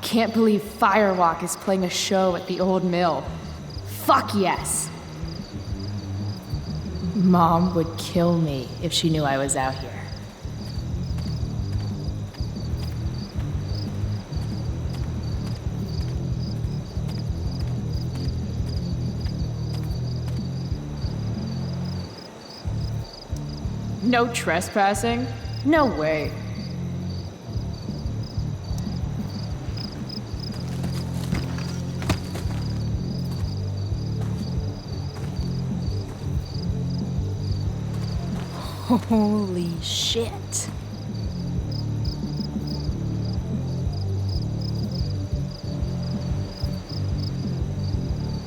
can't believe Firewalk is playing a show at the old mill. Fuck yes! Mom would kill me if she knew I was out here. No trespassing? No way. Holy shit.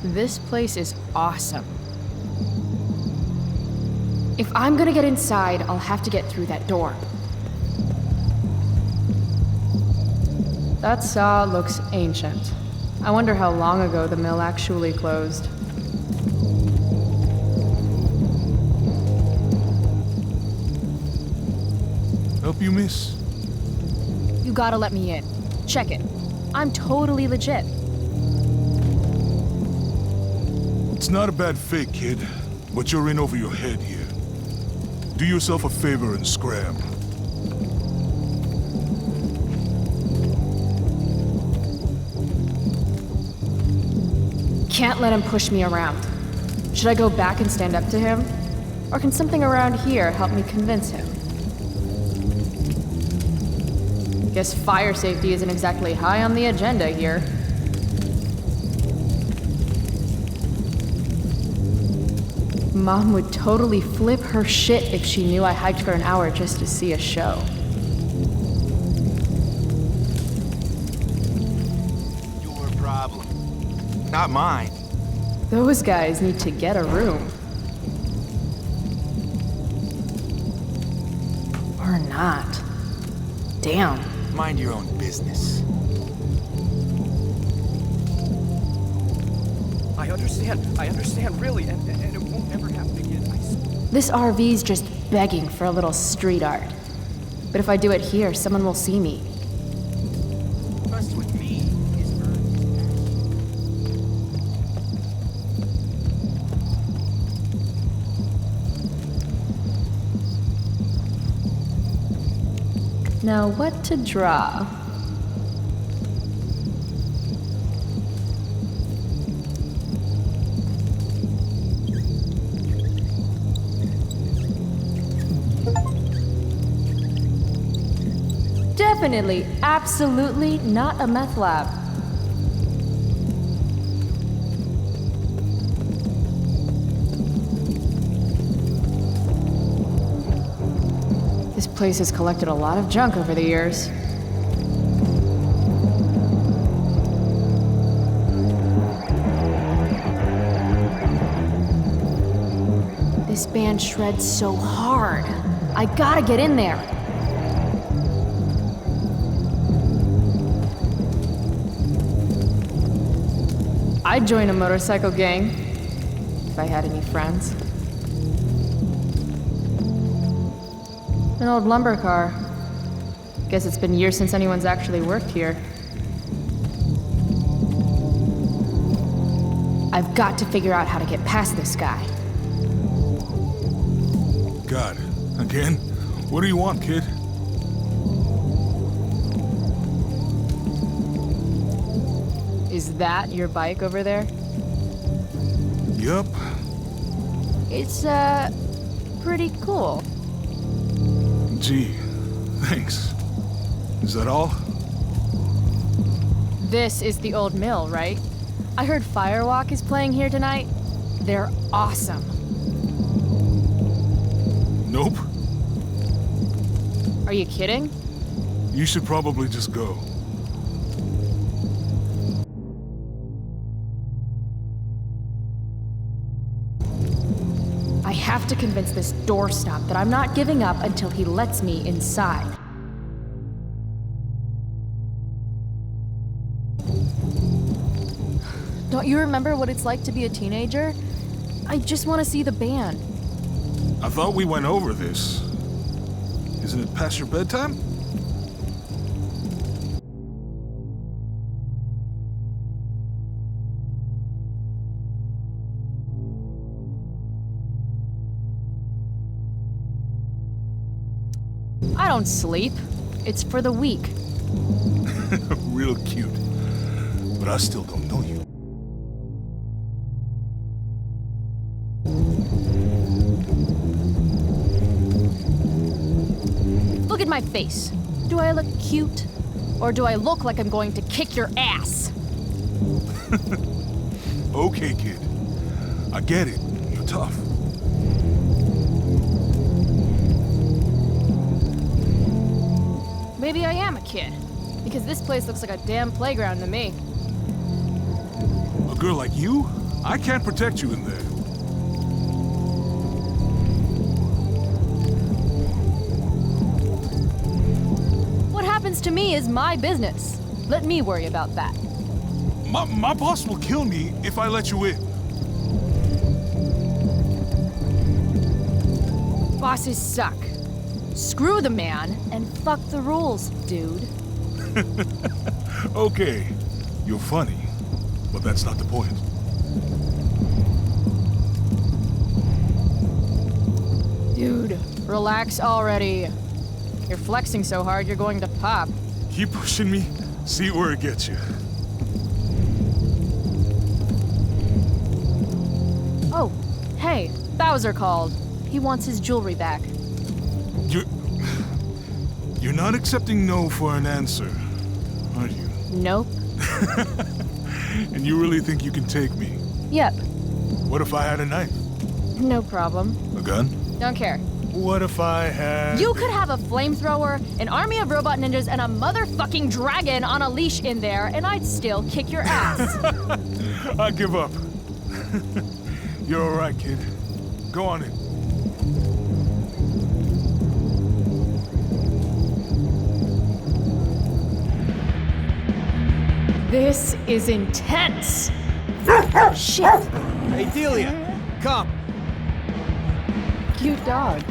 This place is awesome. If I'm gonna get inside, I'll have to get through that door. That saw looks ancient. I wonder how long ago the mill actually closed. Help you, miss? You gotta let me in. Check it. I'm totally legit. It's not a bad fake, kid, but you're in over your head here. Do yourself a favor and scram. Can't let him push me around. Should I go back and stand up to him? Or can something around here help me convince him? Guess fire safety isn't exactly high on the agenda here. Mom would totally flip her shit if she knew I hiked for an hour just to see a show. Your problem, not mine. Those guys need to get a room. Or not. Damn. Mind your own business. I understand, really, and it won't ever happen again. This RV's just begging for a little street art. But if I do it here, someone will see me. Trust with me is earned. Now what to draw? Definitely, absolutely not a meth lab. This place has collected a lot of junk over the years. This band shreds so hard. I gotta get in there. I'd join a motorcycle gang, if I had any friends. An old lumber car. Guess it's been years since anyone's actually worked here. I've got to figure out how to get past this guy. Got it. Again? What do you want, kid? Is that your bike over there? Yup. It's, pretty cool. Gee, thanks. Is that all? This is the old mill, right? I heard Firewalk is playing here tonight. They're awesome. Nope. Are you kidding? You should probably just go. I have to convince this doorstop that I'm not giving up until he lets me inside. Don't you remember what it's like to be a teenager? I just want to see the band. I thought we went over this. Isn't it past your bedtime? I don't sleep. It's for the weak. Real cute. But I still don't know you. Look at my face. Do I look cute? Or do I look like I'm going to kick your ass? Okay, kid. I get it. You're tough. Maybe I am a kid. Because this place looks like a damn playground to me. A girl like you? I can't protect you in there. What happens to me is my business. Let me worry about that. My boss will kill me if I let you in. Bosses suck. Screw the man and fuck the rules, dude. Okay, you're funny, but that's not the point. Dude, relax already. You're flexing so hard you're going to pop. Keep pushing me, see where it gets you. Oh, hey, Bowser called. He wants his jewelry back. You're not accepting no for an answer, are you? Nope. And you really think you can take me? Yep. What if I had a knife? No problem. A gun? Don't care. What if I had... You could have a flamethrower, an army of robot ninjas, and a motherfucking dragon on a leash in there, and I'd still kick your ass. I give up. You're all right, kid. Go on in. This is intense. Shit. Hey, Delia, come. Cute dog.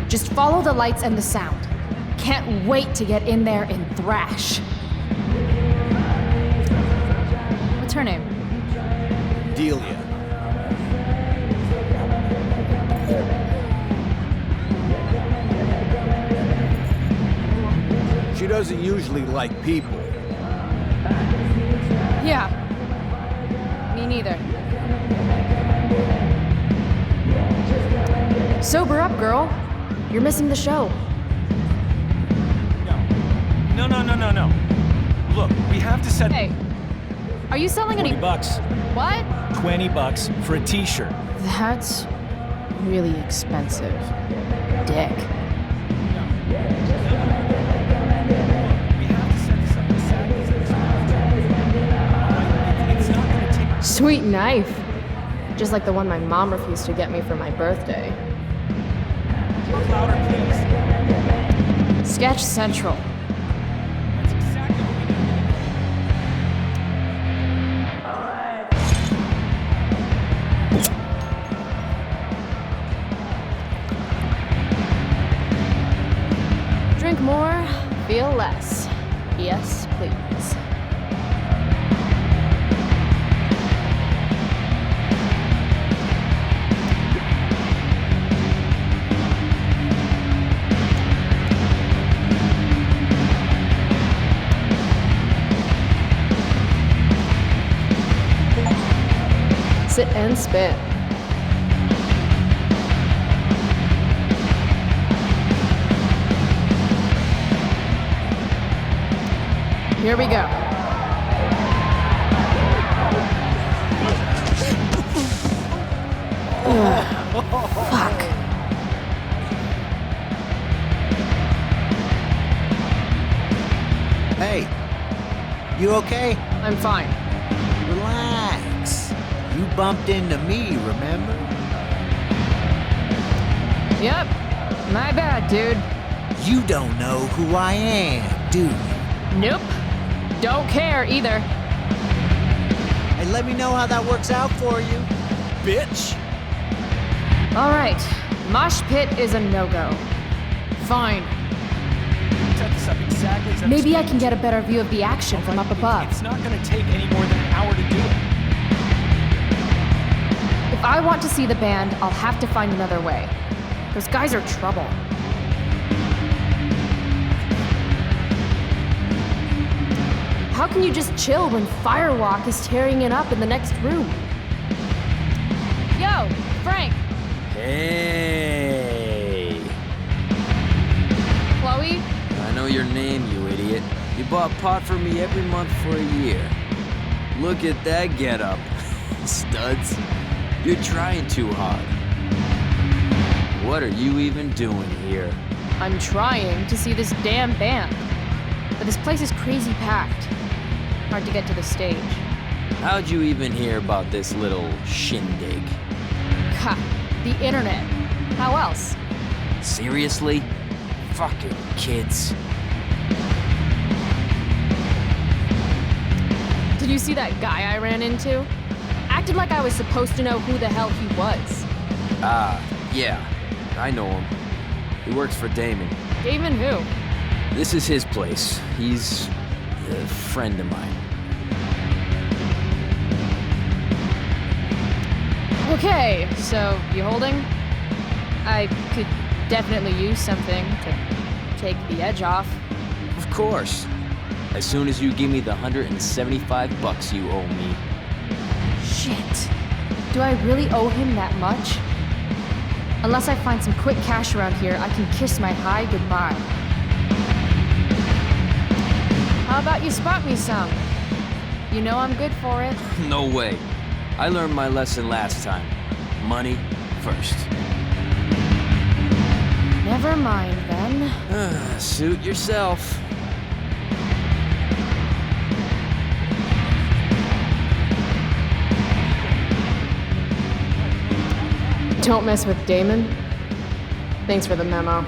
Just follow the lights and the sound. Can't wait to get in there and thrash. What's her name? Delia. She doesn't usually like people. Yeah. Me neither. Sober up, girl. You're missing the show. No. Look, we have to set... Hey, are you selling any... $20. What? $20 for a t-shirt. That's really expensive. Dick. We have to set this up. The sad is it's not gonna take... Sweet knife. Just like the one my mom refused to get me for my birthday. Louder, please. Sketch Central. That's exactly what we need. Drink more, feel less. Yes, please. Sit and spin. Here we go. Fuck. Hey, you okay? I'm fine. Relax. You bumped into me, remember? Yep. My bad, dude. You don't know who I am, do you? Nope. Don't care either. Hey, let me know how that works out for you, bitch. All right, mosh pit is a no-go. Fine. Set this up exactly as I Maybe I explained. can get a better view of the action from up above. It's not gonna take any more than an hour to do it. If I want to see the band, I'll have to find another way. Those guys are trouble. How can you just chill when Firewalk is tearing it up in the next room? Yo, Frank, Hey! Chloe, I know your name, you idiot. You bought pot for me every month for a year. Look at that getup, studs. You're trying too hard. What are you even doing here? I'm trying to see this damn band. But this place is crazy packed. Hard to get to the stage. How'd you even hear about this little shindig? Ha, the internet. How else? Seriously? Fucking kids. Did you see that guy I ran into? Acted like I was supposed to know who the hell he was. Yeah. I know him. He works for Damon. Damon who? This is his place. He's a friend of mine. Okay, so you holding? I could definitely use something to take the edge off. Of course. As soon as you give me the $175 you owe me. Shit. Do I really owe him that much? Unless I find some quick cash around here, I can kiss my high goodbye. How about you spot me some? You know I'm good for it. No way. I learned my lesson last time. Money first. Never mind then. Suit yourself. Don't mess with Damon. Thanks for the memo. No.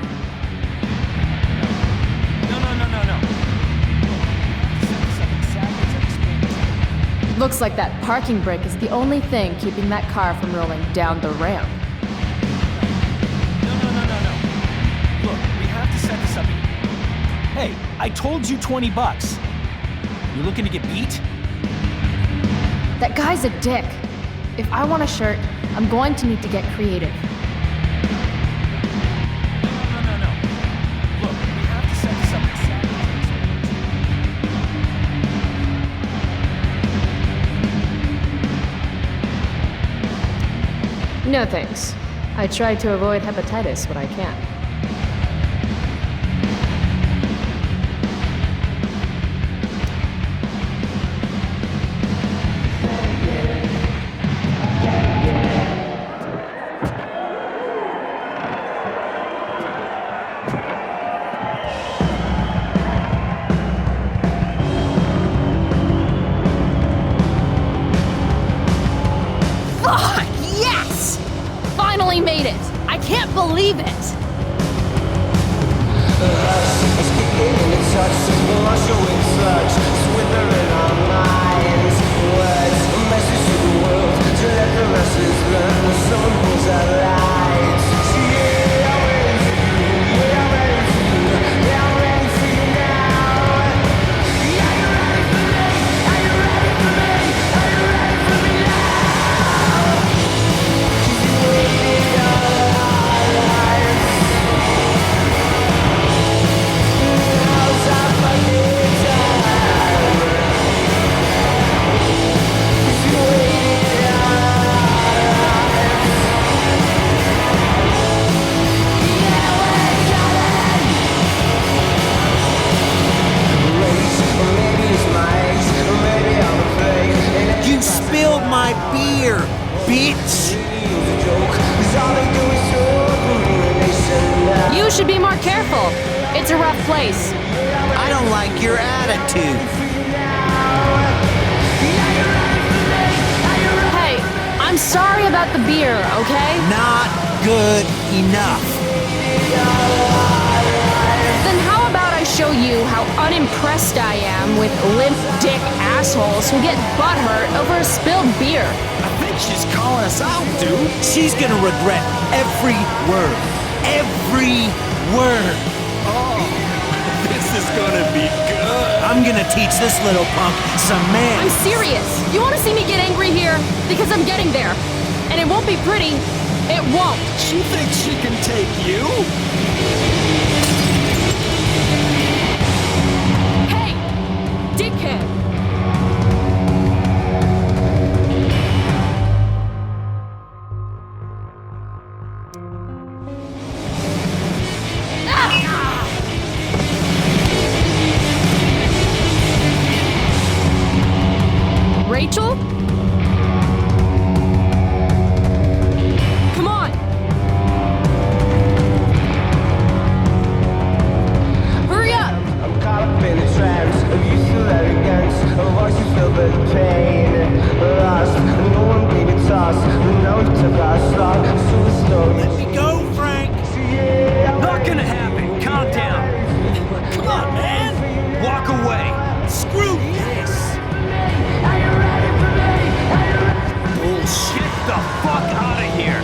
Set this up exactly as I explained. Looks like that parking brake is the only thing keeping that car from rolling down the ramp. No. Look, we have to set this up. Hey, I told you $20. You looking to get beat? That guy's a dick. If I want a shirt, I'm going to need to get creative. No. Look, we have to set this up exactly as I explained. No thanks. I try to avoid hepatitis when I can. Fuck! Yes! Finally made it! I can't believe it! You spilled my beer, bitch! You should be more careful. It's a rough place. I don't like your attitude. Hey, I'm sorry about the beer, okay? Not good enough. Then how about I show you how unimpressed I am with limp dick assholes who get butthurt over a spilled beer? I think She's calling us out, dude. She's gonna regret every word. Every word. This is gonna be good. I'm gonna teach this little punk some I'm manners. serious. You want to see me get angry here? Because I'm getting there. And it won't be pretty. It won't. She thinks she can take you? Hey! Dickhead! Rachel? Come on! Hurry up! I'm caught up in the trance of you still arrogance, of voice you feel the pain. Lost, no one gave it toss, no we took our slot, so the story. Let me go, Frank. Not gonna happen. Calm down. Come on, man. Walk away. Screw this. Bullshit. Get the fuck out of here.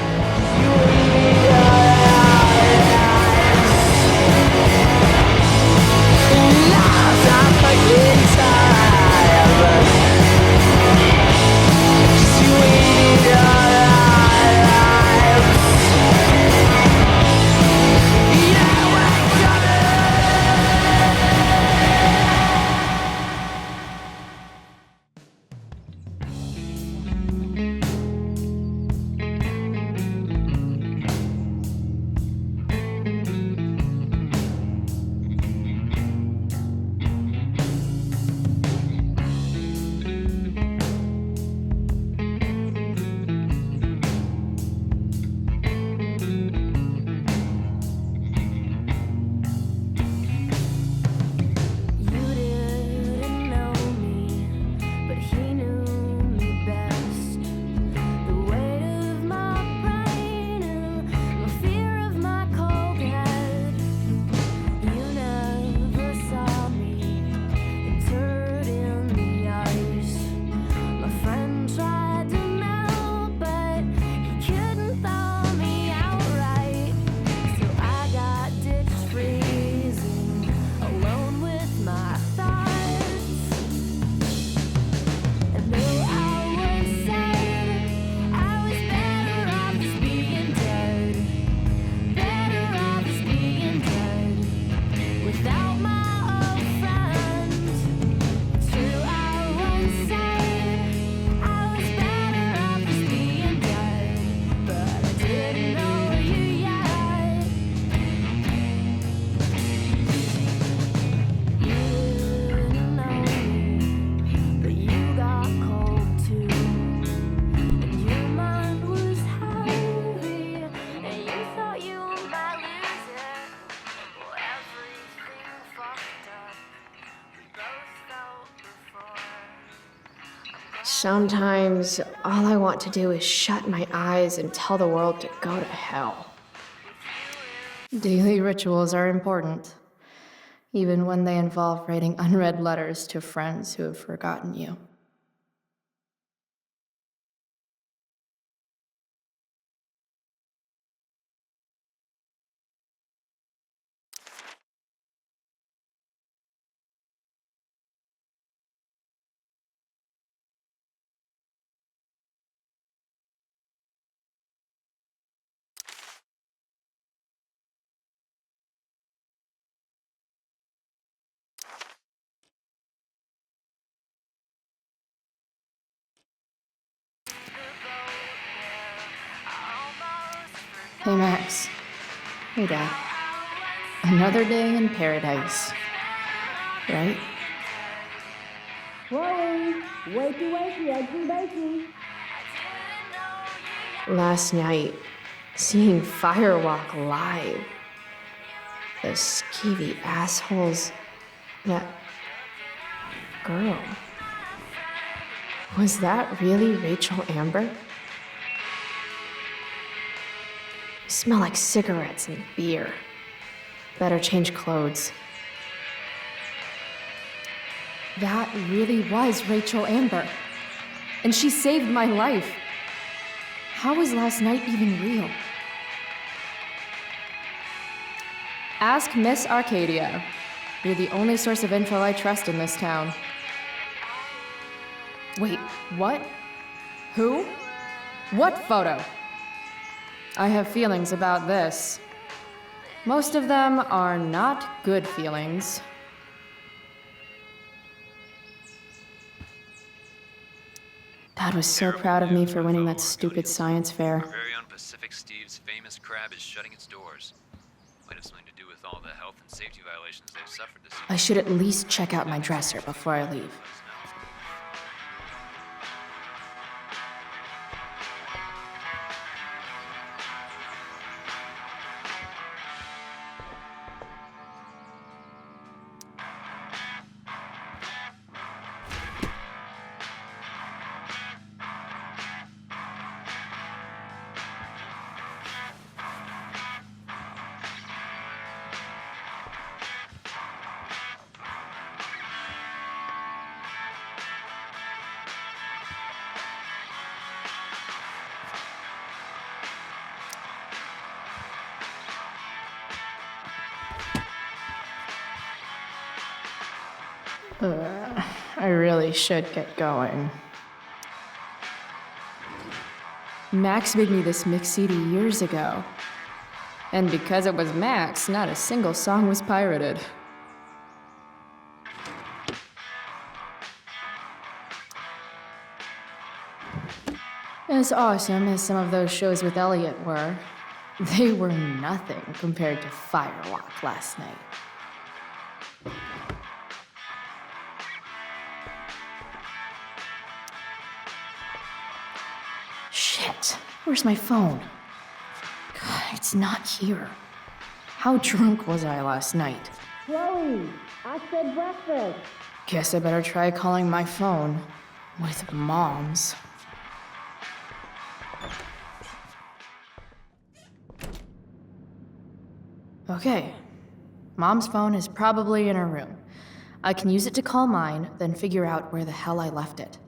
Sometimes all I want to do is shut my eyes and tell the world to go to hell. Daily rituals are important, even when they involve writing unread letters to friends who have forgotten you. Hey, Max. Hey, Dad. Another day in paradise. Right? Whoa! Wakey, wakey, eggs and bacon. Last night, seeing Firewalk live. Those skeevy assholes. That girl. Was that really Rachel Amber? You smell like cigarettes and beer. Better change clothes. That really was Rachel Amber. And she saved my life. How was last night even real? Ask Miss Arcadia. You're the only source of info I trust in this town. Wait, what? Who? What photo? I have feelings about this. Most of them are not good feelings. Dad was so proud of me for winning that stupid science fair. Our very own Pacific Steve's famous crab is shutting its doors. Might have something to do with all the health and safety violations they've suffered this year. I should at least check out my dresser before I leave. I really should get going. Max made me this mix CD years ago. And because it was Max, not a single song was pirated. As awesome as some of those shows with Elliot were, they were nothing compared to Firewalk last night. Shit, where's my phone? God, it's not here. How drunk was I last night? Chloe, I said breakfast. Guess I better try calling my phone with Mom's. Okay, Mom's phone is probably in her room. I can use it to call mine, then figure out where the hell I left it.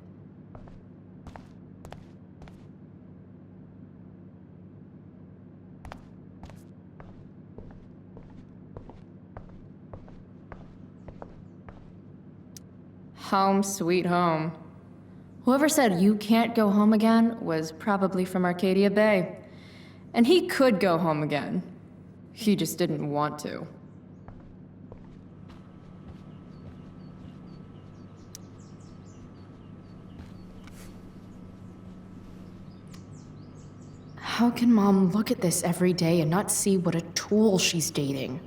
Home sweet home. Whoever said you can't go home again was probably from Arcadia Bay. And he could go home again. He just didn't want to. How can Mom look at this every day and not see what a tool she's dating?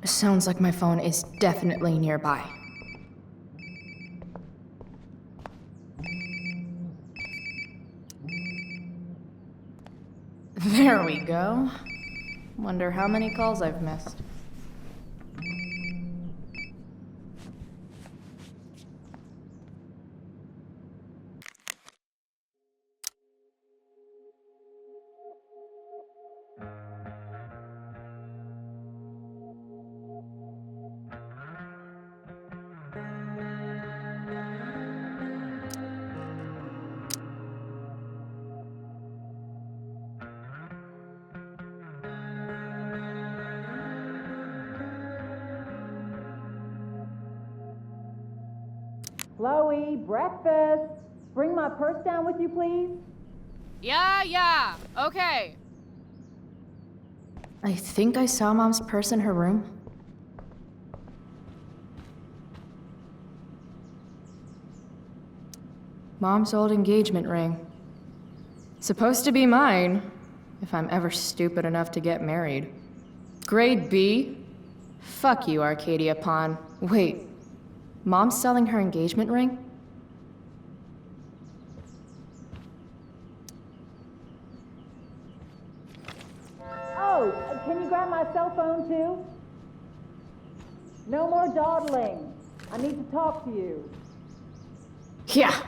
Sounds like my phone is definitely nearby. There we go. Wonder how many calls I've missed. Chloe, breakfast. Bring my purse down with you, please. Yeah, okay. I think I saw Mom's purse in her room. Mom's old engagement ring. Supposed to be mine, if I'm ever stupid enough to get married. Grade B? Fuck you, Arcadia Pawn. Wait, Mom's selling her engagement ring? Oh, can you grab my cell phone too? No more dawdling. I need to talk to you. Yeah,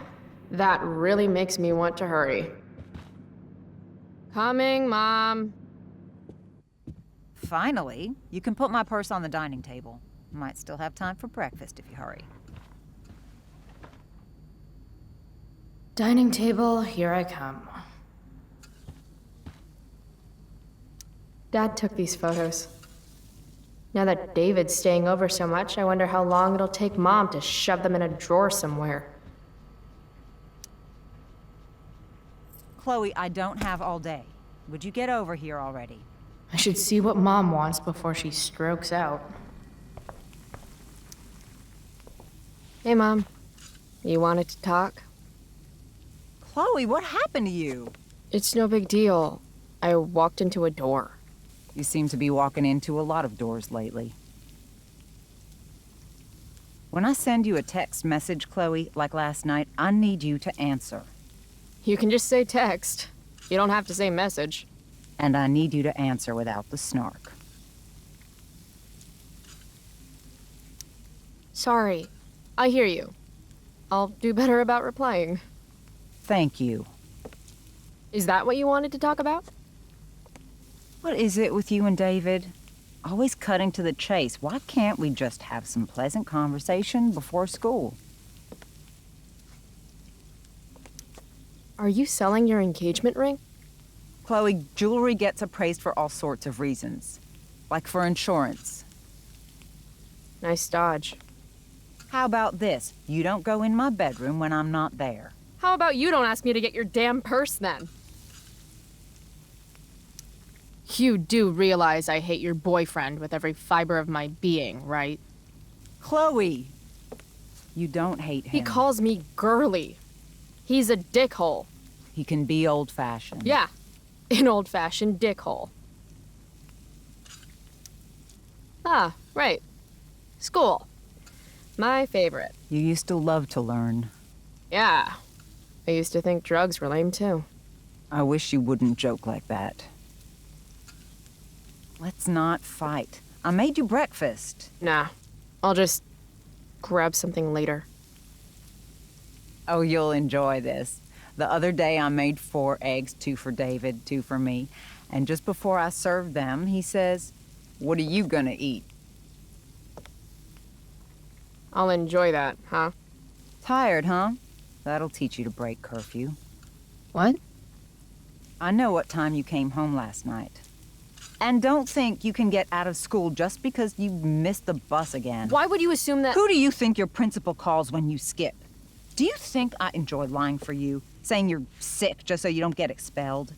that really makes me want to hurry. Coming, Mom. Finally, you can put my purse on the dining table. Might still have time for breakfast if you hurry. Dining table, here I come. Dad took these photos. Now that David's staying over so much, I wonder how long it'll take Mom to shove them in a drawer somewhere. Chloe, I don't have all day. Would you get over here already? I should see what Mom wants before she strokes out. Hey, Mom. You wanted to talk? Chloe, what happened to you? It's no big deal. I walked into a door. You seem to be walking into a lot of doors lately. When I send you a text message, Chloe, like last night, I need you to answer. You can just say text. You don't have to say message. And I need you to answer without the snark. Sorry. I hear you. I'll do better about replying. Thank you. Is that what you wanted to talk about? What is it with you and David? Always cutting to the chase. Why can't we just have some pleasant conversation before school? Are you selling your engagement ring? Chloe, jewelry gets appraised for all sorts of reasons. Like for insurance. Nice dodge. How about this? You don't go in my bedroom when I'm not there. How about you don't ask me to get your damn purse then? You do realize I hate your boyfriend with every fiber of my being, right? Chloe! You don't hate him. He calls me girly. He's a dickhole. He can be old-fashioned. Yeah, an old-fashioned dickhole. Ah, right. School. My favorite. You used to love to learn. Yeah. I used to think drugs were lame too. I wish you wouldn't joke like that. Let's not fight. I made you breakfast. Nah. I'll just grab something later. Oh, you'll enjoy this. The other day I made 4 eggs, 2 for David, 2 for me. And just before I served them, he says, "What are you gonna eat?" I'll enjoy that, huh? Tired, huh? That'll teach you to break curfew. What? I know what time you came home last night. And don't think you can get out of school just because you missed the bus again. Why would you assume that— Who do you think your principal calls when you skip? Do you think I enjoy lying for you? Saying you're sick just so you don't get expelled?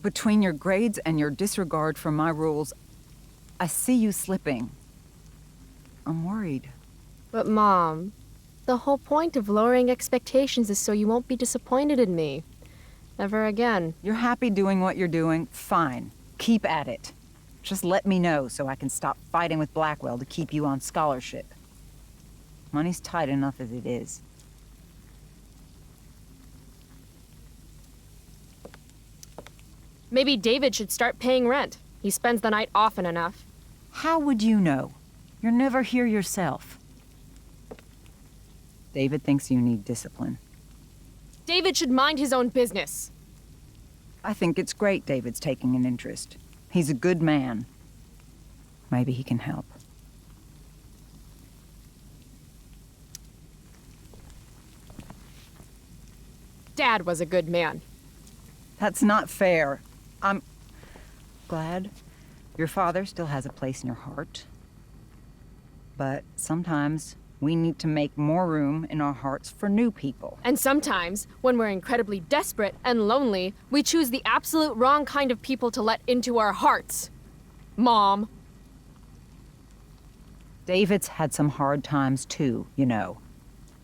Between your grades and your disregard for my rules, I see you slipping. I'm worried. But Mom, the whole point of lowering expectations is so you won't be disappointed in me. Never again. You're happy doing what you're doing? Fine. Keep at it. Just let me know so I can stop fighting with Blackwell to keep you on scholarship. Money's tight enough as it is. Maybe David should start paying rent. He spends the night often enough. How would you know? You're never here yourself. David thinks you need discipline. David should mind his own business. I think it's great David's taking an interest. He's a good man. Maybe he can help. Dad was a good man. That's not fair. I'm glad your father still has a place in your heart. But sometimes we need to make more room in our hearts for new people. And sometimes, when we're incredibly desperate and lonely, we choose the absolute wrong kind of people to let into our hearts. Mom. David's had some hard times too, you know.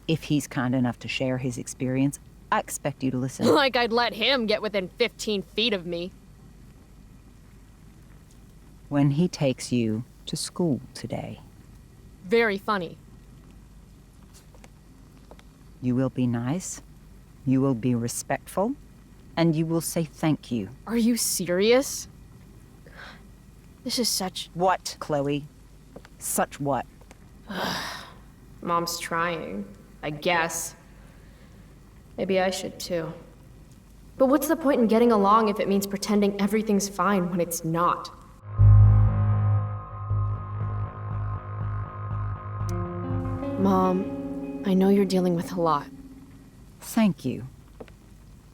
If he's kind enough to share his experience, I expect you to listen. Like I'd let him get within 15 feet of me. When he takes you to school today, Very funny. you will be nice, you will be respectful, and you will say thank you. Are you serious? This is such... What, Chloe? Such what? Mom's trying, I guess. Maybe I should too. But what's the point in getting along if it means pretending everything's fine when it's not? Mom, I know you're dealing with a lot. Thank you.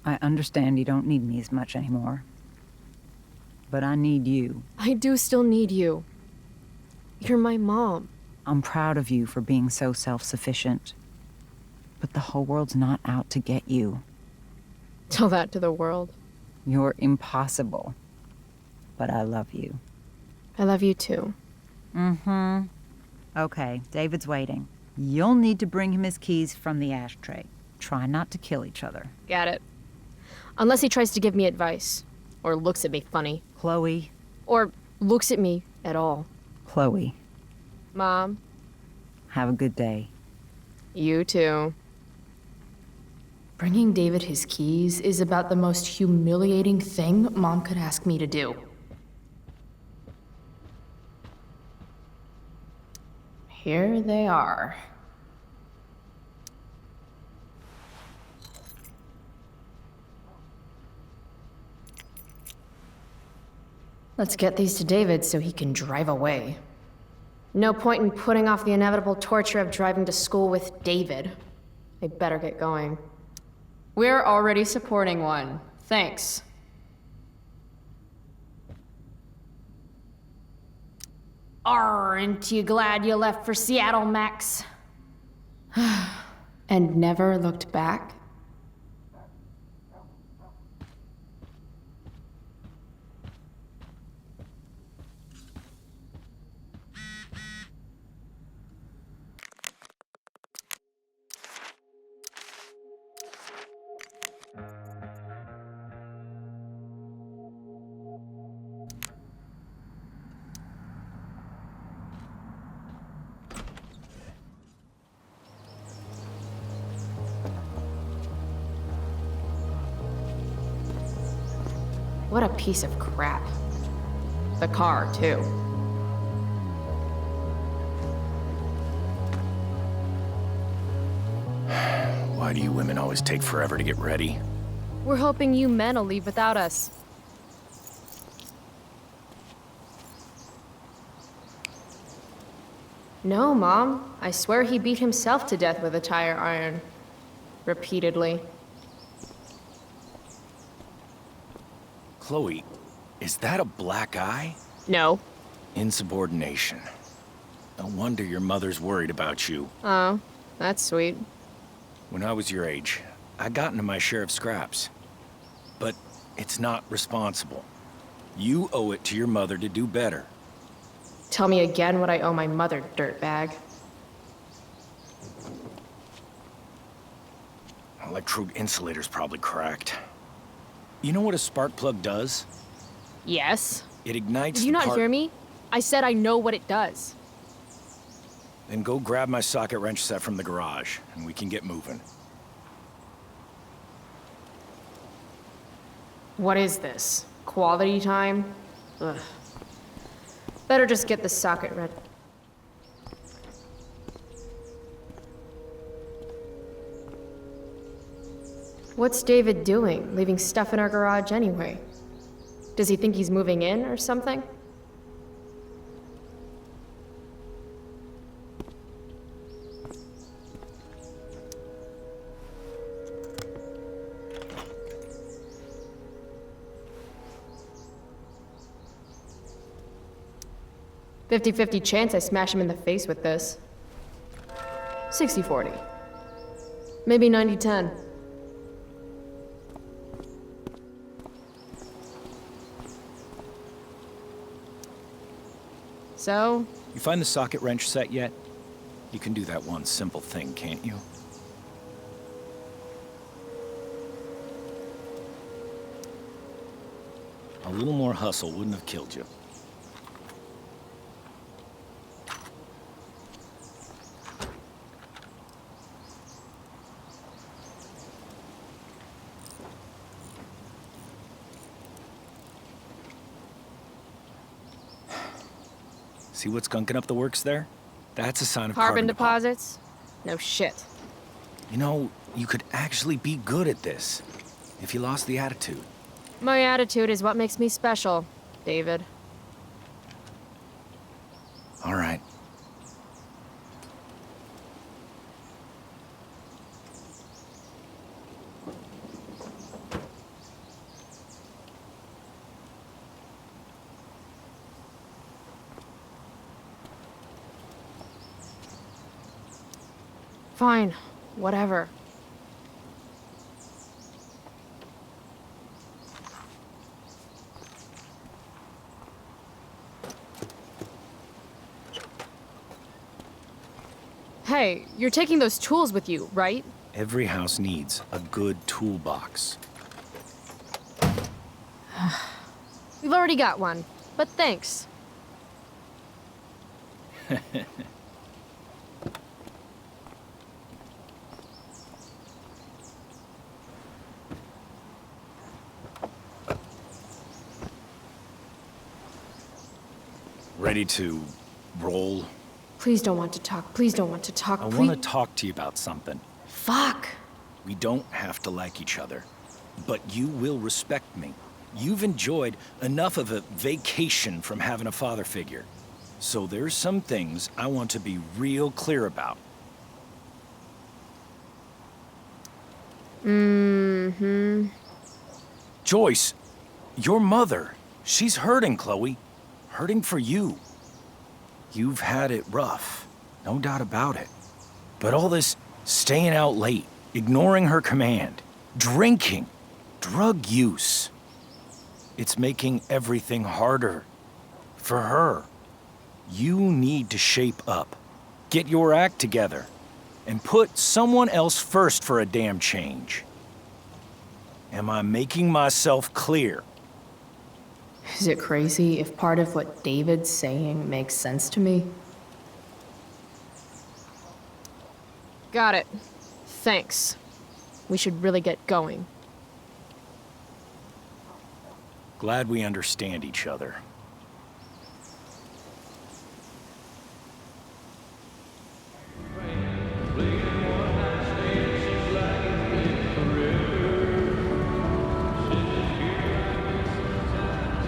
I understand you don't need me as much anymore. But I need you. I do still need you. You're my mom. I'm proud of you for being so self-sufficient. But the whole world's not out to get you. Tell that to the world. You're impossible. But I love you. I love you too. Mm-hmm. Okay, David's waiting. You'll need to bring him his keys from the ashtray. Try not to kill each other. Got it. Unless he tries to give me advice. Or looks at me funny. Chloe. Or looks at me at all. Chloe. Mom. Have a good day. You too. Bringing David his keys is about the most humiliating thing Mom could ask me to do. Here they are. Let's get these to David so he can drive away. No point in putting off the inevitable torture of driving to school with David. I better get going. We're already supporting one. Thanks. Aren't you glad you left for Seattle, Max? And never looked back? What a piece of crap. The car, too. Why do you women always take forever to get ready? We're hoping you men will leave without us. No, Mom. I swear he beat himself to death with a tire iron. Repeatedly. Chloe, is that a black eye? No. Insubordination. No wonder your mother's worried about you. Oh, that's sweet. When I was your age, I got into my share of scraps. But it's not responsible. You owe it to your mother to do better. Tell me again what I owe my mother, dirtbag. Electrode insulator's probably cracked. You know what a spark plug does? Yes. It ignites Did you not hear me? I said I know what it does. Then go grab my socket wrench set from the garage, and we can get moving. What is this? Quality time? Ugh. Better just get the socket ready. What's David doing, leaving stuff in our garage anyway? Does he think he's moving in or something? "50-50 chance I smash him in the face with this. 60-40. Maybe 90-10. So? You find the socket wrench set yet? You can do that one simple thing, can't you? A little more hustle wouldn't have killed you. See what's gunking up the works there? That's a sign of Carbon deposit. deposits? No shit. You know, you could actually be good at this if you lost the attitude. My attitude is what makes me special, David. All right. Fine. Whatever. Hey, you're taking those tools with you, right? Every house needs a good toolbox. We've already got one, but thanks. Ready to roll? Please don't want to talk. Please don't want to talk. I want to talk to you about something. Fuck. We don't have to like each other, but you will respect me. You've enjoyed enough of a vacation from having a father figure. So there's some things I want to be real clear about. Mm-hmm. Joyce, your mother, she's hurting, Chloe. Hurting for you. You've had it rough, no doubt about it. But all this staying out late, ignoring her command, drinking, drug use, it's making everything harder for her. You need to shape up, get your act together, and put someone else first for a damn change. Am I making myself clear? Is it crazy if part of what David's saying makes sense to me? Got it. Thanks. We should really get going. Glad we understand each other.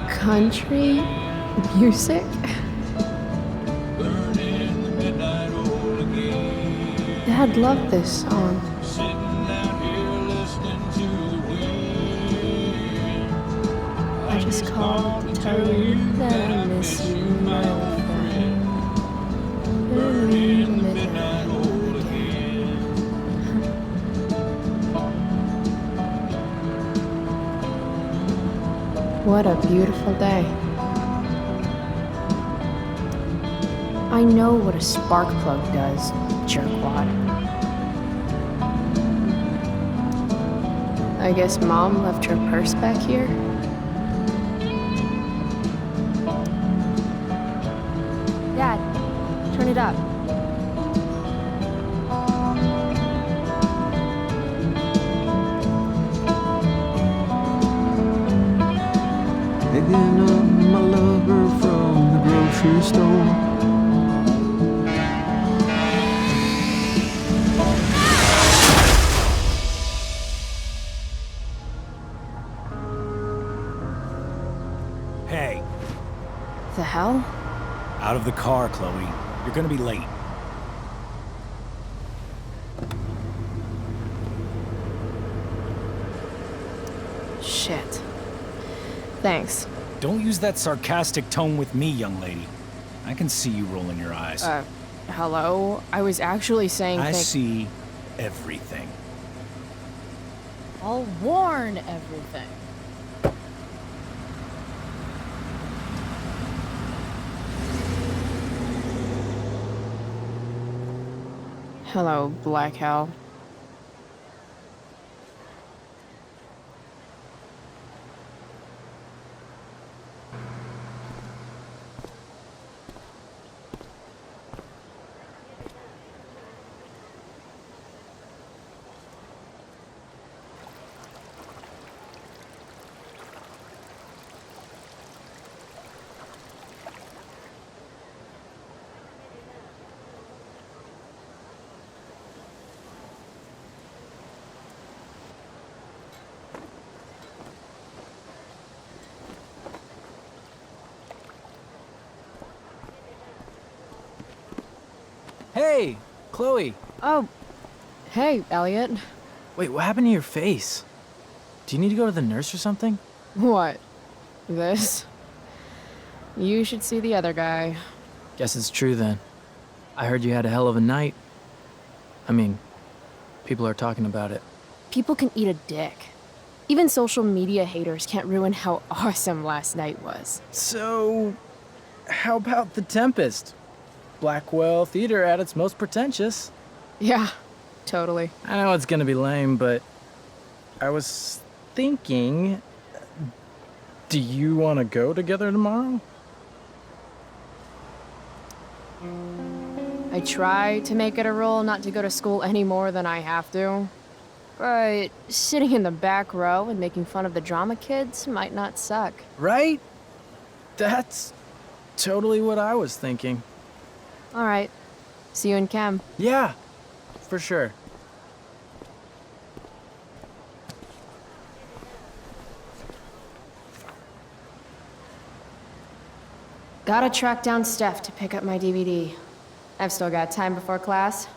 Country music? Dad loved this song. I just called to tell you that I miss you, my old friend. Early in the midnight again. What a beautiful day. I know what a spark plug does, jerkwad. I guess Mom left her purse back here? Dad, turn it up. Picking up my lover from the grocery store. Hey. The hell? Out of the car, Chloe. You're gonna be late. Shit. Thanks. Don't use that sarcastic tone with me, young lady. I can see you rolling your eyes. Hello? I was actually saying I see everything. I'll warn everything. Hello, Black Hell. Hey, Chloe. Oh, hey, Elliot. Wait, what happened to your face? Do you need to go to the nurse or something? What? This? You should see the other guy. Guess it's true then. I heard you had a hell of a night. I mean, people are talking about it. People can eat a dick. Even social media haters can't ruin how awesome last night was. So, how about The Tempest? Blackwell Theater at its most pretentious. Yeah, totally. I know it's gonna be lame, but I was thinking, do you want to go together tomorrow? I try to make it a rule not to go to school any more than I have to. But sitting in the back row and making fun of the drama kids might not suck. Right? That's totally what I was thinking. All right. See you in chem. Yeah, for sure. Gotta track down Steph to pick up my DVD. I've still got time before class.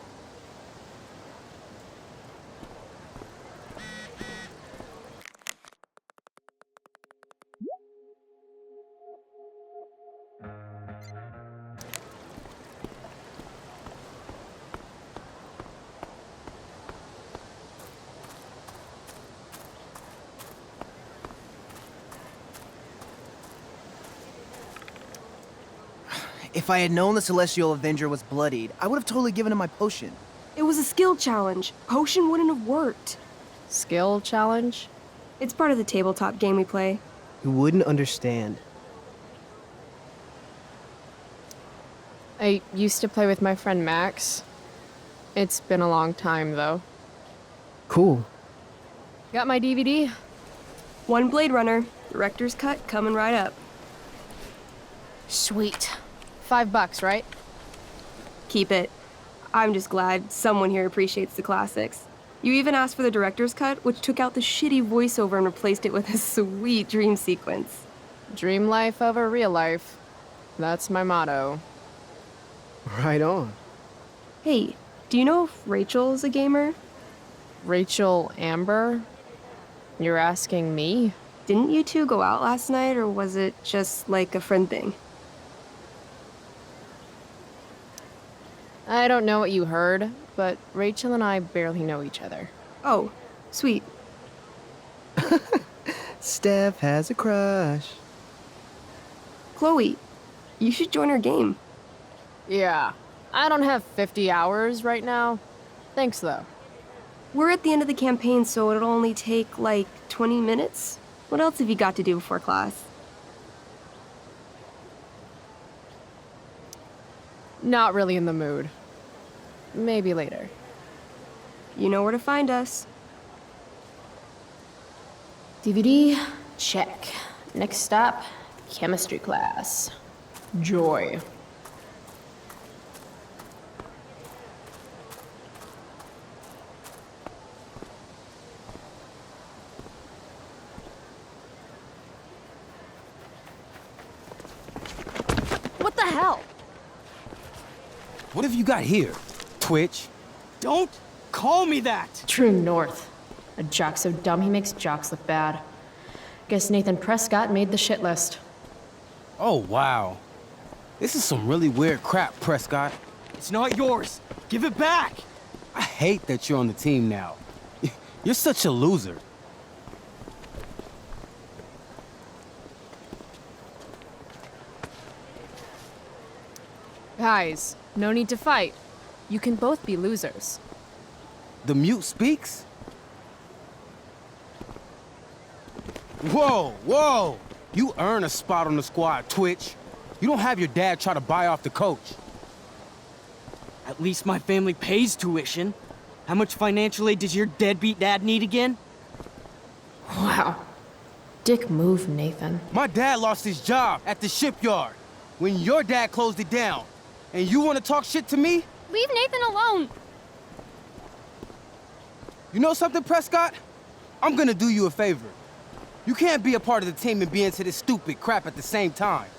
If I had known the Celestial Avenger was bloodied, I would have totally given him my potion. It was a skill challenge. Potion wouldn't have worked. Skill challenge? It's part of the tabletop game we play. You wouldn't understand. I used to play with my friend Max. It's been a long time, though. Cool. Got my DVD? One Blade Runner, director's cut coming right up. Sweet. $5, right? Keep it. I'm just glad someone here appreciates the classics. You even asked for the director's cut, which took out the shitty voiceover and replaced it with a sweet dream sequence. Dream life over real life. That's my motto. Right on. Hey, do you know if Rachel is a gamer? Rachel Amber? You're asking me? Didn't you two go out last night, or was it just like a friend thing? I don't know what you heard, but Rachel and I barely know each other. Oh, sweet. Steph has a crush. Chloe, you should join her game. Yeah, I don't have 50 hours right now. Thanks, though. We're at the end of the campaign, so it'll only take, like, 20 minutes. What else have you got to do before class? Not really in the mood. Maybe later. You know where to find us. DVD, check. Next stop, chemistry class. Joy. What the hell? What have you got here? Twitch? Don't call me that! True north. A jock so dumb he makes jocks look bad. Guess Nathan Prescott made the shit list. Oh, wow. This is some really weird crap, Prescott. It's not yours. Give it back! I hate that you're on the team now. You're such a loser. Guys, no need to fight. You can both be losers. The mute speaks? Whoa, whoa! You earn a spot on the squad, Twitch. You don't have your dad try to buy off the coach. At least my family pays tuition. How much financial aid does your deadbeat dad need again? Wow. Dick move, Nathan. My dad lost his job at the shipyard when your dad closed it down. And you want to talk shit to me? Leave Nathan alone! You know something, Prescott? I'm gonna do you a favor. You can't be a part of the team and be into this stupid crap at the same time.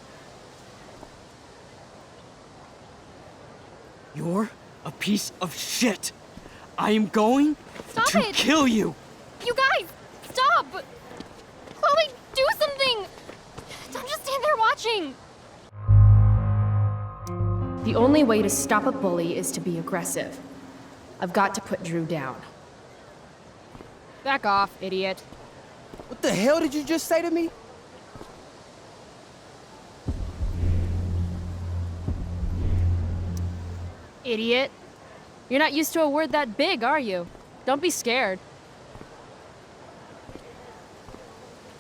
You're a piece of shit. I am going to kill you. You guys, stop! Chloe, do something! Don't just stand there watching! The only way to stop a bully is to be aggressive. I've got to put Drew down. Back off, idiot. What the hell did you just say to me? Idiot. You're not used to a word that big, are you? Don't be scared.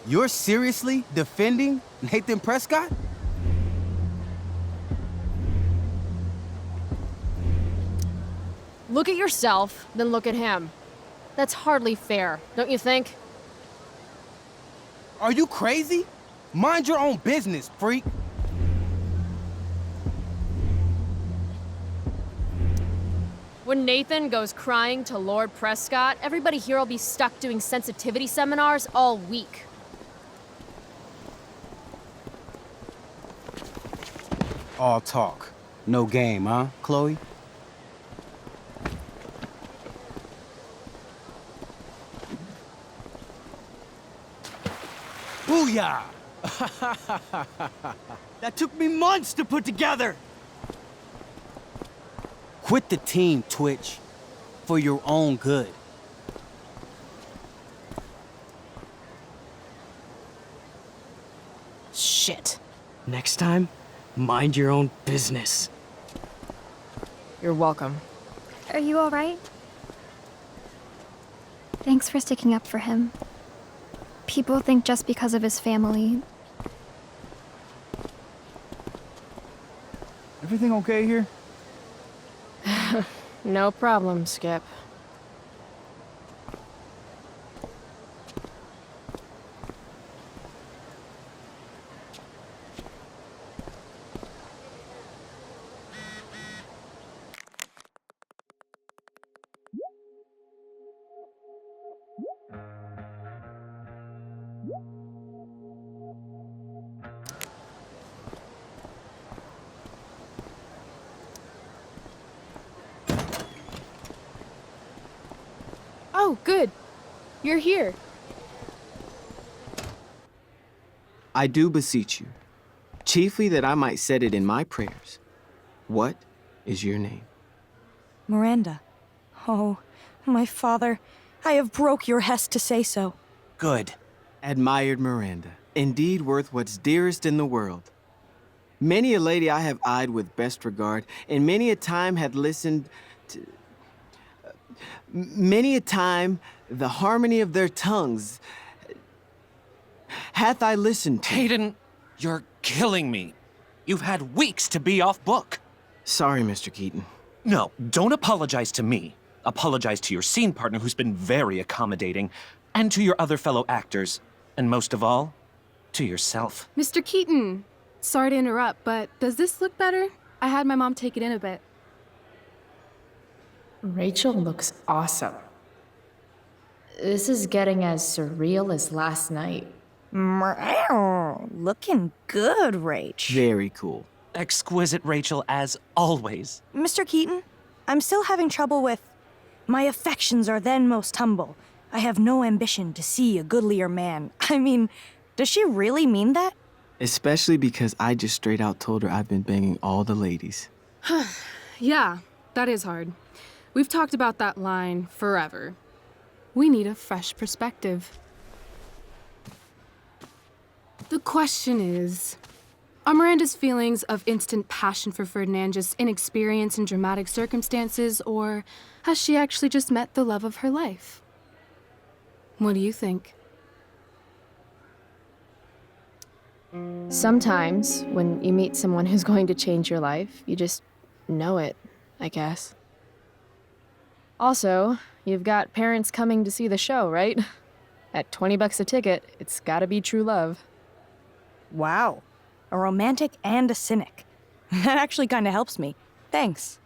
You're seriously defending Nathan Prescott? Look at yourself, then look at him. That's hardly fair, don't you think? Are you crazy? Mind your own business, freak. When Nathan goes crying to Lord Prescott, everybody here will be stuck doing sensitivity seminars all week. All talk, no game, huh, Chloe? Booyah! That took me months to put together! Quit the team, Twitch, for your own good. Shit. Next time, mind your own business. You're welcome. Are you alright? Thanks for sticking up for him. People think just because of his family. Everything okay here? No problem, Skip. Oh, good. You're here. I do beseech you, chiefly that I might set it in my prayers. What is your name? Miranda. Oh, my father, I have broke your hest to say so. Good. Admired Miranda, indeed worth what's dearest in the world. Many a lady I have eyed with best regard, and many a time had listened to... many a time the harmony of their tongues hath I listened to. Hayden, you're killing me. You've had weeks to be off book. Sorry, Mr. Keaton. No, don't apologize to me. Apologize to your scene partner who's been very accommodating, and to your other fellow actors, and most of all, to yourself. Mr. Keaton, sorry to interrupt, but does this look better? I had my mom take it in a bit. Rachel looks awesome. This is getting as surreal as last night. Looking good, Rach. Very cool. Exquisite, Rachel, as always. Mr. Keaton, I'm still having trouble with... My affections are then most humble. I have no ambition to see a goodlier man. I mean, does she really mean that? Especially because I just straight out told her I've been banging all the ladies. Yeah, that is hard. We've talked about that line forever. We need a fresh perspective. The question is, are Miranda's feelings of instant passion for Ferdinand just inexperience in dramatic circumstances, or has she actually just met the love of her life? What do you think? Sometimes, when you meet someone who's going to change your life, you just know it, I guess. Also, you've got parents coming to see the show, right? At $20 a ticket, it's gotta be true love. Wow. A romantic and a cynic. That actually kind of helps me. Thanks.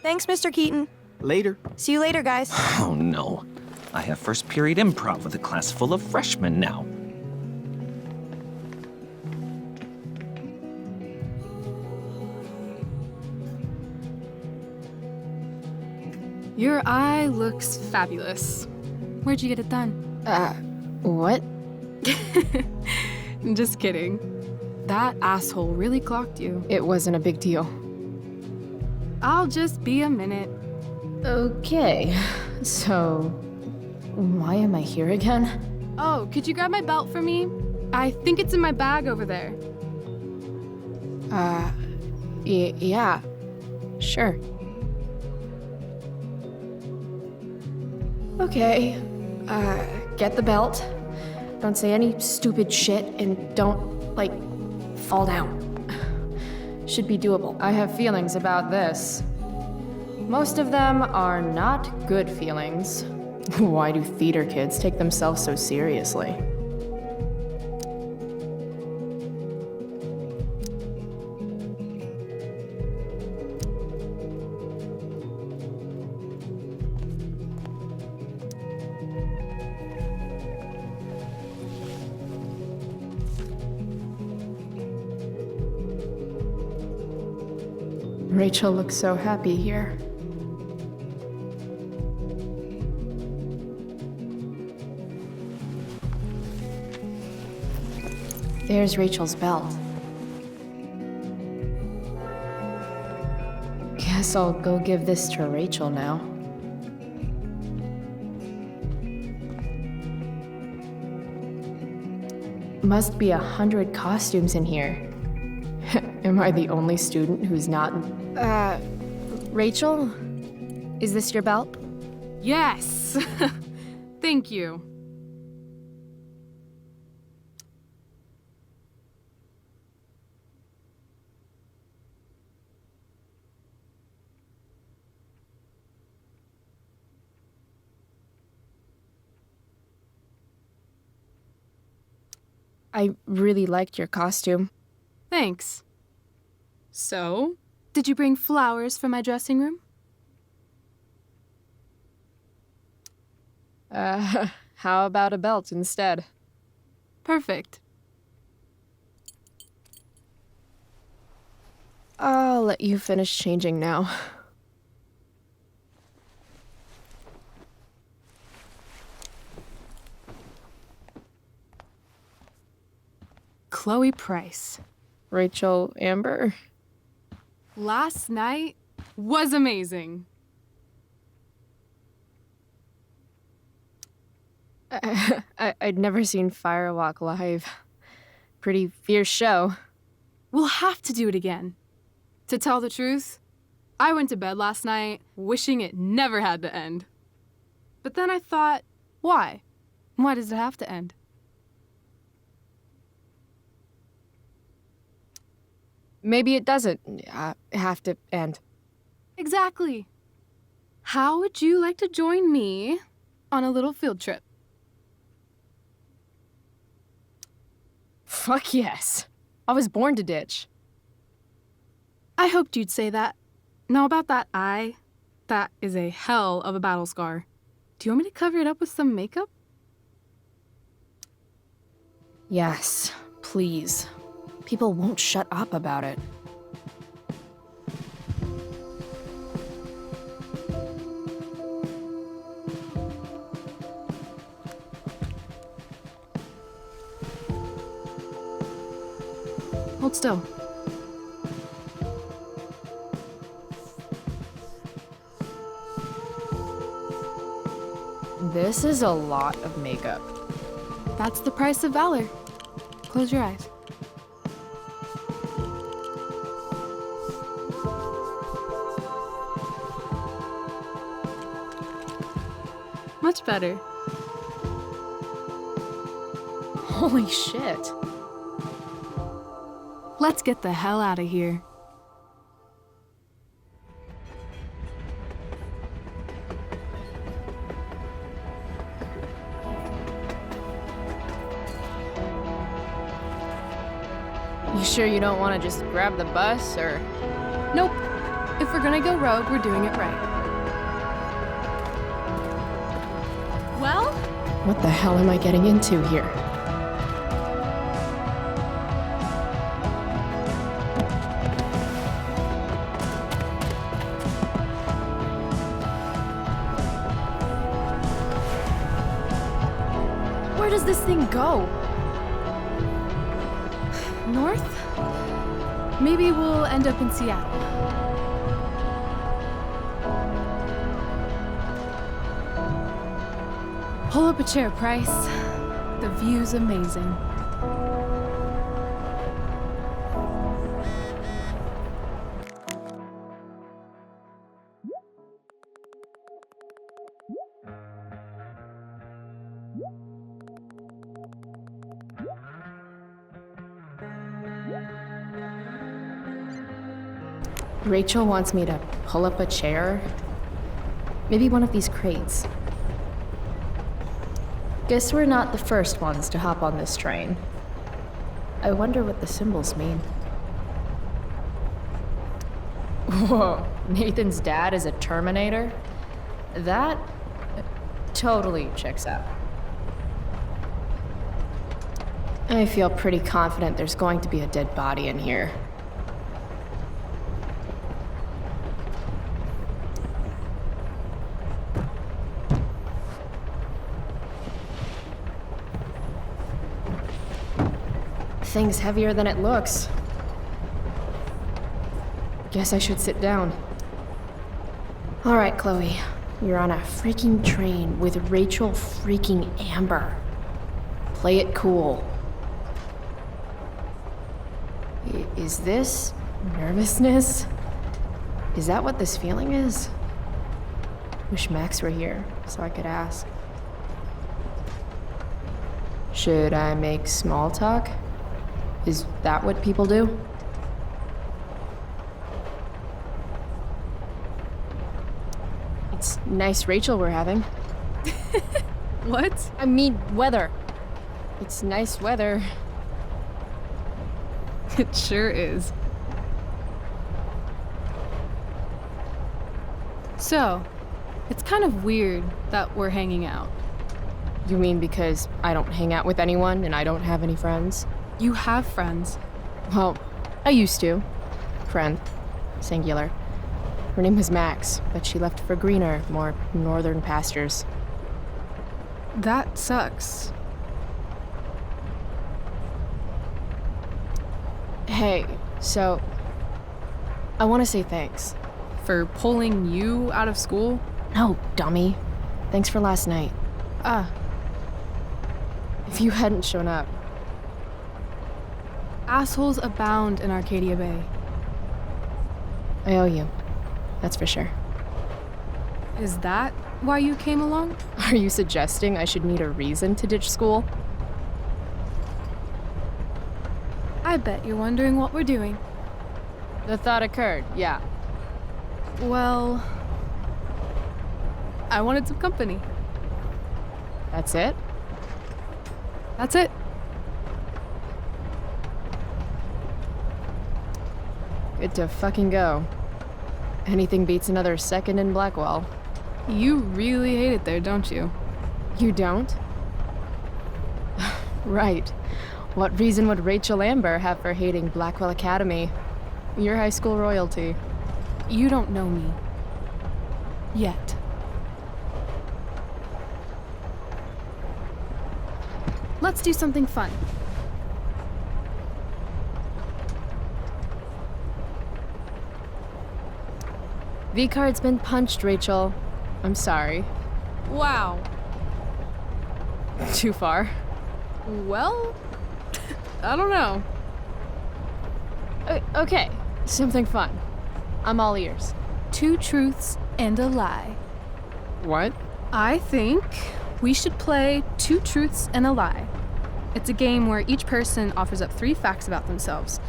Thanks, Mr. Keaton. Later. See you later, guys. Oh no. I have first period improv with a class full of freshmen now. Your eye looks fabulous. Where'd you get it done? What? Just kidding. That asshole really clocked you. It wasn't a big deal. I'll just be a minute. Okay, so why am I here again? Oh, could you grab my belt for me? I think it's in my bag over there. Yeah, sure. Okay, get the belt. Don't say any stupid shit and don't, like, fall down. Should be doable. I have feelings about this. Most of them are not good feelings. Why do theater kids take themselves so seriously? Rachel looks so happy here. There's Rachel's belt. Guess I'll go give this to Rachel now. Must be 100 costumes in here. Am I the only student who's not? Rachel? Is this your belt? Yes! Thank you. I really liked your costume. Thanks. So, did you bring flowers for my dressing room? How about a belt instead? Perfect. I'll let you finish changing now. Chloe Price. Rachel Amber. Last night was amazing. I'd never seen Firewalk live. Pretty fierce show. We'll have to do it again. To tell the truth, I went to bed last night wishing it never had to end. But then I thought, why? Why does it have to end? Maybe it doesn't have to end. Exactly. How would you like to join me on a little field trip? Fuck yes. I was born to ditch. I hoped you'd say that. Now about that eye, that is a hell of a battle scar. Do you want me to cover it up with some makeup? Yes, please. People won't shut up about it. Hold still. This is a lot of makeup. That's the price of valor. Close your eyes. Much better. Holy shit. Let's get the hell out of here. You sure you don't want to just grab the bus, or? Nope. If we're gonna go rogue, we're doing it right. Well? What the hell am I getting into here? this thing go? North? Maybe we'll end up in Seattle. Pull up a chair, Price. The view's amazing. Rachel wants me to pull up a chair. Maybe one of these crates. Guess we're not the first ones to hop on this train. I wonder what the symbols mean. Whoa, Nathan's dad is a Terminator? That totally checks out. I feel pretty confident there's going to be a dead body in here. Thing's heavier than it looks. Guess I should sit down. All right, Chloe. You're on a freaking train with Rachel freaking Amber. Play it cool. Is this nervousness? Is that what this feeling is? Wish Max were here so I could ask. Should I make small talk? Is that what people do? It's nice Rachel we're having. What? I mean, weather. It's nice weather. It sure is. So, it's kind of weird that we're hanging out. You mean because I don't hang out with anyone and I don't have any friends? You have friends. Well, I used to. Friend. Singular. Her name was Max, but she left for greener, more northern pastures. That sucks. Hey, so I want to say thanks. For pulling you out of school? No, dummy. Thanks for last night. If you hadn't shown up. Assholes abound in Arcadia Bay. I owe you. That's for sure. Is that why you came along? Are you suggesting I should need a reason to ditch school? I bet you're wondering what we're doing. The thought occurred, yeah. Well, I wanted some company. That's it? That's it. Good to fucking go. Anything beats another second in Blackwell. You really hate it there, don't you? You don't? Right. What reason would Rachel Amber have for hating Blackwell Academy? Your high school royalty. You don't know me. Yet. Let's do something fun. V-card's been punched, Rachel. I'm sorry. Wow. Too far? Well, I don't know. Okay, something fun. I'm all ears. 2 truths and a lie. What? I think we should play 2 truths and a lie. It's a game where each person offers up 3 facts about themselves,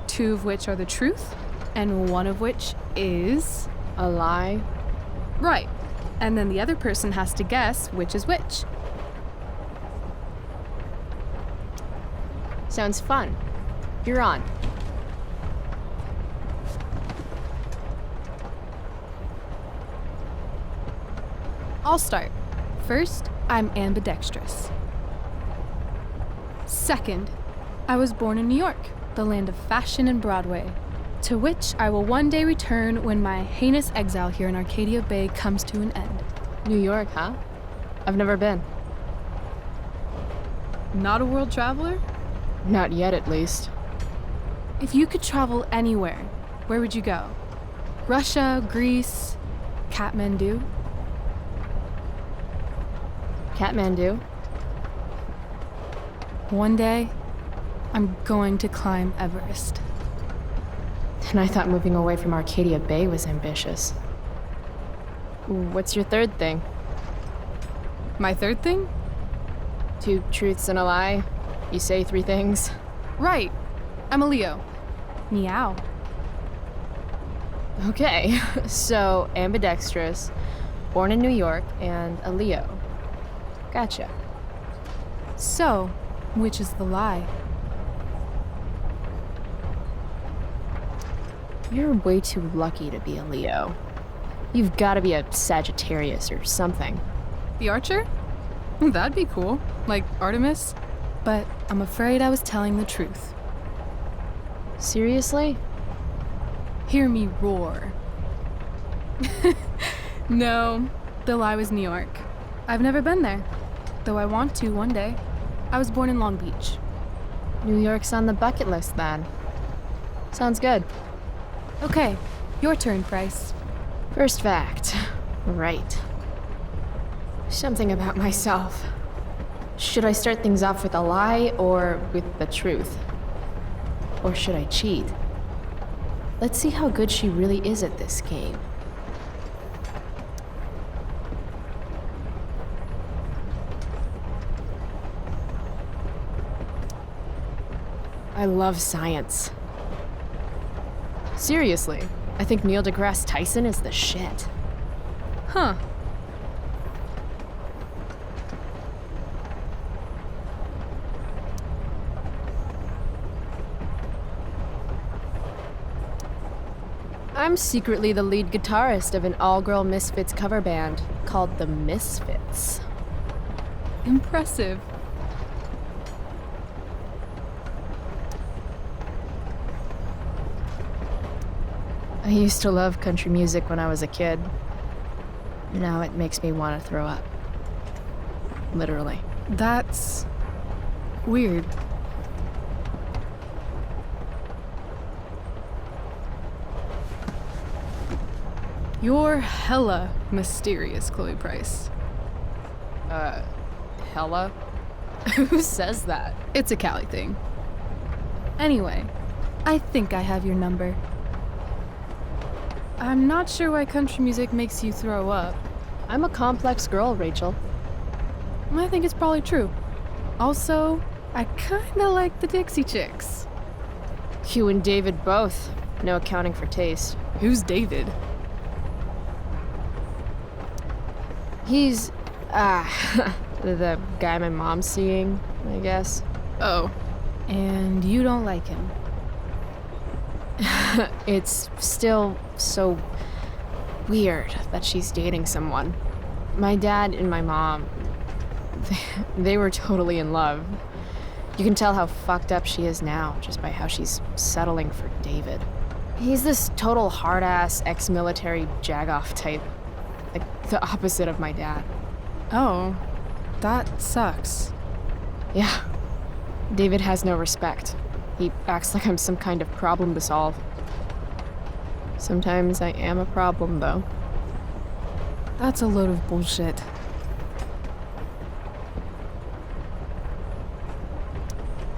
2 of which are the truth, and 1 of which is... a lie? Right. And then the other person has to guess which is which. Sounds fun. You're on. I'll start. First, I'm ambidextrous. Second, I was born in New York, the land of fashion and Broadway, to which I will one day return when my heinous exile here in Arcadia Bay comes to an end. New York, huh? I've never been. Not a world traveler? Not yet, at least. If you could travel anywhere, where would you go? Russia, Greece, Kathmandu? Kathmandu? One day, I'm going to climb Everest. And I thought moving away from Arcadia Bay was ambitious. What's your third thing? My third thing? 2 truths and a lie. You say 3 things. Right. I'm a Leo. Meow. Okay, so ambidextrous, born in New York, and a Leo. Gotcha. So, which is the lie? You're way too lucky to be a Leo. You've got to be a Sagittarius or something. The Archer? That'd be cool. Like Artemis. But I'm afraid I was telling the truth. Seriously? Hear me roar. No, the lie was New York. I've never been there, though I want to one day. I was born in Long Beach. New York's on the bucket list then. Sounds good. Okay, your turn, Price. First fact. Right. Something about myself. Should I start things off with a lie or with the truth? Or should I cheat? Let's see how good she really is at this game. I love science. Seriously, I think Neil deGrasse Tyson is the shit. Huh. I'm secretly the lead guitarist of an all-girl Misfits cover band called the Misfits. Impressive. I used to love country music when I was a kid. Now it makes me want to throw up. Literally. That's weird. You're hella mysterious, Chloe Price. Hella? Who says that? It's a Cali thing. Anyway, I think I have your number. I'm not sure why country music makes you throw up. I'm a complex girl, Rachel. I think it's probably true. Also, I kinda like the Dixie Chicks. You and David both. No accounting for taste. Who's David? He's, the guy my mom's seeing, I guess. Oh. And you don't like him? It's still so weird that she's dating someone. My dad and my mom, they were totally in love. You can tell how fucked up she is now just by how she's settling for David. He's this total hard-ass ex-military jagoff type. Like, the opposite of my dad. Oh, that sucks. Yeah. David has no respect. He acts like I'm some kind of problem to solve. Sometimes I am a problem, though. That's a load of bullshit.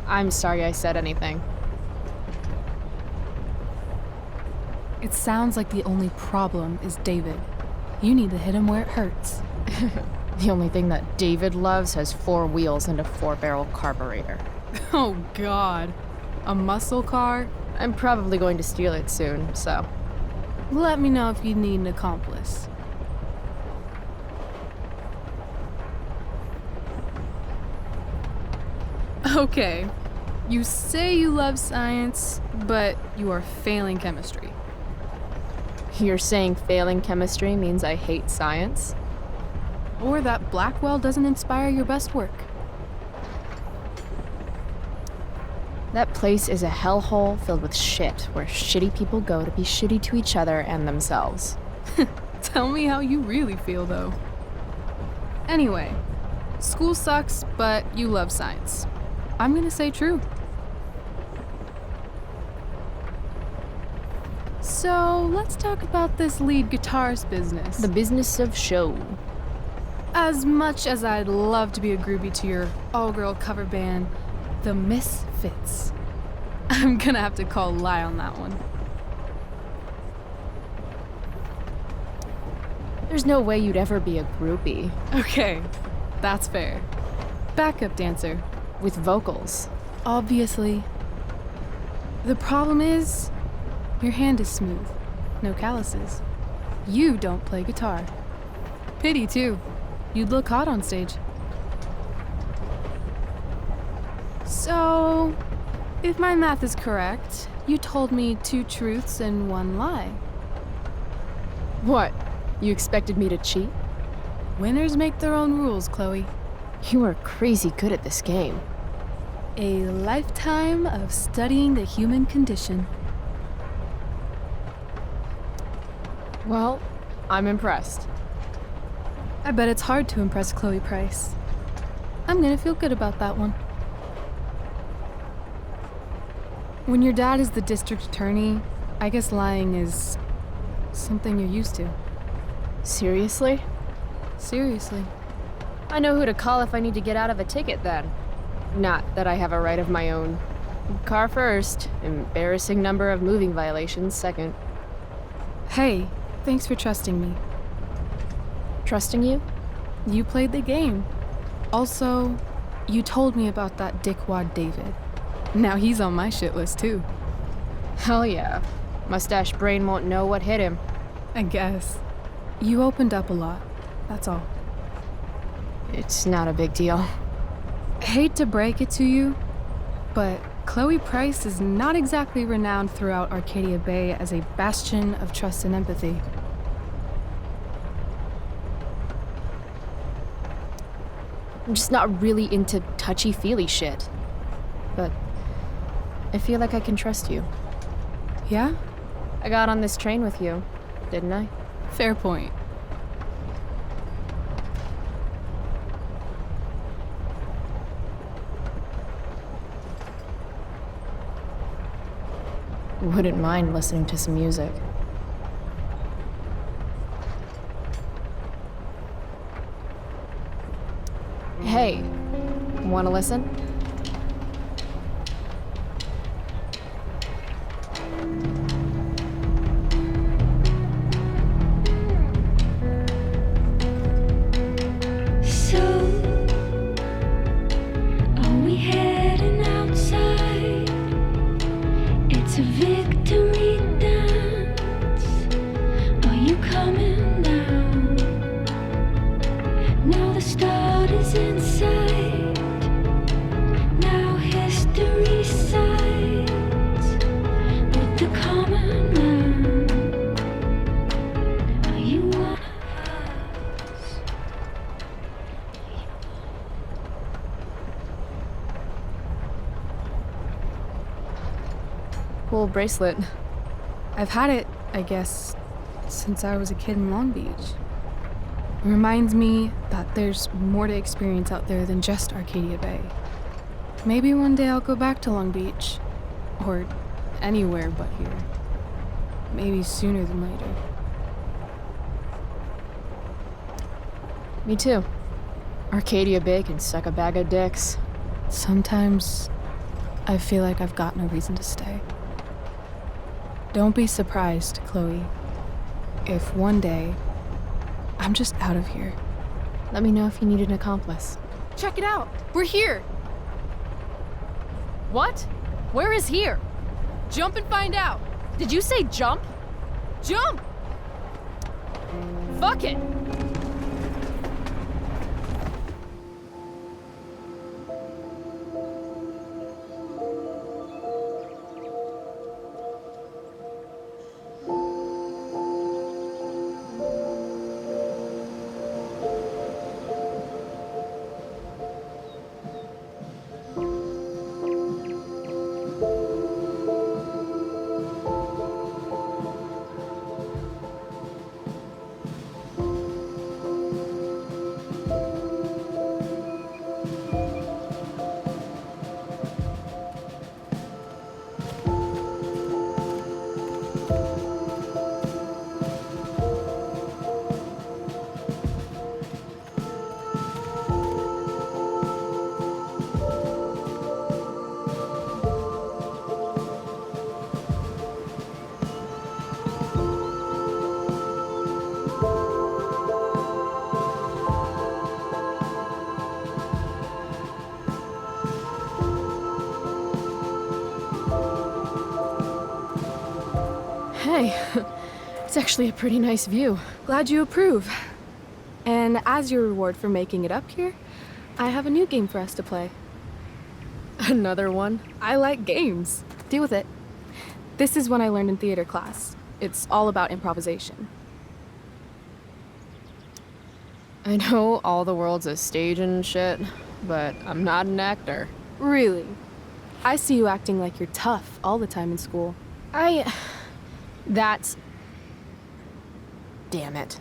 I'm sorry I said anything. It sounds like the only problem is David. You need to hit him where it hurts. The only thing that David loves has 4 wheels and a 4-barrel carburetor. Oh, God. A muscle car? I'm probably going to steal it soon, so... Let me know if you need an accomplice. Okay. You say you love science, but you are failing chemistry. You're saying failing chemistry means I hate science? Or that Blackwell doesn't inspire your best work. That place is a hellhole filled with shit, where shitty people go to be shitty to each other and themselves. Tell me how you really feel, though. Anyway, School sucks, but you love science. I'm gonna say true. So, let's talk about this lead guitarist business. The business of show. As much as I'd love to be a groupie to your all-girl cover band, the Misfits, I'm gonna have to call lie on that one. There's no way you'd ever be a groupie. Okay, that's fair. Backup dancer. With vocals. Obviously. The problem is, your hand is smooth. No calluses. You don't play guitar. Pity, too. You'd look hot on stage. So, if my math is correct, you told me 2 truths and 1 lie. What? You expected me to cheat? Winners make their own rules, Chloe. You are crazy good at this game. A lifetime of studying the human condition. Well, I'm impressed. I bet it's hard to impress Chloe Price. I'm gonna feel good about that one. When your dad is the district attorney, I guess lying is something you're used to. Seriously? Seriously. I know who to call if I need to get out of a ticket then. Not that I have a right of my own. Car first, embarrassing number of moving violations second. Hey, thanks for trusting me. Trusting you? You played the game. Also, you told me about that dickwad David. Now he's on my shit list too. Hell yeah. Mustache brain won't know what hit him. I guess. You opened up a lot, that's all. It's not a big deal. Hate to break it to you, but Chloe Price is not exactly renowned throughout Arcadia Bay as a bastion of trust and empathy. I'm just not really into touchy-feely shit. But I feel like I can trust you. Yeah? I got on this train with you, didn't I? Fair point. Wouldn't mind listening to some music. Hey, wanna listen? So, are we heading outside? It's a victory dance. Are you coming down? Now the start is in sight. Now history sides with the common man. Are you one of us? Cool bracelet. I've had it, I guess, since I was a kid in Long Beach. It reminds me that there's more to experience out there than just Arcadia Bay. Maybe one day I'll go back to Long Beach. Or anywhere but here. Maybe sooner than later. Me too. Arcadia Bay can suck a bag of dicks. Sometimes I feel like I've got no reason to stay. Don't be surprised, Chloe, if one day I'm just out of here. Let me know if you need an accomplice. Check it out! We're here! What? Where is here? Jump and find out! Did you say jump? Jump! Fuck it! Hey, it's actually a pretty nice view. Glad you approve. And as your reward for making it up here, I have a new game for us to play. Another one? I like games. Deal with it. This is one I learned in theater class. It's all about improvisation. I know all the world's a stage and shit, but I'm not an actor. Really? I see you acting like you're tough all the time in school. That's... Damn it.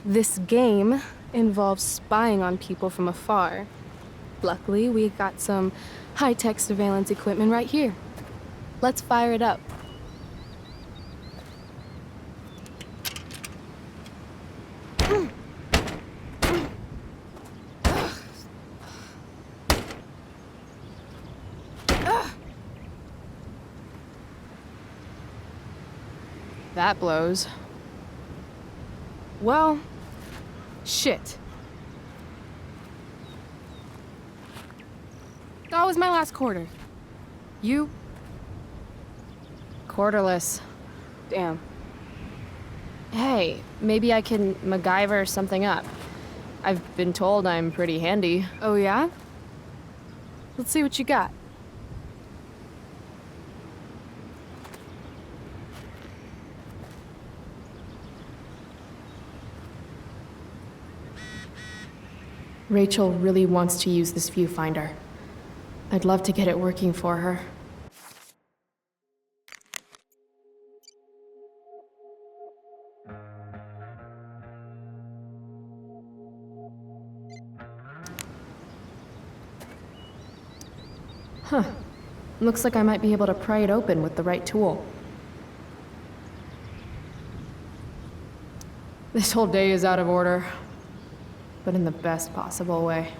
This game involves spying on people from afar. Luckily, we got some high-tech surveillance equipment right here. Let's fire it up. That blows. Well, shit. That was my last quarter. You? Quarterless. Damn. Hey, maybe I can MacGyver something up. I've been told I'm pretty handy. Oh yeah? Let's see what you got. Rachel really wants to use this viewfinder. I'd love to get it working for her. Huh. Looks like I might be able to pry it open with the right tool. This whole day is out of order, but in the best possible way.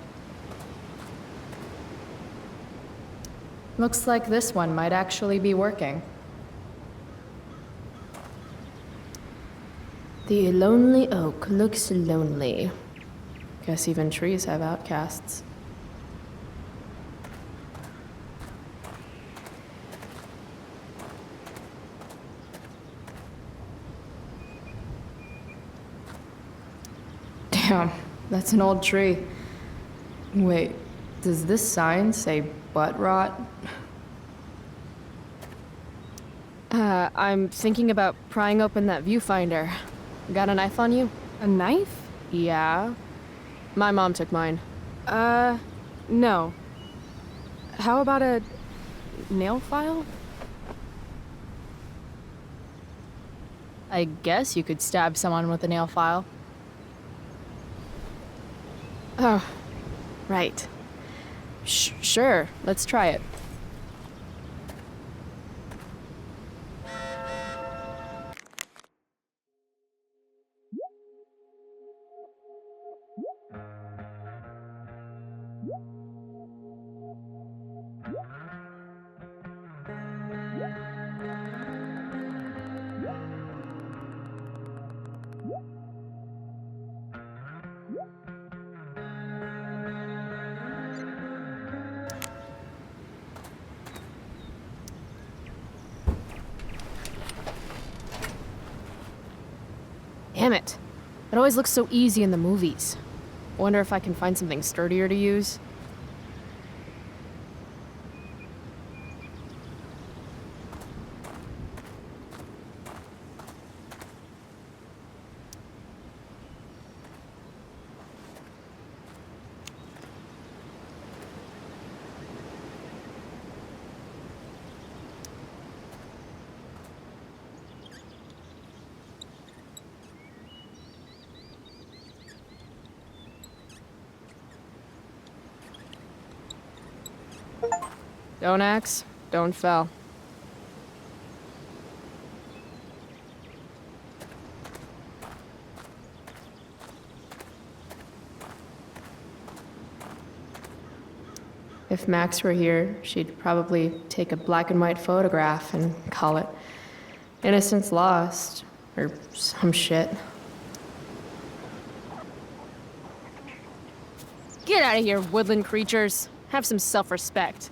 Looks like this one might actually be working. The lonely oak looks lonely. Guess even trees have outcasts. Damn, that's an old tree. Wait, does this sign say butt rot? I'm thinking about prying open that viewfinder. Got a knife on you? A knife? Yeah. My mom took mine. No. How about a nail file? I guess you could stab someone with a nail file. Oh, right. Sure, let's try it. Damn it. It always looks so easy in the movies. Wonder if I can find something sturdier to use. Don't axe, don't fell. If Max were here, she'd probably take a black and white photograph and call it Innocence Lost, or some shit. Get out of here, woodland creatures. Have some self-respect.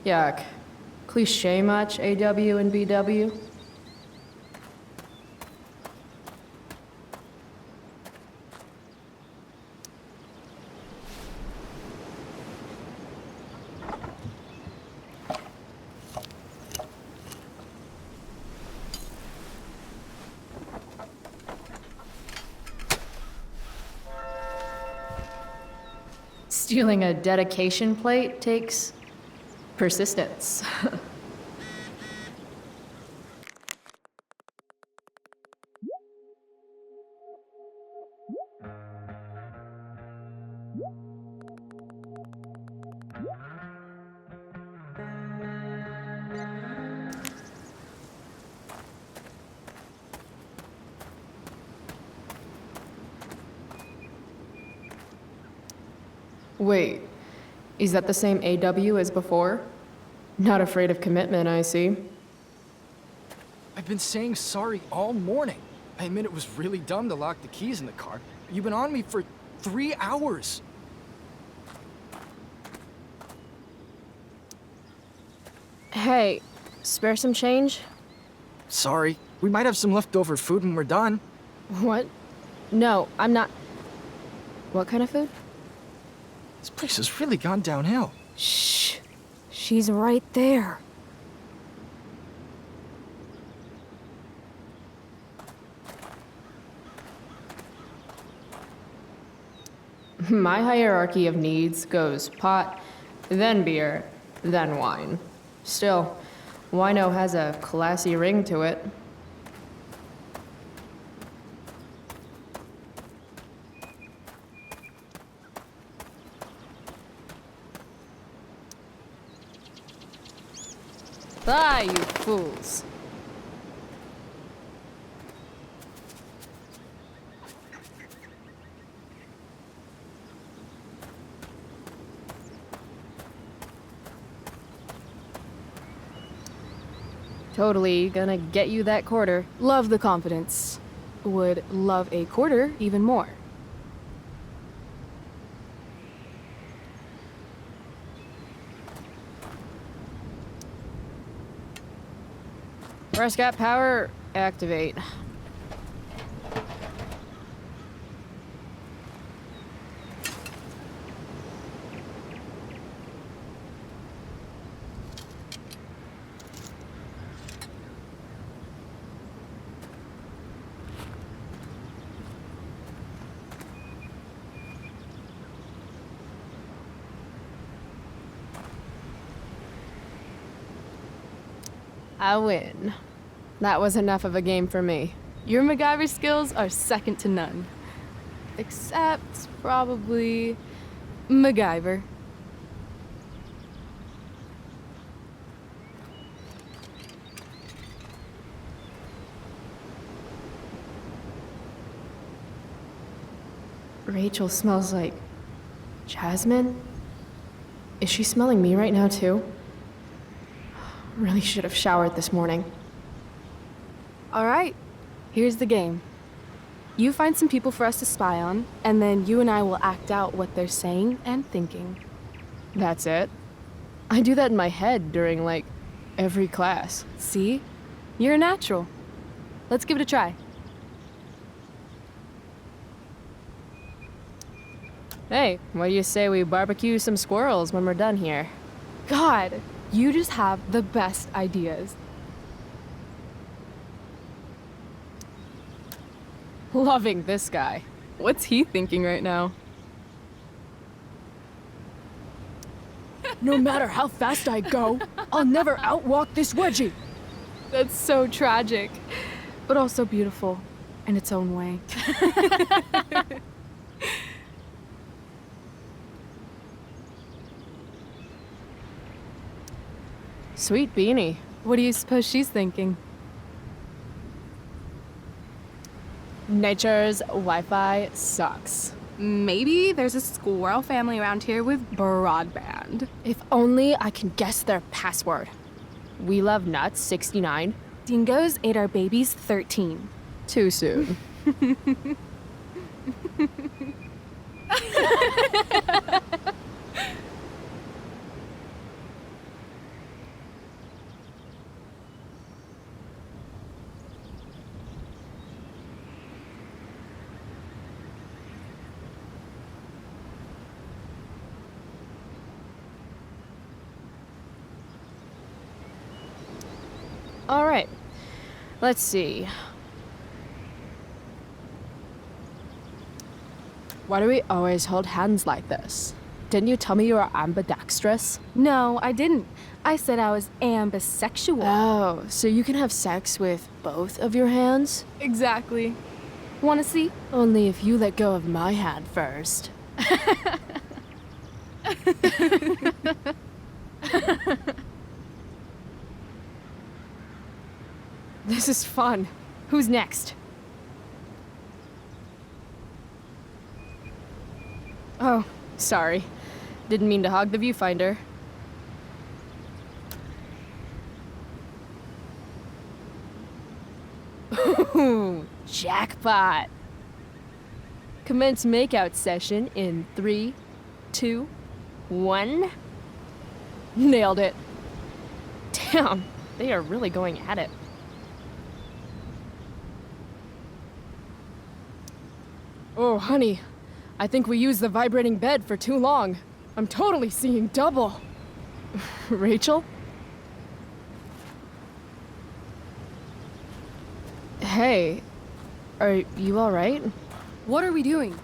Yuck. Cliche much, AW and BW? Stealing a dedication plate takes persistence. Wait, is that the same AW as before? Not afraid of commitment, I see. I've been saying sorry all morning. I admit it was really dumb to lock the keys in the car. You've been on me for 3 hours. Hey, spare some change? Sorry. We might have some leftover food when we're done. What? No, I'm not. What kind of food? This place has really gone downhill. Shh. She's right there. My hierarchy of needs goes pot, then beer, then wine. Still, wino has a classy ring to it. Ah, you fools. Totally gonna get you that quarter. Love the confidence. Would love a quarter even more. Prescott power, activate. I win. That was enough of a game for me. Your MacGyver skills are second to none. Except, probably, MacGyver. Rachel smells like jasmine? Is she smelling me right now too? Really should have showered this morning. All right, here's the game. You find some people for us to spy on, and then you and I will act out what they're saying and thinking. That's it? I do that in my head during, like, every class. See? You're a natural. Let's give it a try. Hey, what do you say we barbecue some squirrels when we're done here? God, you just have the best ideas. Loving this guy. What's he thinking right now? No matter how fast I go, I'll never outwalk this wedgie. That's so tragic, but also beautiful in its own way. Sweet beanie. What do you suppose she's thinking? Nature's Wi-Fi sucks. Maybe there's a squirrel family around here with broadband. If only I can guess their password. We love nuts, 69. Dingoes ate our babies, 13. Too soon. All right. Let's see. Why do we always hold hands like this? Didn't you tell me you were ambidextrous? No, I didn't. I said I was ambisexual. Oh, so you can have sex with both of your hands? Exactly. Wanna see? Only if you let go of my hand first. This is fun. Who's next? Oh, sorry. Didn't mean to hog the viewfinder. Ooh, jackpot. Commence makeout session in 3, 2, 1. Nailed it. Damn, they are really going at it. Oh, honey, I think we used the vibrating bed for too long. I'm totally seeing double. Rachel? Hey, are you all right? What are we doing?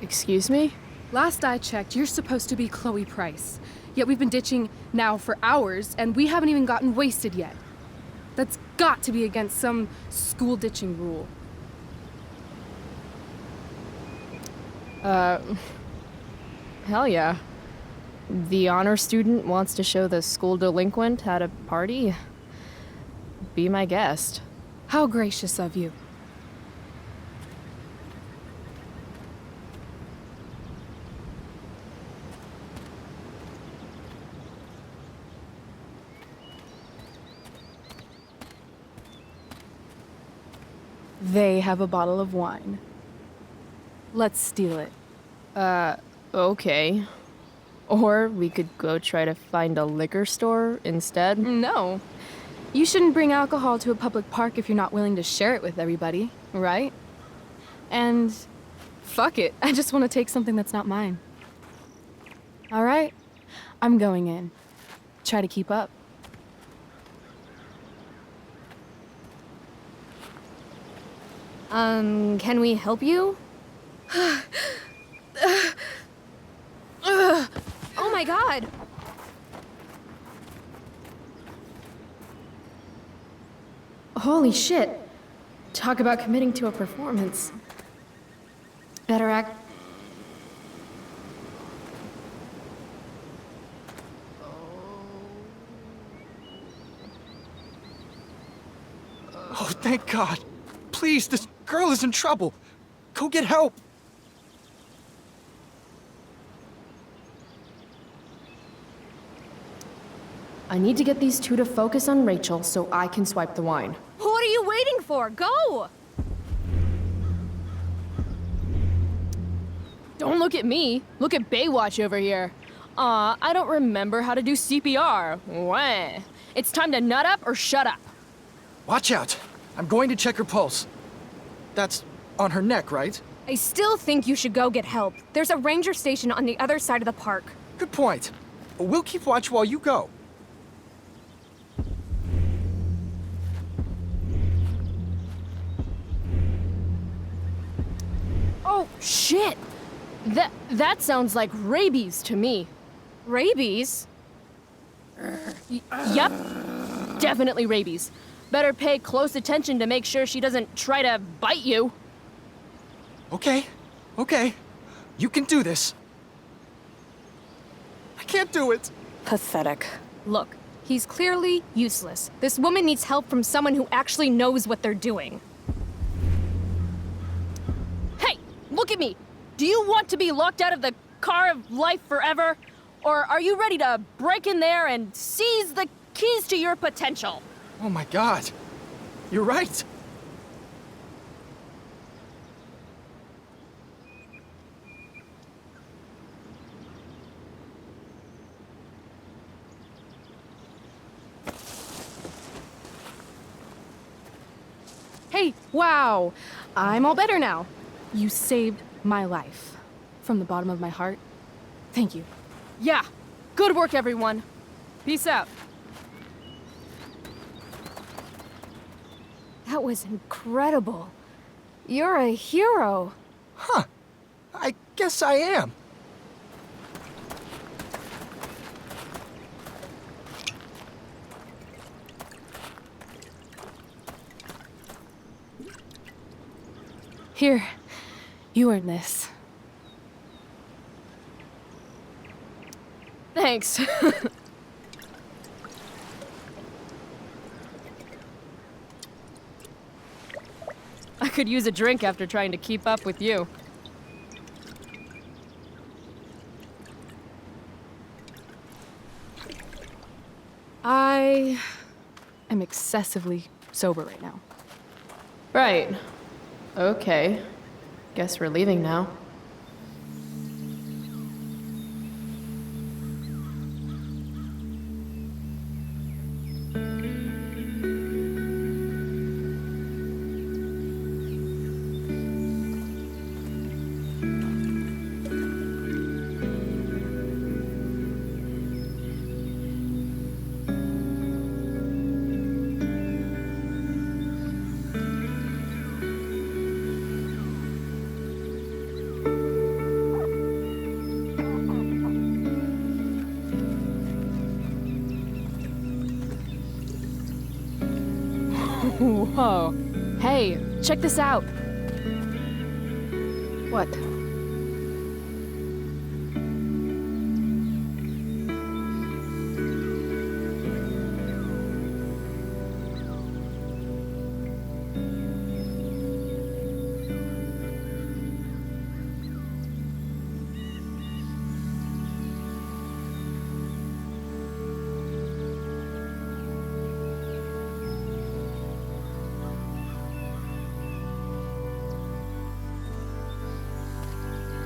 Excuse me? Last I checked, you're supposed to be Chloe Price. Yet we've been ditching now for hours, and we haven't even gotten wasted yet. That's got to be against some school ditching rule. Hell yeah. The honor student wants to show the school delinquent at a party? Be my guest. How gracious of you. They have a bottle of wine. Let's steal it. Okay. Or we could go try to find a liquor store instead. No. You shouldn't bring alcohol to a public park if you're not willing to share it with everybody, right? And fuck it, I just want to take something that's not mine. All right, I'm going in. Try to keep up. Can we help you? Oh my god! Holy shit. Talk about committing to a performance. Better act. Oh, thank God. Please, this girl is in trouble. Go get help. I need to get these two to focus on Rachel so I can swipe the wine. What are you waiting for? Go! Don't look at me. Look at Baywatch over here. I don't remember how to do CPR. Wah. It's time to nut up or shut up. Watch out. I'm going to check her pulse. That's on her neck, right? I still think you should go get help. There's a ranger station on the other side of the park. Good point. We'll keep watch while you go. Oh, shit! That sounds like rabies to me. Rabies? Yep. Definitely rabies. Better pay close attention to make sure she doesn't try to bite you. Okay. You can do this. I can't do it. Pathetic. Look, he's clearly useless. This woman needs help from someone who actually knows what they're doing. Hey, look at me. Do you want to be locked out of the car of life forever? Or are you ready to break in there and seize the keys to your potential? Oh my God. You're right. Hey, wow. I'm all better now. You saved my life. From the bottom of my heart. Thank you. Yeah. Good work, everyone. Peace out. That was incredible. You're a hero. Huh. I guess I am. Here, you earned this. Thanks. I could use a drink after trying to keep up with you. I am excessively sober right now. Right. Okay. Guess we're leaving now. Whoa. Hey, check this out. What?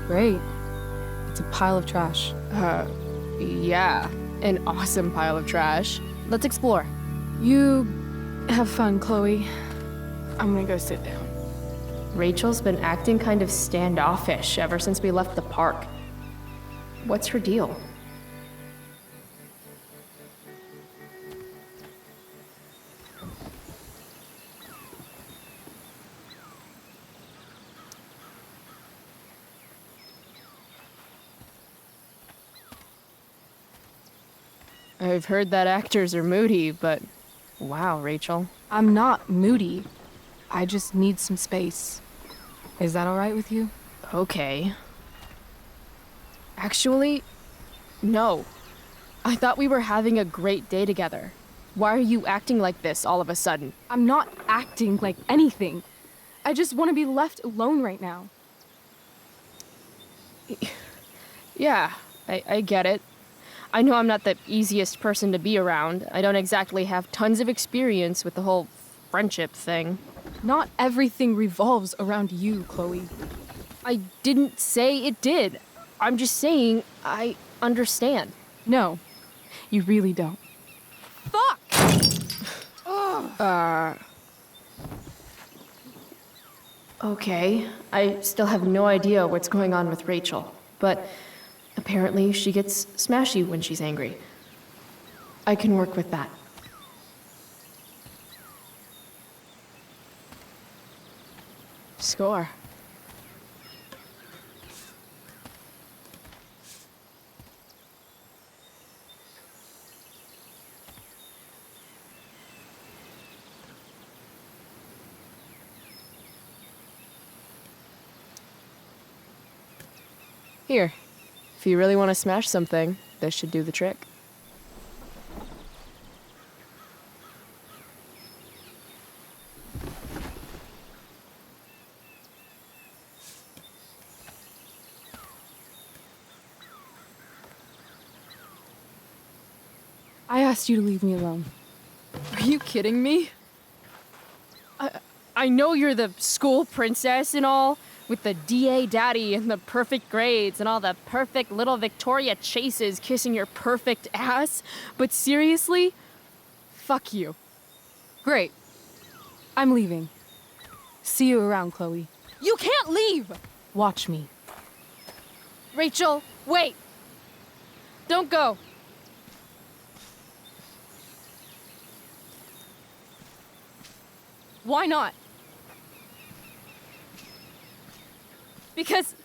Great. It's a pile of trash. Yeah. An awesome pile of trash. Let's explore. You have fun, Chloe. I'm gonna go sit down. Rachel's been acting kind of standoffish ever since we left the park. What's her deal? I've heard that actors are moody, but wow, Rachel. I'm not moody. I just need some space. Is that all right with you? Okay. Actually, no. I thought we were having a great day together. Why are you acting like this all of a sudden? I'm not acting like anything. I just want to be left alone right now. Yeah, I get it. I know I'm not the easiest person to be around. I don't exactly have tons of experience with the whole friendship thing. Not everything revolves around you, Chloe. I didn't say it did. I'm just saying I understand. No, you really don't. Fuck! Okay, I still have no idea what's going on with Rachel, but apparently she gets smashy when she's angry. I can work with that. Score. Here, if you really want to smash something, this should do the trick. I asked you to leave me alone. Are you kidding me? I know you're the school princess and all, with the DA daddy and the perfect grades and all the perfect little Victoria chases kissing your perfect ass, but seriously, fuck you. Great. I'm leaving. See you around, Chloe. You can't leave! Watch me. Rachel, wait! Don't go! Why not? Because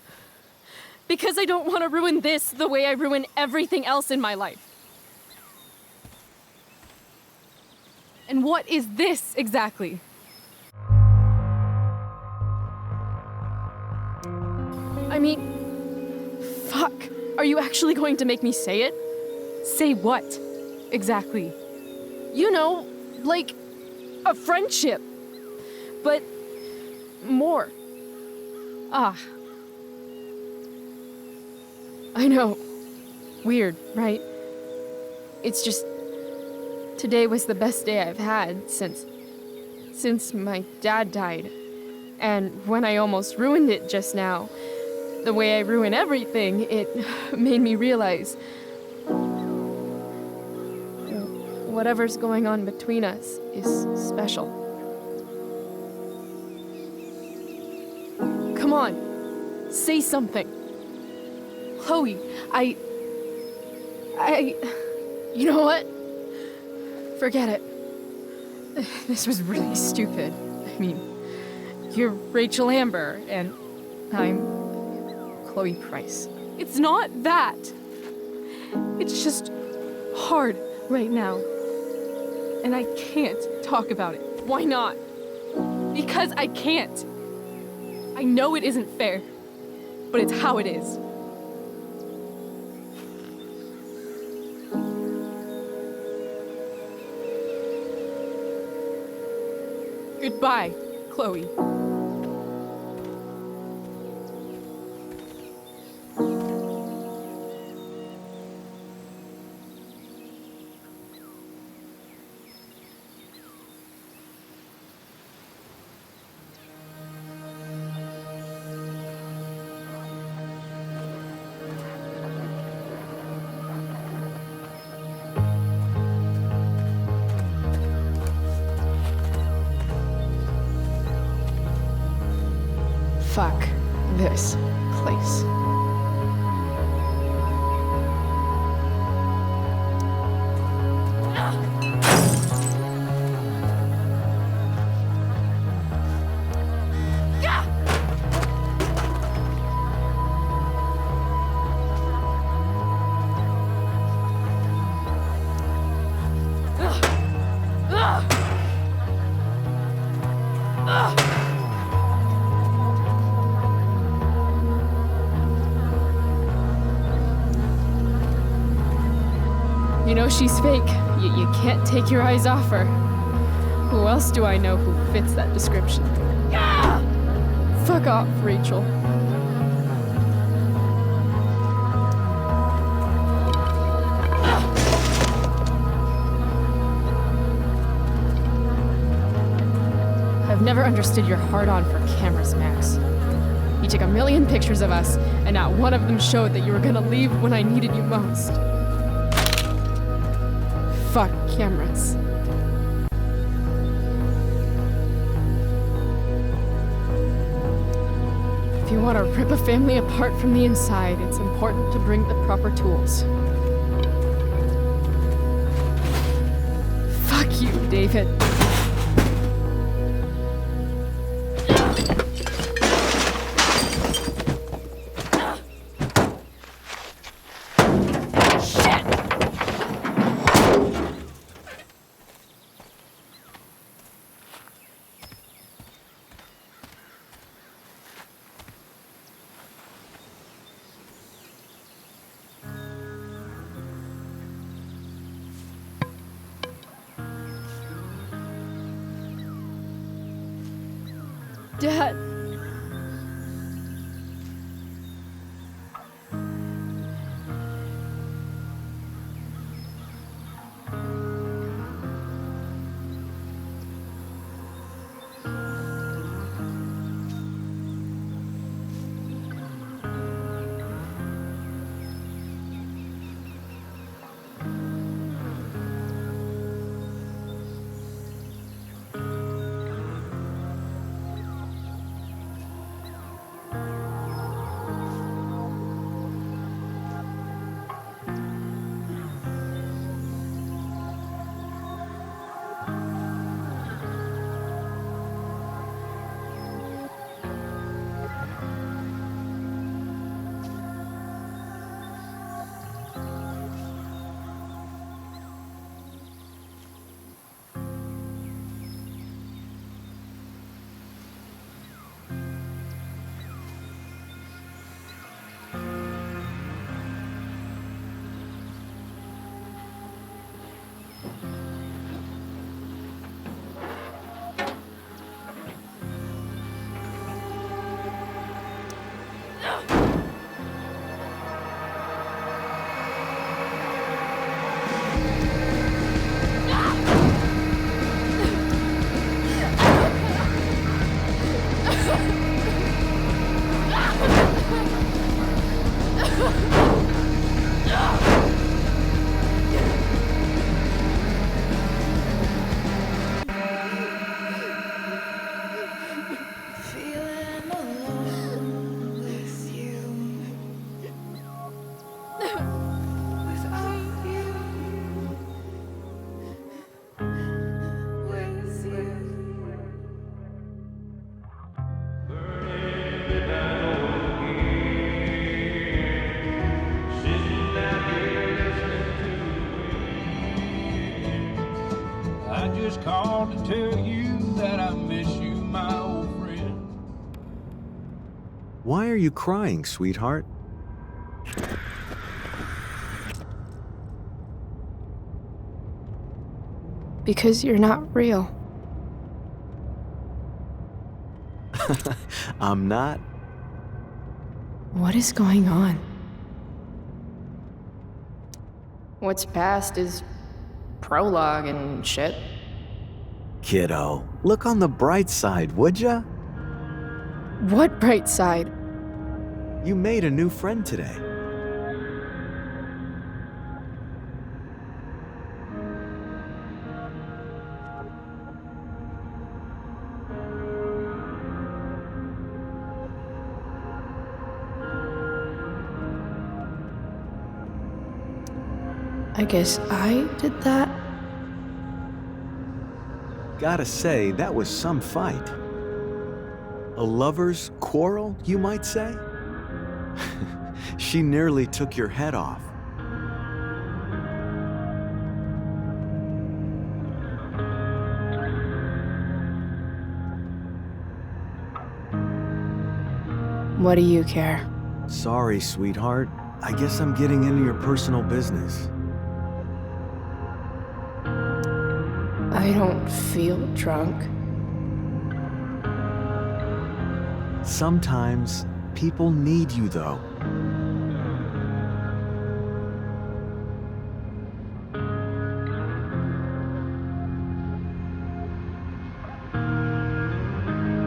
I don't want to ruin this the way I ruin everything else in my life. And what is this exactly? I mean, fuck. Are you actually going to make me say it? Say what? Exactly. You know, like a friendship. But more. Ah. I know. Weird, right? It's just... Today was the best day I've had since my dad died. And when I almost ruined it just now, the way I ruin everything, it made me realize whatever's going on between us is special. Come on, say something. Chloe, you know what? Forget it. This was really stupid. I mean, you're Rachel Amber, and I'm Chloe Price. It's not that. It's just hard right now. And I can't talk about it. Why not? Because I can't. I know it isn't fair, but it's how it is. Goodbye, Chloe. Fuck this place. You know she's fake. You can't take your eyes off her. Who else do I know who fits that description? Fuck off, Rachel. I've never understood your hard-on for cameras, Max. You took a million pictures of us, and not one of them showed that you were gonna leave when I needed you most. Fuck cameras. If you want to rip a family apart from the inside, it's important to bring the proper tools. Fuck you, David. Dad. just called to tell you that I miss you, my old friend. Why are you crying, sweetheart? Because you're not real. I'm not. What is going on? What's past is prologue and shit. Kiddo, look on the bright side, would ya? What bright side? You made a new friend today. I guess I did that? Gotta say, that was some fight. A lover's quarrel, you might say? She nearly took your head off. What do you care? Sorry, sweetheart. I guess I'm getting into your personal business. I don't feel drunk. Sometimes people need you, though.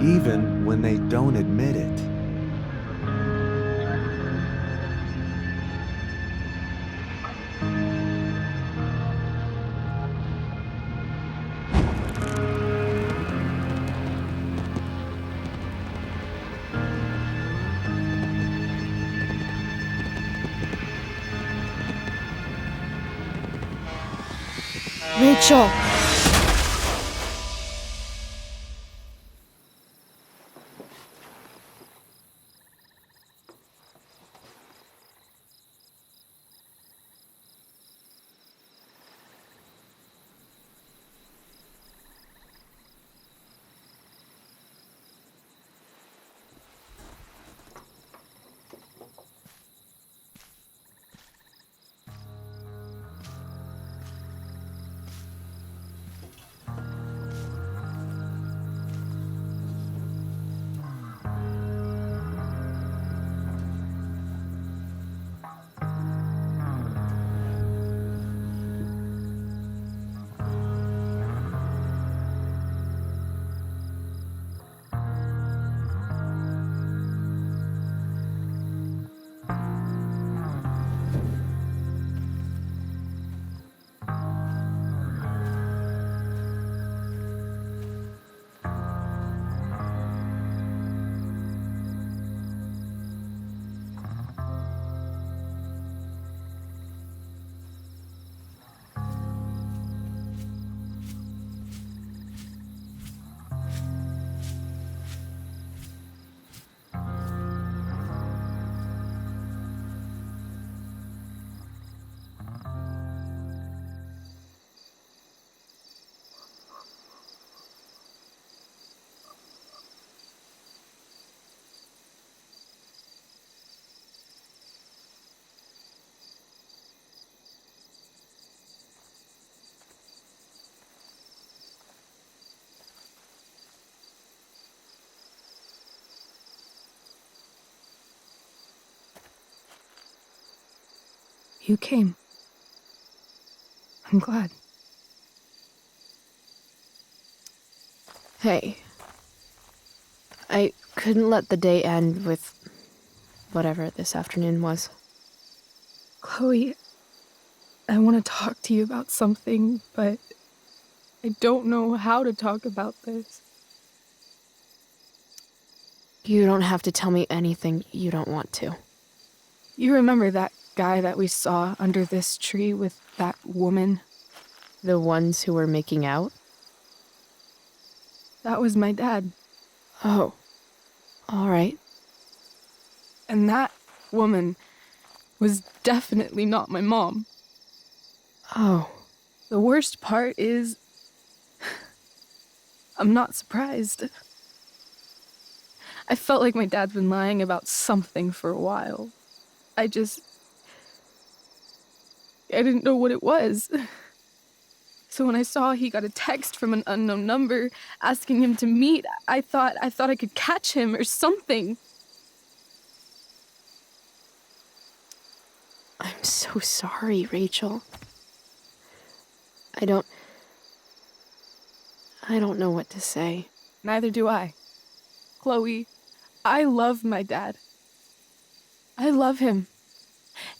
Even when they don't admit it. Rachel! You came. I'm glad. Hey. I couldn't let the day end with whatever this afternoon was. Chloe, I want to talk to you about something, but I don't know how to talk about this. You don't have to tell me anything you don't want to. You remember that guy that we saw under this tree with that woman? The ones who were making out? That was my dad. Oh. All right. And that woman was definitely not my mom. Oh. The worst part is, I'm not surprised. I felt like my dad's been lying about something for a while. I didn't know what it was. So when I saw he got a text from an unknown number asking him to meet, I thought I could catch him or something. I'm so sorry, Rachel. I don't know what to say. Neither do I. Chloe, I love my dad. I love him.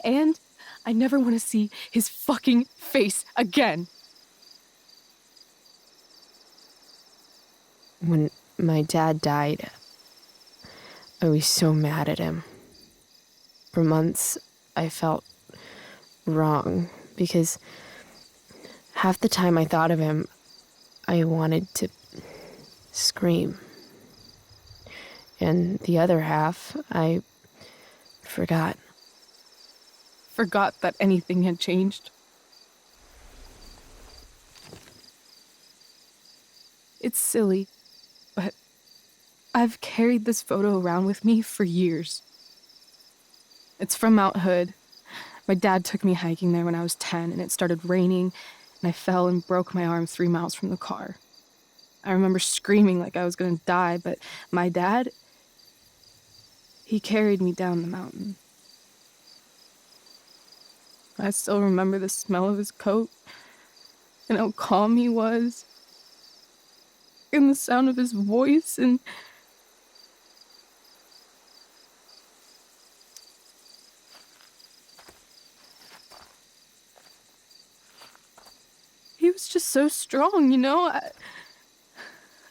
And I never want to see his fucking face again. When my dad died, I was so mad at him. For months, I felt wrong because half the time I thought of him, I wanted to scream. And the other half, I forgot. Forgot that anything had changed. It's silly, but I've carried this photo around with me for years. It's from Mount Hood. My dad took me hiking there when I was 10, and it started raining, and I fell and broke my arm 3 miles from the car. I remember screaming like I was gonna die, but my dad, he carried me down the mountain. I still remember the smell of his coat, and how calm he was, and the sound of his voice, and he was just so strong, you know?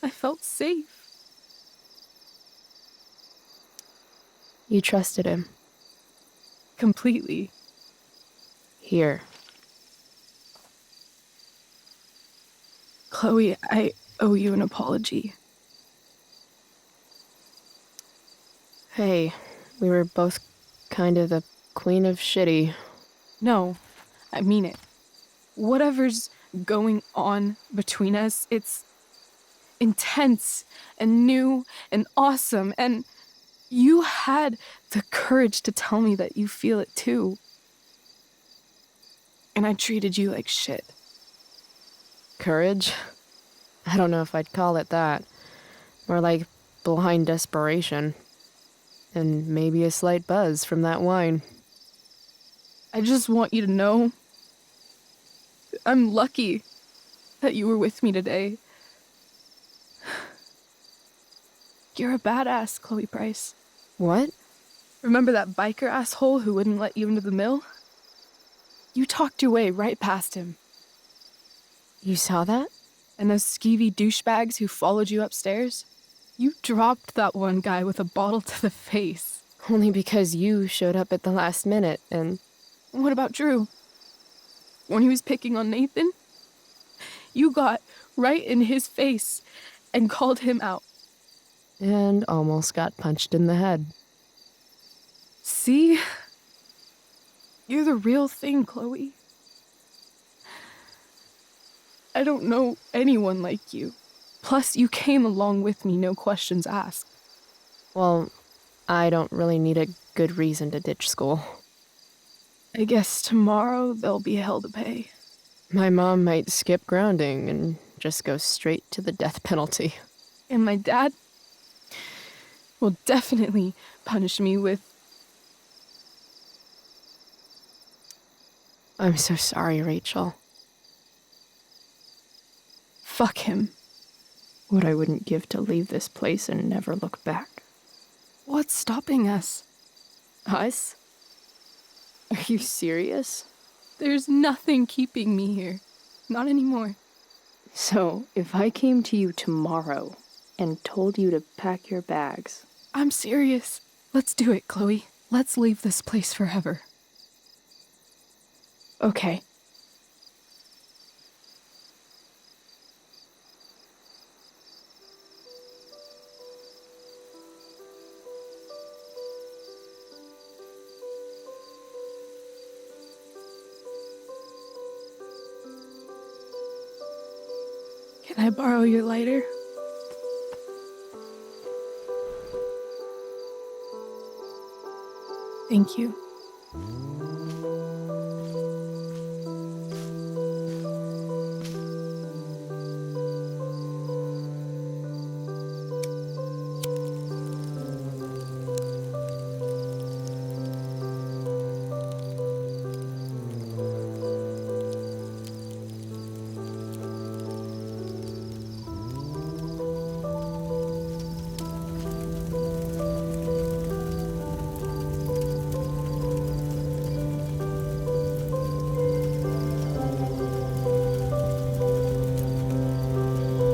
I felt safe. You trusted him. Completely. Here. Chloe, I owe you an apology. Hey, we were both kind of the queen of shitty. No, I mean it. Whatever's going on between us, it's intense and new and awesome, and you had the courage to tell me that you feel it too. And I treated you like shit. Courage? I don't know if I'd call it that. More like blind desperation. And maybe a slight buzz from that wine. I just want you to know I'm lucky that you were with me today. You're a badass, Chloe Price. What? Remember that biker asshole who wouldn't let you into the mill? You talked your way right past him. You saw that? And those skeevy douchebags who followed you upstairs? You dropped that one guy with a bottle to the face. Only because you showed up at the last minute, and... What about Drew? When he was picking on Nathan? You got right in his face and called him out. And almost got punched in the head. See? You're the real thing, Chloe. I don't know anyone like you. Plus, you came along with me, no questions asked. Well, I don't really need a good reason to ditch school. I guess tomorrow there'll be hell to pay. My mom might skip grounding and just go straight to the death penalty. And my dad will definitely punish me with... I'm so sorry, Rachel. Fuck him. What I wouldn't give to leave this place and never look back. What's stopping us? Us? Are you serious? There's nothing keeping me here. Not anymore. So, if I came to you tomorrow and told you to pack your bags... I'm serious. Let's do it, Chloe. Let's leave this place forever. Okay. Can I borrow your lighter? Thank you.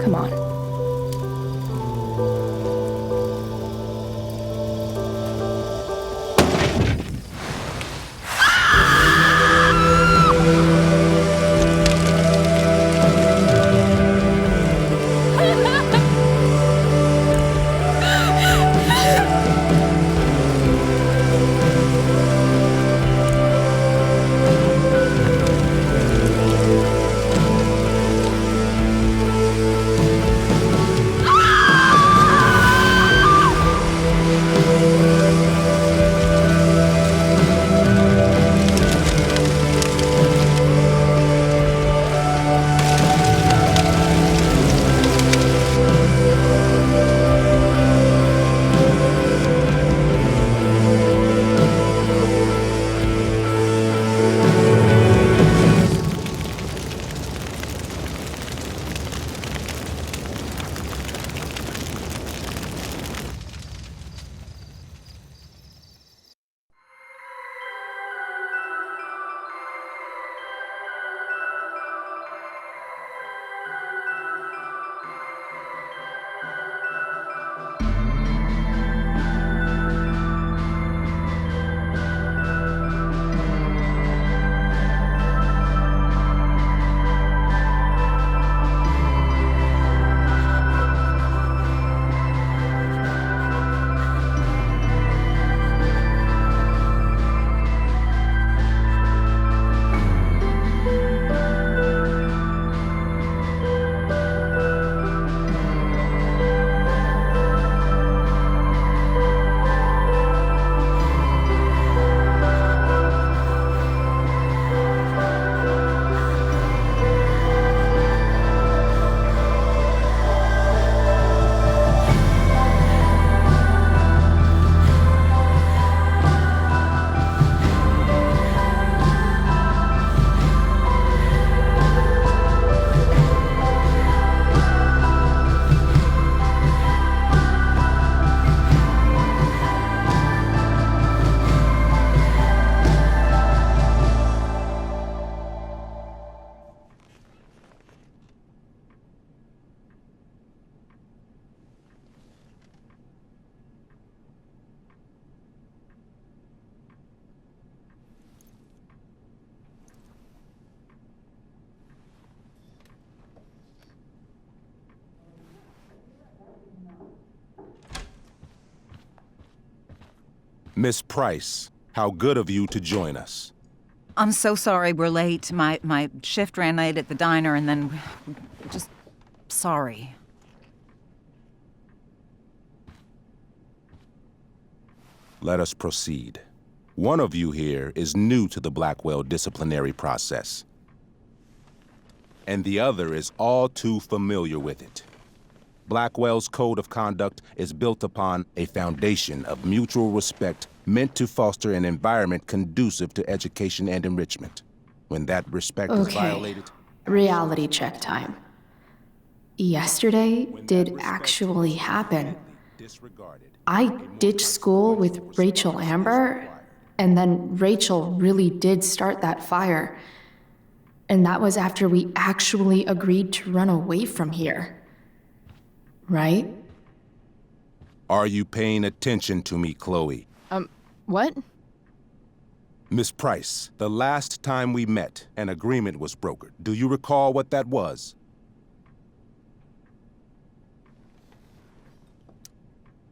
Come on. Miss Price, how good of you to join us. I'm so sorry we're late. My shift ran late at the diner and then just sorry. Let us proceed. One of you here is new to the Blackwell disciplinary process, and the other is all too familiar with it. Blackwell's code of conduct is built upon a foundation of mutual respect meant to foster an environment conducive to education and enrichment. When that respect is violated... Reality check time. Yesterday did actually happen. I ditched school with Rachel Amber, and then Rachel really did start that fire. And that was after we actually agreed to run away from here. Right? Are you paying attention to me, Chloe? What? Miss Price, the last time we met, an agreement was brokered. Do you recall what that was?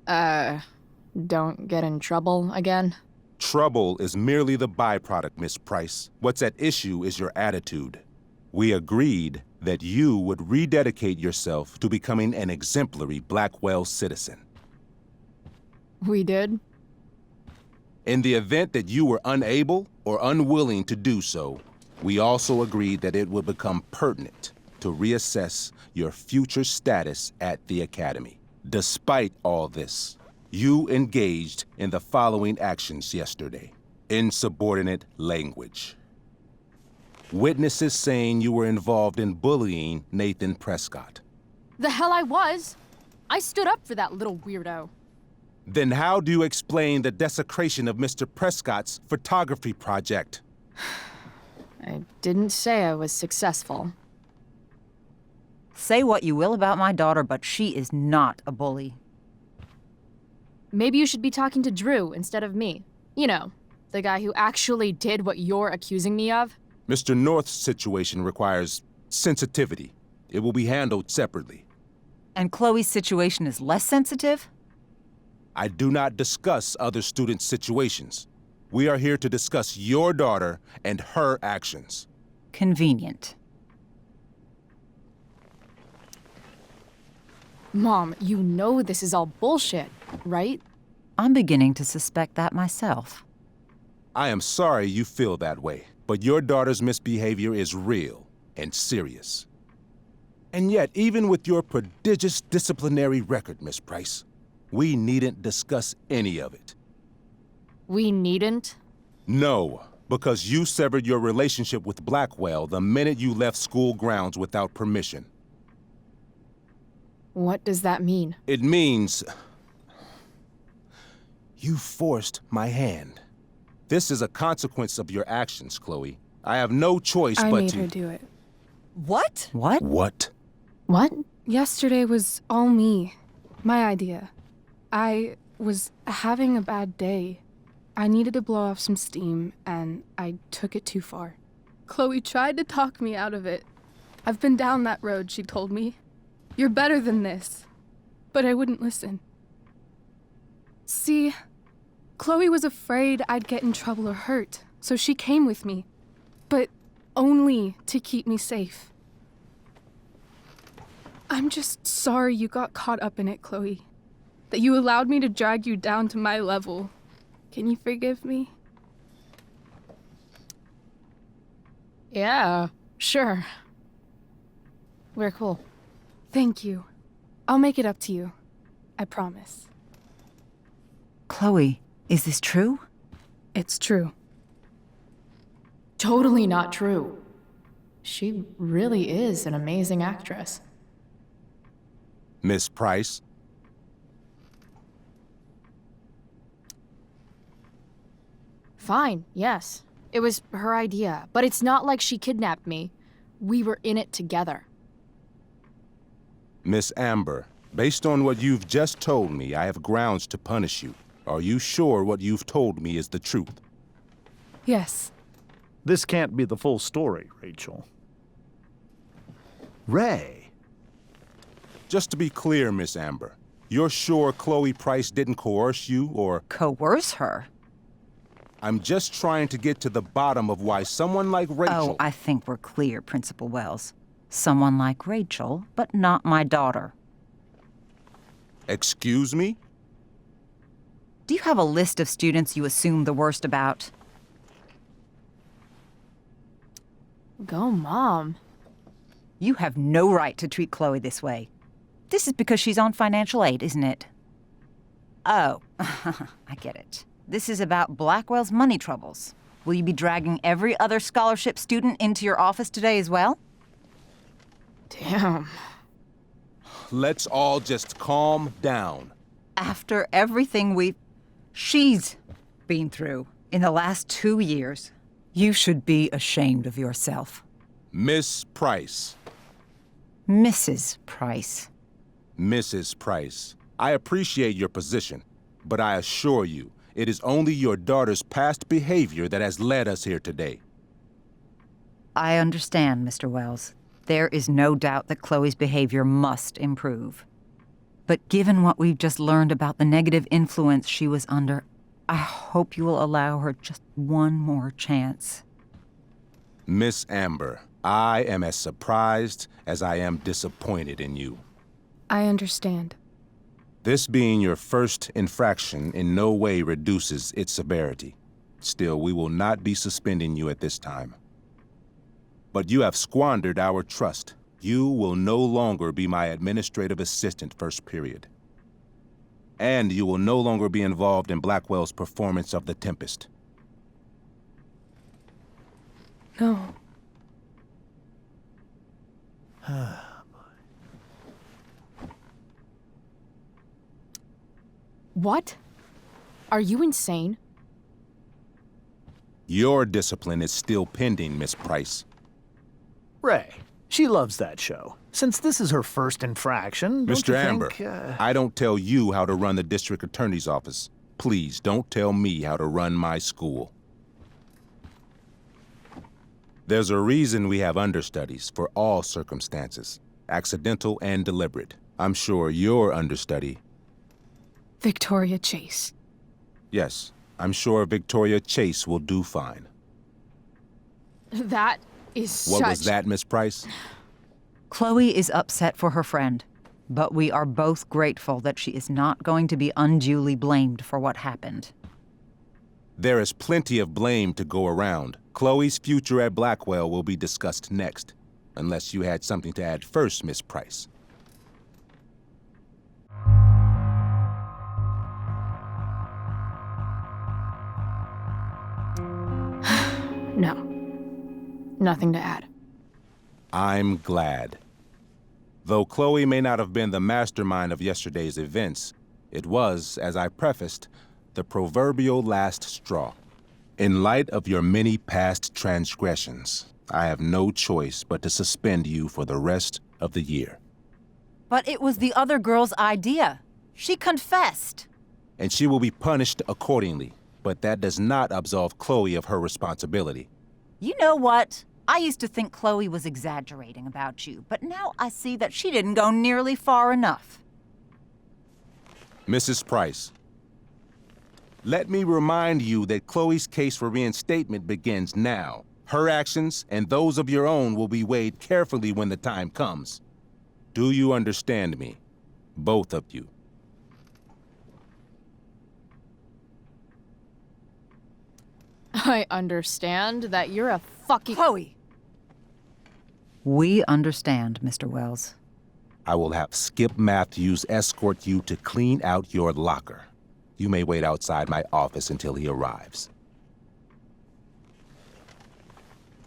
Don't get in trouble again? Trouble is merely the byproduct, Miss Price. What's at issue is your attitude. We agreed that you would rededicate yourself to becoming an exemplary Blackwell citizen. We did? In the event that you were unable or unwilling to do so, we also agreed that it would become pertinent to reassess your future status at the Academy. Despite all this, you engaged in the following actions yesterday. Insubordinate language. Witnesses saying you were involved in bullying Nathan Prescott. The hell I was! I stood up for that little weirdo. Then how do you explain the desecration of Mr. Prescott's photography project? I didn't say I was successful. Say what you will about my daughter, but she is not a bully. Maybe you should be talking to Drew instead of me. You know, the guy who actually did what you're accusing me of. Mr. North's situation requires sensitivity. It will be handled separately. And Chloe's situation is less sensitive? I do not discuss other students' situations. We are here to discuss your daughter and her actions. Convenient. Mom, you know this is all bullshit, right? I'm beginning to suspect that myself. I am sorry you feel that way, but your daughter's misbehavior is real and serious. And yet, even with your prodigious disciplinary record, Miss Price, we needn't discuss any of it. We needn't? No, because you severed your relationship with Blackwell the minute you left school grounds without permission. What does that mean? It means you forced my hand. This is a consequence of your actions, Chloe. I have no choice but to— I made her do it. What? What? What? What? Yesterday was all me. My idea. I was having a bad day. I needed to blow off some steam, and I took it too far. Chloe tried to talk me out of it. I've been down that road, she told me. You're better than this. But I wouldn't listen. See, Chloe was afraid I'd get in trouble or hurt, so she came with me. But only to keep me safe. I'm just sorry you got caught up in it, Chloe. That you allowed me to drag you down to my level. Can you forgive me? Yeah, sure. We're cool. Thank you. I'll make it up to you. I promise. Chloe, is this true? It's true. Totally not true. She really is an amazing actress. Miss Price? Fine, yes. It was her idea, but it's not like she kidnapped me. We were in it together. Miss Amber, based on what you've just told me, I have grounds to punish you. Are you sure what you've told me is the truth? Yes. This can't be the full story, Rachel. Ray. Just to be clear, Miss Amber, you're sure Chloe Price didn't coerce you or— Coerce her? I'm just trying to get to the bottom of why someone like Rachel— Oh, I think we're clear, Principal Wells. Someone like Rachel, but not my daughter. Excuse me? Do you have a list of students you assume the worst about? Go, Mom. You have no right to treat Chloe this way. This is because she's on financial aid, isn't it? Oh, I get it. This is about Blackwell's money troubles. Will you be dragging every other scholarship student into your office today as well? Damn. Let's all just calm down. After everything she's been through in the last 2 years, you should be ashamed of yourself. Miss Price. Mrs. Price. Mrs. Price, I appreciate your position, but I assure you, it is only your daughter's past behavior that has led us here today. I understand, Mr. Wells. There is no doubt that Chloe's behavior must improve. But given what we've just learned about the negative influence she was under, I hope you will allow her just one more chance. Miss Amber, I am as surprised as I am disappointed in you. I understand. This being your first infraction in no way reduces its severity. Still, we will not be suspending you at this time. But you have squandered our trust. You will no longer be my administrative assistant first period. And you will no longer be involved in Blackwell's performance of The Tempest. No. What? Are you insane? Your discipline is still pending, Miss Price. Ray, she loves that show. Since this is her first infraction, don't Mr. you Amber, think, I don't tell you how to run the district attorney's office. Please don't tell me how to run my school. There's a reason we have understudies for all circumstances, accidental and deliberate. I'm sure your understudy... Victoria Chase. Yes, I'm sure Victoria Chase will do fine. That is What was that, Miss Price? Chloe is upset for her friend, but we are both grateful that she is not going to be unduly blamed for what happened. There is plenty of blame to go around. Chloe's future at Blackwell will be discussed next, unless you had something to add first, Miss Price. No. Nothing to add. I'm glad. Though Chloe may not have been the mastermind of yesterday's events, it was, as I prefaced, the proverbial last straw. In light of your many past transgressions, I have no choice but to suspend you for the rest of the year. But it was the other girl's idea. She confessed. And she will be punished accordingly, but that does not absolve Chloe of her responsibility. You know what? I used to think Chloe was exaggerating about you, but now I see that she didn't go nearly far enough. Mrs. Price, let me remind you that Chloe's case for reinstatement begins now. Her actions and those of your own will be weighed carefully when the time comes. Do you understand me? Both of you. I understand that you're a fucking... Chloe! We understand, Mr. Wells. I will have Skip Matthews escort you to clean out your locker. You may wait outside my office until he arrives.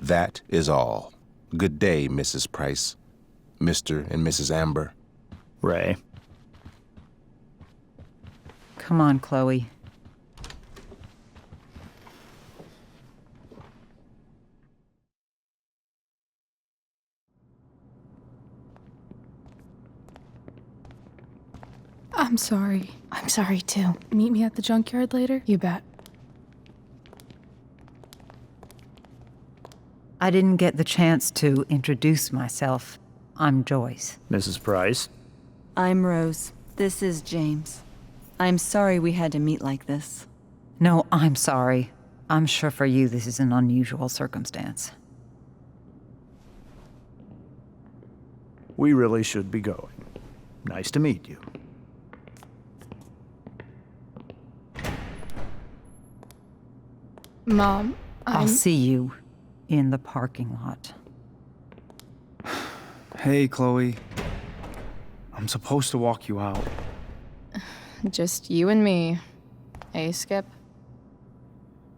That is all. Good day, Mrs. Price. Mr. and Mrs. Amber. Ray. Come on, Chloe. I'm sorry. I'm sorry, too. Meet me at the junkyard later? You bet. I didn't get the chance to introduce myself. I'm Joyce. Mrs. Price. I'm Rose. This is James. I'm sorry we had to meet like this. No, I'm sorry. I'm sure for you this is an unusual circumstance. We really should be going. Nice to meet you. Mom, I'll see you in the parking lot. Hey, Chloe. I'm supposed to walk you out. Just you and me. Hey, Skip?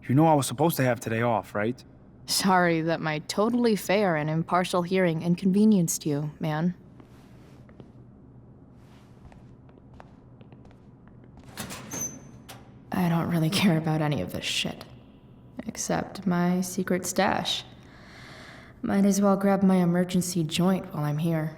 You know I was supposed to have today off, right? Sorry that my totally fair and impartial hearing inconvenienced you, man. I don't really care about any of this shit. Except my secret stash. Might as well grab my emergency joint while I'm here.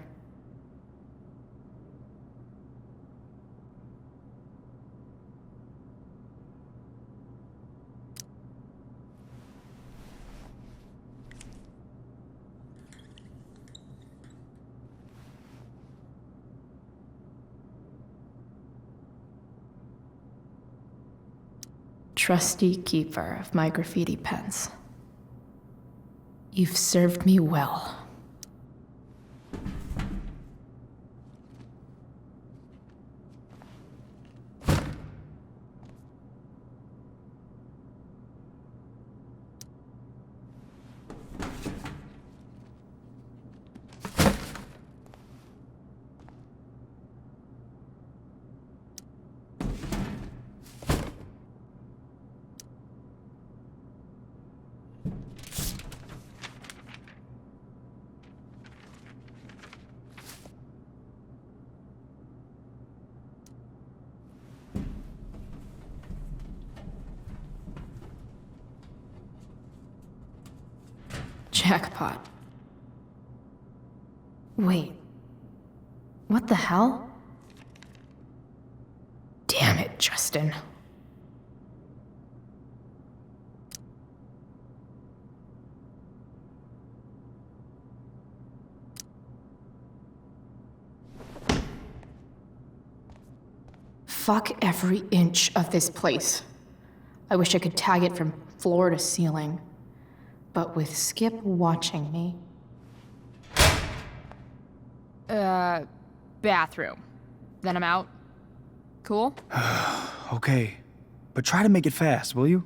Trusty keeper of my graffiti pens. You've served me well. Jackpot. Wait. What the hell? Damn it, Justin. Fuck every inch of this place. I wish I could tag it from floor to ceiling. But with Skip watching me. Bathroom. Then I'm out. Cool? Okay, but try to make it fast, will you?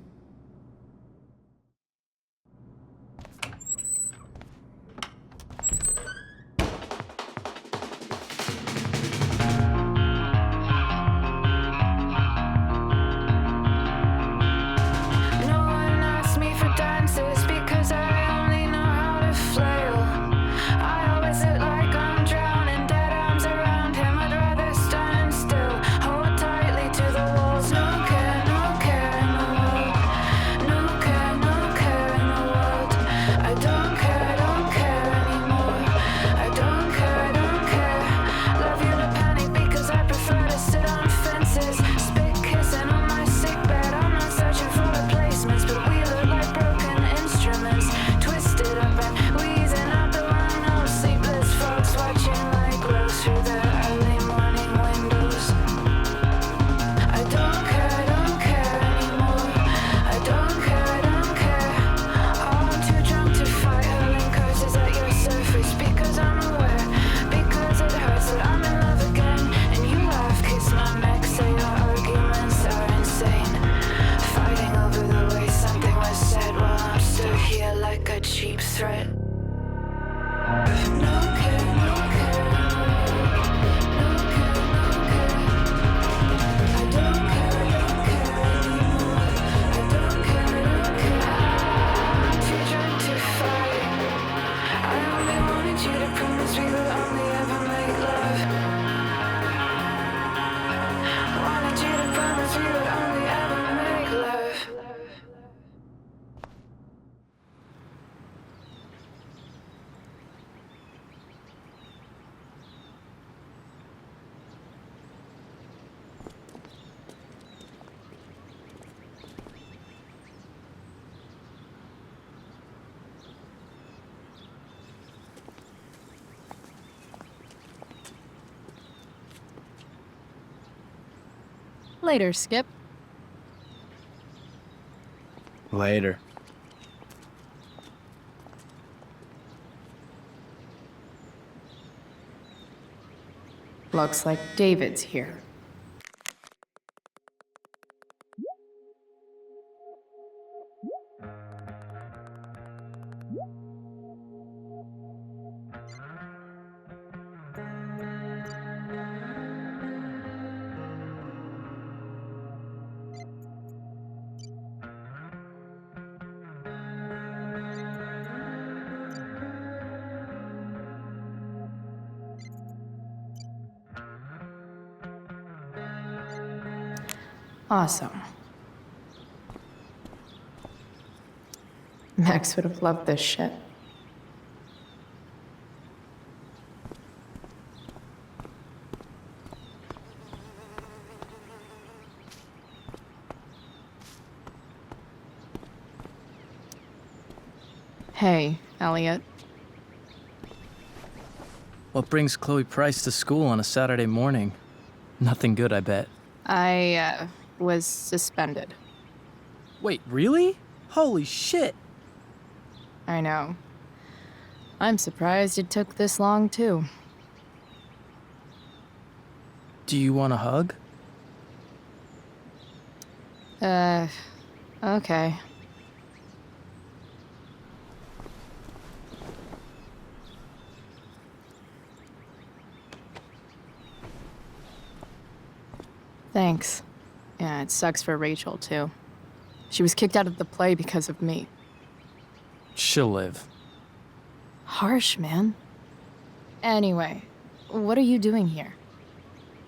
Later, Skip. Later. Looks like David's here. Awesome. Max would have loved this shit. Hey, Elliot. What brings Chloe Price to school on a Saturday morning? Nothing good, I bet. I, was suspended. Wait, really? Holy shit! I know. I'm surprised it took this long, too. Do you want a hug? Okay. Thanks. Yeah, it sucks for Rachel, too. She was kicked out of the play because of me. She'll live. Harsh, man. Anyway, what are you doing here?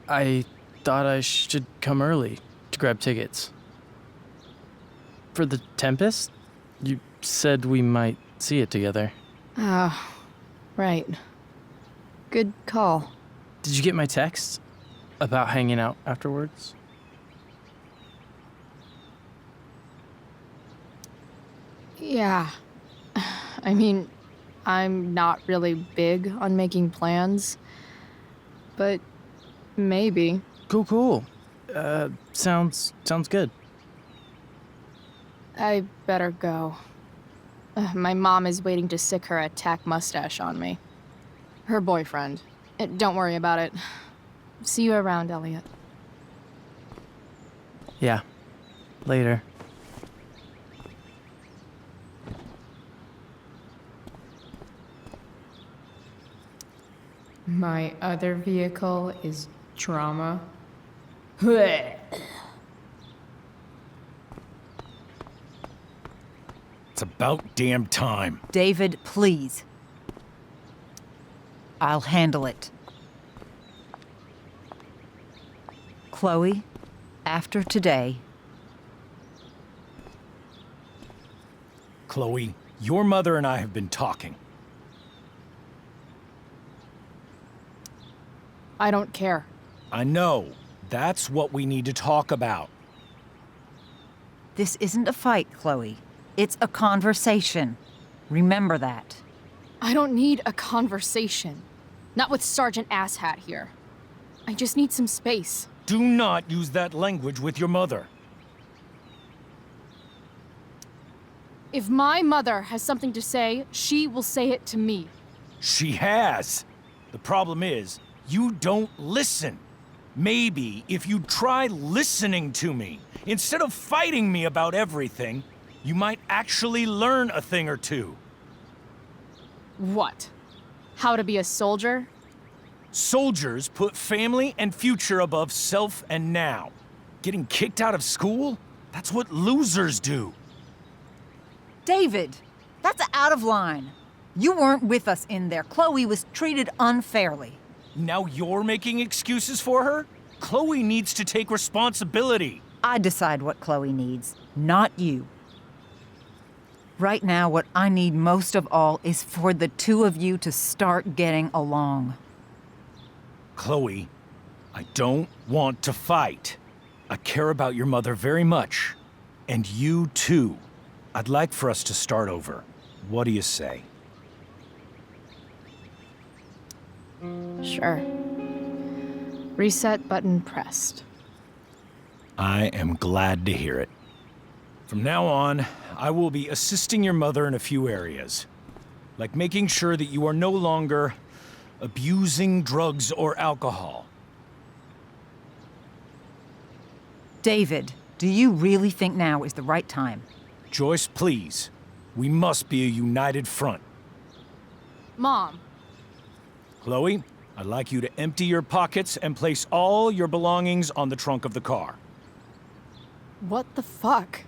I thought I should come early to grab tickets. For the Tempest? You said we might see it together. Ah, right. Good call. Did you get my text about hanging out afterwards? Yeah. I mean, I'm not really big on making plans, but maybe. Cool. Sounds good. I better go. My mom is waiting to sick her attack mustache on me. Her boyfriend. Don't worry about it. See you around, Elliot. Yeah. Later. My other vehicle is drama. It's about damn time. David, please. I'll handle it. Chloe, after today... Chloe, your mother and I have been talking. I don't care. I know. That's what we need to talk about. This isn't a fight, Chloe. It's a conversation. Remember that. I don't need a conversation. Not with Sergeant Asshat here. I just need some space. Do not use that language with your mother. If my mother has something to say, she will say it to me. She has. The problem is, you don't listen. Maybe if you try listening to me, instead of fighting me about everything, you might actually learn a thing or two. What? How to be a soldier? Soldiers put family and future above self and now. Getting kicked out of school? That's what losers do. David, that's out of line. You weren't with us in there. Chloe was treated unfairly. Now you're making excuses for her? Chloe needs to take responsibility. I decide what Chloe needs, not you. Right now, what I need most of all is for the two of you to start getting along. Chloe, I don't want to fight. I care about your mother very much. And you too. I'd like for us to start over. What do you say? Sure. Reset button pressed. I am glad to hear it. From now on, I will be assisting your mother in a few areas. Like making sure that you are no longer abusing drugs or alcohol. David, do you really think now is the right time? Joyce, please. We must be a united front. Mom. Chloe, I'd like you to empty your pockets and place all your belongings on the trunk of the car. What the fuck?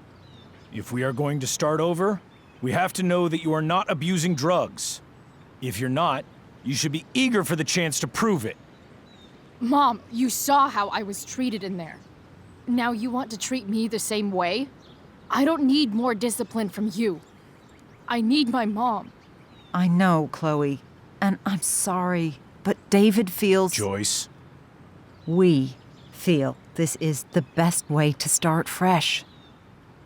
If we are going to start over, we have to know that you are not abusing drugs. If you're not, you should be eager for the chance to prove it. Mom, you saw how I was treated in there. Now you want to treat me the same way? I don't need more discipline from you. I need my mom. I know, Chloe, and I'm sorry, but David feels... Joyce. We feel this is the best way to start fresh.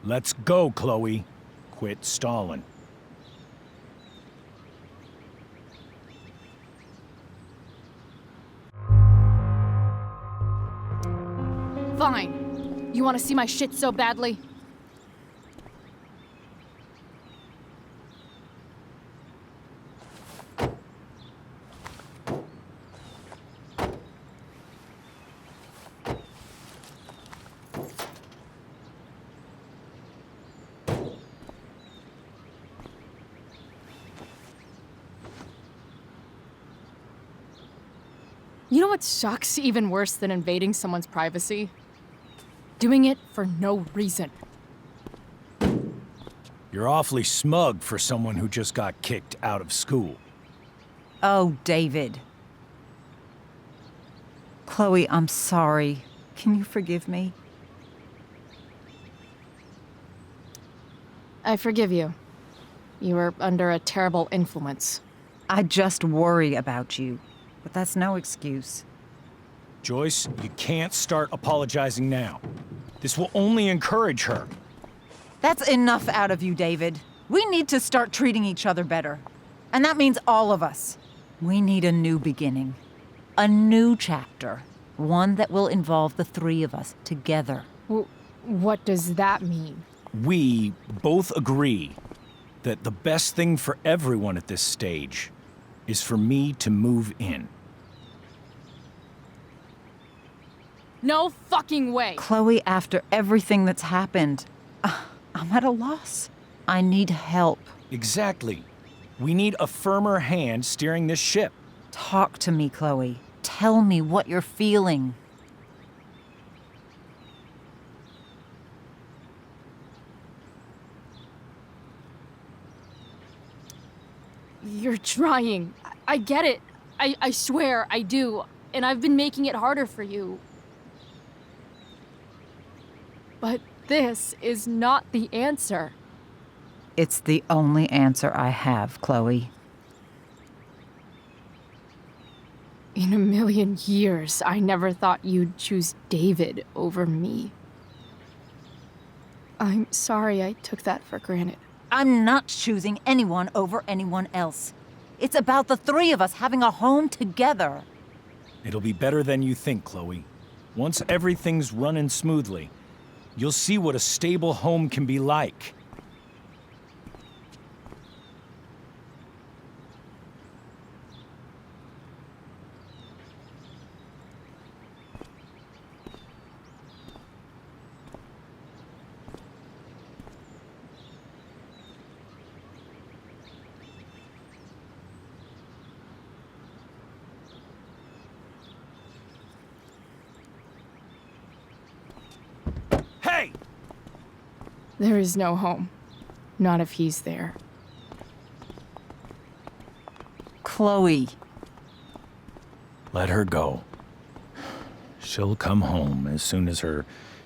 Let's go, Chloe. Quit stalling. Fine. You want to see my shit so badly? You know what sucks even worse than invading someone's privacy? Doing it for no reason. You're awfully smug for someone who just got kicked out of school. Oh, David. Chloe, I'm sorry. Can you forgive me? I forgive you. You were under a terrible influence. I just worry about you, but that's no excuse. Joyce, you can't start apologizing now. This will only encourage her. That's enough out of you, David. We need to start treating each other better. And that means all of us. We need a new beginning. A new chapter. One that will involve the three of us together. What does that mean? We both agree that the best thing for everyone at this stage is for me to move in. No fucking way! Chloe, after everything that's happened, I'm at a loss. I need help. Exactly. We need a firmer hand steering this ship. Talk to me, Chloe. Tell me what you're feeling. You're trying. I get it. I swear, I do. And I've been making it harder for you. But this is not the answer. It's the only answer I have, Chloe. In a million years, I never thought you'd choose David over me. I'm sorry I took that for granted. I'm not choosing anyone over anyone else. It's about the three of us having a home together. It'll be better than you think, Chloe. Once everything's running smoothly, you'll see what a stable home can be like. Hey! There is no home. Not if he's there. Chloe. Let her go. She'll come home as soon as her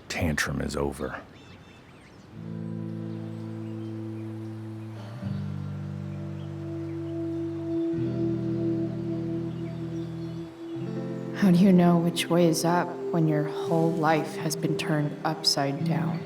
tantrum is over. How do you know which way is up when your whole life has been turned upside down?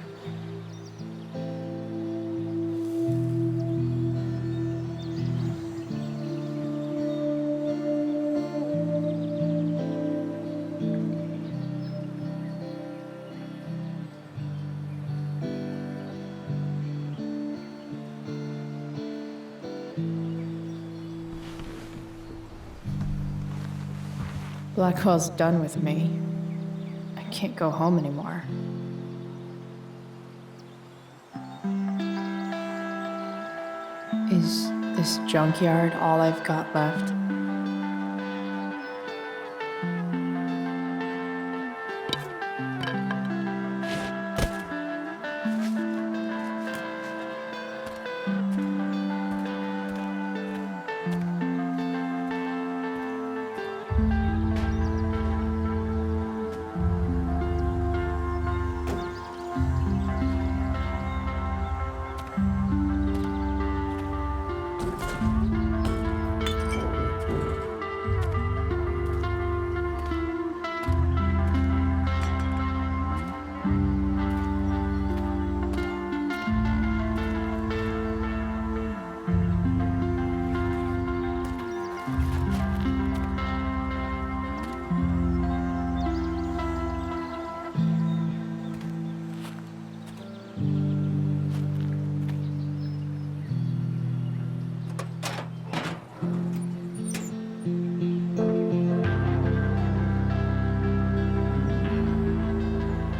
Blackwell's done with me. I can't go home anymore. Is this junkyard all I've got left?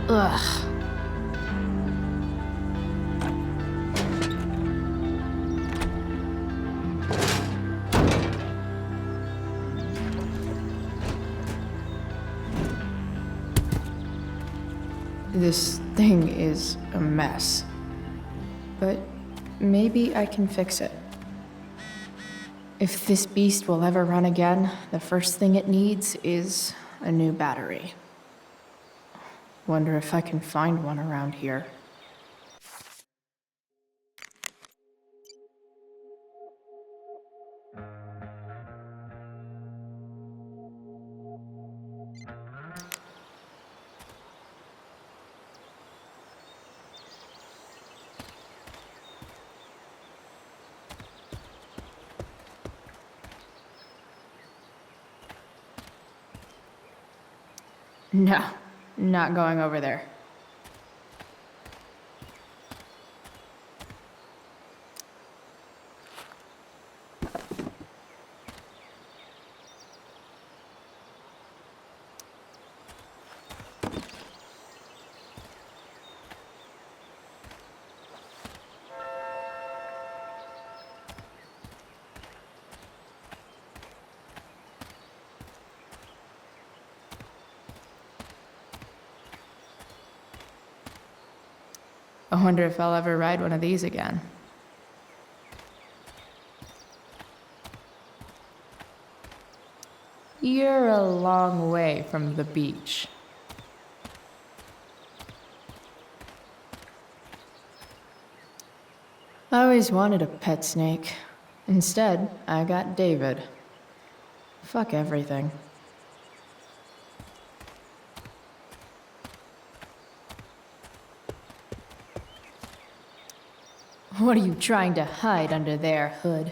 Ugh. This thing is a mess, but maybe I can fix it. If this beast will ever run again, the first thing it needs is a new battery. Wonder if I can find one around here. No, not going over there. I wonder if I'll ever ride one of these again. You're a long way from the beach. I always wanted a pet snake. Instead, I got David. Fuck everything. What are you trying to hide under there, Hood?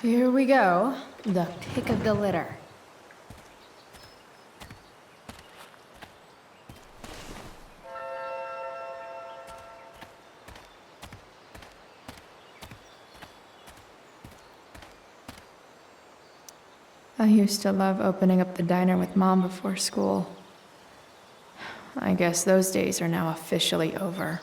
Here we go, the pick of the litter. I used to love opening up the diner with Mom before school. I guess those days are now officially over.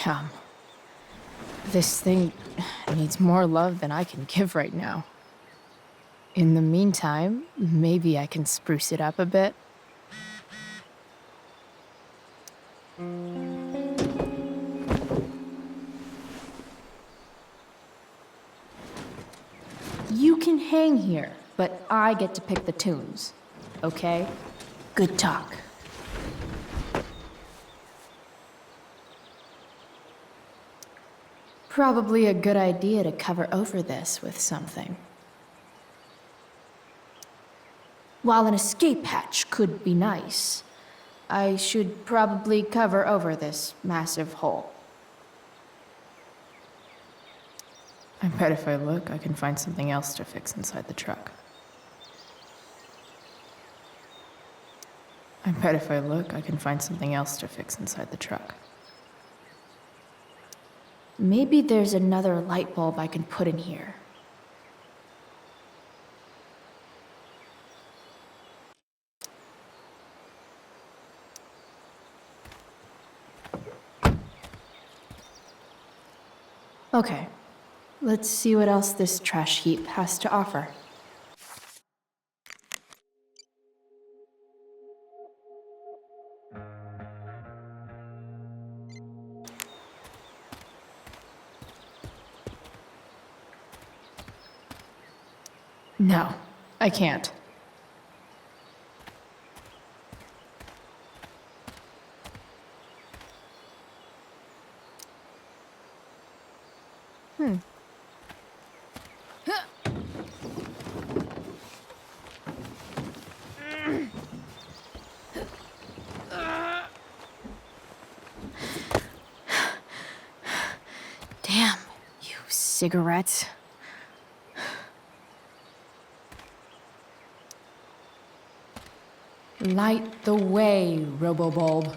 Damn. This thing needs more love than I can give right now. In the meantime, maybe I can spruce it up a bit. You can hang here, but I get to pick the tunes. Okay? Good talk. Probably a good idea to cover over this with something. While an escape hatch could be nice, I should probably cover over this massive hole. I bet if I look, I can find something else to fix inside the truck. I bet if I look, I can find something else to fix inside the truck. Maybe there's another light bulb I can put in here. Okay, let's see what else this trash heap has to offer. No, I can't. Damn, you cigarettes. Light the way, Robobulb.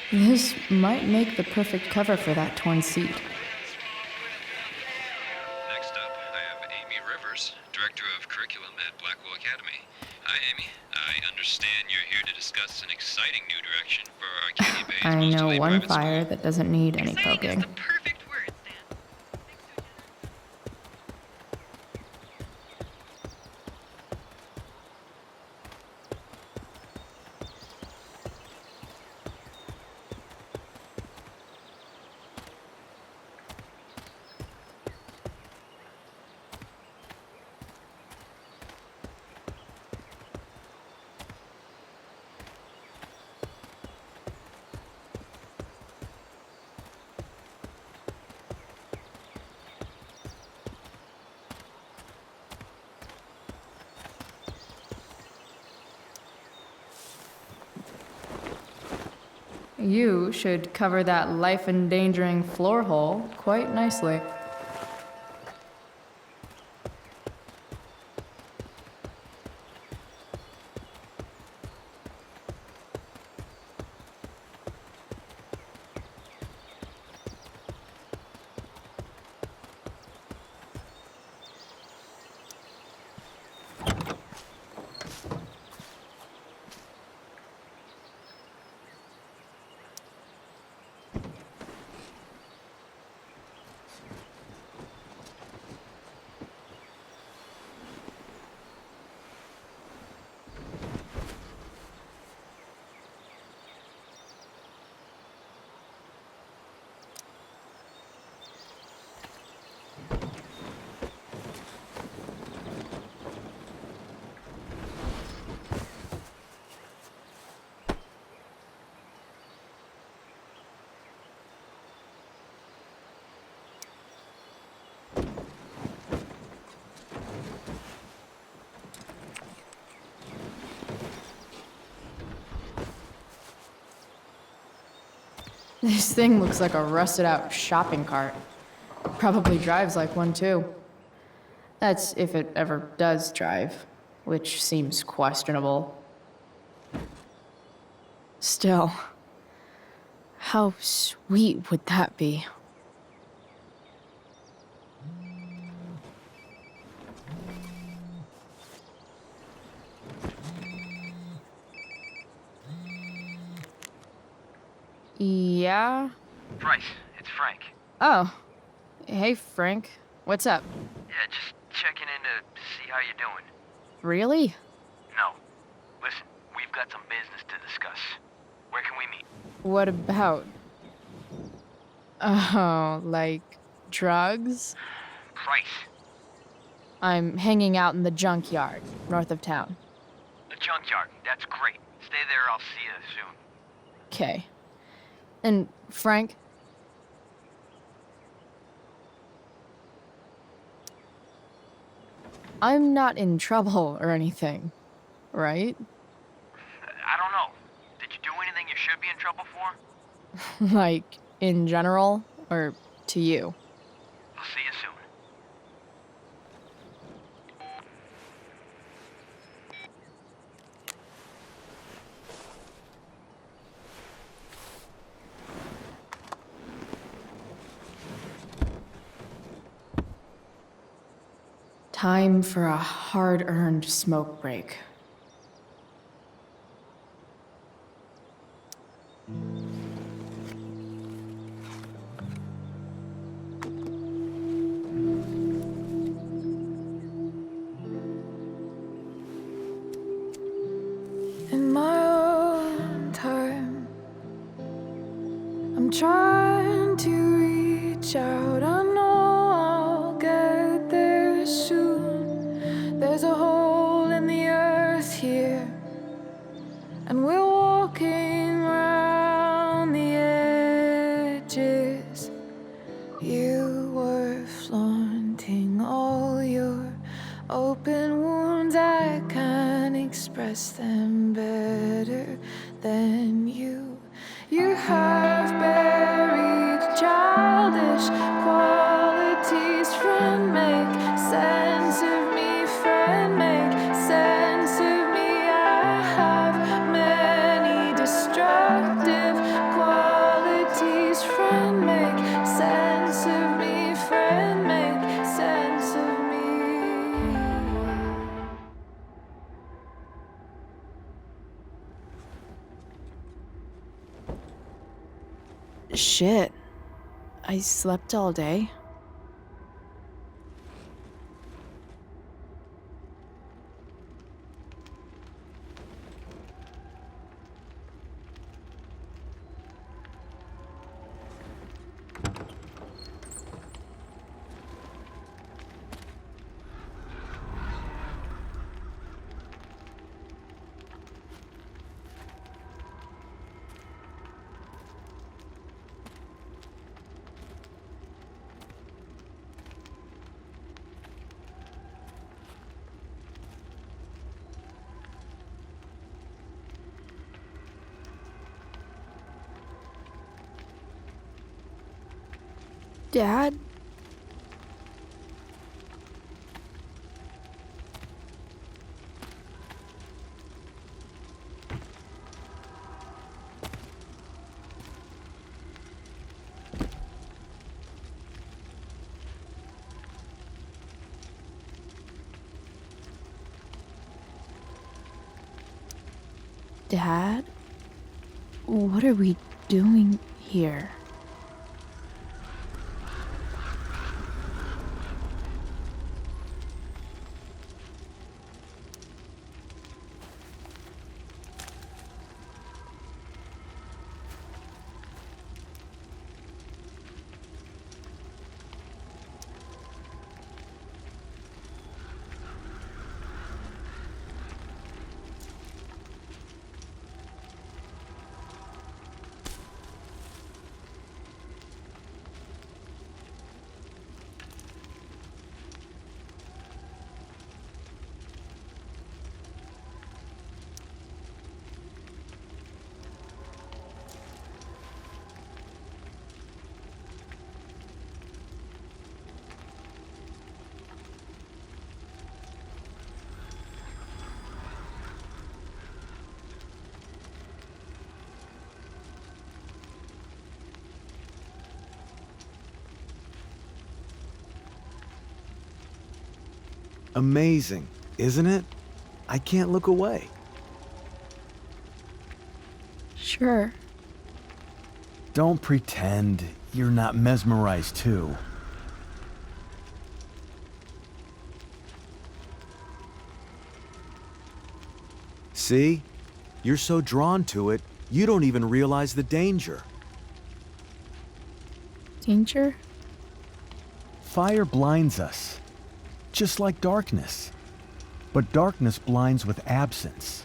This might make the perfect cover for that torn seat. Next up, I have Amy Rivers, Director of Curriculum at Blackwell Academy. Hi, Amy. I understand you're here to discuss an exciting new direction for Arcadia Bay's I most know delayed one private fire school. that doesn't need any poking. You should cover that life-endangering floor hole quite nicely. This thing looks like a rusted-out shopping cart. Probably drives like one, too. That's if it ever does drive, which seems questionable. Still, how sweet would that be? Yeah? Bryce, it's Frank. Oh. Hey, Frank. What's up? Yeah, just checking in to see how you're doing. Really? No. Listen, we've got some business to discuss. Where can we meet? What about? Oh, like drugs? Bryce. I'm hanging out in the junkyard, north of town. The junkyard. That's great. Stay there, I'll see you soon. Okay. And Frank? I'm not in trouble or anything, right? I don't know. Did you do anything you Like, in general, or to you? I'll see you soon. Time for a hard-earned smoke break. In my own time, I'm trying to reach out. I know I'll get there soon. There's a hole in the earth here, and we're walking around the edges. You were flaunting all your open wounds. I can't express them better than you. You have buried childish qualities. Friend, make sense of me. Friend, make sense of me. I have many destructive qualities. Friend, make sense of me. Friend, make sense of me. Shit. I slept all day. Dad? Dad? What are we doing here? Amazing, isn't it? I can't look away. Sure. Don't pretend you're not mesmerized too. See? You're so drawn to it, you don't even realize the danger. Danger? Fire blinds us, just like darkness. But darkness blinds with absence,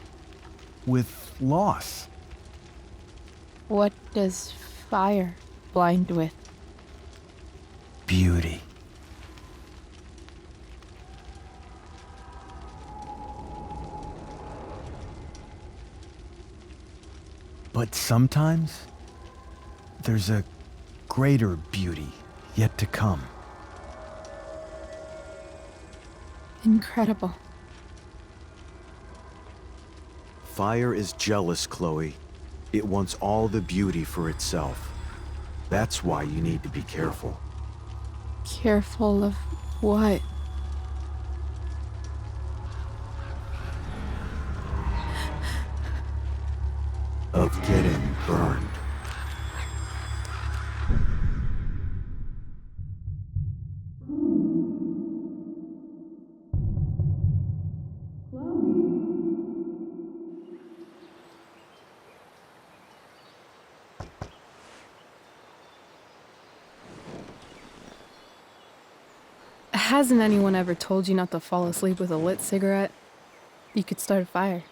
with loss. What does fire blind with? Beauty. But sometimes, There's a greater beauty yet to come. Incredible. Fire is jealous, Chloe. It wants all the beauty for itself. That's why you need to be careful. Careful of what? Of getting burned. Hasn't anyone ever told you not to fall asleep with a lit cigarette? You could start a fire.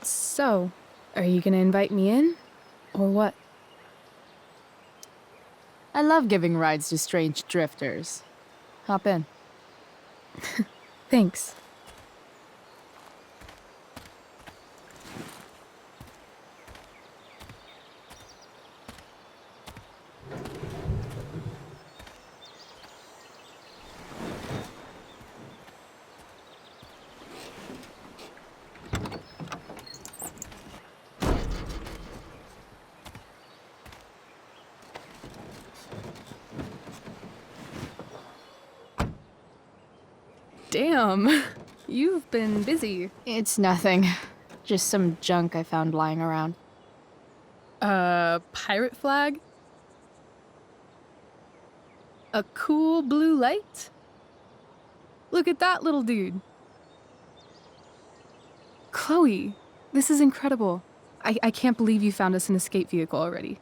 So, are you gonna invite me in? Or what? I love giving rides to strange drifters. Hop in. Thanks. Damn, you've been busy. It's nothing. Just some junk I found lying around. Pirate flag? A cool blue light? Look at that little dude. Chloe, this is incredible. I can't believe you found us an escape vehicle already.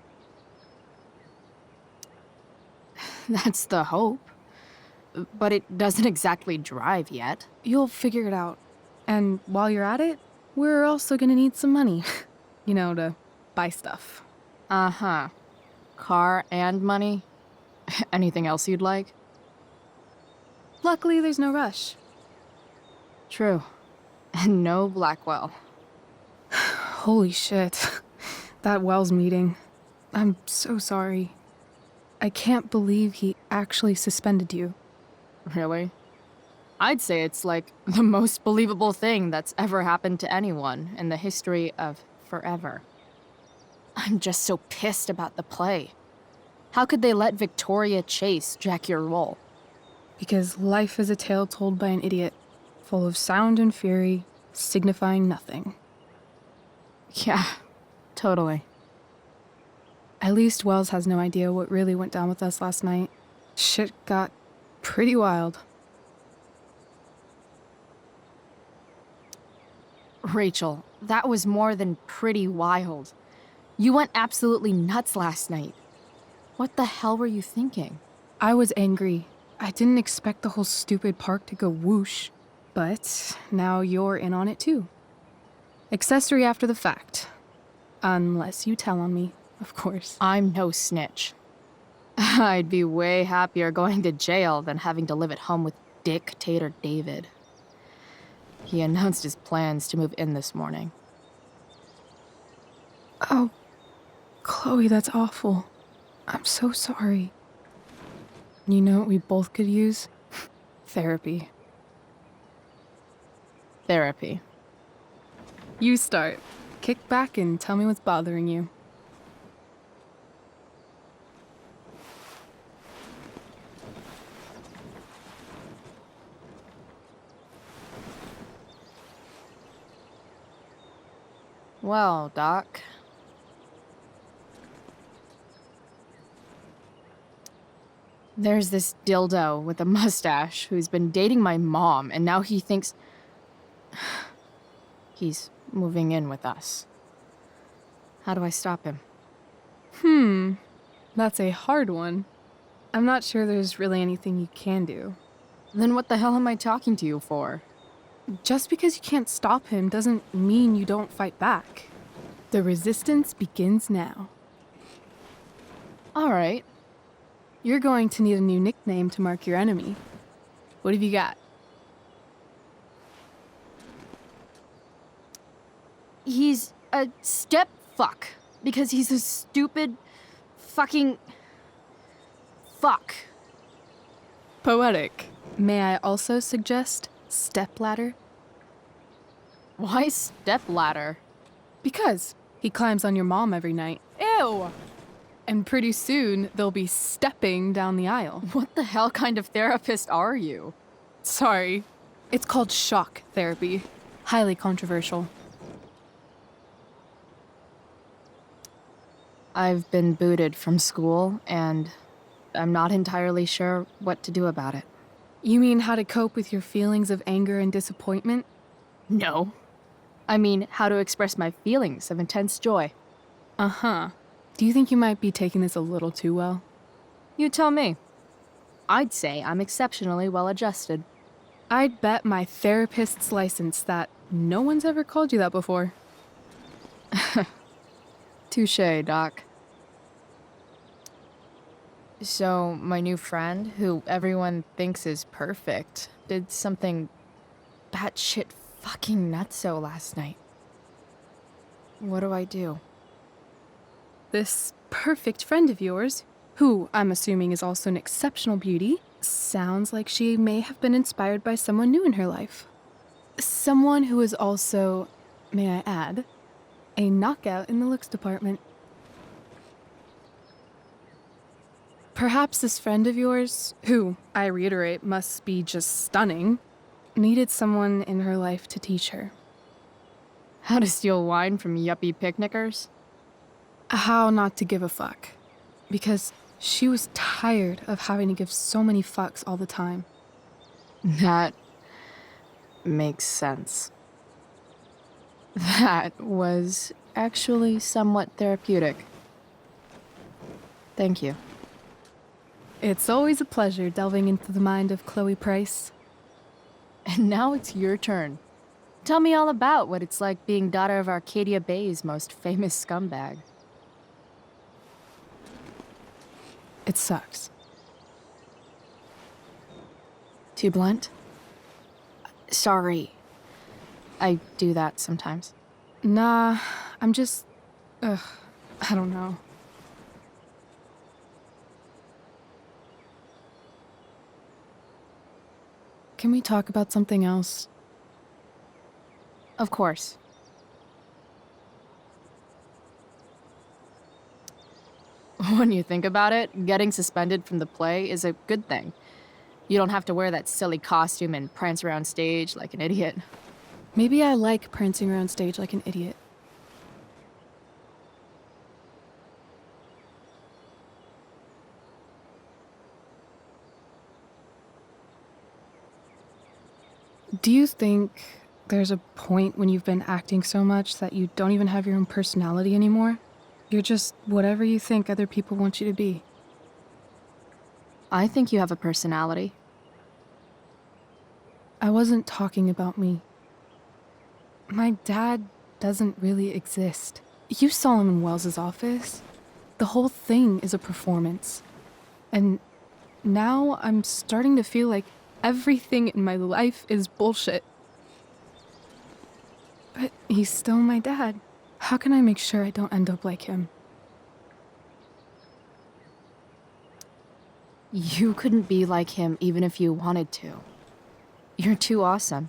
That's the hope. But it doesn't exactly drive yet. You'll figure it out. And while you're at it, we're also gonna need some money. You know, to buy stuff. Uh-huh. Car and money? Anything else you'd like? Luckily, there's no rush. True. And no Blackwell. Holy shit. That Wells meeting. I'm so sorry. I can't believe he actually suspended you. Really? I'd say it's like the most believable thing that's ever happened to anyone in the history of forever. I'm just so pissed about the play. How could they let Victoria Chase jack your role? Because life is a tale told by an idiot, full of sound and fury, signifying nothing. Yeah, totally. At least Wells has no idea what really went down with us last night. Shit got pretty wild. Rachel, that was more than pretty wild. You went absolutely nuts last night. What the hell were you thinking? I was angry. I didn't expect the whole stupid park to go whoosh. But now you're in on it too. Accessory after the fact. Unless you tell on me, of course. I'm no snitch. I'd be way happier going to jail than having to live at home with Dictator David. He announced his plans to move in this morning. Oh, Chloe, that's awful. I'm so sorry. You know what we both could use? Therapy. Therapy. You start. Kick back and tell me what's bothering you. Well, Doc. There's this dildo with a mustache who's been dating my mom, and now he thinks he's moving in with us. How do I stop him? That's a hard one. I'm not sure there's really anything you can do. Then what the hell am I talking to you for? Just because you can't stop him doesn't mean you don't fight back. The resistance begins now. All right. You're going to need a new nickname to mark your enemy. What have you got? He's a step fuck. Because he's a stupid fucking fuck. Poetic. May I also suggest stepladder? Why stepladder? Because he climbs on your mom every night. Ew! And pretty soon, they'll be stepping down the aisle. What the hell kind of therapist are you? Sorry. It's called shock therapy. Highly controversial. I've been booted from school, and I'm not entirely sure what to do about it. You mean how to cope with your feelings of anger and disappointment? No. I mean, how to express my feelings of intense joy. Uh-huh. Do you think you might be taking this a little too well? You tell me. I'd say I'm exceptionally well adjusted. I'd bet my therapist's license that no one's ever called you that before. Touché, Doc. So, my new friend, who everyone thinks is perfect, did something batshit fucking nutso last night. What do I do? This perfect friend of yours, who I'm assuming is also an exceptional beauty, sounds like she may have been inspired by someone new in her life. Someone who is also, may I add, a knockout in the looks department. Perhaps this friend of yours, who, I reiterate, must be just stunning, needed someone in her life to teach her. How to steal wine from yuppie picnickers? How not to give a fuck. Because she was tired of having to give so many fucks all the time. That makes sense. That was actually somewhat therapeutic. Thank you. It's always a pleasure delving into the mind of Chloe Price. And now it's your turn. Tell me all about what it's like being daughter of Arcadia Bay's most famous scumbag. It sucks. Too blunt? Sorry. I do that sometimes. Nah, I'm just... I don't know. Can we talk about something else? Of course. When you think about it, getting suspended from the play is a good thing. You don't have to wear that silly costume and prance around stage like an idiot. Maybe I like prancing around stage like an idiot. Do you think there's a point when you've been acting so much that you don't even have your own personality anymore? You're just whatever you think other people want you to be. I think you have a personality. I wasn't talking about me. My dad doesn't really exist. You saw him in Wells's office. The whole thing is a performance. And now I'm starting to feel like everything in my life is bullshit. But he's still my dad. How can I make sure I don't end up like him? You couldn't be like him even if you wanted to. You're too awesome.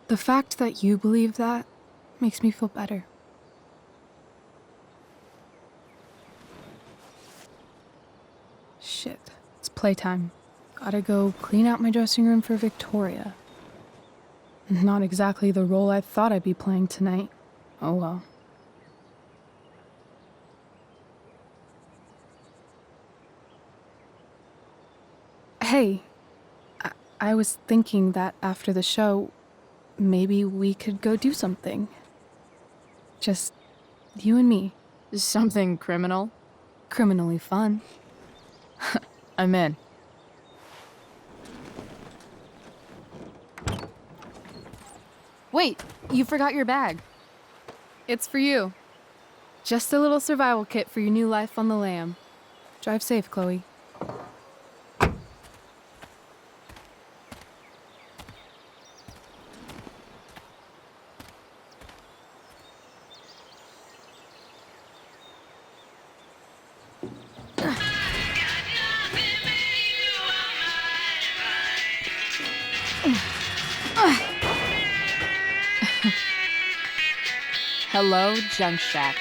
The fact that you believe that makes me feel better. Shit, it's playtime. Gotta go clean out my dressing room for Victoria. Not exactly the role I thought I'd be playing tonight. Oh well. Hey, I was thinking that after the show, maybe we could go do something. Just you and me. Something criminal? Criminally fun. I'm in. Wait, you forgot your bag. It's for you. Just a little survival kit for your new life on the lam. Drive safe, Chloe. Hello, Junk Shack.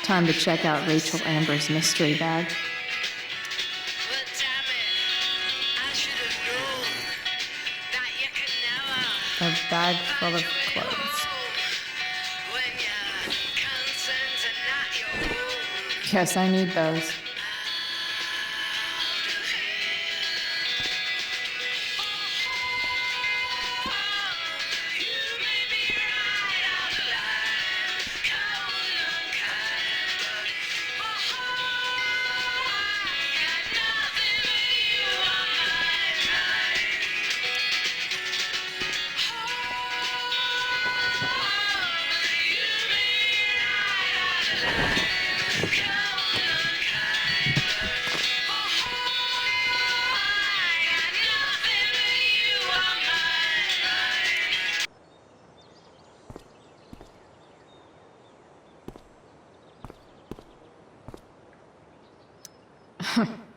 Time to check out Rachel Amber's mystery bag. A bag full of clothes. Guess I need those.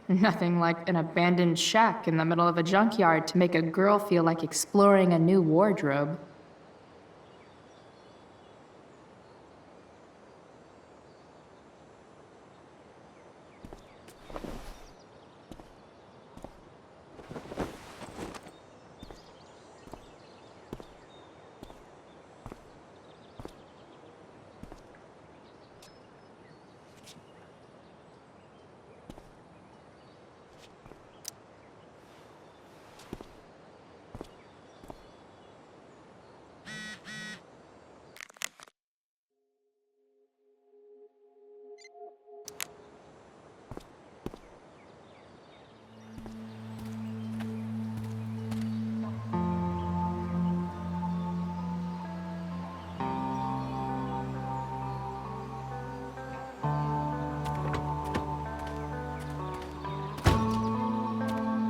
Nothing like an abandoned shack in the middle of a junkyard to make a girl feel like exploring a new wardrobe.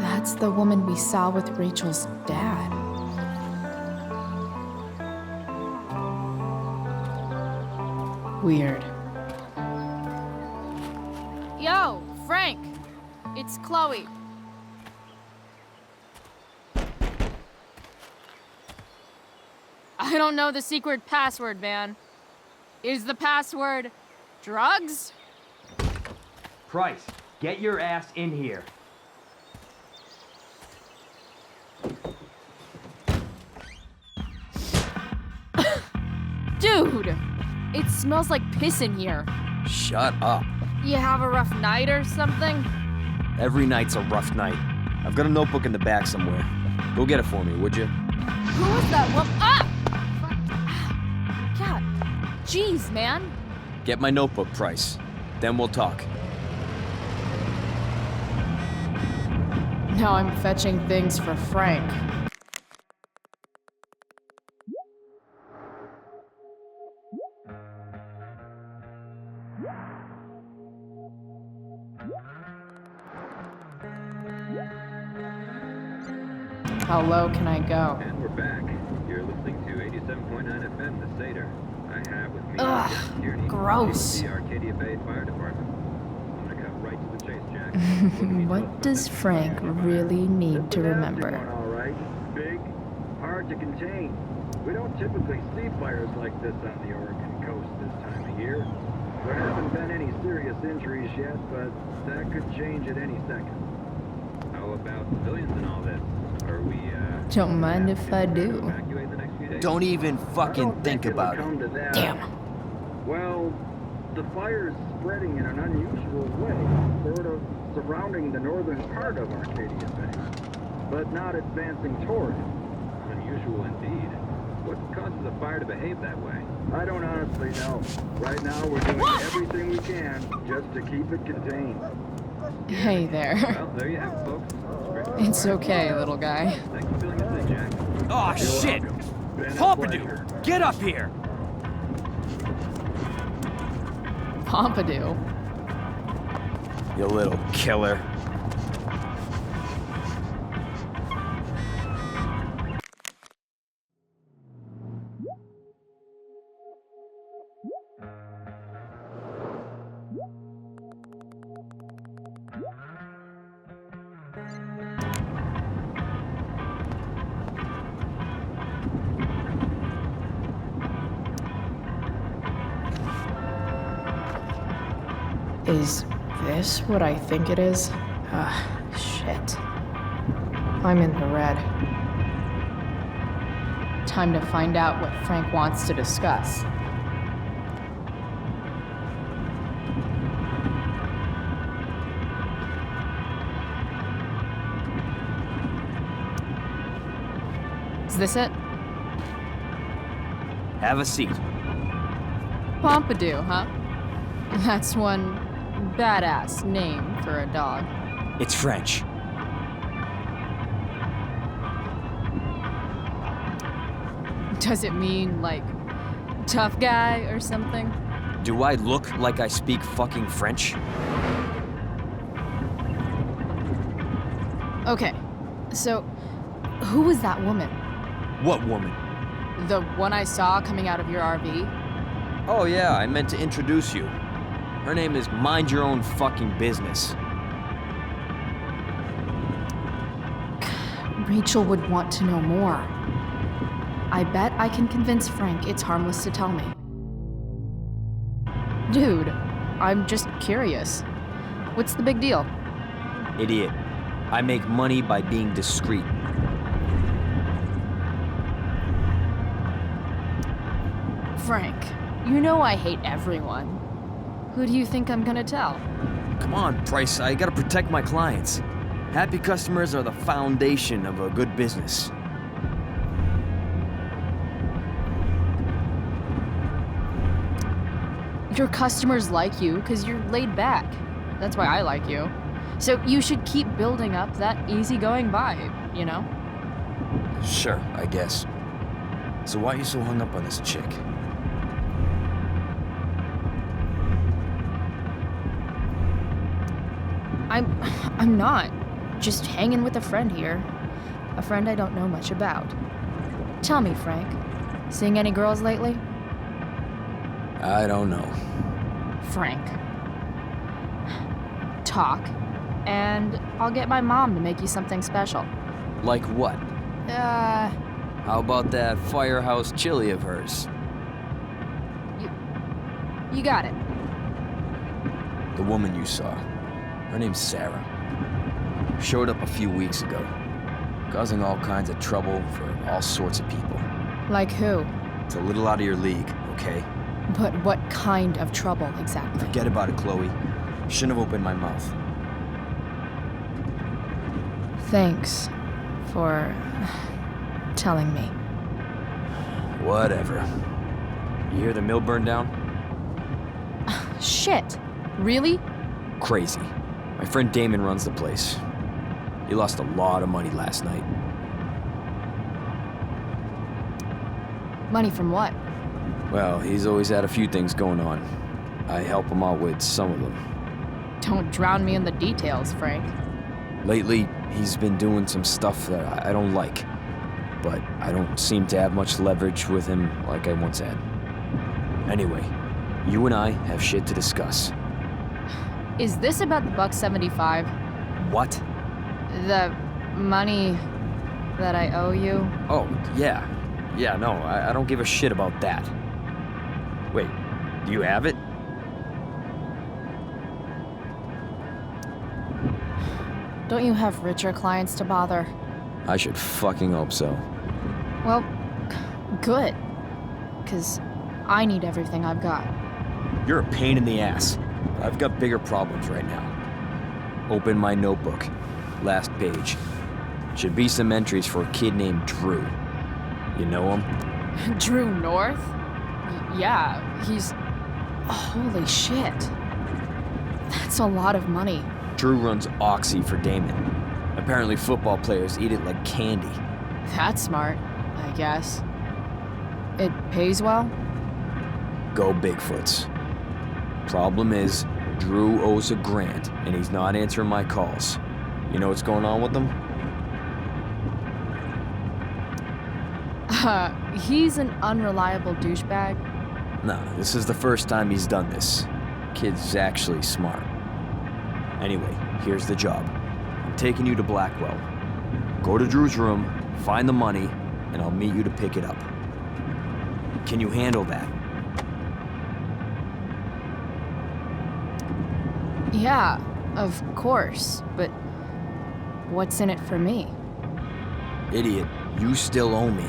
That's the woman we saw with Rachel's dad. Weird. Yo, Frank! It's Chloe. I don't know the secret password, man. Is the password drugs? Price, get your ass in here. Dude! It smells like piss in here. Shut up. You have a rough night or something? Every night's a rough night. I've got a notebook in the back somewhere. Go get it for me, would you? Who was that woman? Ah! God. Jeez, man. Get my notebook, Price. Then we'll talk. Now I'm fetching things for Frank. How low can I go? And we're back. You're listening to 87.9 FM, The Seder. I have with me Ugh, gross. the Arcadia Bay Fire Department. I'm gonna cut right to the chase, Jack. What does Frank really need to remember? All right. Big, hard to contain. We don't typically see fires like this on the Oregon coast this time of year. There haven't been any serious injuries yet, but that could change at any second. How about civilians and all this? Are we, Don't mind if I do. evacuate the next few days? Don't even fucking think about Come to it. that. Damn. Well, the fire is spreading in an unusual way, sort of surrounding the northern part of Arcadia Bay, but not advancing toward it. Unusual indeed. What causes a fire to behave that way? I don't honestly know. Right now, we're doing everything we can just to keep it contained. Hey there. Well, there you have it, folks. It's okay, little guy. Thanks for filling us in, Jack. Oh, shit! Pompadour! Get up here! Pompadour. You little killer. Is this what I think it is? Shit. I'm in the red. Time to find out what Frank wants to discuss. Is this it? Have a seat. Pompidou, huh? That's one badass name for a dog. It's French. Does it mean, like, tough guy or something? Do I look like I speak fucking French? Okay, so who was that woman? What woman? The one I saw coming out of your RV? Oh yeah, I meant to introduce you. Her name is Mind Your Own Fucking Business. Rachel would want to know more. I bet I can convince Frank it's harmless to tell me. Dude, I'm just curious. What's the big deal? Idiot. I make money by being discreet. Frank, you know I hate everyone. Who do you think I'm gonna tell? Come on, Price, I gotta protect my clients. Happy customers are the foundation of a good business. Your customers like you because you're laid back. That's why I like you. So you should keep building up that easygoing vibe, you know? Sure, I guess. So why are you so hung up on this chick? I'm not. Just hanging with a friend here. A friend I don't know much about. Tell me, Frank, seeing any girls lately? I don't know. Frank. Talk, and I'll get my mom to make you something special. Like what? How about that firehouse chili of hers? You got it. The woman you saw. Her name's Sarah. Showed up a few weeks ago, causing all kinds of trouble for all sorts of people. Like who? It's a little out of your league, okay? But what kind of trouble exactly? Forget about it, Chloe. Shouldn't have opened my mouth. Thanks for telling me. Whatever. You hear the mill burned down? Shit. Really? Crazy. My friend Damon runs the place. He lost a lot of money last night. Money from what? Well, he's always had a few things going on. I help him out with some of them. Don't drown me in the details, Frank. Lately, he's been doing some stuff that I don't like. But I don't seem to have much leverage with him like I once had. Anyway, you and I have shit to discuss. Is this about the $1.75? What? The money that I owe you? Oh, yeah. Yeah, no, I don't give a shit about that. Wait, do you have it? Don't you have richer clients to bother? I should fucking hope so. Well, good. 'Cause I need everything I've got. You're a pain in the ass. I've got bigger problems right now. Open my notebook. Last page. Should be some entries for a kid named Drew. You know him? Drew North? Yeah, he's... Holy shit. That's a lot of money. Drew runs Oxy for Damon. Apparently football players eat it like candy. That's smart, I guess. It pays well? Go Bigfoots. Problem is, Drew owes a grant, and he's not answering my calls. You know what's going on with him? He's an unreliable douchebag. Nah, this is the first time he's done this. Kid's actually smart. Anyway, here's the job. I'm taking you to Blackwell. Go to Drew's room, find the money, and I'll meet you to pick it up. Can you handle that? Yeah, of course, but what's in it for me? Idiot, you still owe me.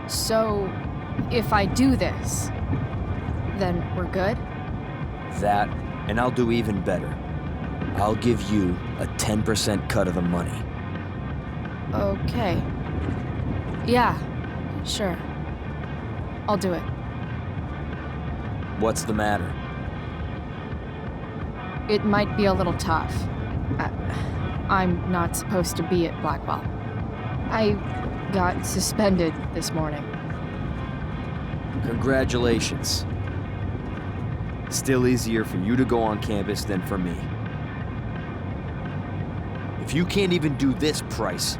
So, if I do this, then we're good? That, and I'll do even better. I'll give you a 10% cut of the money. Okay. Yeah, sure. I'll do it. What's the matter? It might be a little tough. I'm not supposed to be at Blackwell. I got suspended this morning. Congratulations. Still easier for you to go on campus than for me. If you can't even do this price...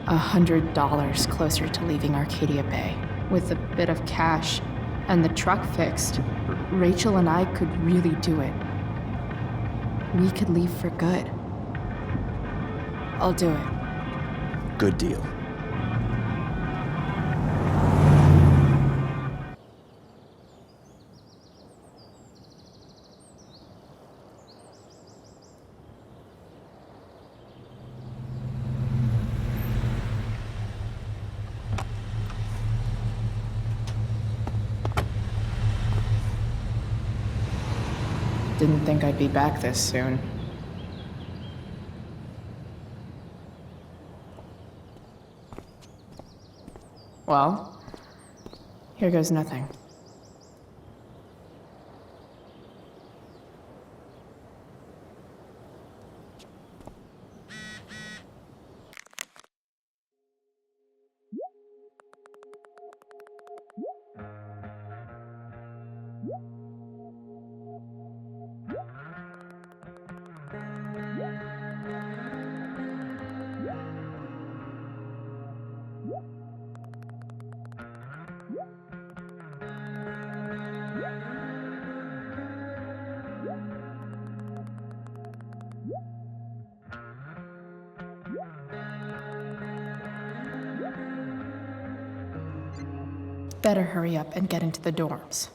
$100 closer to leaving Arcadia Bay. With a bit of cash and the truck fixed, Rachel and I could really do it. We could leave for good. I'll do it. Good deal. Didn't think I'd be back this soon. Well, here goes nothing. Better hurry up and get into the dorms.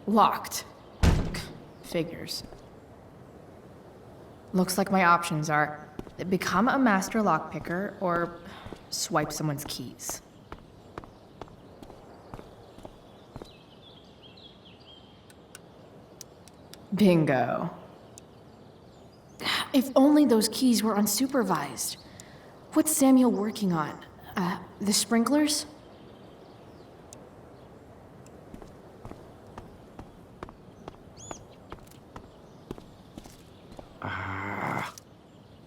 Locked. Figures. Looks like my options are become a master lockpicker or swipe someone's keys. Bingo. If only those keys were unsupervised. What's Samuel working on? The sprinklers?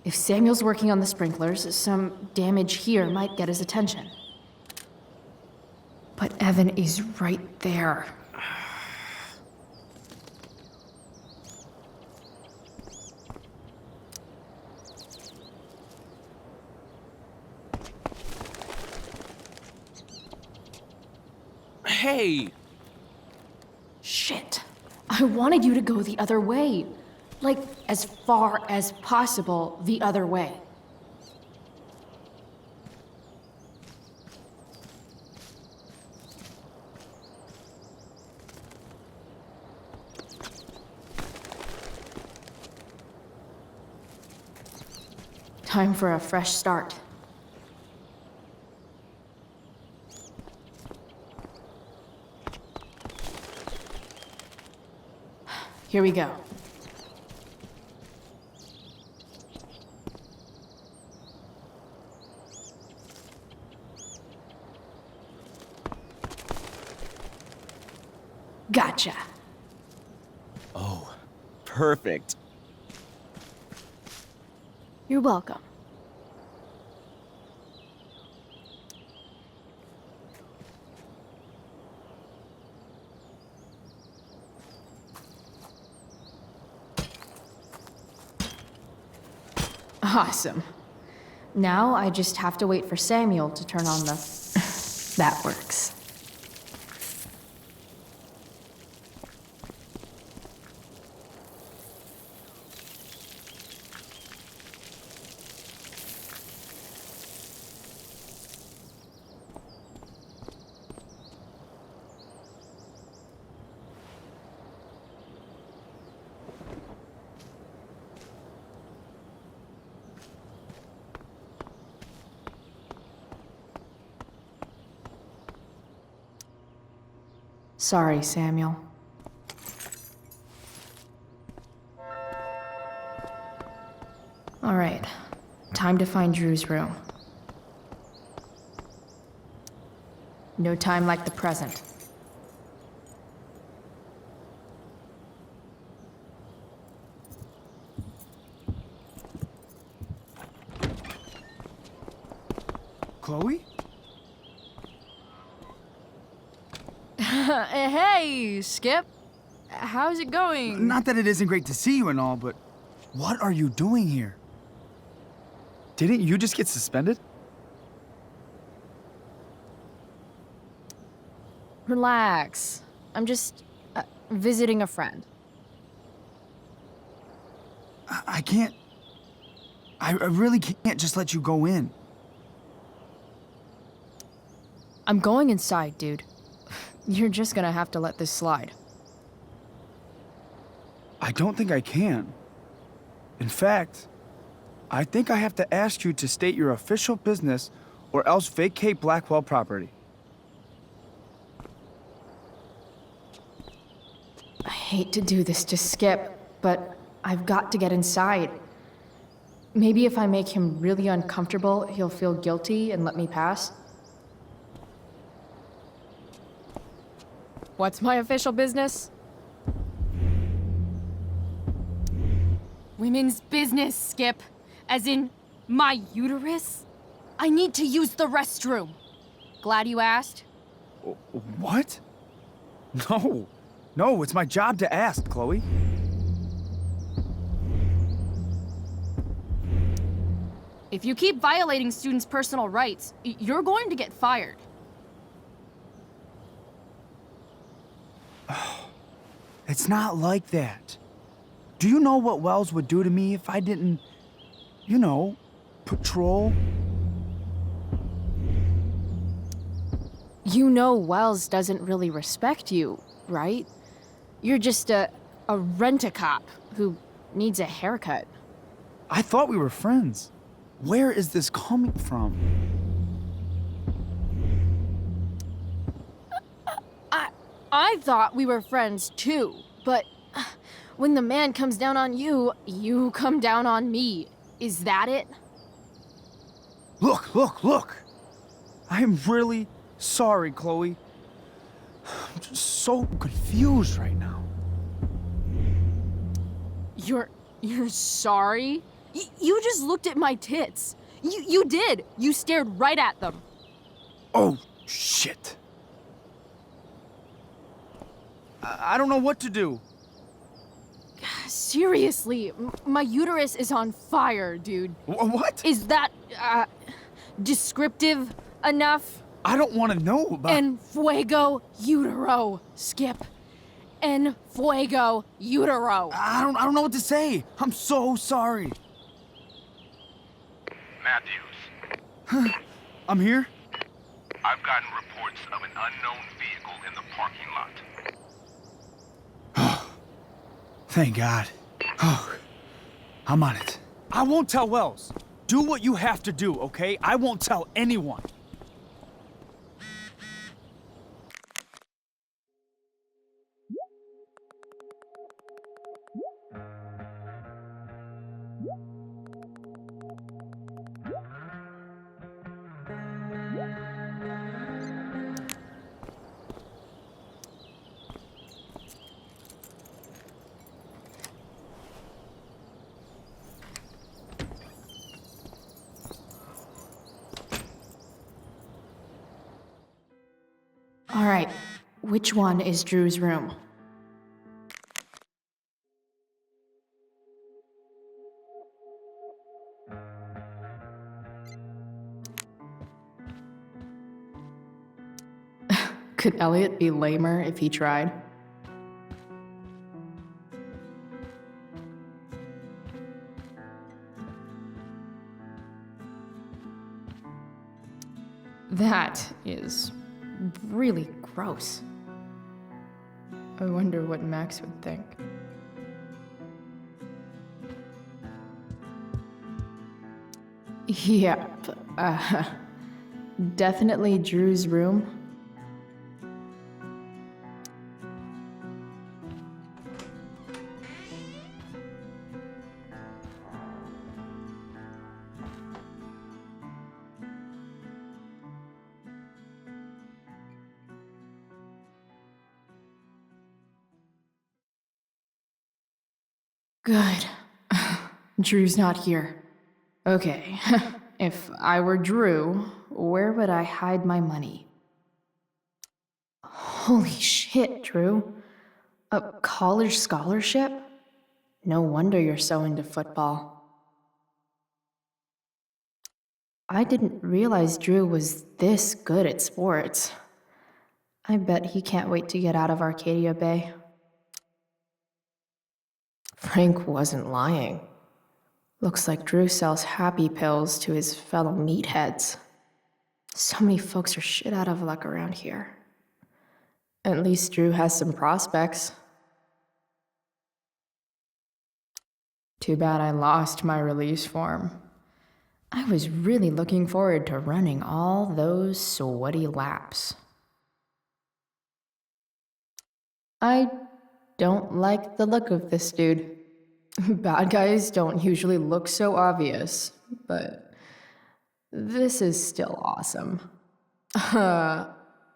If Samuel's working on the sprinklers, some damage here might get his attention. But Evan is right there. Hey! Shit. I wanted you to go the other way. Like, as far as possible the other way. Time for a fresh start. Here we go. Gotcha. Oh, perfect. You're welcome. Awesome. Now I just have to wait for Samuel to turn on the... That works. Sorry, Samuel. All right, time to find Drew's room. No time like the present. Chloe? Hey, Skip. How's it going? Not that it isn't great to see you and all, but what are you doing here? Didn't you just get suspended? Relax. I'm just visiting a friend. I can't... I really can't just let you go in. I'm going inside, dude. You're just gonna have to let this slide. I don't think I can. In fact, I think I have to ask you to state your official business or else vacate Blackwell property. I hate to do this to Skip, but I've got to get inside. Maybe if I make him really uncomfortable, he'll feel guilty and let me pass. What's my official business? Women's business, Skip. As in, my uterus? I need to use the restroom. Glad you asked. What? No. No, it's my job to ask, Chloe. If you keep violating students' personal rights, you're going to get fired. It's not like that. Do you know what Wells would do to me if I didn't, you know, patrol? You know Wells doesn't really respect you, right? You're just a rent-a-cop who needs a haircut. I thought we were friends. Where is this coming from? I thought we were friends too, but when the man comes down on you, you come down on me. Is that it? Look! I am really sorry, Chloe. I'm just so confused right now. You're sorry? You just looked at my tits. You did. You stared right at them. Oh, shit. I don't know what to do. Seriously, my uterus is on fire, dude. What? Is that, descriptive enough? I don't want to know about... En fuego utero, Skip. En fuego utero. I don't know what to say. I'm so sorry. Matthews. I'm here? I've gotten reports of an unknown vehicle in the parking lot. Thank God. Oh, I'm on it. I won't tell Wells. Do what you have to do, okay? I won't tell anyone. All right, which one is Drew's room? Could Elliot be lamer if he tried? That is really gross. I wonder what Max would think. Yep, definitely Drew's room. Good. Drew's not here. Okay, if I were Drew, where would I hide my money? Holy shit, Drew. A college scholarship? No wonder you're so into football. I didn't realize Drew was this good at sports. I bet he can't wait to get out of Arcadia Bay. Frank wasn't lying. Looks like Drew sells happy pills to his fellow meatheads. So many folks are shit out of luck around here. At least Drew has some prospects. Too bad I lost my release form. I was really looking forward to running all those sweaty laps. I don't like the look of this dude. Bad guys don't usually look so obvious, but this is still awesome.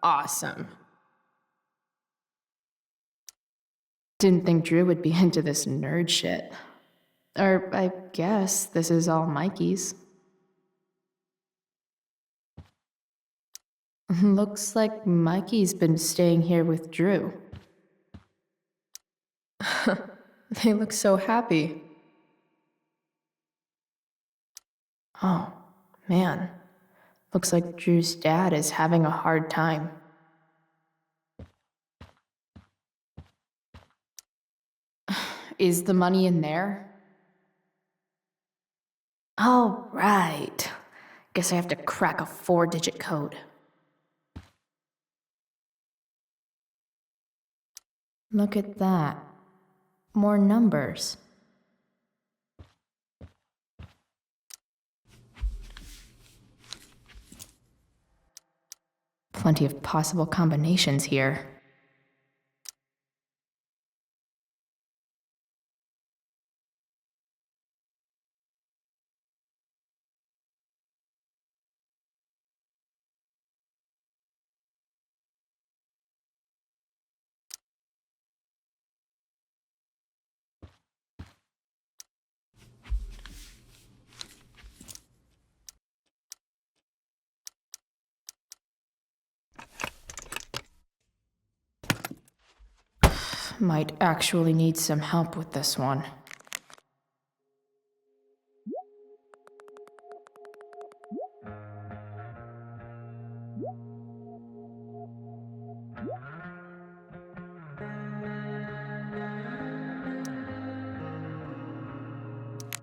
Awesome. Didn't think Drew would be into this nerd shit. Or I guess this is all Mikey's. Looks like Mikey's been staying here with Drew. They look so happy. Oh, man. Looks like Drew's dad is having a hard time. Is the money in there? All right. Guess I have to crack a 4-digit code. Look at that. More numbers. Plenty of possible combinations here. Might actually need some help with this one.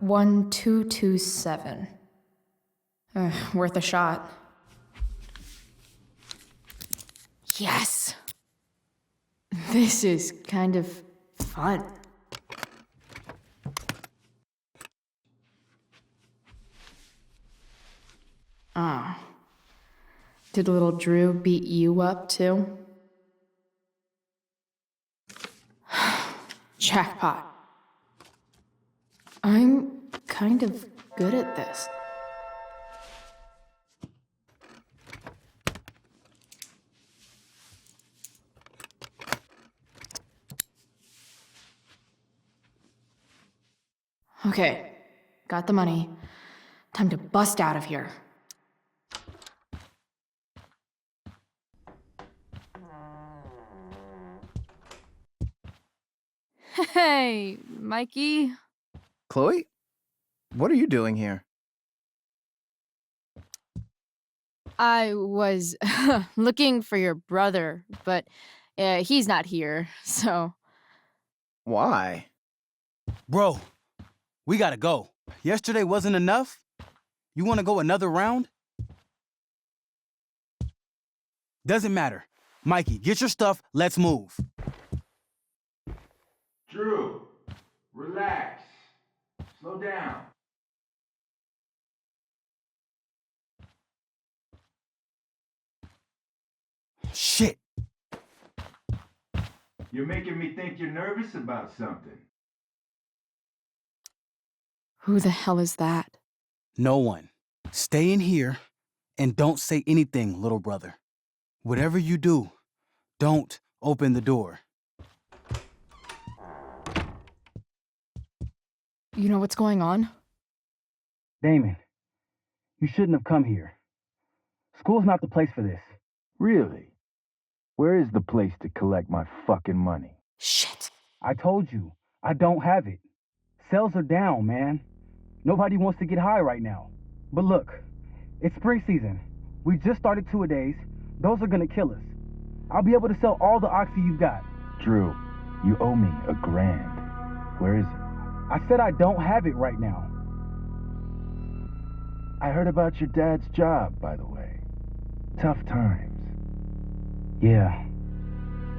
$1227. Worth a shot. Yes! This is kind of fun. Oh. Did little Drew beat you up too? Jackpot. I'm kind of good at this. Okay, got the money. Time to bust out of here. Hey, Mikey. Chloe? What are you doing here? I was looking for your brother, but he's not here, so... Why? Bro, we gotta go. Yesterday wasn't enough? You wanna go another round? Doesn't matter. Mikey, get your stuff, let's move. Drew, relax. Slow down. Shit. You're making me think you're nervous about something. Who the hell is that? No one. Stay in here and don't say anything, little brother. Whatever you do, don't open the door. You know what's going on? Damon, you shouldn't have come here. School's not the place for this. Really? Where is the place to collect my fucking money? Shit. I told you, I don't have it. Sales are down, man. Nobody wants to get high right now. But look, it's spring season. We just started two-a-days. Those are gonna kill us. I'll be able to sell all the oxy you've got. Drew, you owe me $1,000. Where is it? I said I don't have it right now. I heard about your dad's job, by the way. Tough times. Yeah.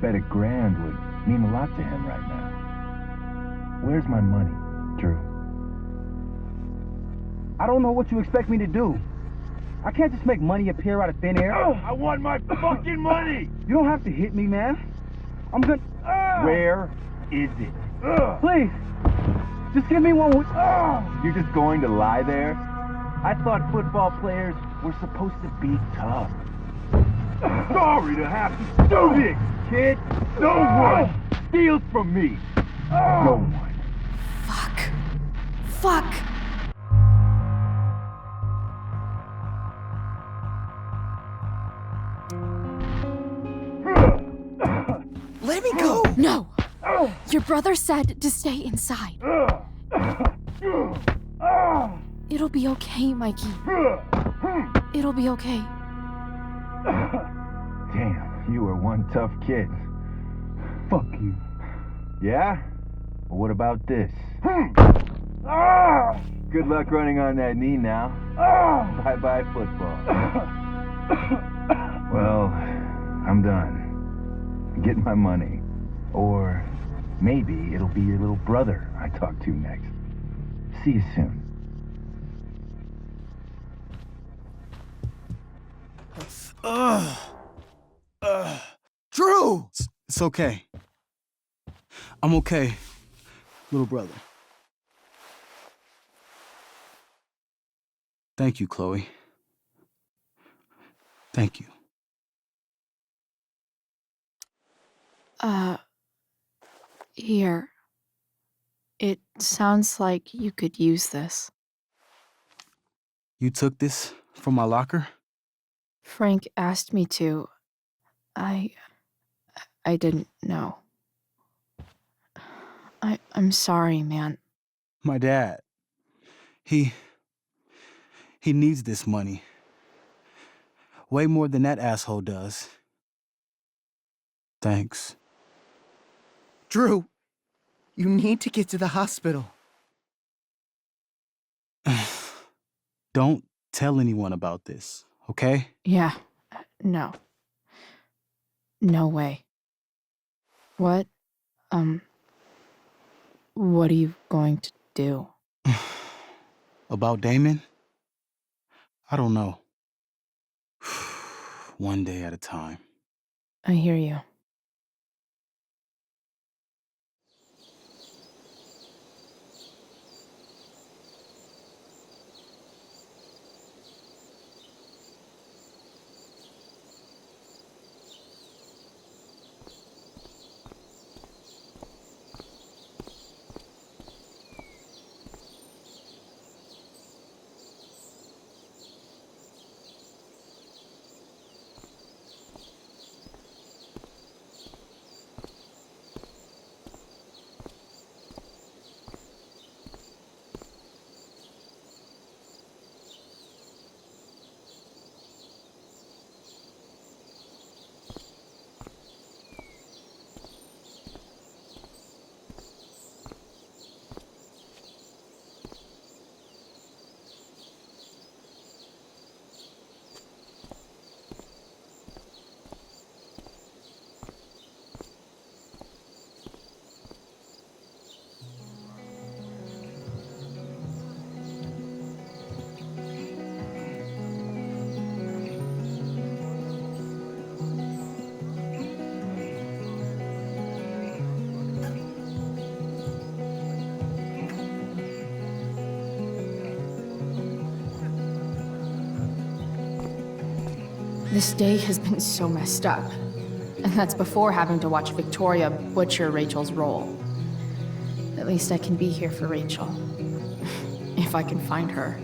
Bet $1,000 would mean a lot to him right now. Where's my money, Drew? I don't know what you expect me to do. I can't just make money appear out of thin air. I want my fucking money! You don't have to hit me, man. I'm gonna... Where is it? Please, just give me one. You're just going to lie there? I thought football players were supposed to be tough. Sorry to have to do this, kid. No one steals from me. No one. Fuck! Let me go! No! Your brother said to stay inside. It'll be okay, Mikey. It'll be okay. Damn, you are one tough kid. Fuck you. Yeah? Well, what about this? Good luck running on that knee now. Bye-bye football. Well, I'm done. Get my money. Or maybe it'll be your little brother I talk to next. See you soon. Drew! It's okay. I'm okay, little brother. Thank you, Chloe. Thank you. Here. It sounds like you could use this. You took this from my locker? Frank asked me to. I didn't know. I'm sorry, man. My dad. He needs this money. Way more than that asshole does. Thanks. Drew, you need to get to the hospital. Don't tell anyone about this, okay? Yeah. No. No way. What are you going to do? About Damon? I don't know. One day at a time. I hear you. This day has been so messed up. And that's before having to watch Victoria butcher Rachel's role. At least I can be here for Rachel. If I can find her.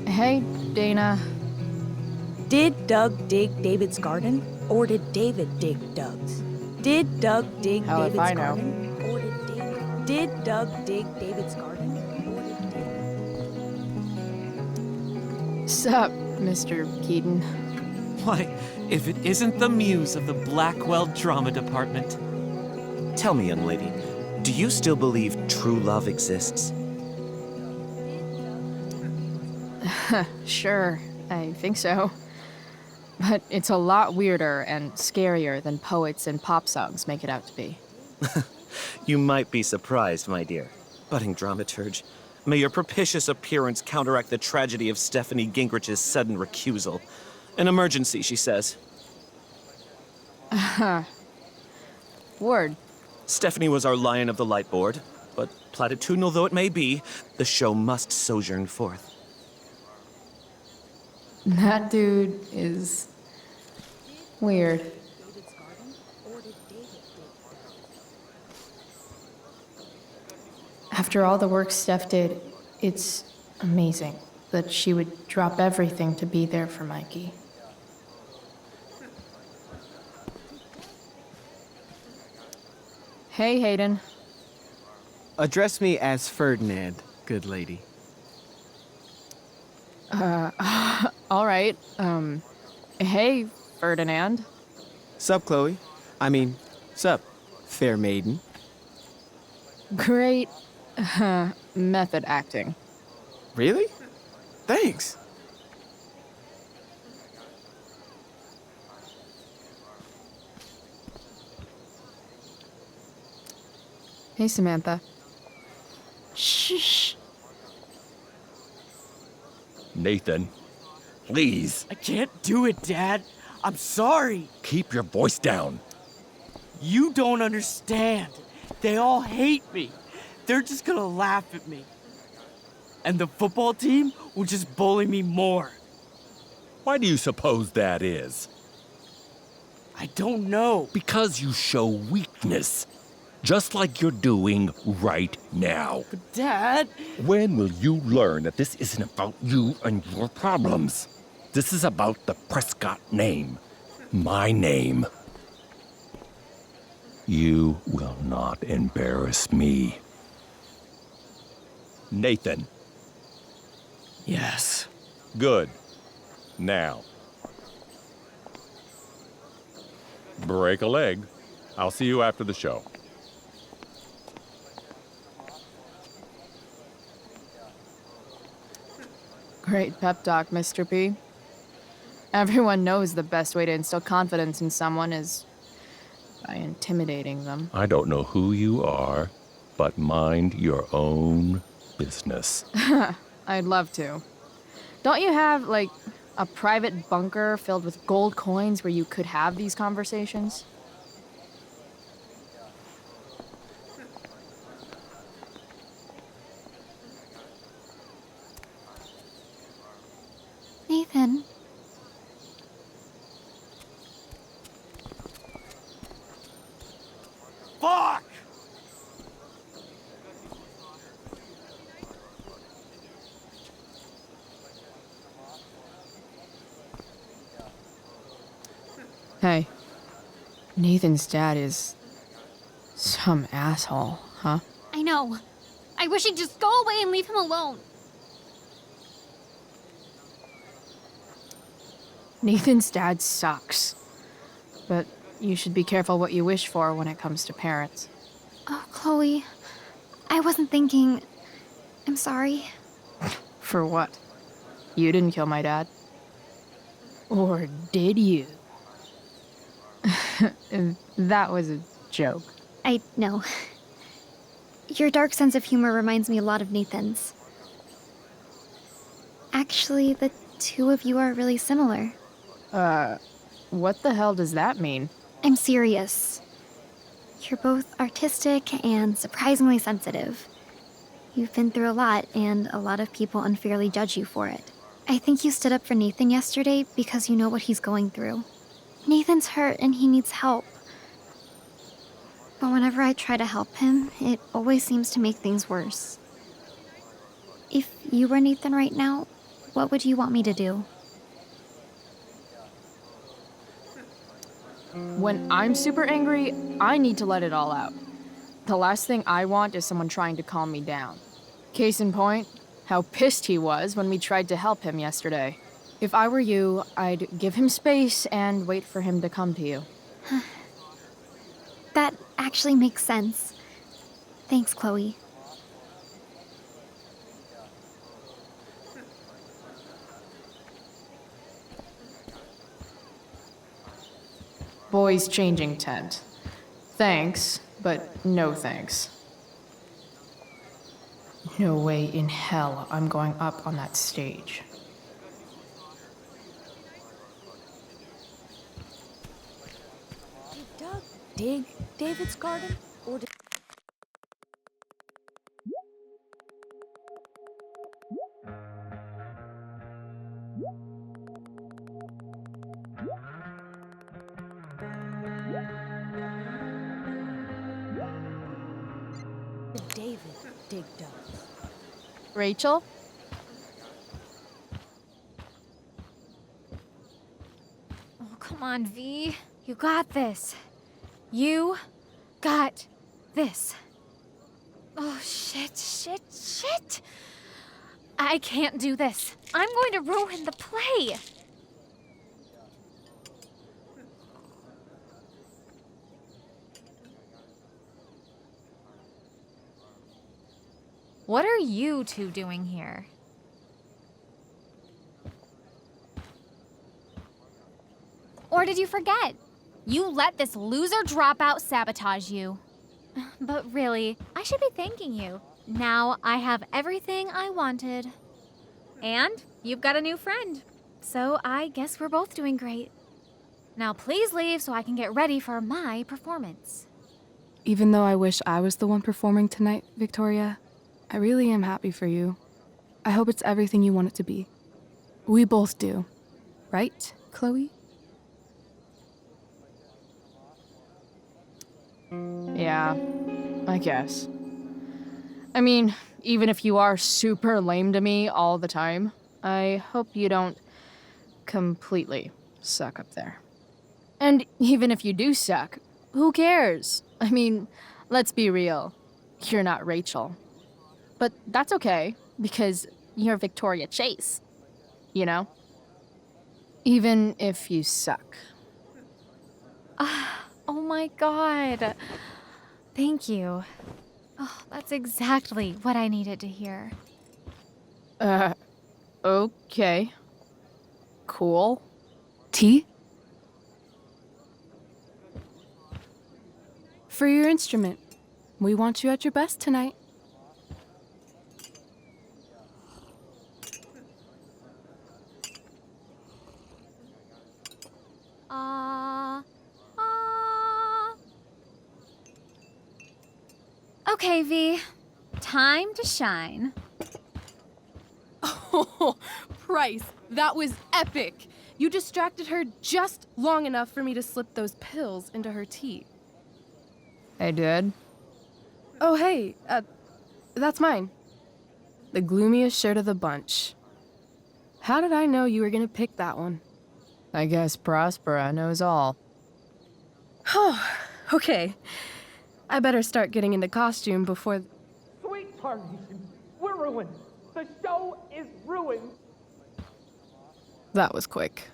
Hey, Dana. Did Doug dig David's garden, or did David dig Doug's? Did Doug dig How if David's I know? garden, or did David? Did Doug dig David's garden, or did David? Sup, Mr. Keaton? Why, if it isn't the muse of the Blackwell drama department. Tell me, young lady, do you still believe true love exists? Sure, I think so. But it's a lot weirder and scarier than poets and pop songs make it out to be. You might be surprised, my dear. Budding dramaturge, may your propitious appearance counteract the tragedy of Stephanie Gingrich's sudden recusal. An emergency, she says. Word. Stephanie was our lion of the light board, but platitudinal though it may be, the show must sojourn forth. That dude is weird. After all the work Steph did, it's amazing that she would drop everything to be there for Mikey. Hey, Hayden. Address me as Ferdinand, good lady. All right. Hey, Ferdinand. Sup, Chloe? Sup, fair maiden. Great method acting. Really? Thanks. Hey, Samantha. Shh. Nathan, please. I can't do it, Dad. I'm sorry. Keep your voice down. You don't understand. They all hate me. They're just gonna laugh at me. And the football team will just bully me more. Why do you suppose that is? I don't know. Because you show weakness. Just like you're doing right now. But Dad... When will you learn that this isn't about you and your problems? This is about the Prescott name. My name. You will not embarrass me. Nathan. Yes. Good. Now. Break a leg. I'll see you after the show. Great pep talk, Mr. P. Everyone knows the best way to instill confidence in someone is by intimidating them. I don't know who you are, but mind your own business. I'd love to. Don't you have, like, a private bunker filled with gold coins where you could have these conversations? Nathan. Fuck! Hey, Nathan's dad is some asshole, huh? I know. I wish he'd just go away and leave him alone. Nathan's dad sucks. But you should be careful what you wish for when it comes to parents. Oh, Chloe. I wasn't thinking... I'm sorry. For what? You didn't kill my dad. Or did you? That was a joke. I know. Your dark sense of humor reminds me a lot of Nathan's. Actually, the two of you are really similar. What the hell does that mean? I'm serious. You're both artistic and surprisingly sensitive. You've been through a lot, and a lot of people unfairly judge you for it. I think you stood up for Nathan yesterday because you know what he's going through. Nathan's hurt and he needs help. But whenever I try to help him, it always seems to make things worse. If you were Nathan right now, what would you want me to do? When I'm super angry, I need to let it all out. The last thing I want is someone trying to calm me down. Case in point, how pissed he was when we tried to help him yesterday. If I were you, I'd give him space and wait for him to come to you. That actually makes sense. Thanks, Chloe. Boys changing tent. Thanks, but no thanks. No way in hell I'm going up on that stage. Did Doug dig David's garden? Or did... Did David dig Doug's? Rachel? Oh, come on, V. You got this. You got this. Oh, shit. I can't do this. I'm going to ruin the play. What are you two doing here? Or did you forget? You let this loser dropout sabotage you. But really, I should be thanking you. Now I have everything I wanted. And you've got a new friend. So I guess we're both doing great. Now please leave so I can get ready for my performance. Even though I wish I was the one performing tonight, Victoria, I really am happy for you. I hope it's everything you want it to be. We both do. Right, Chloe? Yeah, I guess. I mean, even if you are super lame to me all the time, I hope you don't completely suck up there. And even if you do suck, who cares? I mean, let's be real. You're not Rachel. But that's okay, because you're Victoria Chase, you know? Even if you suck. Oh my god. Thank you. Oh, that's exactly what I needed to hear. Okay. Cool. Tea? For your instrument. We want you at your best tonight. Okay, V. Time to shine. Oh, Price, that was epic. You distracted her just long enough for me to slip those pills into her tea. I did. Oh, hey, that's mine. The gloomiest shirt of the bunch. How did I know you were gonna pick that one? I guess Prospera knows all. Oh, okay. I better start getting into costume before... Sweet tarnation, we're ruined. The show is ruined. That was quick.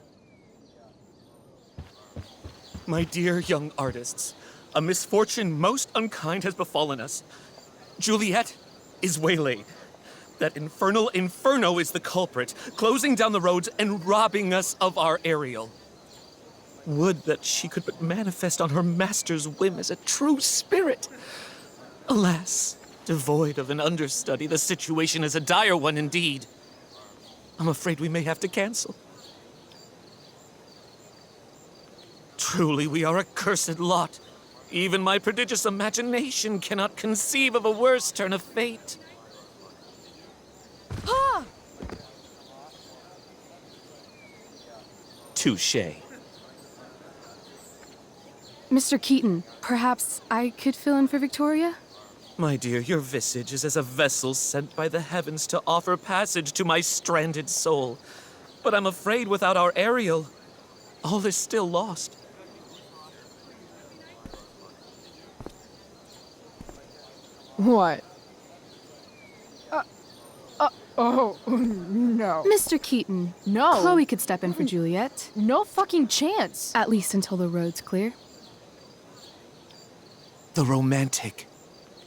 My dear young artists, a misfortune most unkind has befallen us. Juliet is waylaid. That infernal inferno is the culprit, closing down the roads and robbing us of our Ariel. Would that she could but manifest on her master's whim as a true spirit. Alas, devoid of an understudy, the situation is a dire one indeed. I'm afraid we may have to cancel. Truly, we are a cursed lot. Even my prodigious imagination cannot conceive of a worse turn of fate. Ah! Touché. Mr. Keaton, perhaps I could fill in for Victoria? My dear, your visage is as a vessel sent by the heavens to offer passage to my stranded soul. But I'm afraid without our Ariel, all is still lost. What? Oh, no. Mr. Keaton. No. Chloe could step in for Juliet. No fucking chance. At least until the road's clear. The romantic.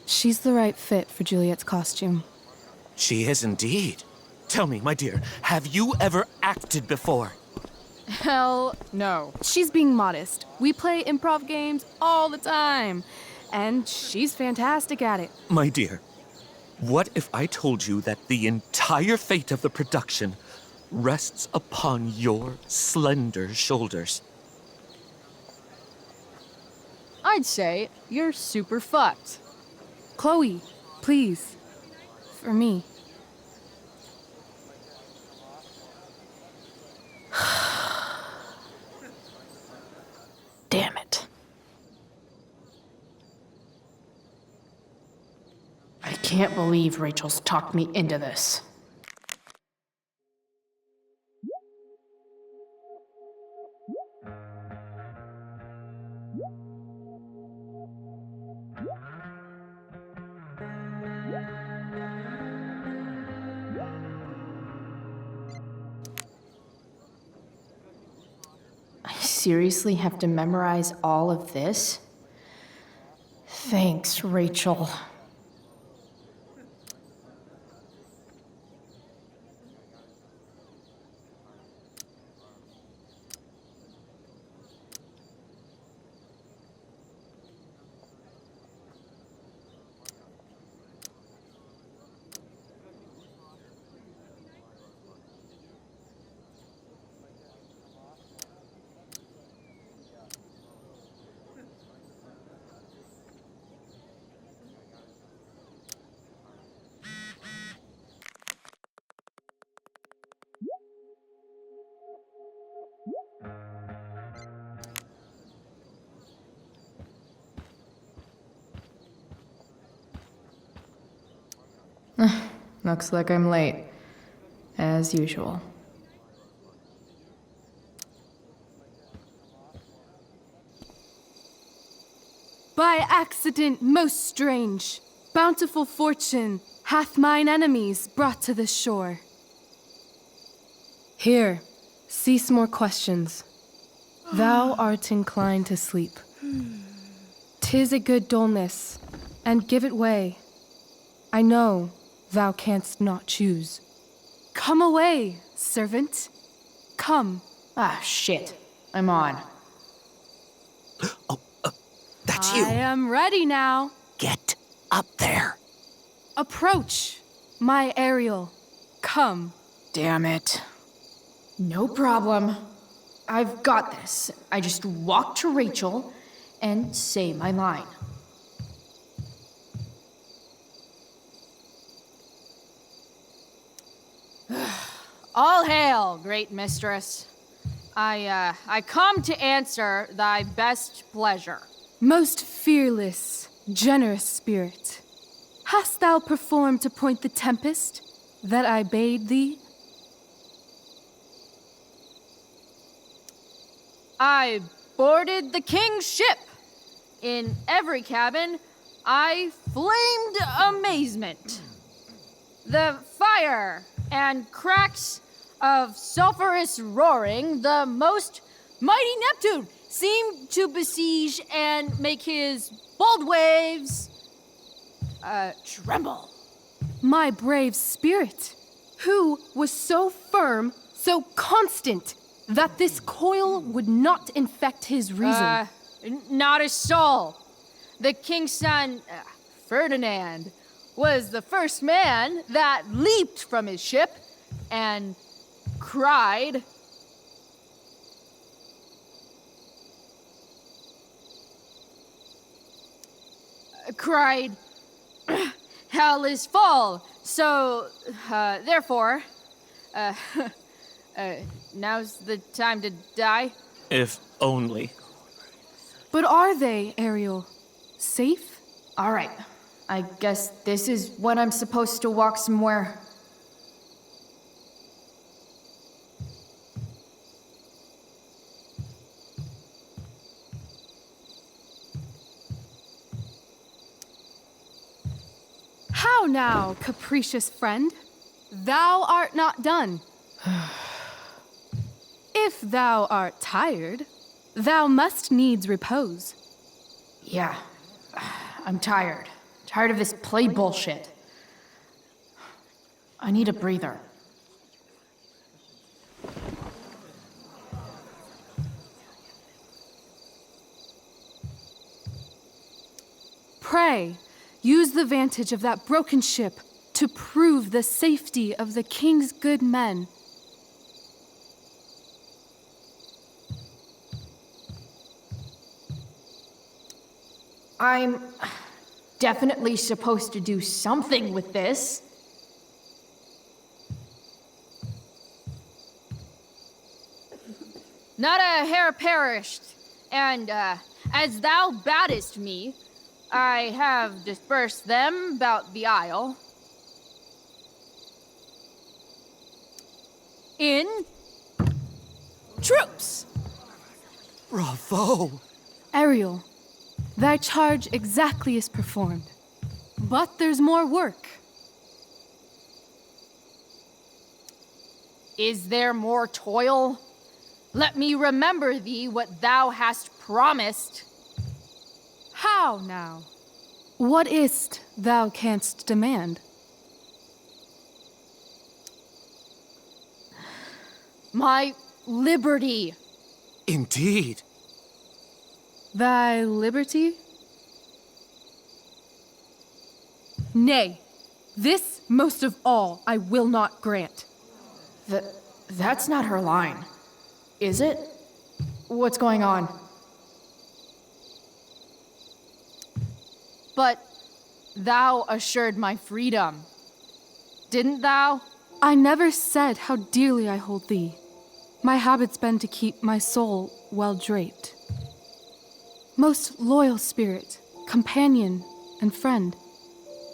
She's the right fit for Juliet's costume. She is indeed. Tell me, my dear, have you ever acted before? Hell no. She's being modest. We play improv games all the time. And she's fantastic at it. My dear, what if I told you that the entire fate of the production rests upon your slender shoulders? I'd say you're super fucked. Chloe, please. For me. Damn it. I can't believe Rachel's talked me into this. I seriously have to memorize all of this? Thanks, Rachel. Looks like I'm late, as usual. By accident most strange, bountiful fortune hath mine enemies brought to this shore. Here, cease more questions. Thou art inclined to sleep. 'Tis a good dullness, and give it way. I know thou canst not choose. Come away, servant. Come. Ah, shit. I'm on. That's you. I am ready now. Get up there. Approach, my Ariel. Come. Damn it. No problem. I've got this. I just walk to Rachel and say my line. All hail, great mistress. I come to answer thy best pleasure. Most fearless, generous spirit, hast thou performed to point the tempest that I bade thee? I boarded the king's ship. In every cabin, I flamed amazement. The fire and cracks of sulphurous roaring, the most mighty Neptune seemed to besiege and make his bold waves tremble. My brave spirit, who was so firm, so constant, that this coil would not infect his reason. Not a soul. The king's son, Ferdinand, was the first man that leaped from his ship and cried. cried, hell is full, so, therefore, now's the time to die? If only. But are they, Ariel? Safe? All right. I guess this is when I'm supposed to walk somewhere. How now, capricious friend? Thou art not done. If thou art tired, thou must needs repose. Yeah. I'm tired. Tired of this play bullshit. I need a breather. Pray, use the vantage of that broken ship to prove the safety of the king's good men. I'm definitely supposed to do something with this. Not a hair perished, and as thou badest me, I have dispersed them about the isle. In troops! Bravo! Ariel, thy charge exactly is performed. But there's more work. Is there more toil? Let me remember thee what thou hast promised. How now? What is't thou canst demand? My liberty. Indeed. Thy liberty? Nay, this most of all I will not grant. That's not her line, is it? What's going on? But thou assured my freedom, didn't thou? I never said how dearly I hold thee. My habit's been to keep my soul well draped. Most loyal spirit, companion, and friend,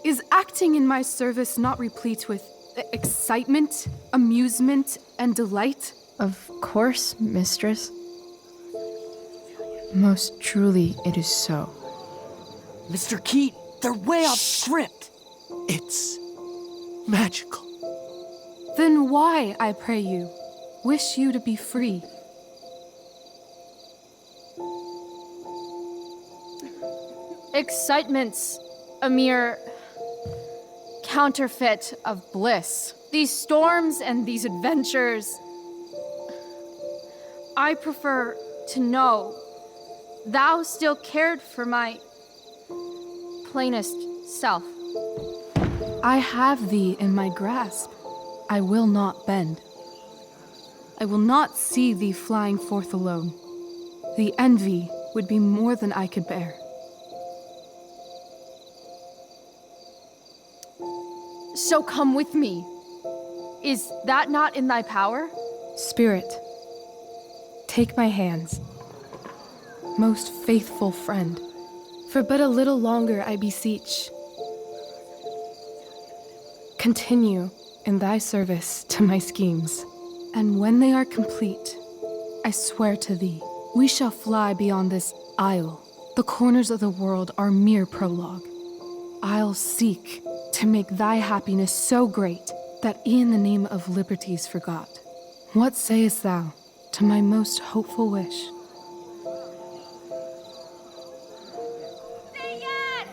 is acting in my service not replete with excitement, amusement, and delight? Of course, mistress. Most truly it is so. Mr. Keat, they're way off script. It's magical. Then why, I pray you, wish you to be free? Excitement's a mere counterfeit of bliss. These storms and these adventures, I prefer to know thou still cared for my plainest self. I have thee in my grasp. I will not bend. I will not see thee flying forth alone. The envy would be more than I could bear. So come with me. Is that not in thy power? Spirit, take my hands. Most faithful friend, for but a little longer I beseech. Continue in thy service to my schemes, and when they are complete, I swear to thee, we shall fly beyond this isle. The corners of the world are mere prologue. I'll seek to make thy happiness so great that e'en the name of liberty's forgot. What sayest thou to my most hopeful wish? Say yes!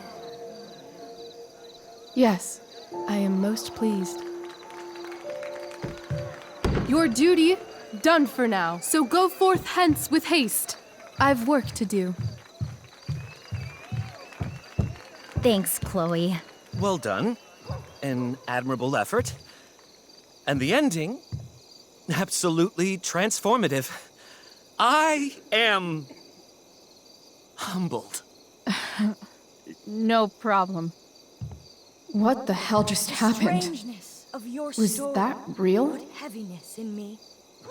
Yes, I am most pleased. Your duty done for now, so go forth hence with haste. I've work to do. Thanks, Chloe. Well done. An admirable effort. And the ending, absolutely transformative. I am humbled. No problem. What the hell just happened? Strangeness of your Was story that real? put heaviness in me.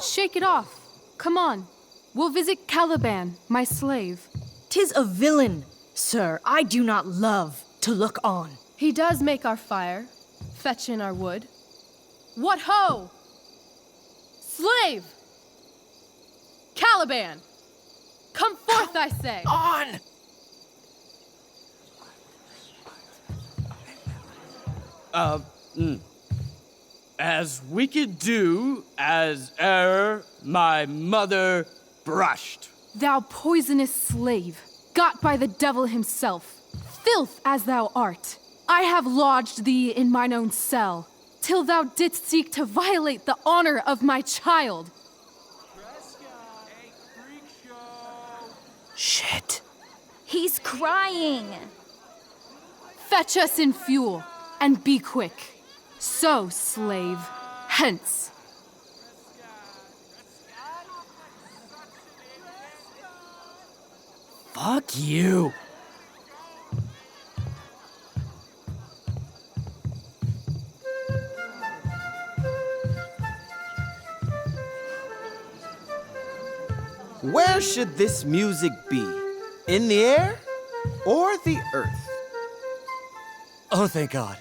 Shake it off. Come on. We'll visit Caliban, my slave. 'Tis a villain, sir, I do not love to look on. He does make our fire, fetch in our wood. What ho! Slave! Caliban! Come forth, I say! On! As we could do, as e'er my mother brushed. Thou poisonous slave, got by the devil himself, filth as thou art, I have lodged thee in mine own cell, till thou didst seek to violate the honor of my child. Shit. He's crying. Fetch us in fuel, and be quick. So, slave, hence. Fuck you. Where should this music be? In the air or the earth? Oh, thank God.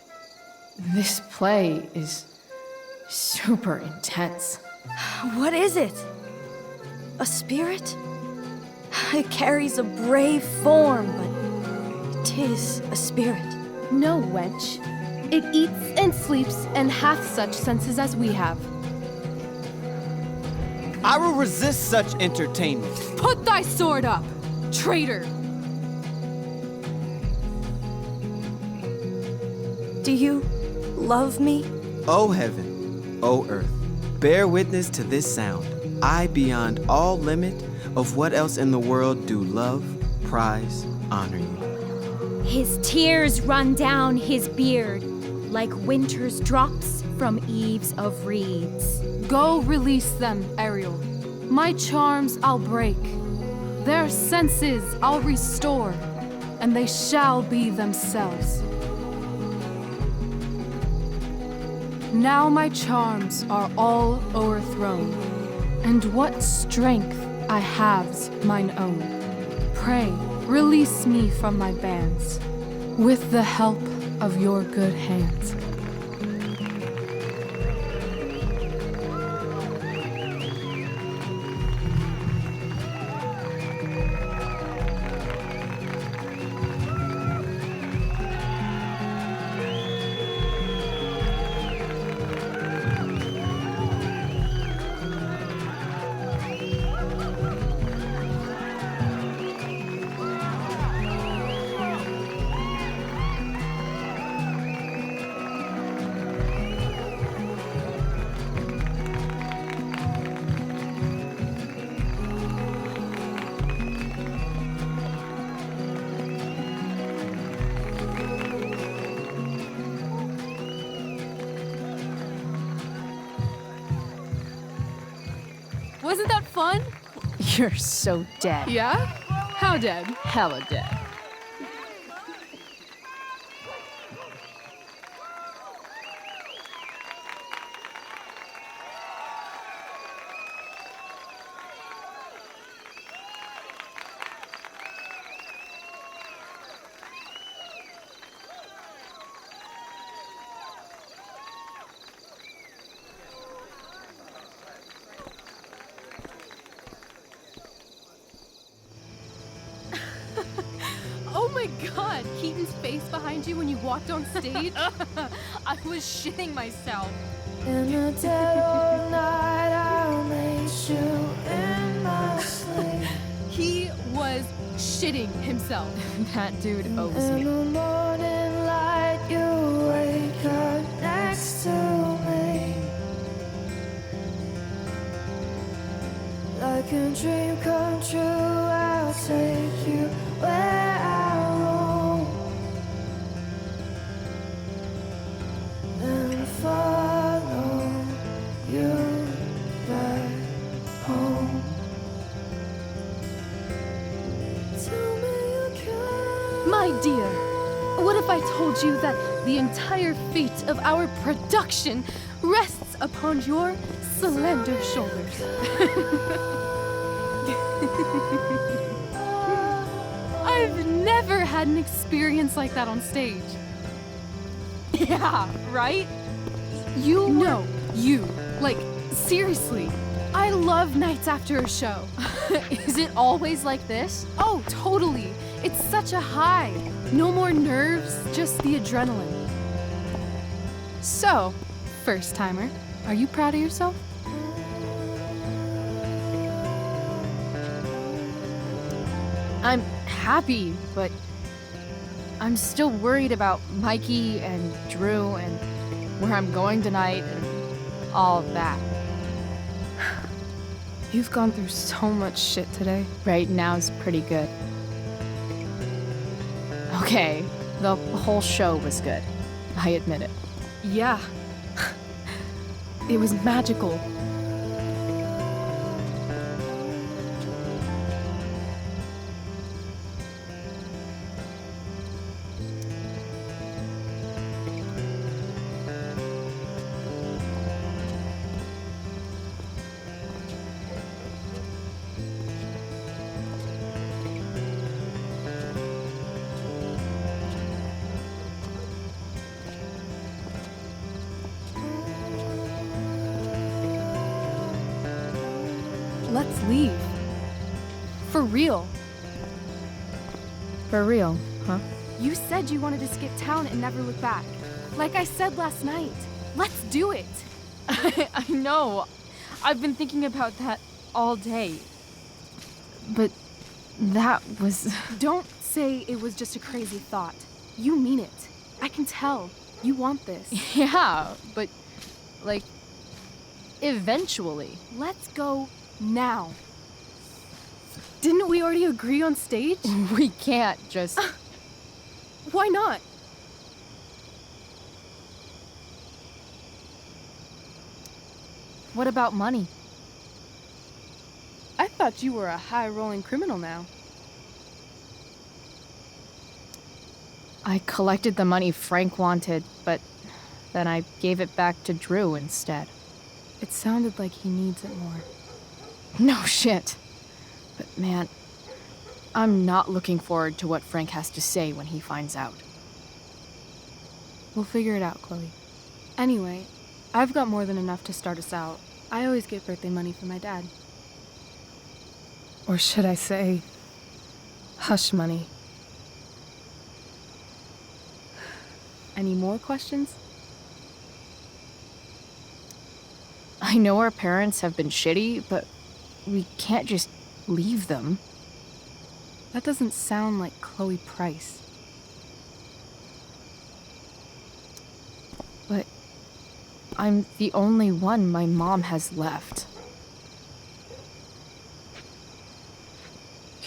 This play is super intense. What is it? A spirit? It carries a brave form, but 'tis a spirit. No, wench. It eats and sleeps and hath such senses as we have. I will resist such entertainment. Put thy sword up, traitor! Do you love me? O heaven, O earth, bear witness to this sound. I, beyond all limit of what else in the world, do love, prize, honor you. His tears run down his beard like winter's drops from eaves of reeds. Go release them, Ariel. My charms I'll break. Their senses I'll restore, and they shall be themselves. Now my charms are all o'erthrown, and what strength I have's mine own. Pray, release me from my bands, with the help of your good hands. Wasn't that fun? You're so dead. Yeah? How dead? Hella dead. Oh my god, Keaton's face behind you when you walked on stage? I was shitting myself. In the dead of night, I'll meet you in my sleep. He was shitting himself. That dude owes In me. the morning light, you wake up next to me. Like a dream come true, I'll take you where I roam. And follow you back home. Tell me you care. My dear, what if I told you that the entire fate of our production rests upon your slender shoulders? I've never had an experience like that on stage. Yeah, right? You No, you. Like, seriously. I love nights after a show. Is it always like this? Oh, totally. It's such a high. No more nerves, just the adrenaline. So, first timer, are you proud of yourself? I'm happy, but I'm still worried about Mikey and Drew and where I'm going tonight and all of that. You've gone through so much shit today. Right now's pretty good. Okay, the whole show was good. I admit it. Yeah. It was magical. Let's leave. For real. For real, huh? You said you wanted to skip town and never look back. Like I said last night. Let's do it. I know. I've been thinking about that all day. But that was... Don't say it was just a crazy thought. You mean it. I can tell. You want this. Yeah, but... like... eventually. Let's go now. Didn't we already agree on stage? We can't just... Why not? What about money? I thought you were a high-rolling criminal now. I collected the money Frank wanted, but then I gave it back to Drew instead. It sounded like he needs it more. No shit. But man, I'm not looking forward to what Frank has to say when he finds out. We'll figure it out, Chloe. Anyway, I've got more than enough to start us out. I always get birthday money from my dad. Or should I say, hush money. Any more questions? I know our parents have been shitty, but we can't just leave them. That doesn't sound like Chloe Price. But I'm the only one my mom has left.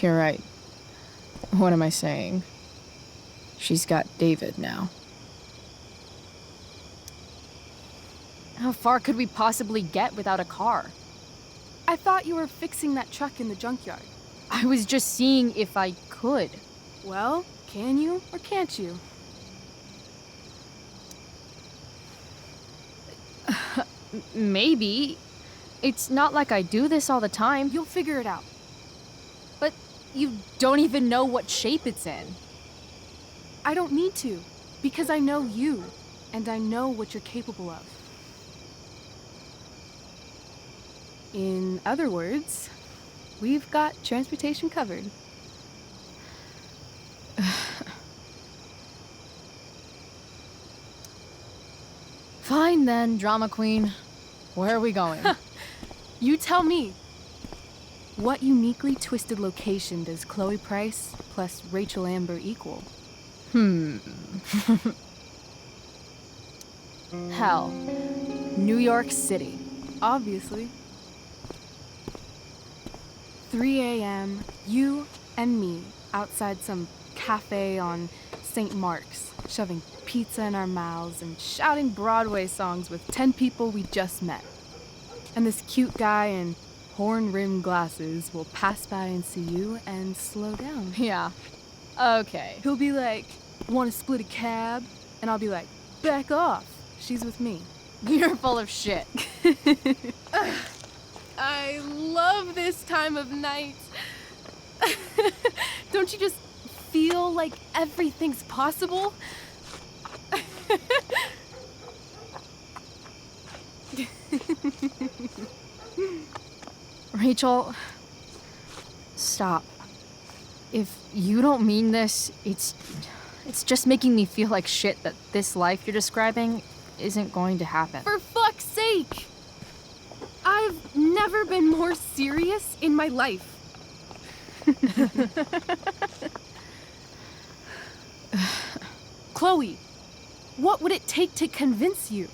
You're right. What am I saying? She's got David now. How far could we possibly get without a car? I thought you were fixing that truck in the junkyard. I was just seeing if I could. Well, can you or can't you? Maybe. It's not like I do this all the time. You'll figure it out. But you don't even know what shape it's in. I don't need to, because I know you, and I know what you're capable of. In other words, we've got transportation covered. Fine then, drama queen. Where are we going? You tell me. What uniquely twisted location does Chloe Price plus Rachel Amber equal? Hell. New York City. Obviously. 3 a.m., you and me outside some cafe on St. Mark's, shoving pizza in our mouths and shouting Broadway songs with 10 people we just met. And this cute guy in horn-rimmed glasses will pass by and see you and slow down. Yeah, Okay. He'll be like, want to split a cab? And I'll be like, back off. She's with me. You're full of shit. I love this time of night. Don't you just feel like everything's possible? Rachel, stop. If you don't mean this, it's just making me feel like shit that this life you're describing isn't going to happen. For fuck's sake! I've never been more serious in my life. Chloe, what would it take to convince you?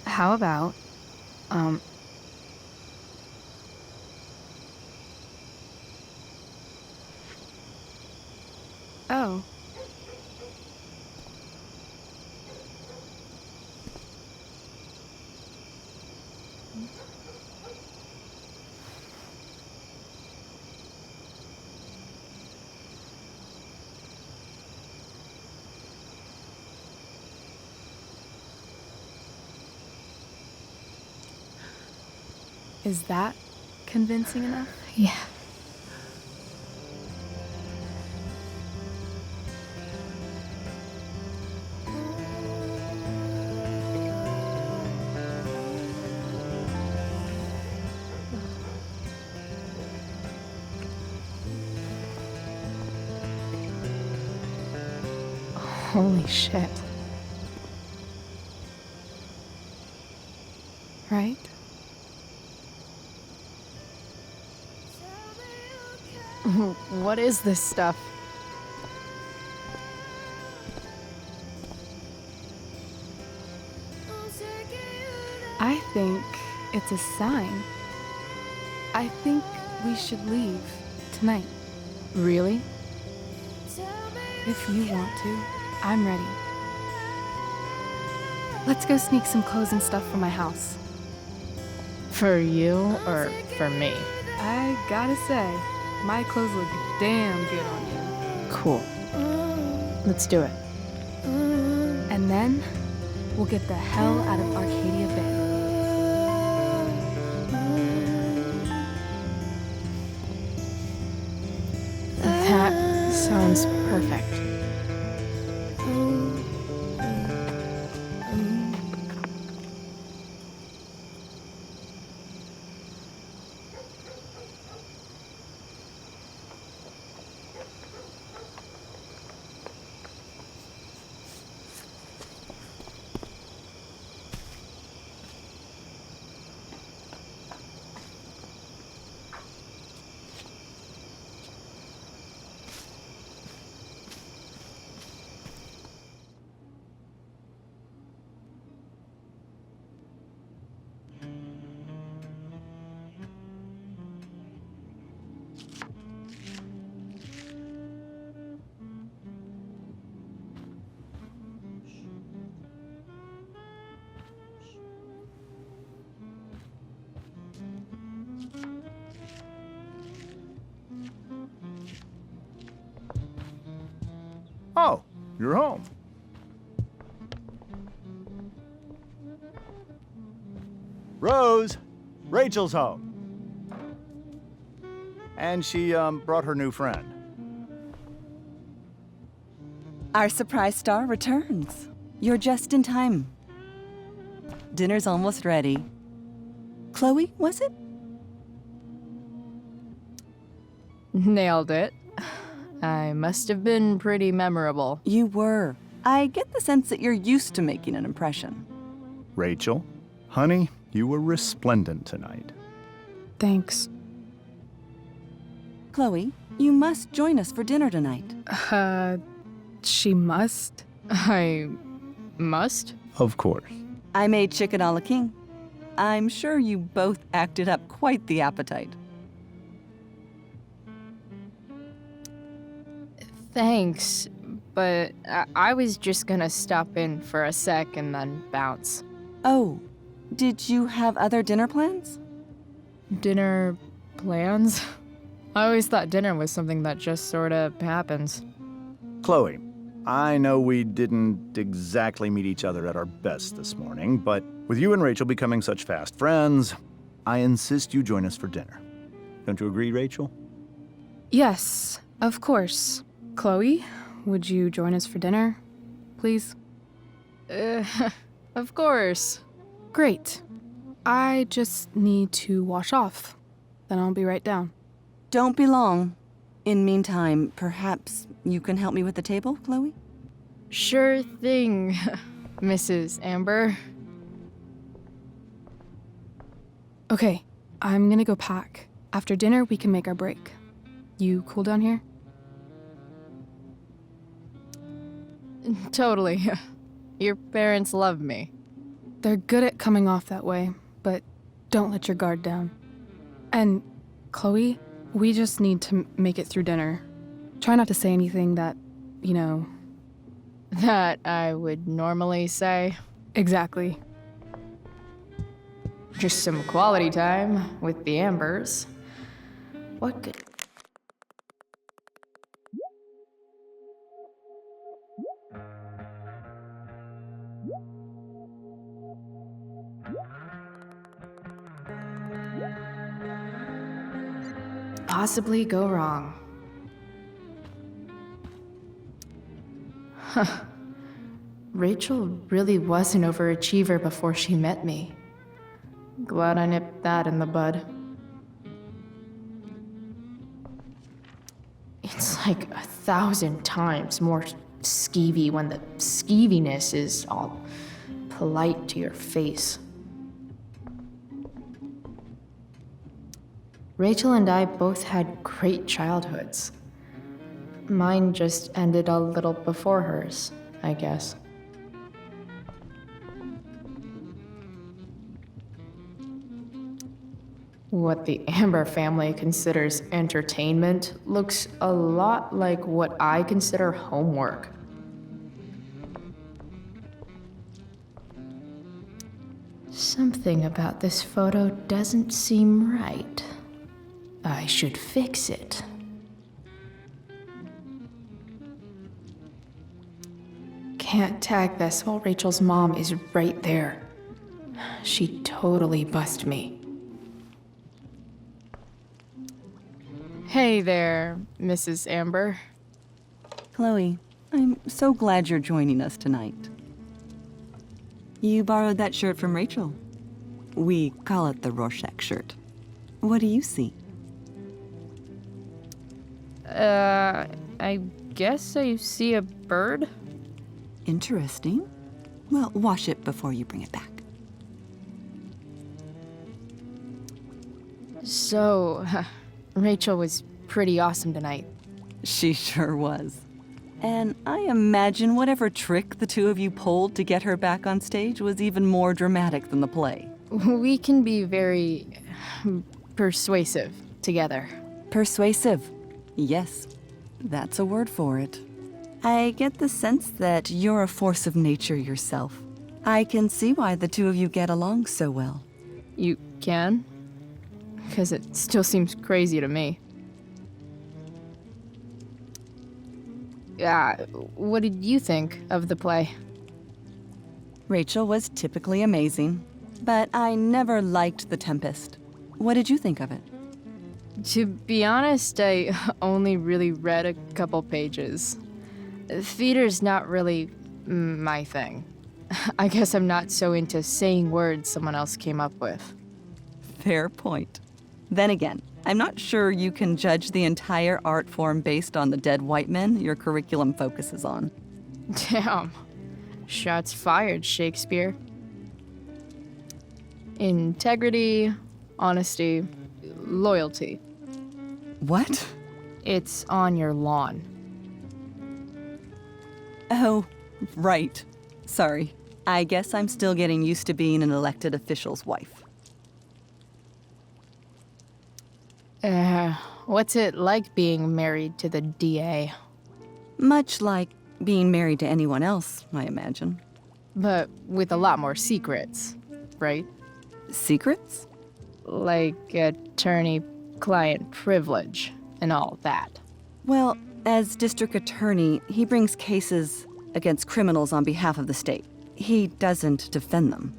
How about, Oh. Is that convincing enough? Yeah. Holy shit. Right? What is this stuff? I think it's a sign. I think we should leave tonight. Really? If you want to, I'm ready. Let's go sneak some clothes and stuff from my house. For you or for me? I gotta say, my clothes look damn good on you. Cool. Let's do it. And then, we'll get the hell out of Arcadia Bay. That sounds perfect. Oh, you're home. Rose, Rachel's home. And she, brought her new friend. Our surprise star returns. You're just in time. Dinner's almost ready. Chloe, was it? Nailed it. I must have been pretty memorable. You were. I get the sense that you're used to making an impression. Rachel, honey, you were resplendent tonight. Thanks. Chloe, you must join us for dinner tonight. She must? I must? Of course. I made chicken a la king. I'm sure you both acted up quite the appetite. Thanks, but I was just gonna stop in for a sec and then bounce. Oh, Did you have other dinner plans? Dinner plans? I always thought dinner was something that just sorta happens. Chloe, I know we didn't exactly meet each other at our best this morning, but with you and Rachel becoming such fast friends, I insist you join us for dinner. Don't you agree, Rachel? Yes, of course. Chloe, would you join us for dinner, please? Of course. Great. I just need to wash off. Then I'll be right down. Don't be long. In meantime, perhaps you can help me with the table, Chloe? Sure thing, Mrs. Amber. Okay, I'm gonna go pack. After dinner, we can make our break. You cool down here? Totally. Your parents love me. They're good at coming off that way, but don't let your guard down. And, Chloe, we just need to make it through dinner. Try not to say anything that, you know... That I would normally say. Exactly. Just some quality time with the Ambers. What could... possibly go wrong? Huh. Rachel really was an overachiever before she met me. Glad I nipped that in the bud. It's like 1,000 times more skeevy when the skeeviness is all polite to your face. Rachel and I both had great childhoods. Mine just ended a little before hers, I guess. What the Amber family considers entertainment looks a lot like what I consider homework. Something about this photo doesn't seem right. I should fix it. Can't tag this while Rachel's mom is right there. She'd totally bust me. Hey there, Mrs. Amber. Chloe, I'm so glad you're joining us tonight. You borrowed that shirt from Rachel. We call it the Rorschach shirt. What do you see? I guess I see a bird? Interesting. Well, wash it before you bring it back. So, Rachel was pretty awesome tonight. She sure was. And I imagine whatever trick the two of you pulled to get her back on stage was even more dramatic than the play. We can be very persuasive together. Persuasive. Yes, that's a word for it. I get the sense that you're a force of nature yourself. I can see why the two of you get along so well. You can? Because it still seems crazy to me. What did you think of the play? Rachel was typically amazing, but I never liked The Tempest. What did you think of it? To be honest, I only really read a couple pages. Theater's not really my thing. I guess I'm not so into saying words someone else came up with. Fair point. Then again, I'm not sure you can judge the entire art form based on the dead white men your curriculum focuses on. Damn. Shots fired, Shakespeare. Integrity, honesty, loyalty. What? It's on your lawn. Oh, right. Sorry. I guess I'm still getting used to being an elected official's wife. What's it like being married to the DA? Much like being married to anyone else, I imagine. But with a lot more secrets, right? Secrets? Like attorney-client privilege and all that. Well, as district attorney, he brings cases against criminals on behalf of the state. He doesn't defend them.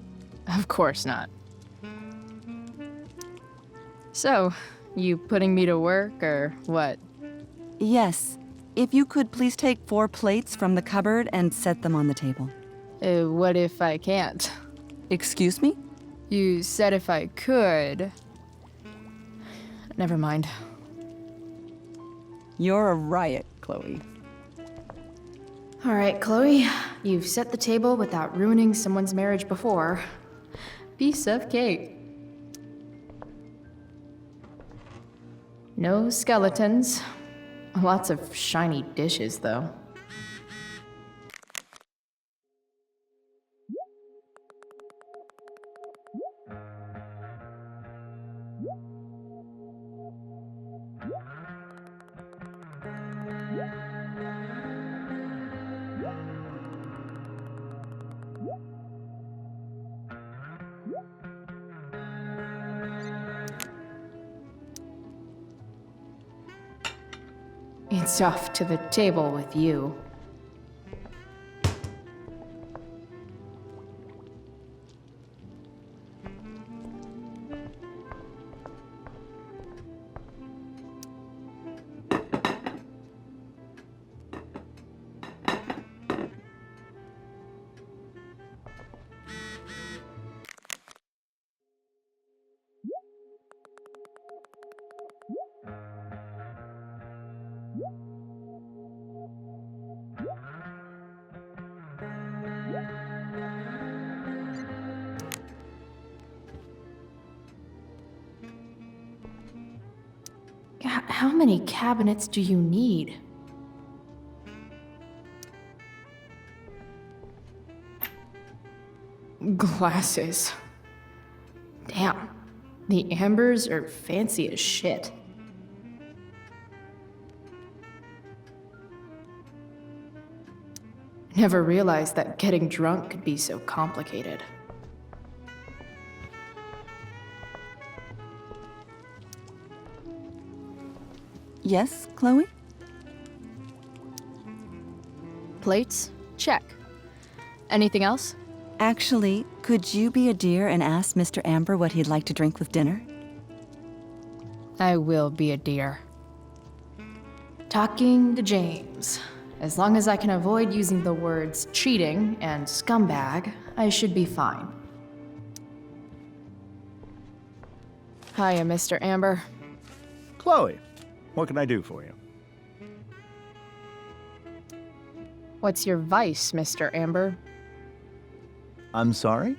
Of course not. So, you putting me to work, or what? Yes. If you could please take 4 plates from the cupboard and set them on the table. What if I can't? Excuse me? You said if I could. Never mind. You're a riot, Chloe. All right, Chloe. You've set the table without ruining someone's marriage before. Piece of cake. No skeletons. Lots of shiny dishes, though. It's off to the table with you. How many cabinets do you need? Glasses. Damn, the ambers are fancy as shit. Never realized that getting drunk could be so complicated. Yes, Chloe? Plates? Check. Anything else? Actually, could you be a dear and ask Mr. Amber what he'd like to drink with dinner? I will be a dear. Talking to James. As long as I can avoid using the words cheating and scumbag, I should be fine. Hiya, Mr. Amber. Chloe, what can I do for you? What's your vice, Mr. Amber? I'm sorry?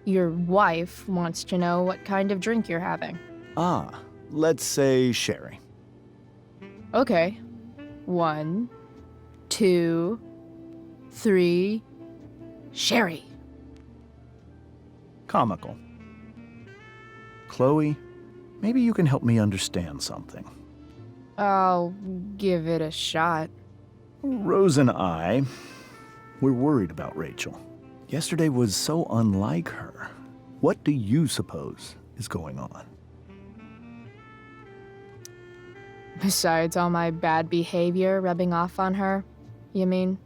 Your wife wants to know what kind of drink you're having. Ah, let's say sherry. Okay. 1, 2, 3. Sherry. Comical. Chloe, maybe you can help me understand something. I'll give it a shot. Rose and I, we're worried about Rachel. Yesterday was so unlike her. What do you suppose is going on? Besides all my bad behavior rubbing off on her, you mean?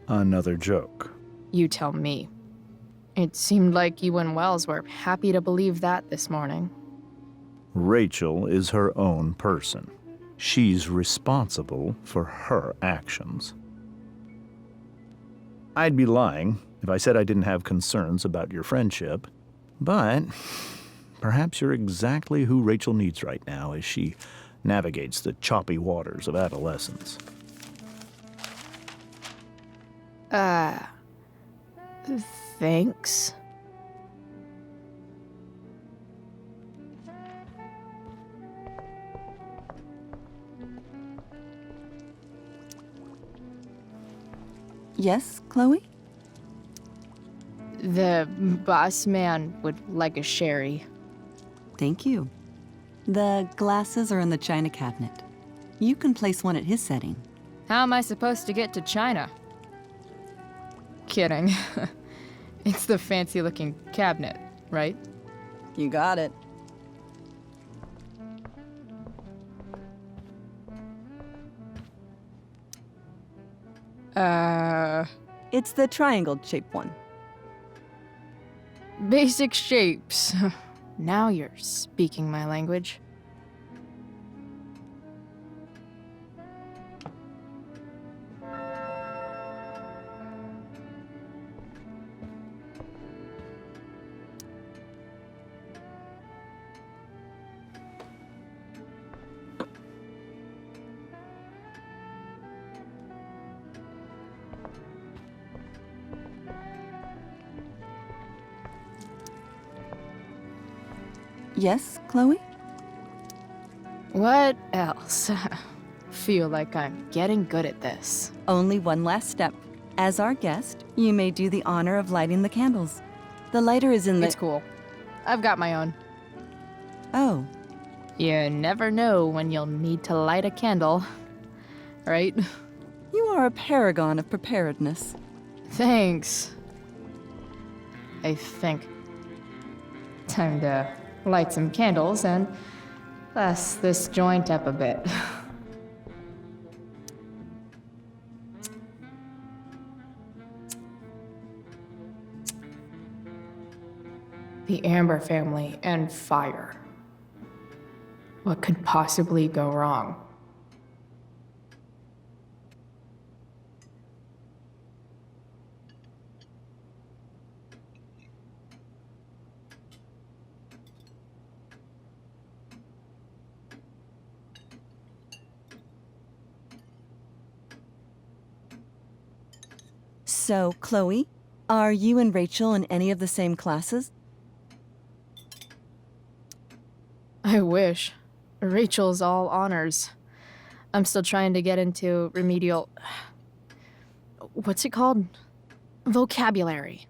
Another joke. You tell me. It seemed like you and Wells were happy to believe that this morning. Rachel is her own person. She's responsible for her actions. I'd be lying if I said I didn't have concerns about your friendship, but perhaps you're exactly who Rachel needs right now as she navigates the choppy waters of adolescence. Thanks. Yes, Chloe? The boss man would like a sherry. Thank you. The glasses are in the china cabinet. You can place one at his setting. How am I supposed to get to China? Kidding. It's the fancy-looking cabinet, right? You got it. It's the triangle-shaped one. Basic shapes. Now you're speaking my language. Yes, Chloe? What else? Feel like I'm getting good at this. Only one last step. As our guest, you may do the honor of lighting the candles. The lighter is in the— It's cool. I've got my own. Oh. You never know when you'll need to light a candle, right? You are a paragon of preparedness. Thanks. I think. Time to light some candles and bless this joint up a bit. The Amber family and fire. What could possibly go wrong? So, Chloe, are you and Rachel in any of the same classes? I wish. Rachel's all honors. I'm still trying to get into remedial... What's it called? Vocabulary.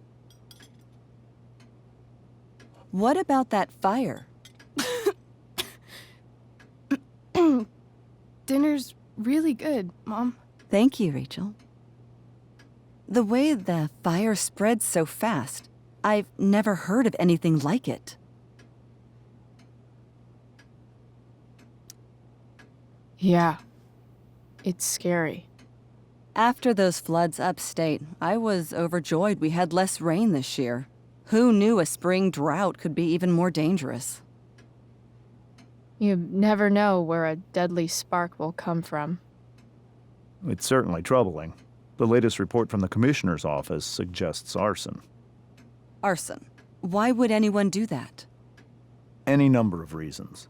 What about that fire? Dinner's really good, Mom. Thank you, Rachel. The way the fire spreads so fast, I've never heard of anything like it. Yeah. It's scary. After those floods upstate, I was overjoyed we had less rain this year. Who knew a spring drought could be even more dangerous? You never know where a deadly spark will come from. It's certainly troubling. The latest report from the Commissioner's office suggests arson. Arson? Why would anyone do that? Any number of reasons.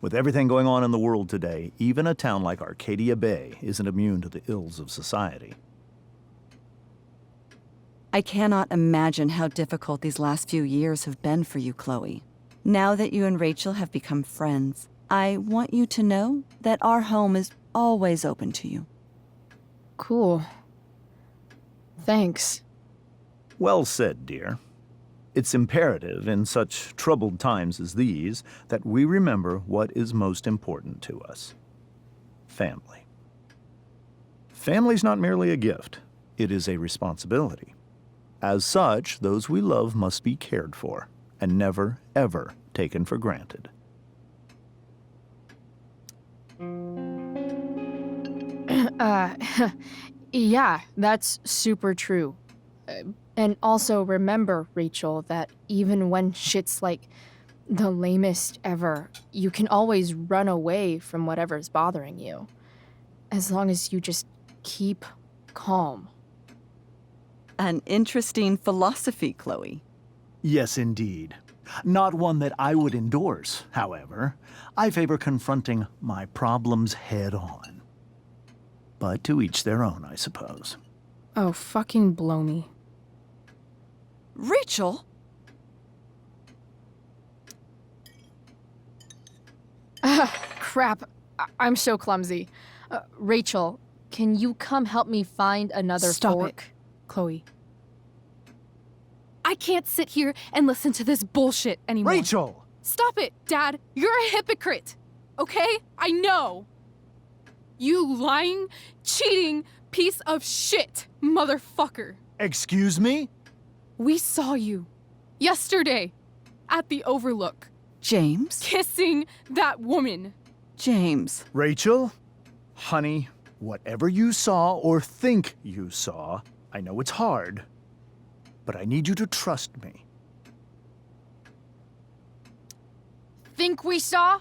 With everything going on in the world today, even a town like Arcadia Bay isn't immune to the ills of society. I cannot imagine how difficult these last few years have been for you, Chloe. Now that you and Rachel have become friends, I want you to know that our home is always open to you. Cool. Thanks. Well said, dear. It's imperative in such troubled times as these that we remember what is most important to us. Family. Family's not merely a gift, it is a responsibility. As such, those we love must be cared for and never, ever taken for granted. Yeah, that's super true. And also remember, Rachel, that even when shit's like the lamest ever, you can always run away from whatever's bothering you. As long as you just keep calm. An interesting philosophy, Chloe. Yes, indeed. Not one that I would endorse, however. I favor confronting my problems head on. But to each their own, I suppose. Oh, fucking blow me. Rachel? Crap. I'm so clumsy. Rachel, can you come help me find another Stop fork? it, Chloe. I can't sit here and listen to this bullshit anymore. Rachel! Stop it, Dad. You're a hypocrite. Okay? I know. You lying, cheating piece of shit, motherfucker. Excuse me? We saw you yesterday at the Overlook. James? Kissing that woman. James. Rachel, honey, whatever you saw or think you saw, I know it's hard, but I need you to trust me. Think we saw?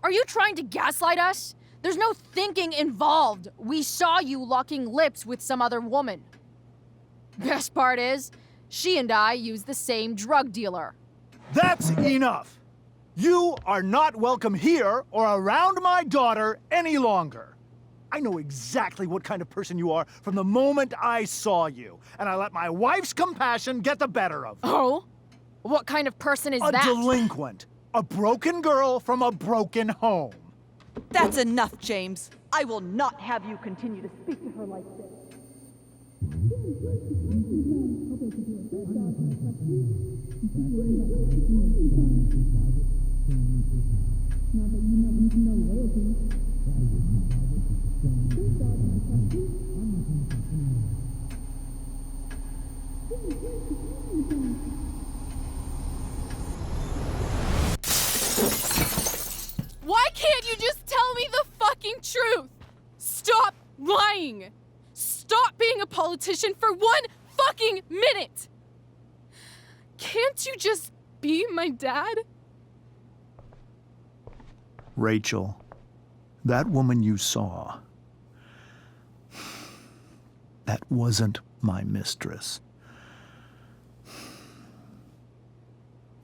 Are you trying to gaslight us? There's no thinking involved. We saw you locking lips with some other woman. Best part is, she and I use the same drug dealer. That's enough! You are not welcome here or around my daughter any longer. I know exactly what kind of person you are from the moment I saw you, and I let my wife's compassion get the better of me. Oh? What kind of person is that? A delinquent. A broken girl from a broken home. That's enough, James. I will not have you continue to speak to her like this. Why can't you just tell me the fucking truth? Stop lying. Stop being a politician for 1 fucking minute. Can't you just be my dad? Rachel, that woman you saw, that wasn't my mistress.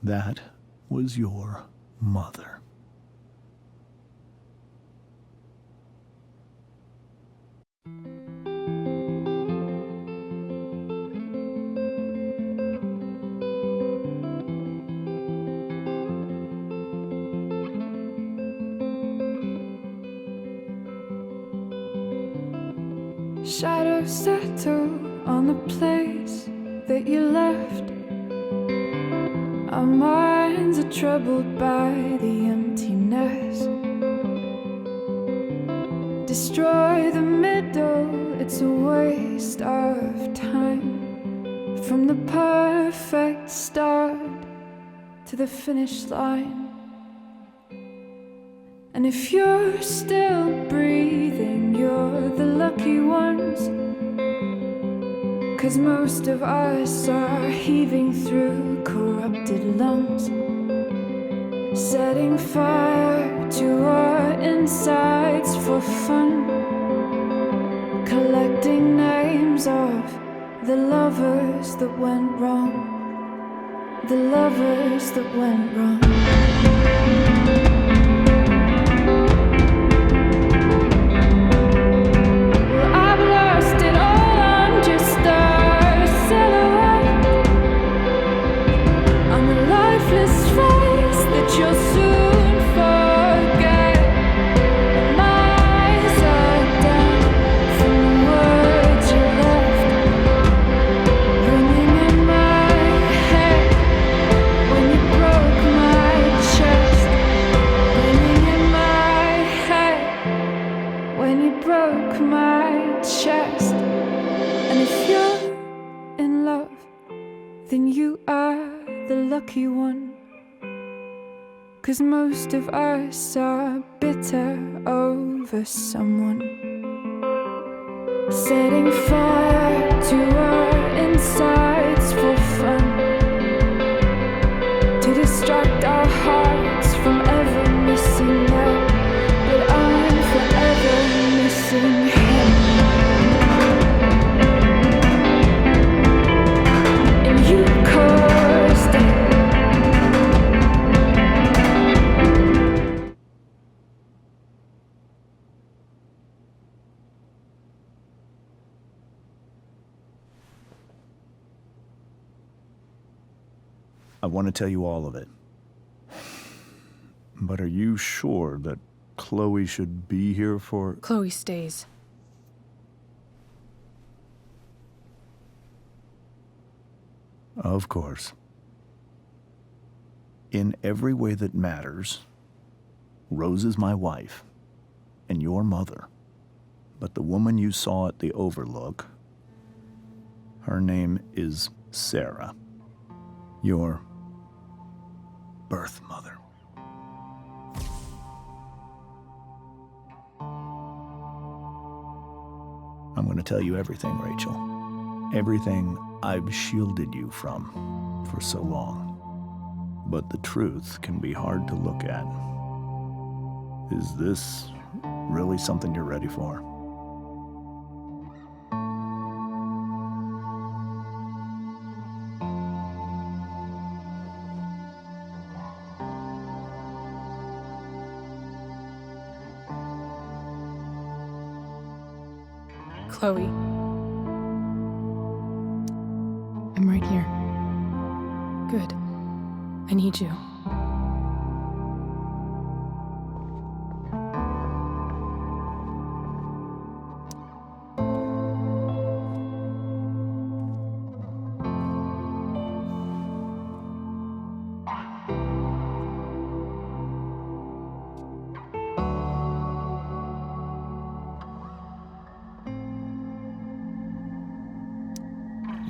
That was your mother. Shadows settle on the place that you left. Our minds are troubled by the emptiness. Destroy the middle, it's a waste of time. From the perfect start to the finish line. And if you're still breathing, you're the lucky ones. 'Cause most of us are heaving through corrupted lungs, setting fire to our insides for fun, collecting names of the lovers that went wrong, the lovers that went wrong. You'll soon forget. My eyes are down from the words you left, ringing in my head when you broke my chest, ringing in my head when you broke my chest. And if you're in love, then you are the lucky one. 'Cause most of us are bitter over someone, setting fire to our insides for fun, to distract our hearts from ever missing them. But I'm forever missing him. And you caused it. I want to tell you all of it. But are you sure that Chloe should be here for... Chloe stays. Of course. In every way that matters, Rose is my wife and your mother. But the woman you saw at the Overlook, her name is Sarah, your birth mother. I'm going to tell you everything, Rachel. Everything I've shielded you from for so long. But the truth can be hard to look at. Is this really something you're ready for? Chloe. I'm right here. Good. I need you.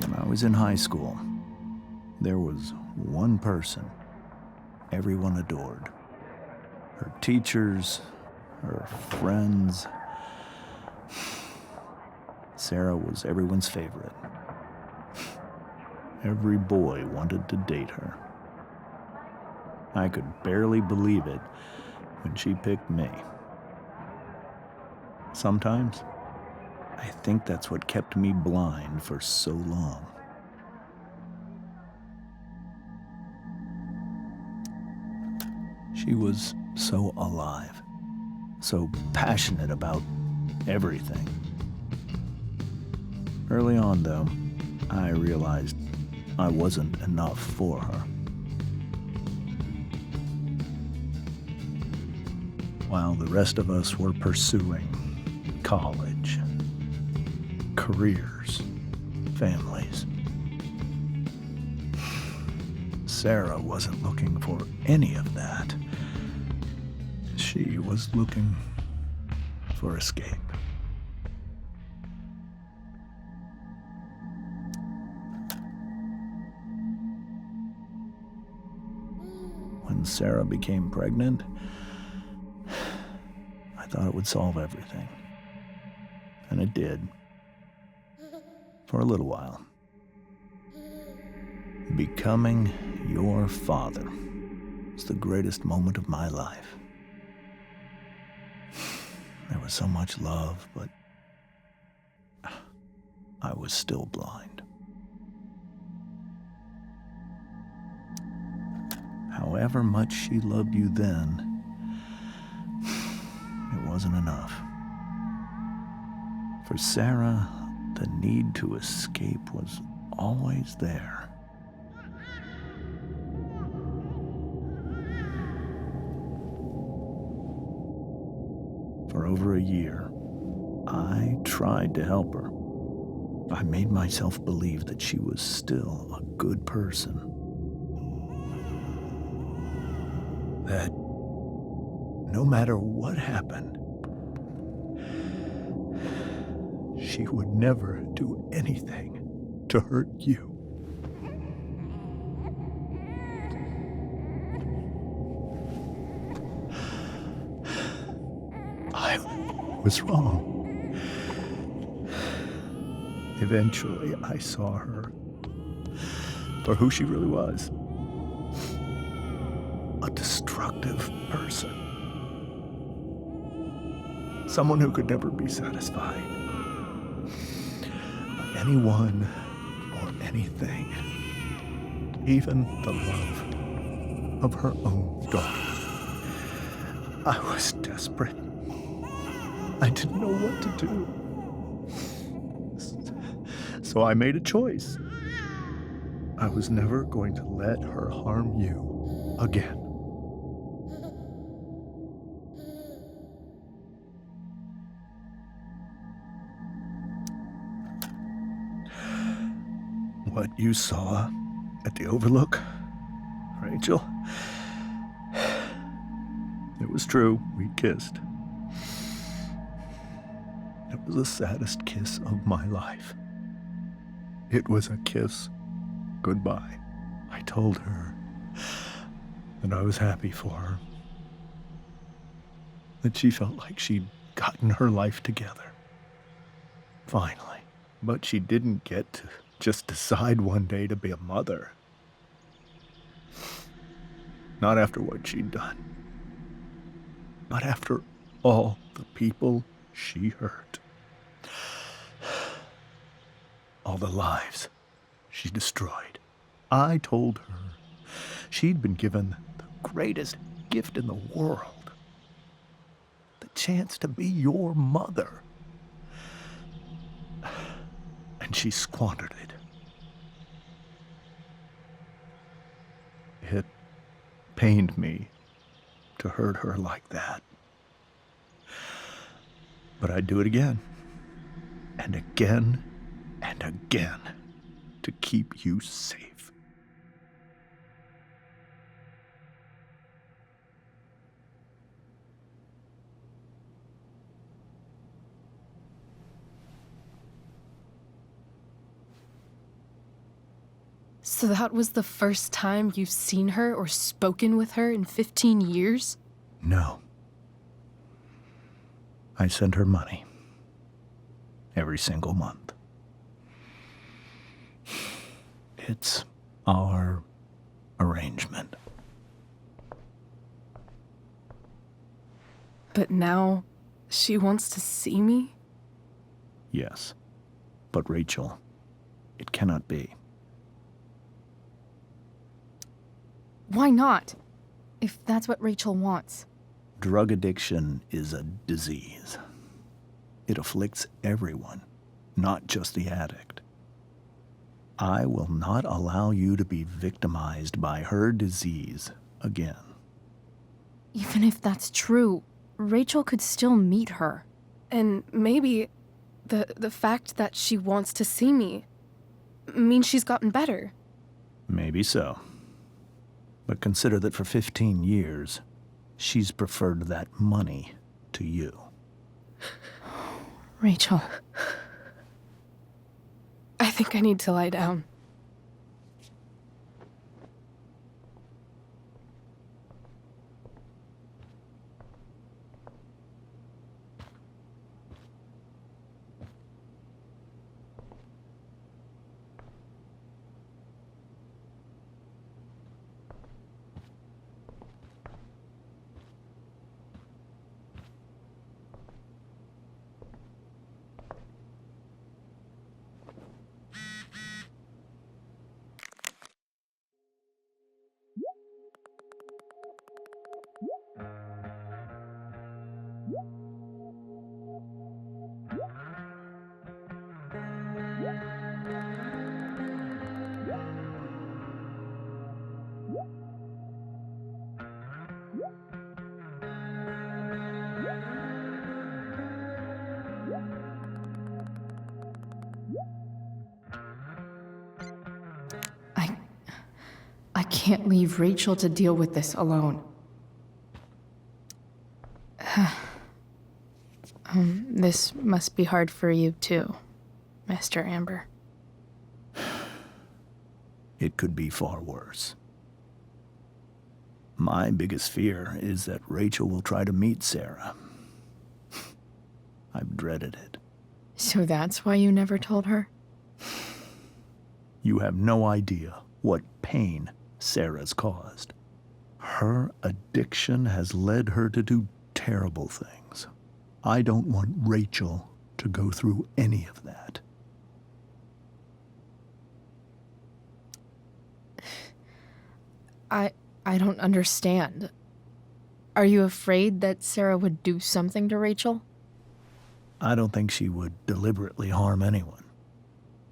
When I was in high school, there was one person everyone adored. Her teachers, her friends. Sarah was everyone's favorite. Every boy wanted to date her. I could barely believe it when she picked me. Sometimes, I think that's what kept me blind for so long. She was so alive, so passionate about everything. Early on, though, I realized I wasn't enough for her. While the rest of us were pursuing college, careers, families, Sarah wasn't looking for any of that. She was looking for escape. When Sarah became pregnant, I thought it would solve everything. And it did. For a little while. Becoming your father was the greatest moment of my life. There was so much love, but I was still blind. However much she loved you then, it wasn't enough. For Sarah, the need to escape was always there. For over a year, I tried to help her. I made myself believe that she was still a good person. That no matter what happened, she would never do anything to hurt you. I was wrong. Eventually, I saw her for who she really was. A destructive person. Someone who could never be satisfied by anyone or anything. Even the love of her own daughter. I was desperate. I didn't know what to do. So I made a choice. I was never going to let her harm you again. What you saw at the Overlook, Rachel, it was true. We kissed. It was the saddest kiss of my life. It was a kiss goodbye, I told her that I was happy for her, that she felt like she'd gotten her life together. Finally. But she didn't get to just decide one day to be a mother. Not after what she'd done. Not after all the people she hurt. All the lives she destroyed. I told her she'd been given the greatest gift in the world. The chance to be your mother. And she squandered it. It pained me to hurt her like that. But I'd do it again, and again, and again, to keep you safe. So that was the first time you've seen her or spoken with her in 15 years? No. I send her money. Every single month. It's our arrangement. But now she wants to see me? Yes. But Rachel, it cannot be. Why not? If that's what Rachel wants. Drug addiction is a disease. It afflicts everyone, not just the addict. I will not allow you to be victimized by her disease again. Even if that's true, Rachel could still meet her. And maybe the fact that she wants to see me means she's gotten better. Maybe so. But consider that for 15 years, she's preferred that money to you. Rachel. I think I need to lie down. I can't leave Rachel to deal with this alone. This must be hard for you too, Mr. Amber. It could be far worse. My biggest fear is that Rachel will try to meet Sarah. I've dreaded it. So that's why you never told her? You have no idea what pain Sarah's caused. Her addiction has led her to do terrible things. I don't want Rachel to go through any of that. I don't understand. Are you afraid that Sarah would do something to Rachel? I don't think she would deliberately harm anyone.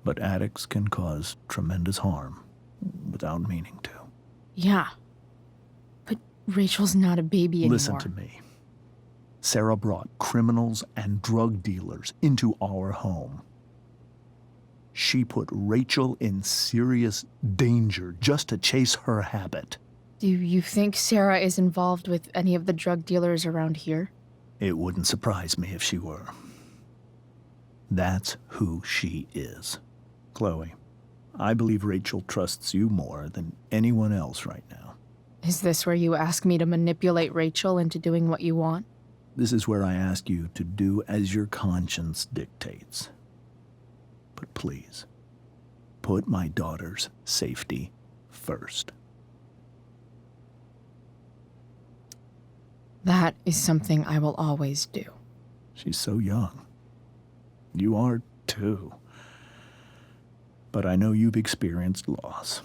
But addicts can cause tremendous harm without meaning to. Yeah. But Rachel's not a baby anymore. Listen to me. Sarah brought criminals and drug dealers into our home. She put Rachel in serious danger just to chase her habit. Do you think Sarah is involved with any of the drug dealers around here? It wouldn't surprise me if she were. That's who she is. Chloe, I believe Rachel trusts you more than anyone else right now. Is this where you ask me to manipulate Rachel into doing what you want? This is where I ask you to do as your conscience dictates. But please, put my daughter's safety first. That is something I will always do. She's so young. You are too. But I know you've experienced loss.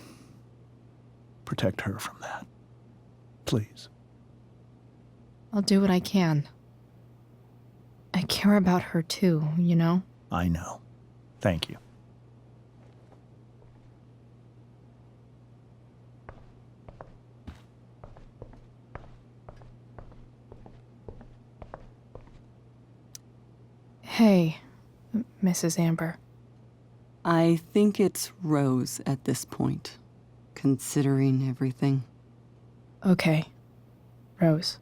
Protect her from that. Please. I'll do what I can. I care about her too, you know? I know. Thank you. Hey, Mrs. Amber. I think it's Rose at this point, considering everything. Okay, Rose.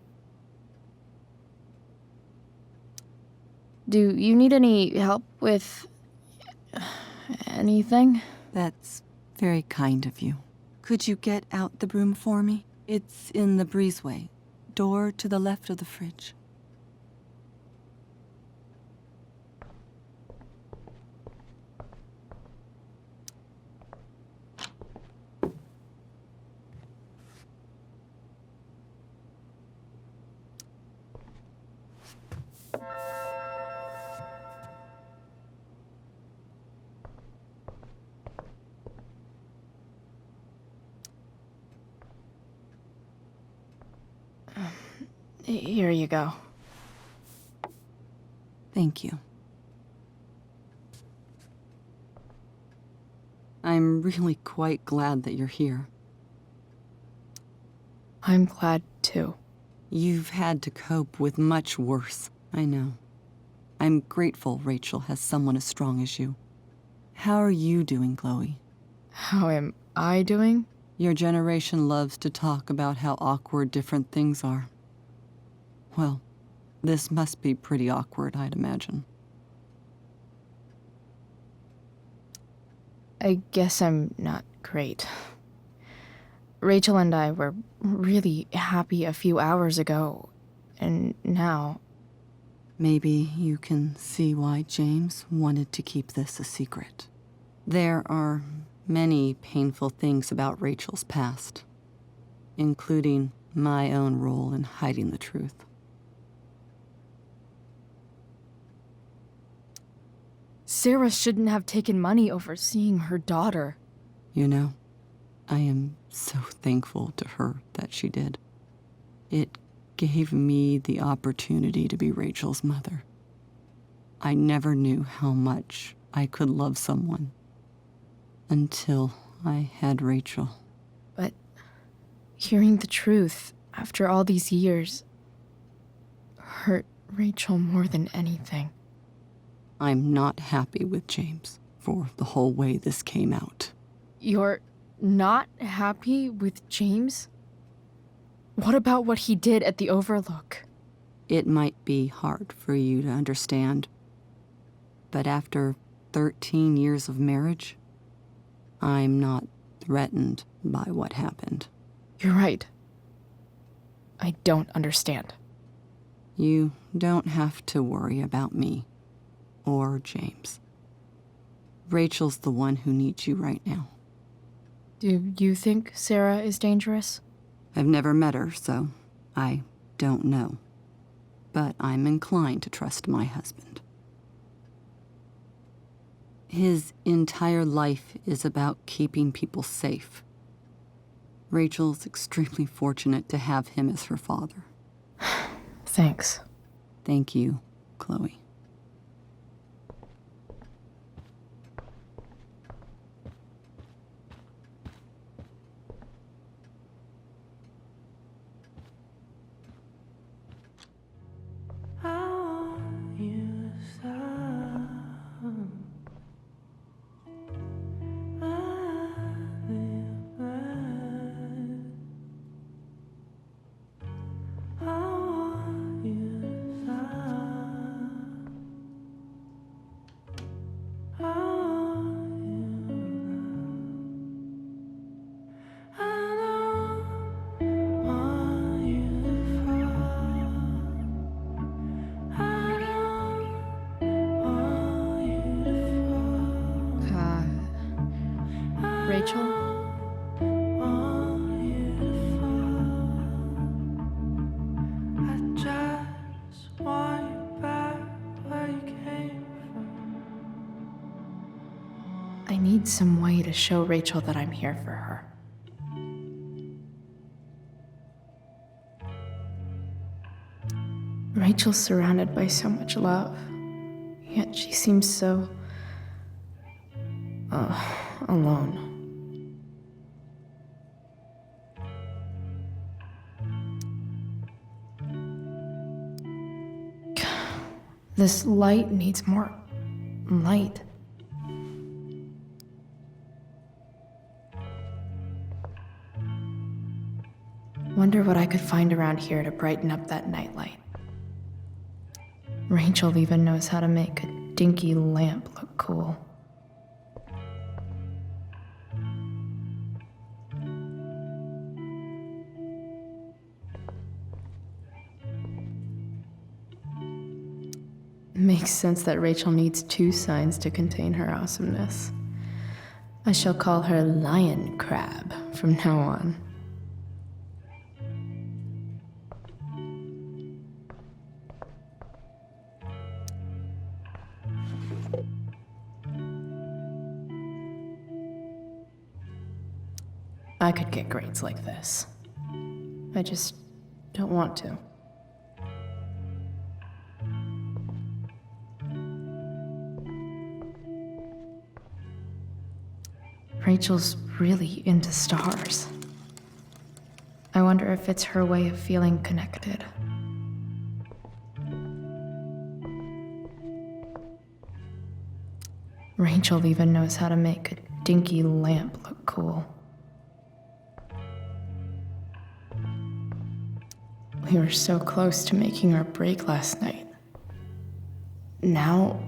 Do you need any help with anything? That's very kind of you. Could you get out the broom for me? It's in the breezeway, door to the left of the fridge. Here you go. Thank you. I'm really quite glad that you're here. I'm glad too. You've had to cope with much worse, I know. I'm grateful Rachel has someone as strong as you. How are you doing, Chloe? How am I doing? Your generation loves to talk about how awkward different things are. Well, this must be pretty awkward, I'd imagine. I guess I'm not great. Rachel and I were really happy a few hours ago, and now... Maybe you can see why James wanted to keep this a secret. There are many painful things about Rachel's past, including my own role in hiding the truth. Sarah shouldn't have taken money over seeing her daughter. You know, I am so thankful to her that she did. It gave me the opportunity to be Rachel's mother. I never knew how much I could love someone until I had Rachel. But hearing the truth after all these years hurt Rachel more than anything. I'm not happy with James for the whole way this came out. You're not happy with James? What about what he did at the Overlook? It might be hard for you to understand, but after 13 years of marriage, I'm not threatened by what happened. You're right. I don't understand. You don't have to worry about me or James. Rachel's the one who needs you right now. Do you think Sarah is dangerous? I've never met her, so I don't know. But I'm inclined to trust my husband. His entire life is about keeping people safe. Rachel's extremely fortunate to have him as her father. Thanks. Thank you, Chloe. find some way to show Rachel that I'm here for her. Rachel's surrounded by so much love, yet she seems so... alone. This light needs more light. Wonder what I could find around here to brighten up that nightlight. Rachel even knows how to make a dinky lamp look cool. Makes sense that Rachel needs 2 signs to contain her awesomeness. I shall call her Lion Crab from now on. I could get grades like this. I just don't want to. Rachel's really into stars. I wonder if it's her way of feeling connected. Rachel even knows how to make a dinky lamp look cool. We were so close to making our break last night. Now,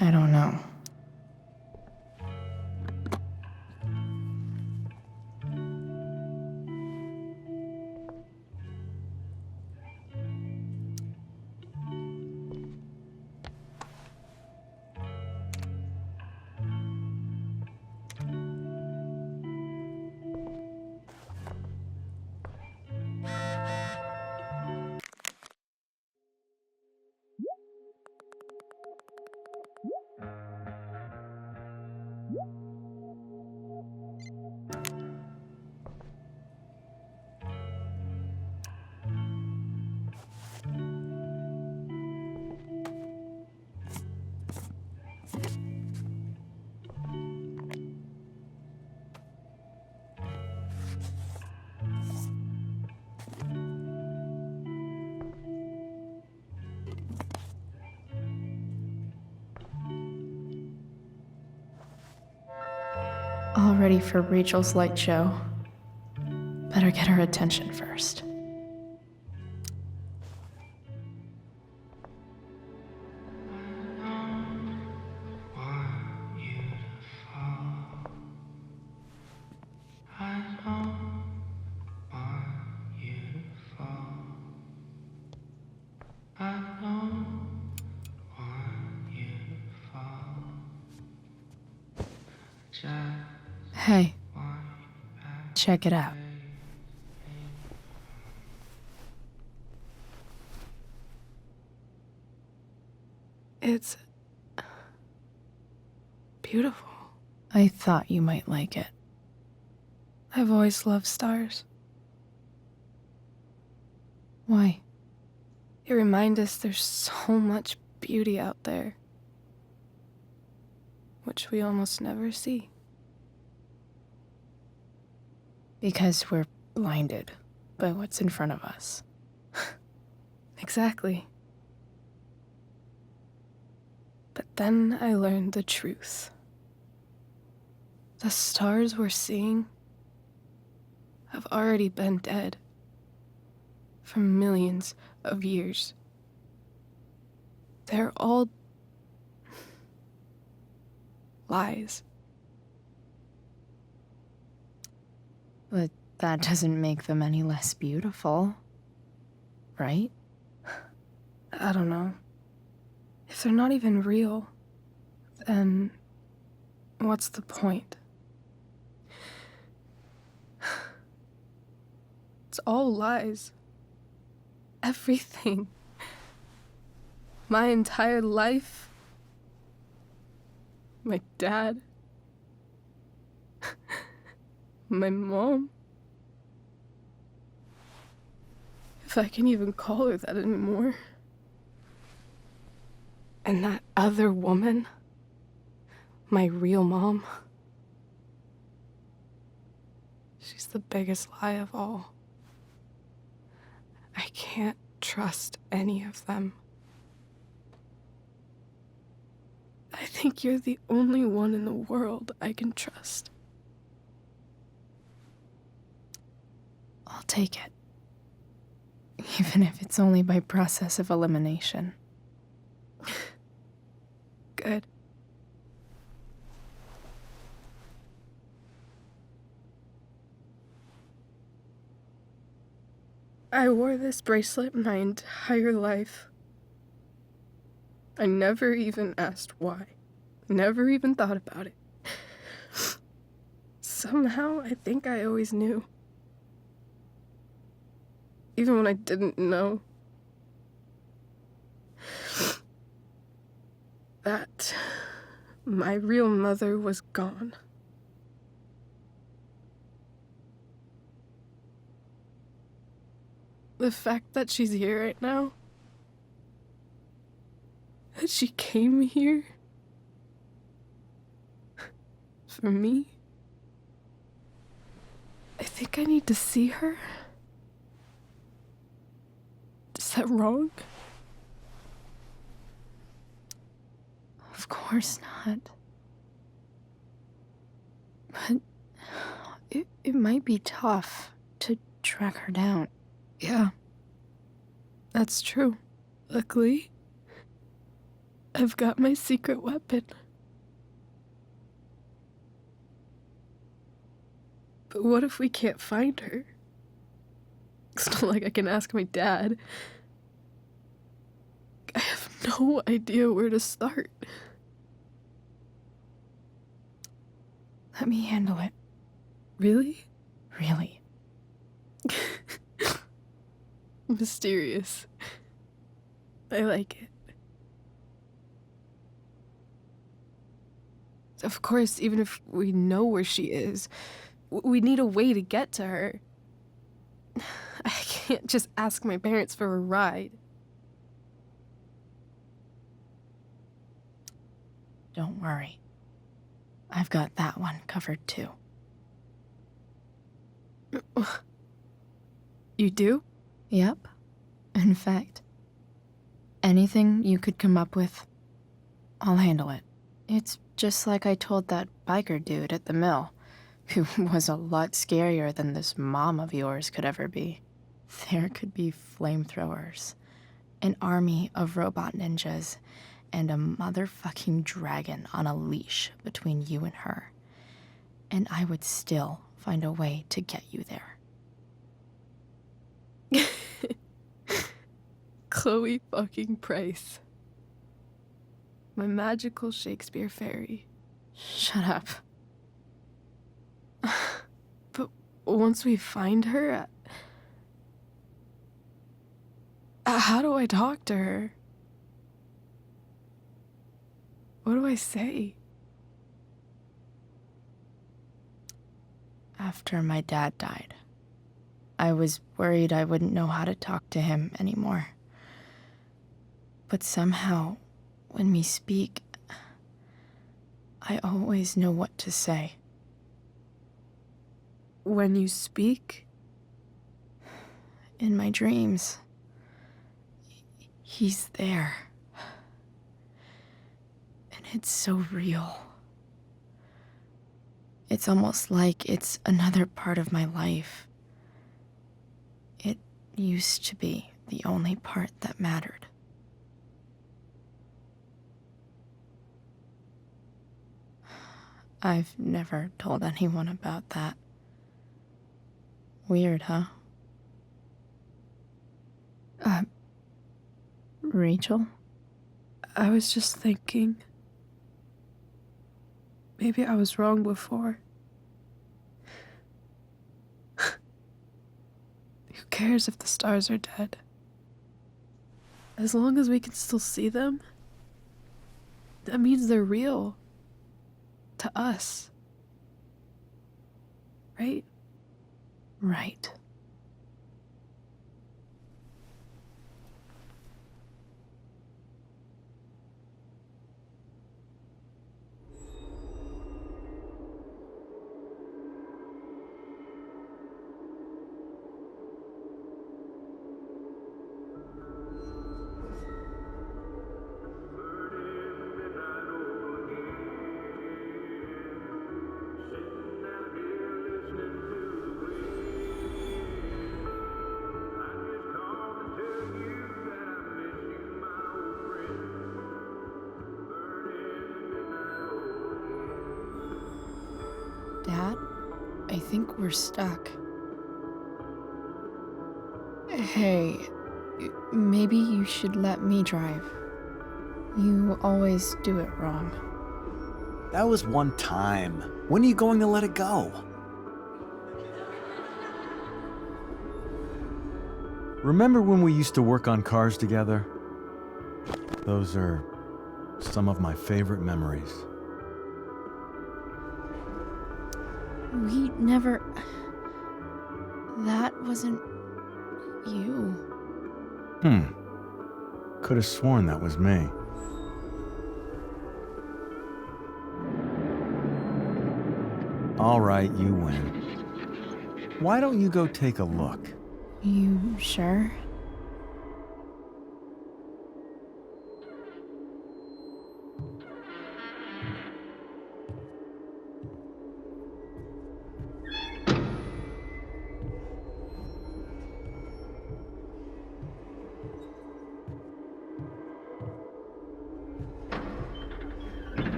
I don't know. All ready for Rachel's light show. Better get her attention first. Hey, check it out. It's beautiful. I thought you might like it. I've always loved stars. Why? They remind us there's so much beauty out there, which we almost never see. Because we're blinded by what's in front of us. Exactly. But then I learned the truth. The stars we're seeing have already been dead for millions of years. They're all lies. But that doesn't make them any less beautiful, right? I don't know. If they're not even real, then what's the point? It's all lies. Everything. My entire life. my dad, my mom. If I can even call her that anymore. And that other woman, my real mom, she's the biggest lie of all. I can't trust any of them. I think you're the only one in the world I can trust. I'll take it. Even if it's only by process of elimination. Good. I wore this bracelet my entire life. I never even asked why. Never even thought about it. Somehow, I think I always knew. Even when I didn't know. That my real mother was gone. The fact that she's here right now, that she came here for me, I think I need to see her. Is that wrong? Of course not. But it might be tough to track her down. Yeah, that's true. Luckily, I've got my secret weapon. But what if we can't find her? It's not like I can ask my dad. I have no idea where to start. Let me handle it. Really? Really. Mysterious. I like it. Of course, even if we know where she is, we need a way to get to her. I can't just ask my parents for a ride. Don't worry. I've got that one covered too. You do? Yep. In fact, anything you could come up with, I'll handle it. It's just like I told that biker dude at the mill, who was a lot scarier than this mom of yours could ever be. There could be flamethrowers, an army of robot ninjas, and a motherfucking dragon on a leash between you and her. And I would still find a way to get you there. Chloe fucking Price. My magical Shakespeare fairy. Shut up. But once we find her, how do I talk to her? What do I say? After my dad died, I was worried I wouldn't know how to talk to him anymore. But somehow, when we speak, I always know what to say. When you speak? In my dreams. He's there. And it's so real. It's almost like it's another part of my life. It used to be the only part that mattered. I've never told anyone about that. Weird, huh? Rachel? I was just thinking. Maybe I was wrong before. Who cares if the stars are dead? As long as we can still see them, that means they're real. to us. Right? Right. Dad, I think we're stuck. Hey, maybe you should let me drive. You always do it wrong. That was one time. When are you going to let it go? Remember when we used to work on cars together? Those are some of my favorite memories. We never... That wasn't... you. Could have sworn that was me. All right, you win. Why don't you go take a look? You sure?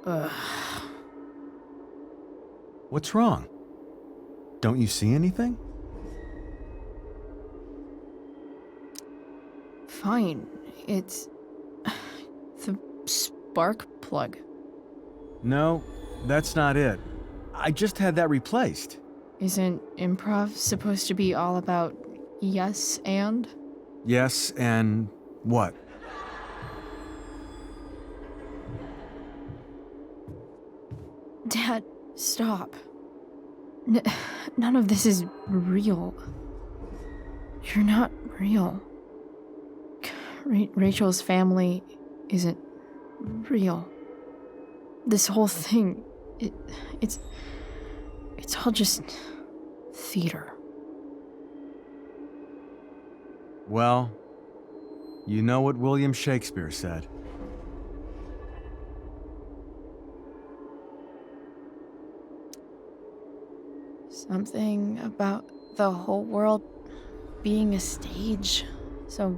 Ugh. What's wrong? Don't you see anything? Fine. It's... the spark plug. No, that's not it. I just had that replaced. Isn't improv supposed to be all about yes and? Yes, and what? Dad, stop. None of this is real. You're not real. Rachel's family isn't real. This whole thing, it's all just theater. Well, you know what William Shakespeare said. Something about the whole world being a stage, so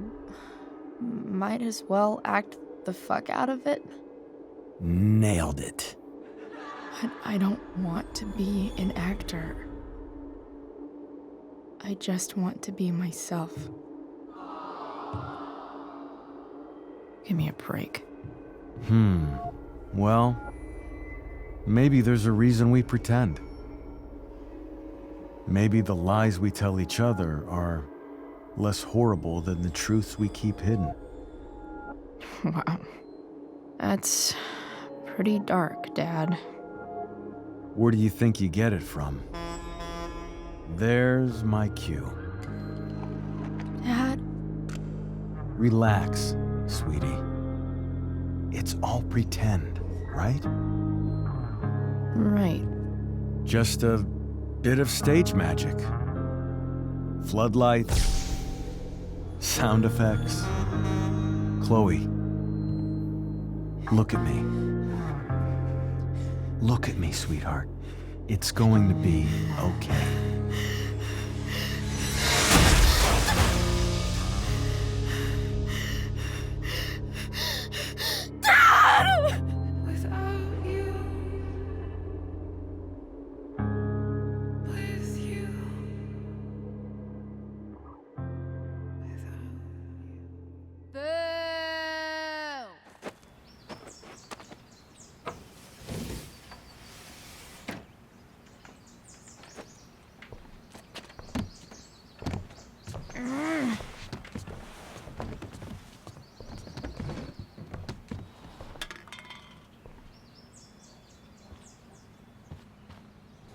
might as well act the fuck out of it. Nailed it. But I don't want to be an actor. I just want to be myself. Give me a break. Well, maybe there's a reason we pretend. Maybe the lies we tell each other are less horrible than the truths we keep hidden. Wow. That's pretty dark, Dad. Where do you think you get it from? There's my cue. Dad? Relax, sweetie. It's all pretend, right? Right. Just a bit of stage magic. Floodlights, sound effects. Chloe, look at me. Look at me, sweetheart. It's going to be okay. Dad!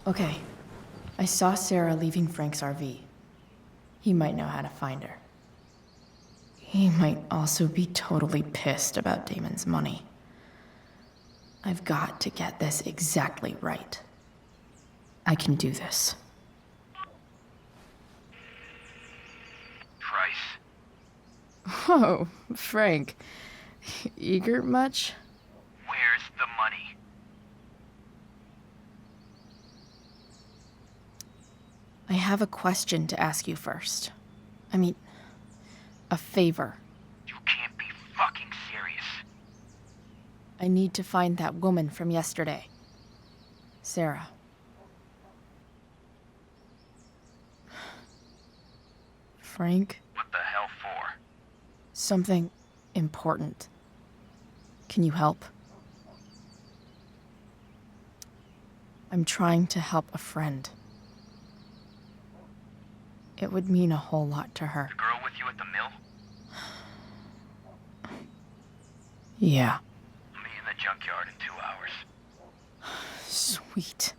Okay. I saw Sarah leaving Frank's RV. He might know how to find her. He might also be totally pissed about Damon's money. I've got to get this exactly right. I can do this. Price. Oh, Frank. Eager much? Where's the money? I have a question to ask you first. I mean, a favor. You can't be fucking serious. I need to find that woman from yesterday. Sarah. Frank? What the hell for? Something important. Can you help? I'm trying to help a friend. It would mean a whole lot to her. The girl with you at the mill? Yeah. I'll meet in the junkyard in 2 hours. Sweet.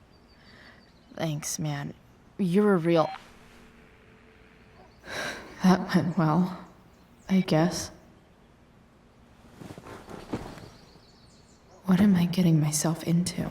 Thanks, man. You're a real... That went well, I guess. What am I getting myself into?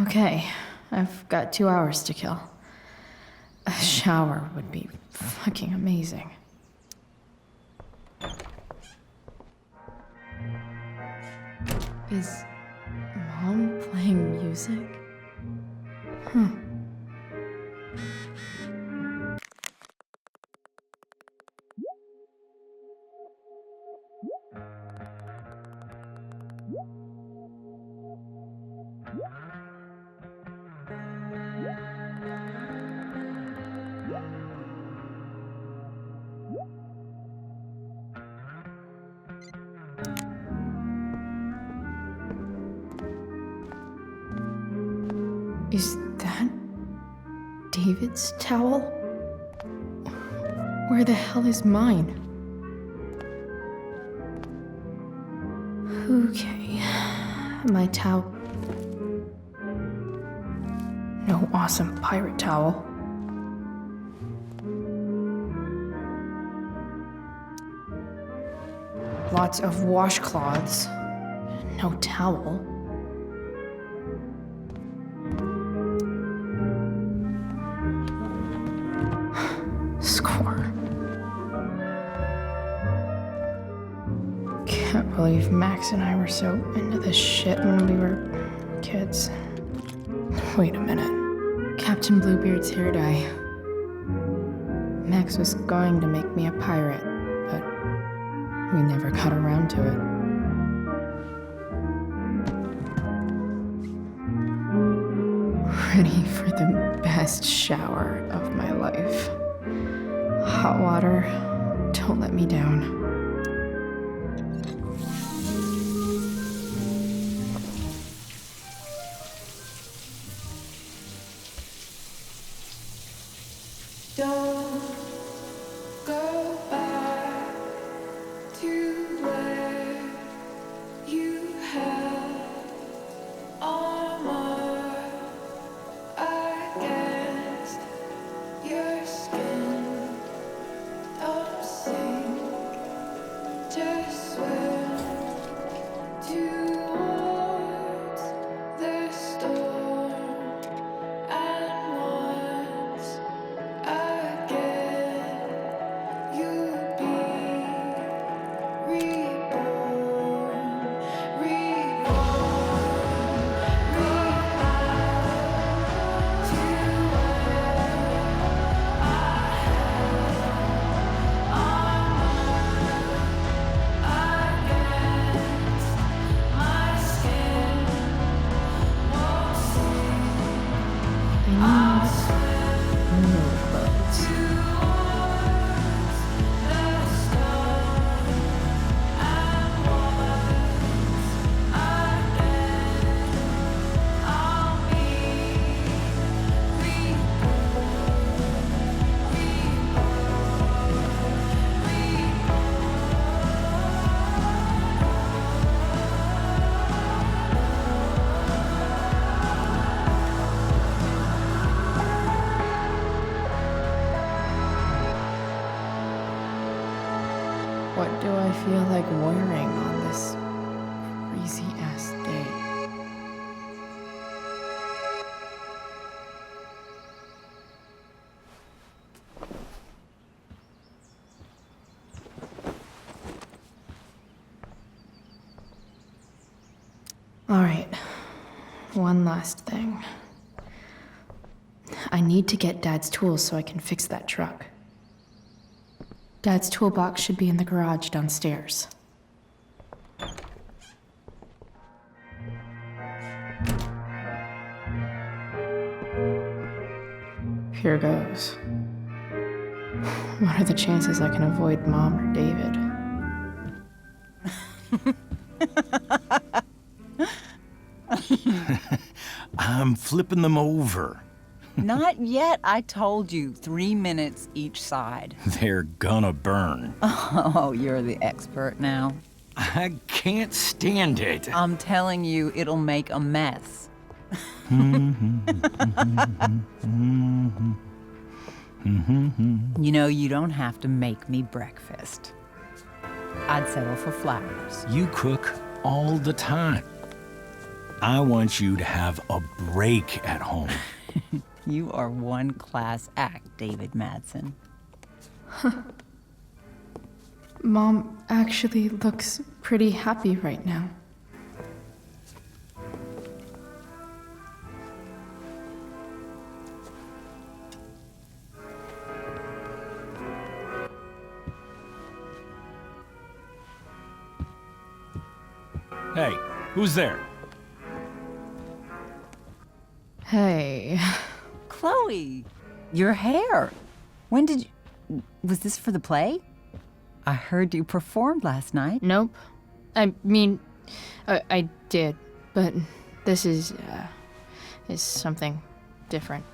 Okay, I've got 2 hours to kill. A shower would be fucking amazing. Is Mom playing music? Is that David's towel? Where the hell is mine? Okay, my towel. No awesome pirate towel. Lots of washcloths. No towel. Score. Can't believe Max and I were so into this shit when we were kids. Wait a minute. Captain Bluebeard's hair dye. Max was going to make me a pirate, but we never got around to it. Ready for the best shower of my life. Hot water, don't let me down. Don't go back to where you had armor against your skin. Don't sink I feel like wearing on this crazy-ass day. All right, one last thing. I need to get Dad's tools so I can fix that truck. Dad's toolbox should be in the garage downstairs. Here goes. What are the chances I can avoid Mom or David? I'm flipping them over. Not yet. I told you, 3 minutes each side. They're gonna burn. Oh, you're the expert now. I can't stand it. I'm telling you, it'll make a mess. You know, you don't have to make me breakfast. I'd settle for flowers. You cook all the time. I want you to have a break at home. You are one class act, David Madsen. Mom actually looks pretty happy right now. Hey, who's there? Hey. Chloe, your hair. When did you... Was this for the play? I heard you performed last night. Nope. I mean, I did, but this is something different.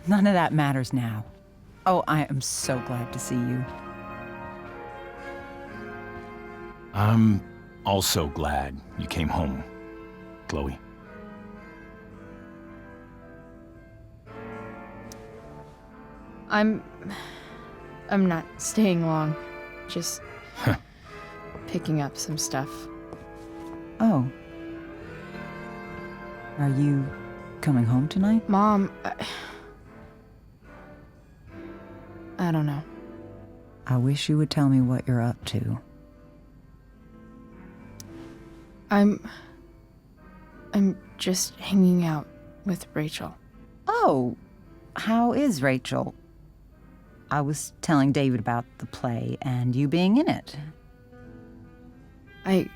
None of that matters now. Oh, I am so glad to see you. I'm also glad you came home, Chloe. I'm not staying long. Just picking up some stuff. Oh. Are you coming home tonight? Mom, I don't know. I wish you would tell me what you're up to. I'm just hanging out with Rachel. Oh, how is Rachel? I was telling David about the play and you being in it. I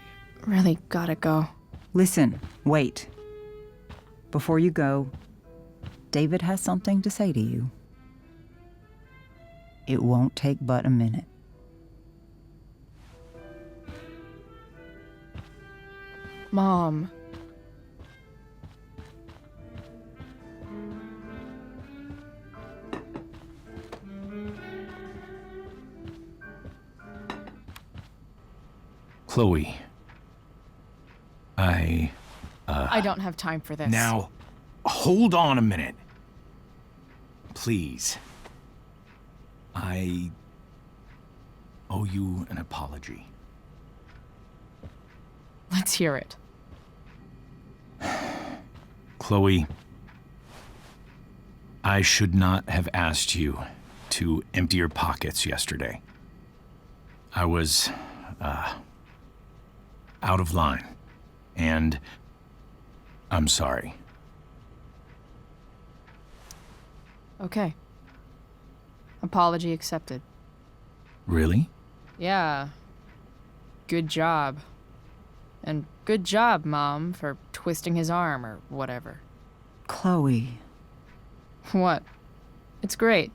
really gotta go. Listen, wait. Before you go, David has something to say to you. It won't take but a minute. Mom. Chloe. I don't have time for this. Now, hold on a minute. Please. I owe you an apology. Let's hear it. Chloe, I should not have asked you to empty your pockets yesterday. I was, out of line, and I'm sorry. Okay. Apology accepted. Really? Yeah. Good job. And good job, Mom, for twisting his arm or whatever. Chloe. What? It's great.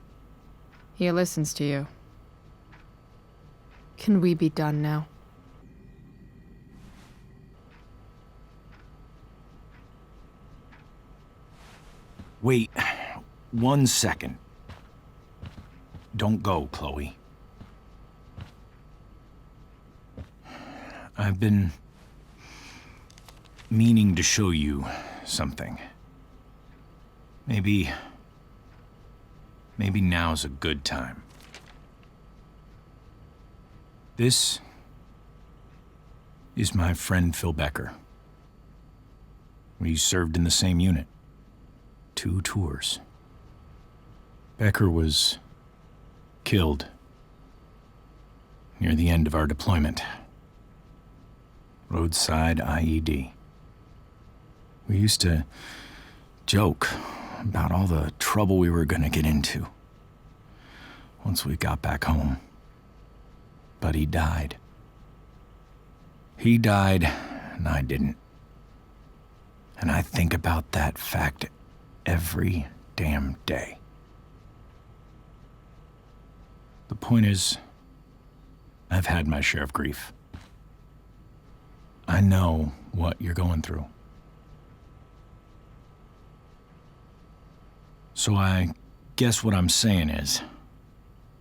He listens to you. Can we be done now? Wait 1 second. Don't go, Chloe. I've been meaning to show you something. Maybe now's a good time. This is my friend Phil Becker. We served in the same unit. 2 tours. Becker was killed near the end of our deployment. Roadside IED. We used to joke about all the trouble we were gonna get into once we got back home. But he died. He died, and I didn't. And I think about that fact every damn day. The point is, I've had my share of grief. I know what you're going through. So I guess what I'm saying is,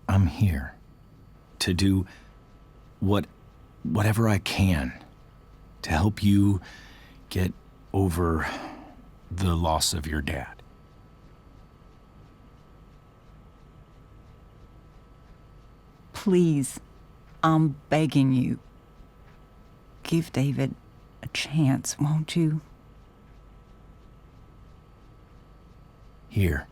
I'm here to do whatever I can to help you get over the loss of your dad. Please, I'm begging you. Give David a chance, won't you? Here.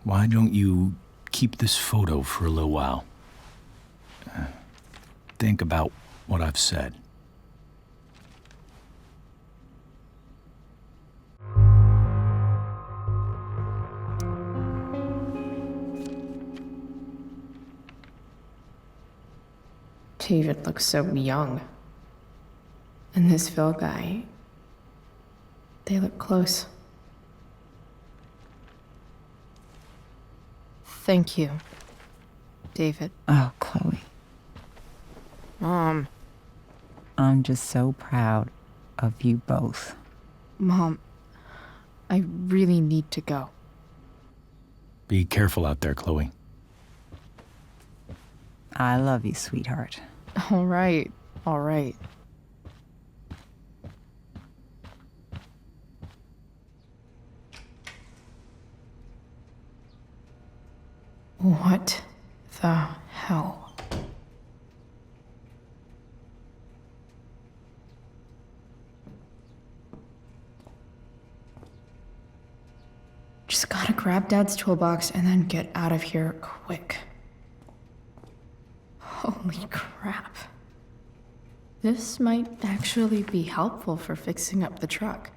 Why don't you keep this photo for a little while? Think about what I've said. David looks so young. And this Phil guy, they look close. Thank you, David. Oh, Chloe. Mom. I'm just so proud of you both. Mom, I really need to go. Be careful out there, Chloe. I love you, sweetheart. All right, all right. What the hell? Just gotta grab Dad's toolbox and then get out of here quick. Holy crap. This might actually be helpful for fixing up the truck.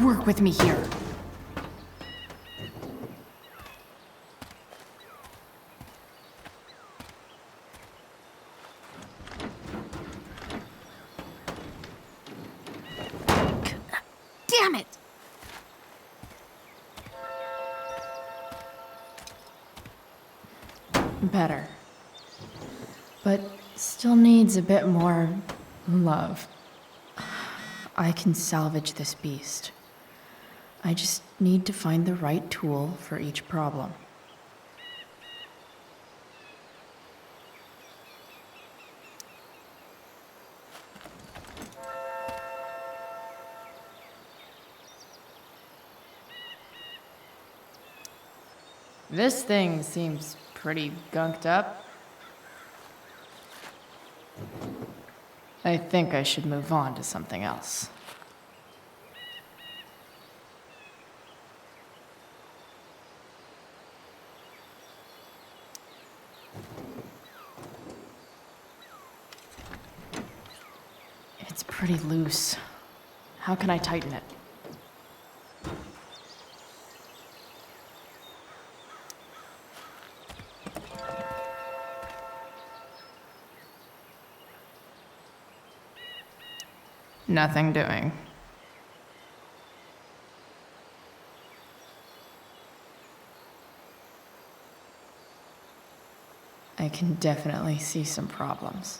Work with me here. Damn it! Better. But still needs a bit more love. I can salvage this beast. I just need to find the right tool for each problem. This thing seems pretty gunked up. I think I should move on to something else. It's pretty loose. How can I tighten it? Nothing doing. I can definitely see some problems.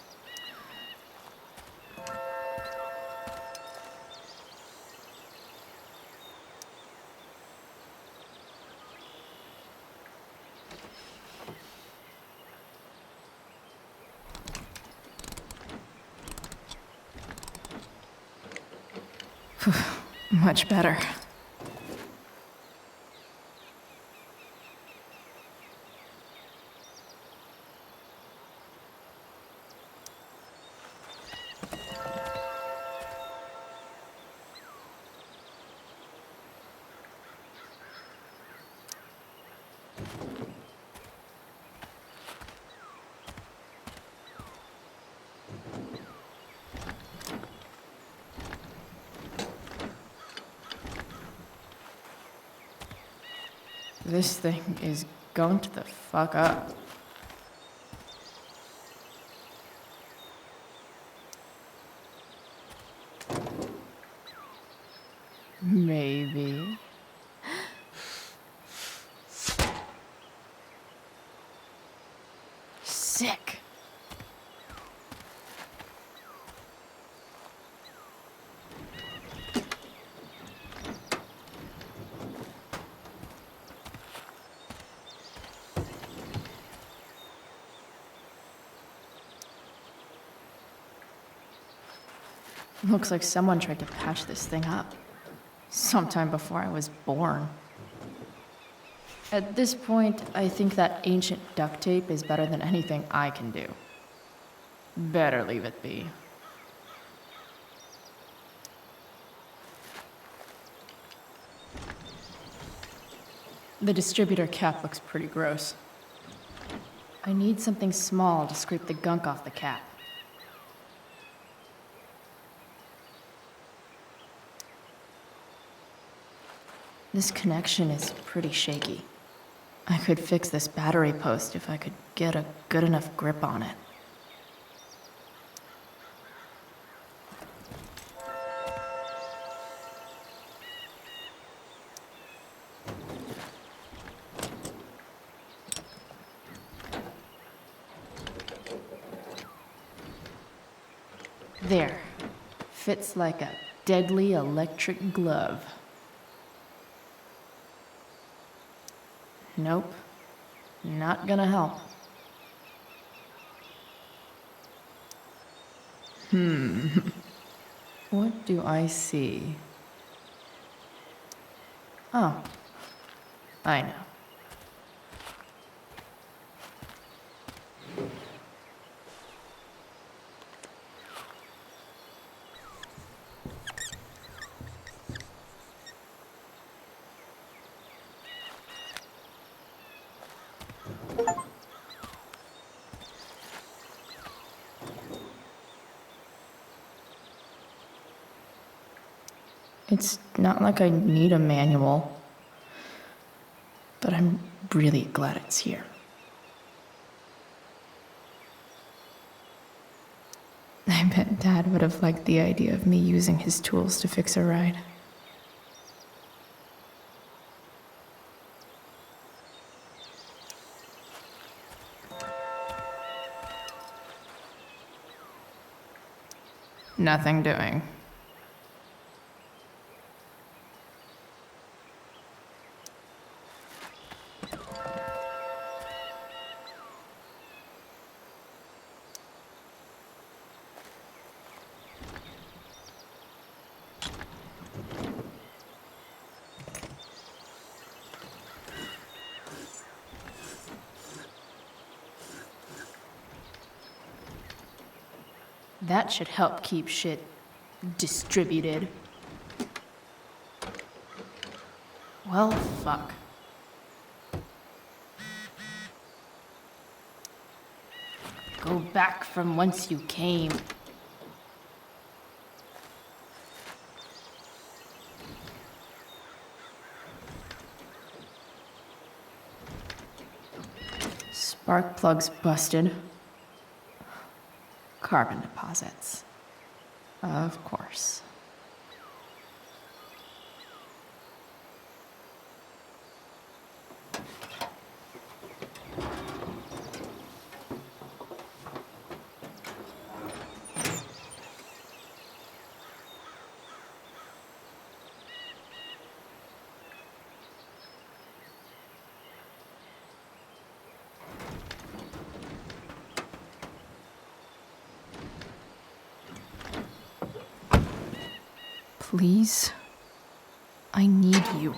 Much better. This thing is going to the fuck up. Maybe. Sick. Looks like someone tried to patch this thing up. Sometime before I was born. At this point, I think that ancient duct tape is better than anything I can do. Better leave it be. The distributor cap looks pretty gross. I need something small to scrape the gunk off the cap. This connection is pretty shaky. I could fix this battery post if I could get a good enough grip on it. There. Fits like a deadly electric glove. Nope. Not gonna help. What do I see? Oh. I know. It's not like I need a manual, but I'm really glad it's here. I bet Dad would have liked the idea of me using his tools to fix a ride. Nothing doing. That should help keep shit distributed. Well, fuck. Go back from whence you came. Spark plug's busted. Carbon deposits. Of course. Please, I need you.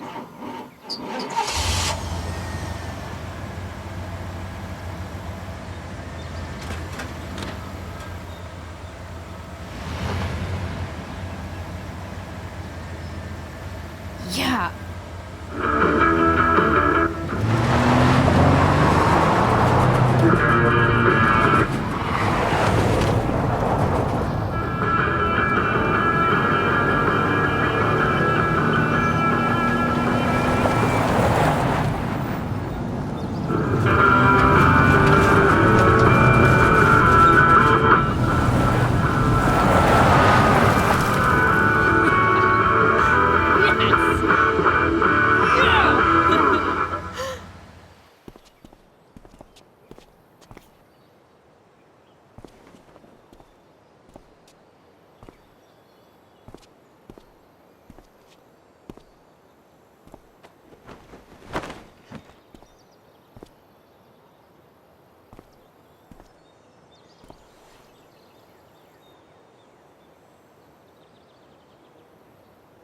Yeah.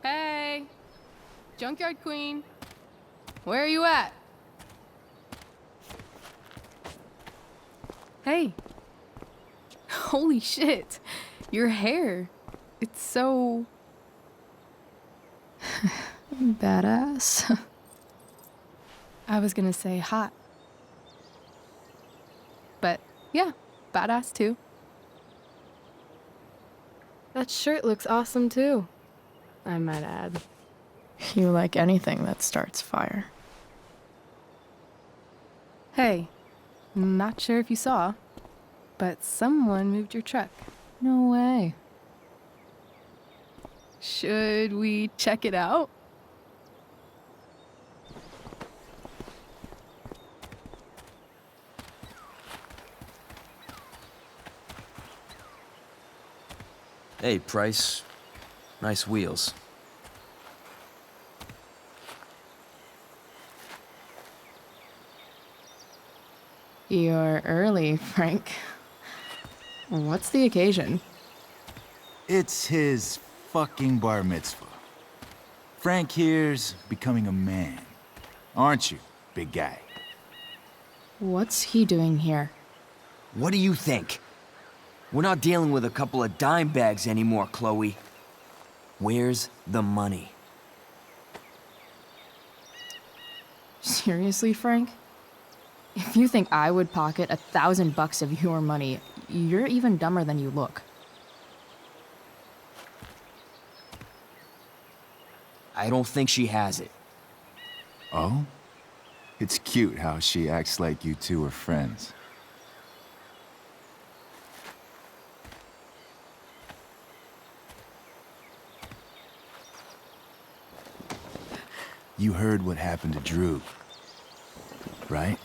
Hey, Junkyard Queen, where are you at? Hey, holy shit, your hair, it's so badass. I was gonna say hot, but yeah, badass too. That shirt looks awesome too, I might add. You like anything that starts fire. Hey, not sure if you saw, but someone moved your truck. No way. Should we check it out? Hey, Price. Nice wheels. You're early, Frank. What's the occasion? It's his fucking bar mitzvah. Frank here's becoming a man. Aren't you, big guy? What's he doing here? What do you think? We're not dealing with a couple of dime bags anymore, Chloe. Where's the money? Seriously, Frank? If you think I would pocket $1,000 of your money, you're even dumber than you look. I don't think she has it. Oh? It's cute how she acts like you two are friends. You heard what happened to Drew, right?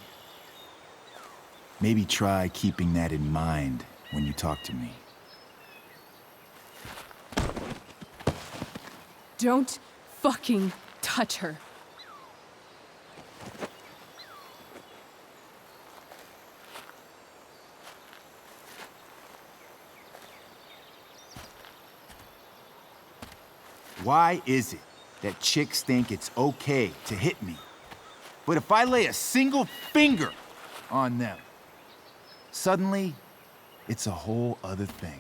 Maybe try keeping that in mind when you talk to me. Don't fucking touch her. Why is it that chicks think it's okay to hit me? But if I lay a single finger on them, suddenly, it's a whole other thing.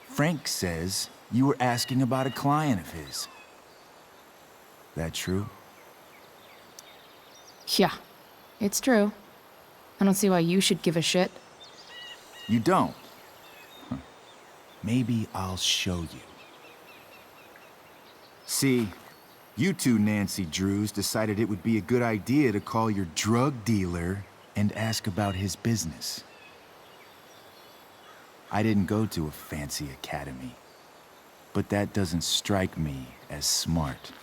Frank says you were asking about a client of his. That true? Yeah, it's true. I don't see why you should give a shit. You don't? Huh. Maybe I'll show you. See, You two Nancy Drews decided it would be a good idea to call your drug dealer and ask about his business. I didn't go to a fancy academy, but that doesn't strike me as smart.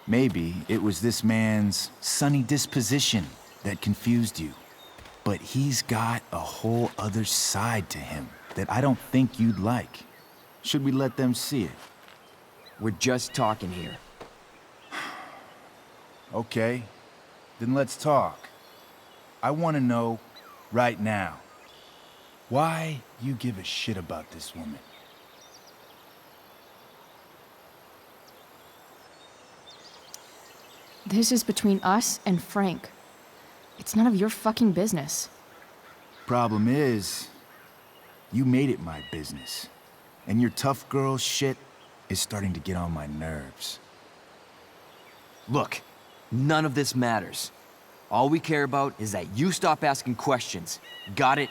Maybe it was this man's sunny disposition that confused you, but he's got a whole other side to him that I don't think you'd like. Should we let them see it? We're just talking here. Okay, then let's talk. I want to know right now why you give a shit about this woman. This is between us and Frank. It's none of your fucking business. Problem is, you made it my business. And your tough girl shit is starting to get on my nerves. Look, none of this matters. All we care about is that you stop asking questions. Got it?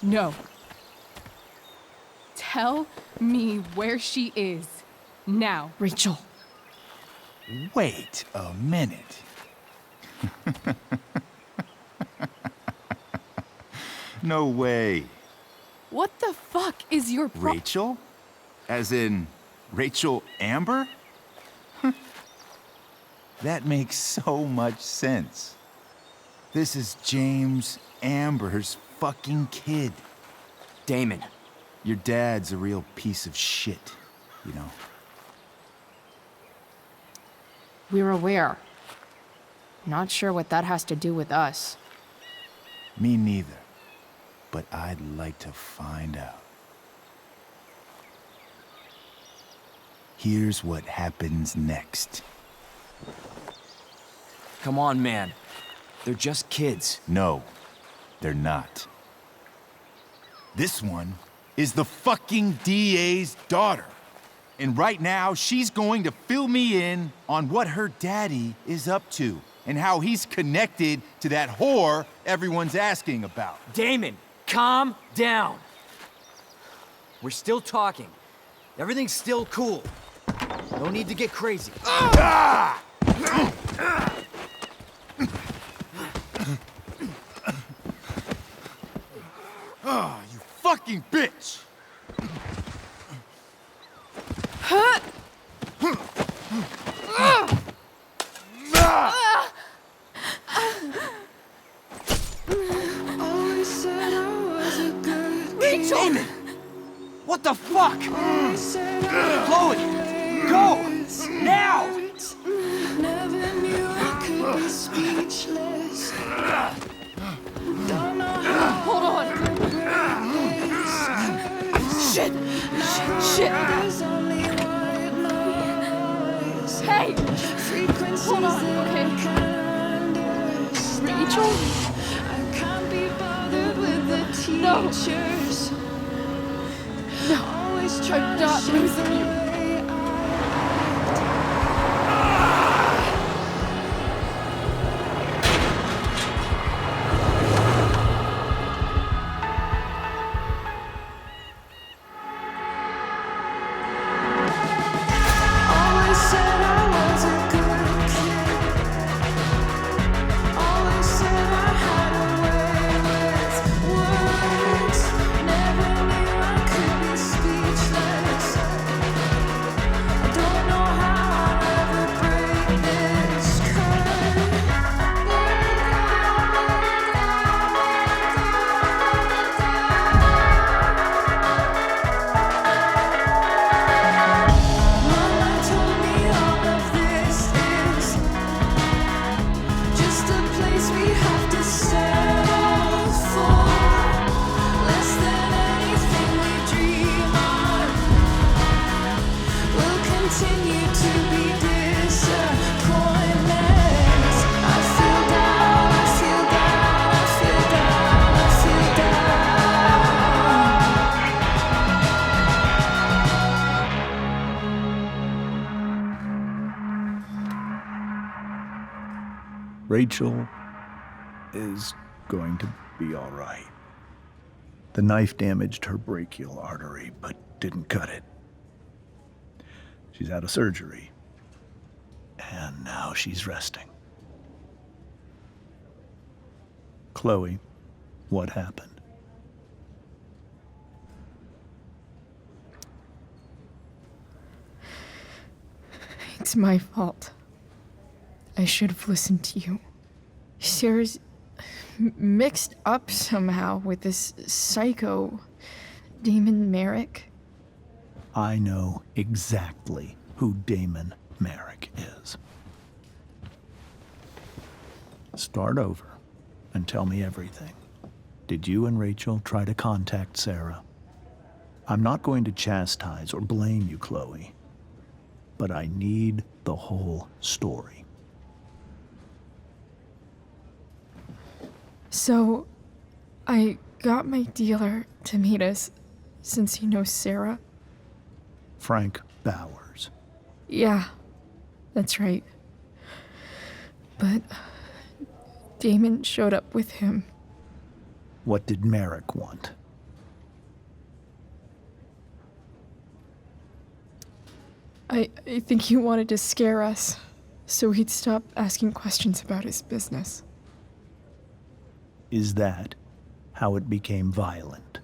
No. Tell me where she is. Now. Rachel. Wait a minute. No way. What the fuck is your Rachel? As in, Rachel Amber? That makes so much sense. This is James Amber's fucking kid. Damon. Your dad's a real piece of shit, you know. We're aware. Not sure what that has to do with us. Me neither. But I'd like to find out. Here's what happens next. Come on, man. They're just kids. No, they're not. This one is the fucking DA's daughter. And right now, she's going to fill me in on what her daddy is up to and how he's connected to that whore everyone's asking about. Damon, calm down. We're still talking. Everything's still cool. No need to get crazy. Ah! Oh, you fucking bitch! Rachel! Damon! What the fuck? Chloe! Go! Now! Never knew I could be speechless. Don't know how. Hold on! Shit! Shit! Hey! Hold on, okay? Rachel? I can't be bothered with the No! teachers. No! I'm not losing you! Always said I was a good kid. Always said I had a way with words. Never knew I could be speechless. I don't know how I'll ever break this Mama told me all of this is just a place we have to settle for. Less than anything we dream of. We'll continue to be disappointments. I feel down, I feel down, I feel down, I feel Rachel is going to be all right. The knife damaged her brachial artery, but didn't cut it. She's out of surgery, and now she's resting. Chloe, what happened? It's my fault. I should have listened to you. Sarah's mixed up somehow with this psycho Damon Merrick. I know exactly who Damon Merrick is. Start over and tell me everything. Did you and Rachel try to contact Sarah? I'm not going to chastise or blame you, Chloe, but I need the whole story. So, I got my dealer to meet us since he knows Sarah. Frank Bowers. Yeah, that's right. But Damon showed up with him. What did Merrick want? I think he wanted to scare us, so he'd stop asking questions about his business. Is that how it became violent?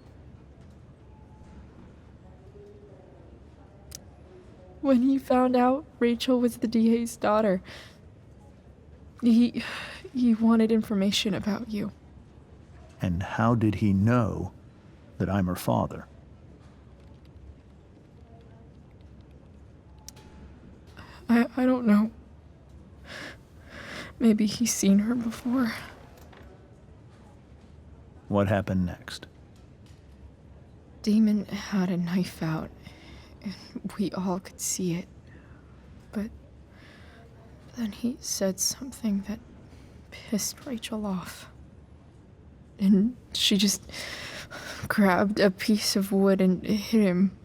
When he found out Rachel was the DA's daughter, he wanted information about you. And how did he know that I'm her father? I don't know. Maybe he's seen her before. What happened next? Damon had a knife out, and we all could see it. But then he said something that pissed Rachel off. And she just grabbed a piece of wood and hit him.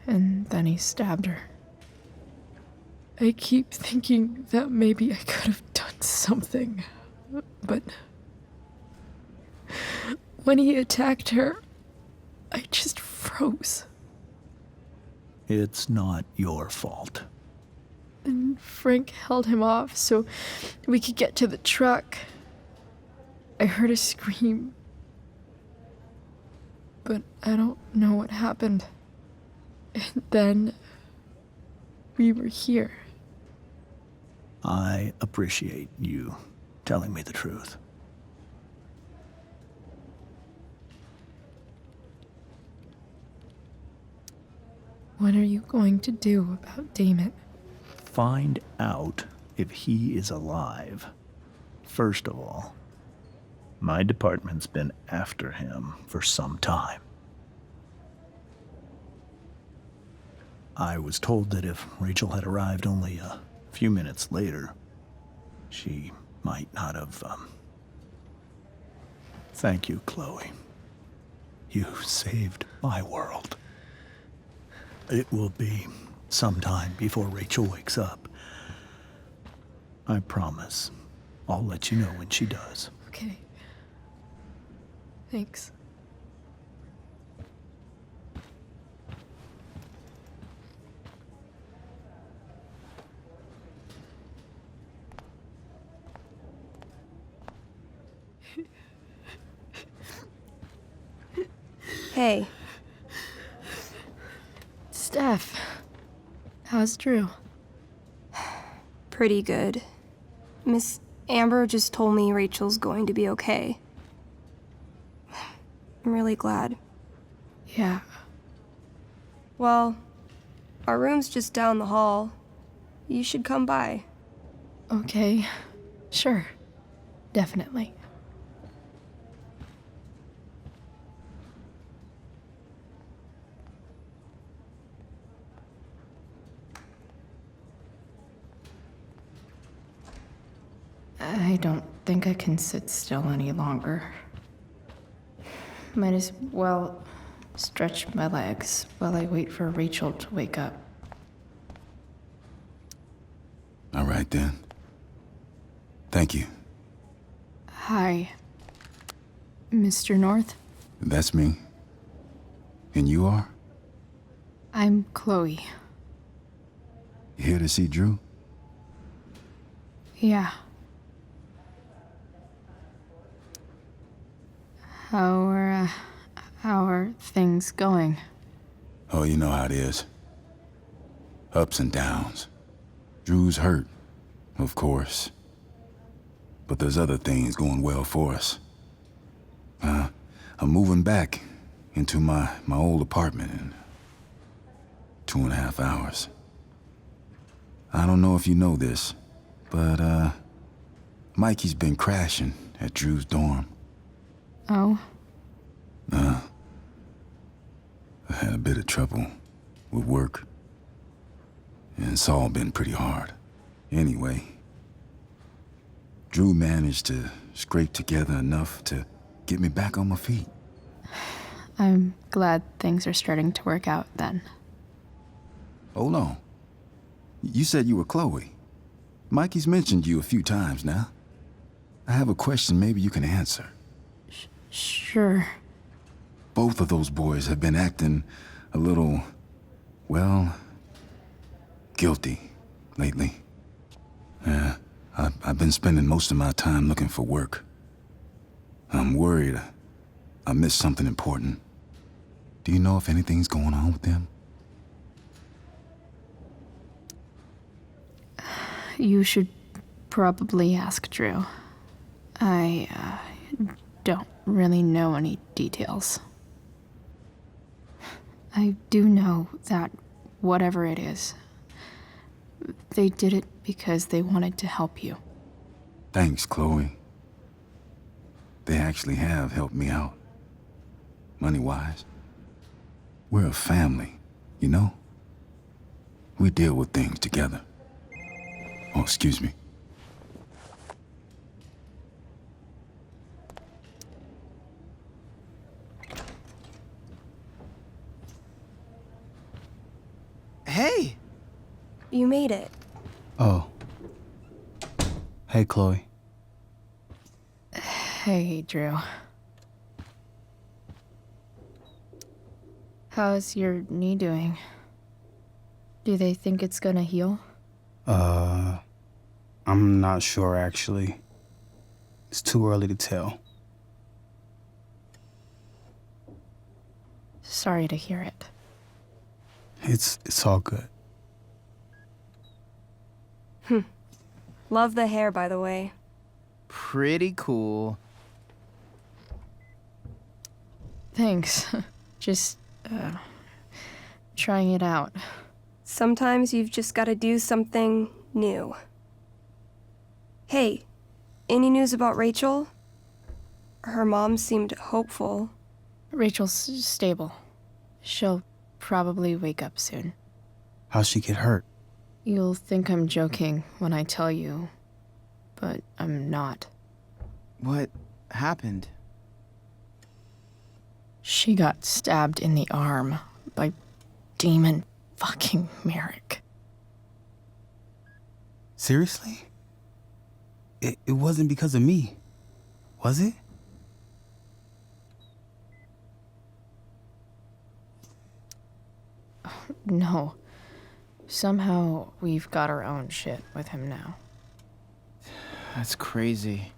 And then he stabbed her. I keep thinking that maybe I could have done something, but when he attacked her, I just froze. It's not your fault. And Frank held him off so we could get to the truck. I heard a scream, but I don't know what happened. And then we were here. I appreciate you telling me the truth. What are you going to do about Damon? Find out if he is alive. First of all, my department's been after him for some time. I was told that if Rachel had arrived only a few minutes later, she might not have, Thank you, Chloe. You saved my world. It will be some time before Rachel wakes up. I promise. I'll let you know when she does. Okay. Thanks. Hey. Steph, how's Drew? Pretty good. Miss Amber just told me Rachel's going to be okay. I'm really glad. Yeah. Well, our room's just down the hall. You should come by. Okay. Sure. Definitely. I don't think I can sit still any longer. Might as well stretch my legs while I wait for Rachel to wake up. All right, then. Thank you. Hi, Mr. North. That's me. And you are? I'm Chloe. You here to see Drew? Yeah. How are things going? Oh, you know how it is. Ups and downs. Drew's hurt, of course. But there's other things going well for us. I'm moving back into my old apartment in 2.5 hours. I don't know if you know this, but Mikey's been crashing at Drew's dorm. Oh? I had a bit of trouble with work. And it's all been pretty hard. Anyway, Drew managed to scrape together enough to get me back on my feet. I'm glad things are starting to work out then. Hold on. You said you were Chloe. Mikey's mentioned you a few times now. I have a question maybe you can answer. Sure. Both of those boys have been acting a little, well, guilty lately. I've been spending most of my time looking for work. I'm worried I missed something important. Do you know if anything's going on with them? You should probably ask Drew. I don't really know any details. I do know that whatever it is, they did it because they wanted to help you. Thanks, Chloe. They actually have helped me out. Money-wise. We're a family, you know? We deal with things together. Oh, excuse me. Hey! You made it. Oh. Hey, Chloe. Hey, Drew. How's your knee doing? Do they think it's gonna heal? I'm not sure, actually. It's too early to tell. Sorry to hear it. It's all good. Love the hair, by the way. Pretty cool. Thanks. Just, trying it out. Sometimes you've just gotta do something new. Hey, any news about Rachel? Her mom seemed hopeful. Rachel's stable. She'll probably wake up soon. How'd she get hurt? You'll think I'm joking when I tell you, but I'm not. What happened? She got stabbed in the arm by demon fucking Merrick. Seriously? It wasn't because of me, was it? No. Somehow we've got our own shit with him now. That's crazy.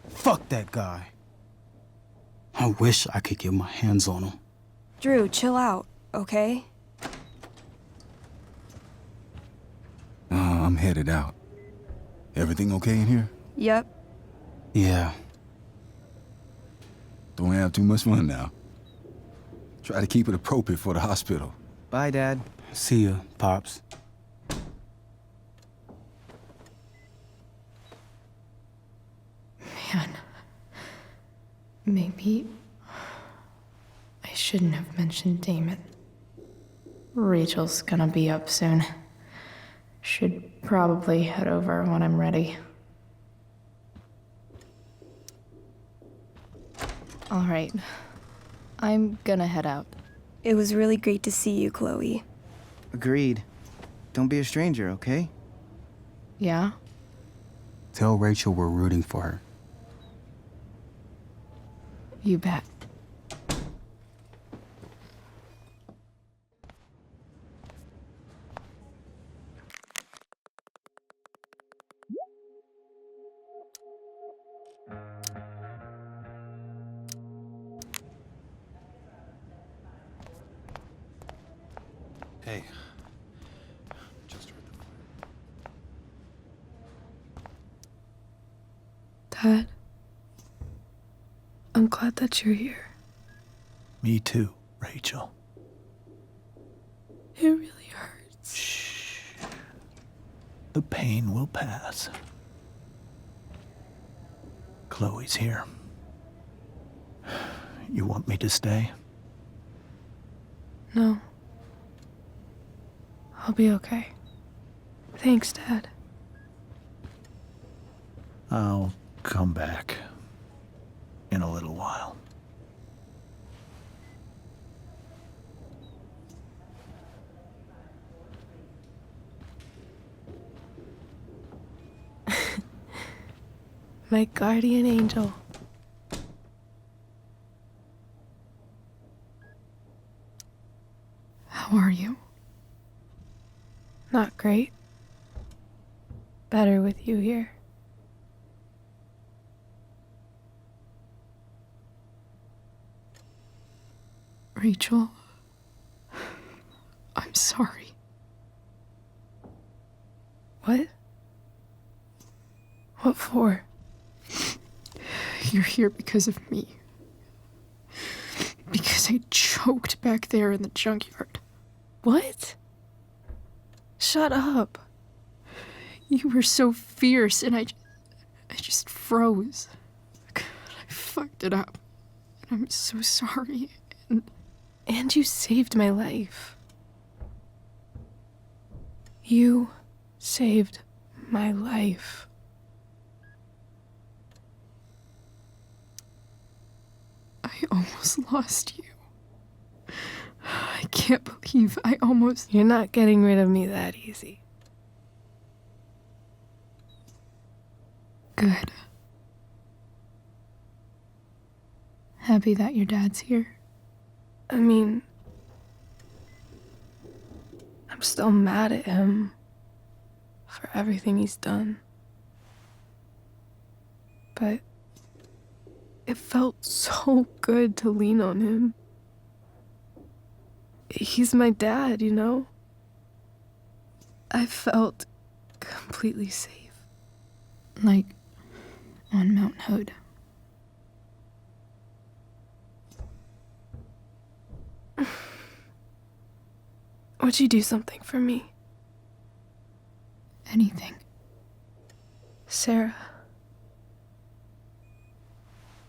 Fuck that guy. I wish I could get my hands on him. Drew, chill out, okay? I'm headed out. Everything okay in here? Yep. Yeah. Don't have too much fun now. Try to keep it appropriate for the hospital. Bye, Dad. See ya, Pops. Man. Maybe I shouldn't have mentioned Damon. Rachel's gonna be up soon. Should probably head over when I'm ready. All right. I'm gonna head out. It was really great to see you, Chloe. Agreed. Don't be a stranger, okay? Yeah? Tell Rachel we're rooting for her. You bet. Hey. Just heard the Dad, I'm glad that you're here. Me too, Rachel. It really hurts. Shh. The pain will pass. Chloe's here. You want me to stay? No. I'll be okay. Thanks, Dad. I'll come back in a little while. My guardian angel. How are you? Not great. Better with you here. Rachel, I'm sorry. What? What for? You're here because of me. Because I choked back there in the junkyard. What? Shut up. You were so fierce and I just froze. I fucked it up. And I'm so sorry. And you saved my life. You saved my life. I almost lost you. I can't believe I almost... You're not getting rid of me that easy. Good. Happy that your dad's here. I mean, I'm still mad at him for everything he's done. But it felt so good to lean on him. He's my dad, you know? I felt completely safe. Like on Mount Hood. Would you do something for me? Anything. Sarah.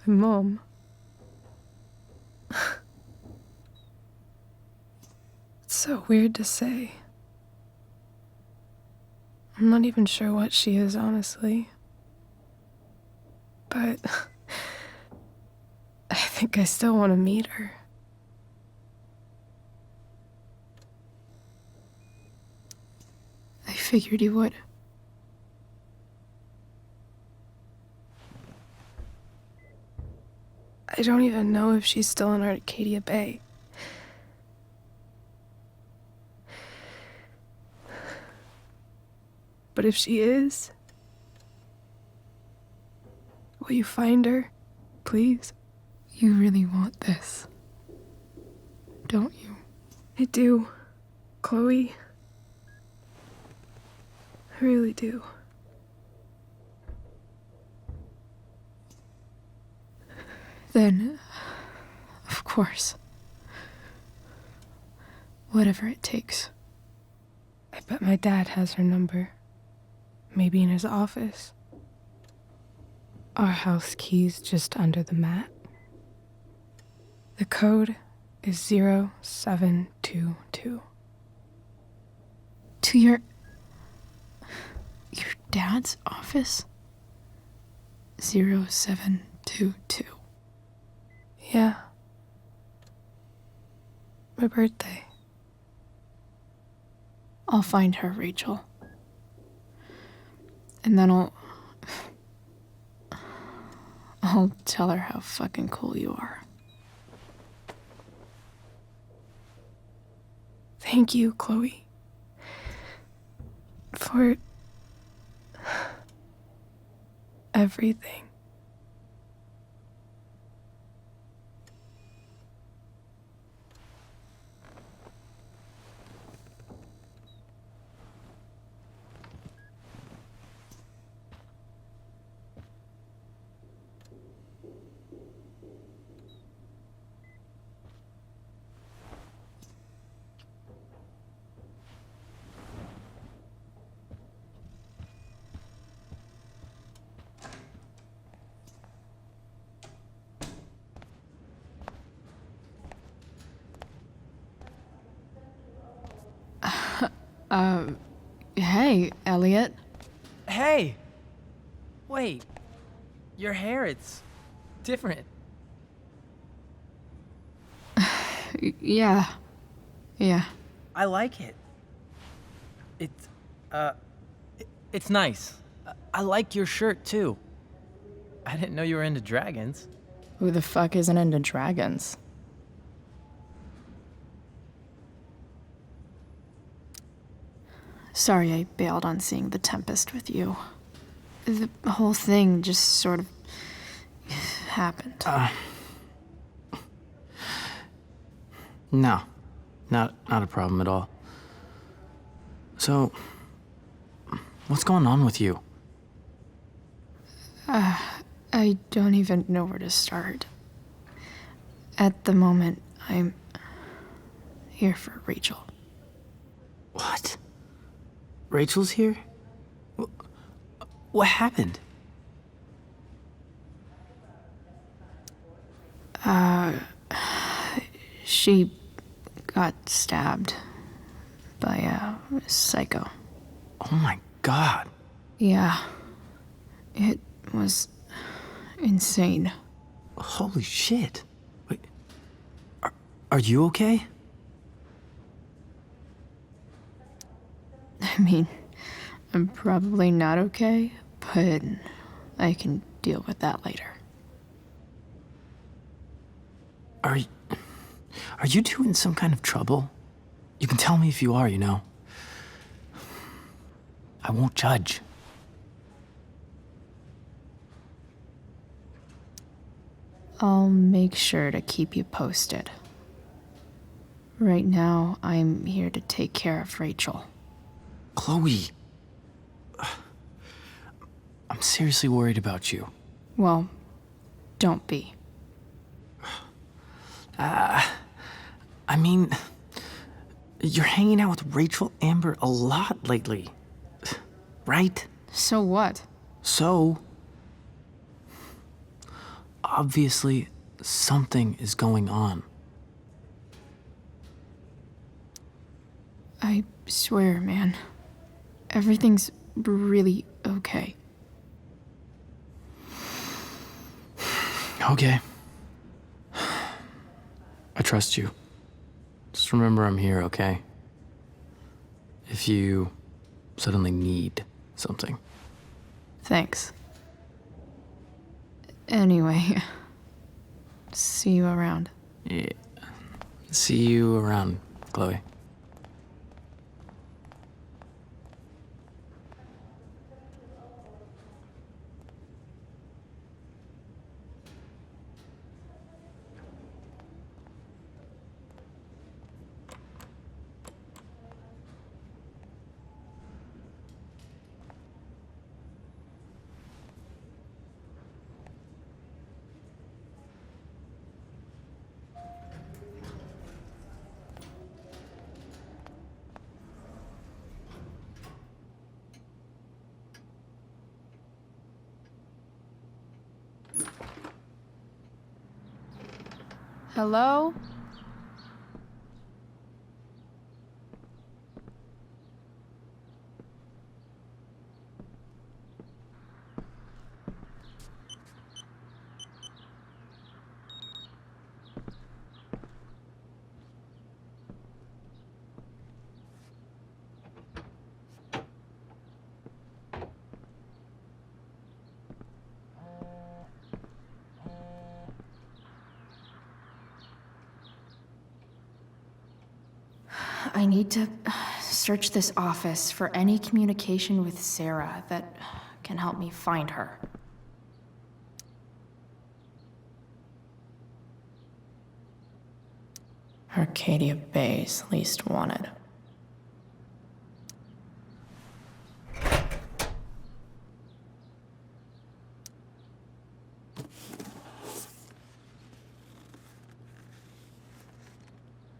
My mom. It's so weird to say. I'm not even sure what she is, honestly. But I think I still want to meet her. I figured you would. I don't even know if she's still in Arcadia Bay. But if she is, will you find her, please? You really want this, don't you? I do, Chloe. I really do. Then, of course. Whatever it takes. I bet my dad has her number. Maybe in his office. Our house key's just under the mat. The code is 0722. To your dad's office? 0722. Yeah. My birthday. I'll find her, Rachel. And then I'll tell her how fucking cool you are. Thank you, Chloe. For everything. Hey, Elliot. Hey! Wait. Your hair, it's different. Yeah. I like it. It's nice. I like your shirt, too. I didn't know you were into dragons. Who the fuck isn't into dragons? Sorry I bailed on seeing The Tempest with you. The whole thing just sort of happened. No. Not a problem at all. So, what's going on with you? I don't even know where to start. At the moment, I'm here for Rachel. What? Rachel's here? What happened? She got stabbed by a psycho. Oh my god. Yeah. It was insane. Holy shit. Wait. Are you okay? I mean, I'm probably not okay, but I can deal with that later. Are you two in some kind of trouble? You can tell me if you are, you know. I won't judge. I'll make sure to keep you posted. Right now, I'm here to take care of Rachel. Chloe. I'm seriously worried about you. Well, don't be. I mean, you're hanging out with Rachel Amber a lot lately, right? So what? So, obviously, something is going on. I swear, man. Everything's really okay. Okay. I trust you. Just remember I'm here, okay? If you suddenly need something. Thanks. Anyway, see you around. Yeah. See you around, Chloe. Hello? I need to search this office for any communication with Sarah that can help me find her. Arcadia Bay's least wanted.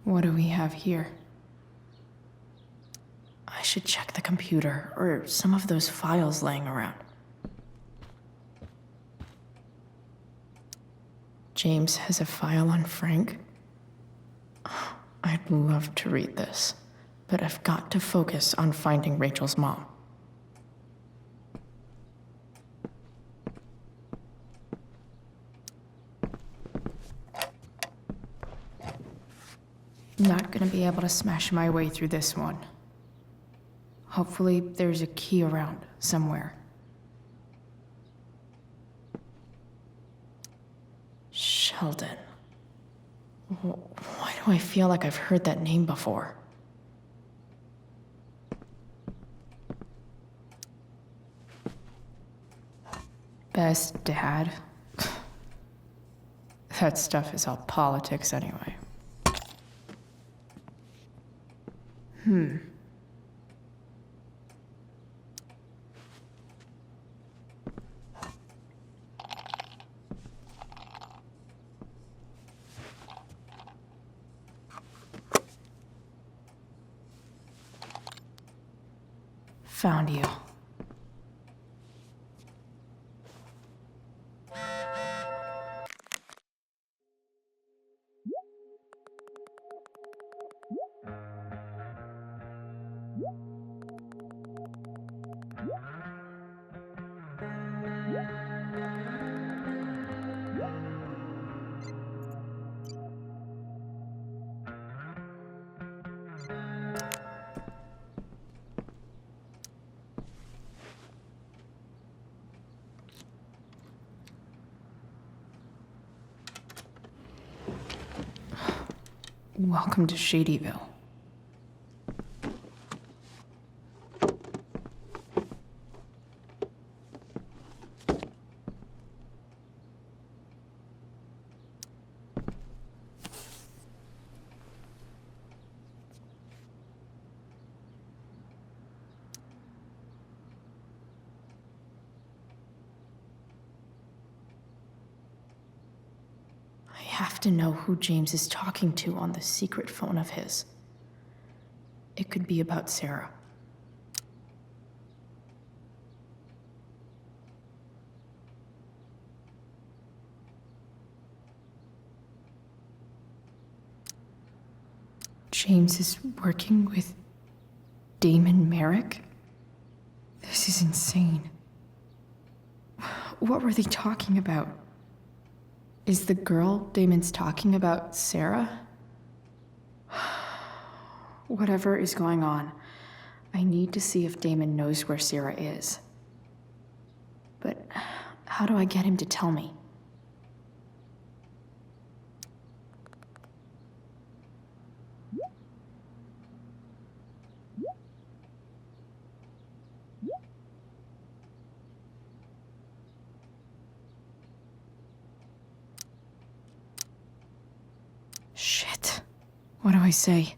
What do we have here? I should check the computer or some of those files laying around. James has a file on Frank. I'd love to read this. but I've got to focus on finding Rachel's mom. Not gonna be able to smash my way through this one. Hopefully, there's a key around somewhere. Sheldon. Why do I feel like I've heard that name before? Best dad? That stuff is all politics anyway. Found you. Welcome to Shadyville. I have to know who James is talking to on the secret phone of his. It could be about Sarah. James is working with Damon Merrick? This is insane. What were they talking about? Is the girl Damon's talking about Sarah? Whatever is going on, I need to see if Damon knows where Sarah is. But how do I get him to tell me? Shit. What do I say?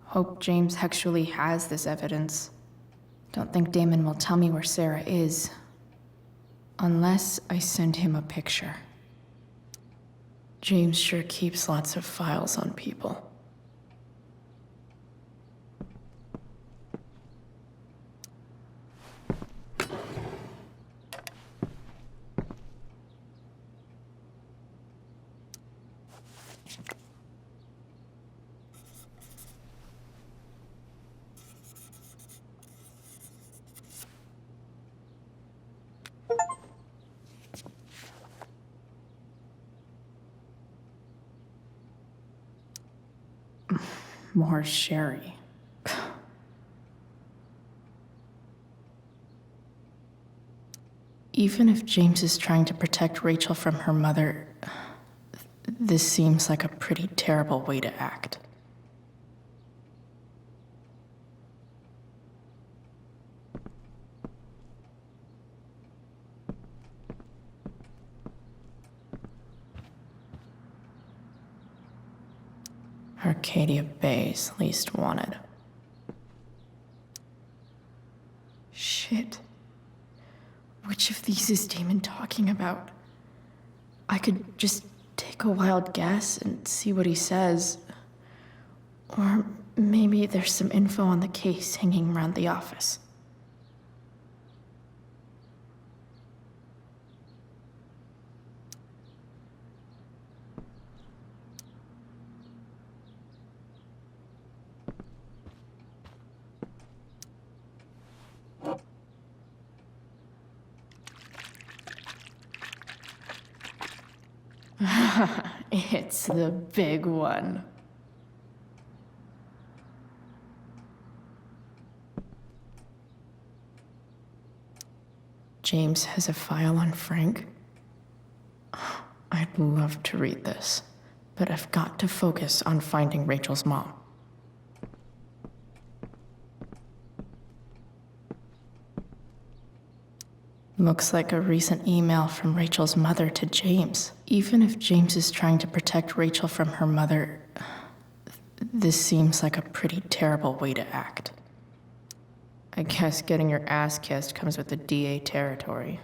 Hope James actually has this evidence. Don't think Damon will tell me where Sarah is. Unless I send him a picture. James sure keeps lots of files on people. More sherry. Even if James is trying to protect Rachel from her mother, this seems like a pretty terrible way to act. Arcadia Bay's least wanted. Shit. Which of these is Damon talking about? I could just take a wild guess and see what he says. Or Maybe there's some info on the case hanging around the office. It's the big one. James has a file on Frank. I'd love to read this, but I've got to focus on finding Rachel's mom. Looks like a recent email from Rachel's mother to James. Even if James is trying to protect Rachel from her mother, this seems like a pretty terrible way to act. I guess getting your ass kissed comes with the DA territory.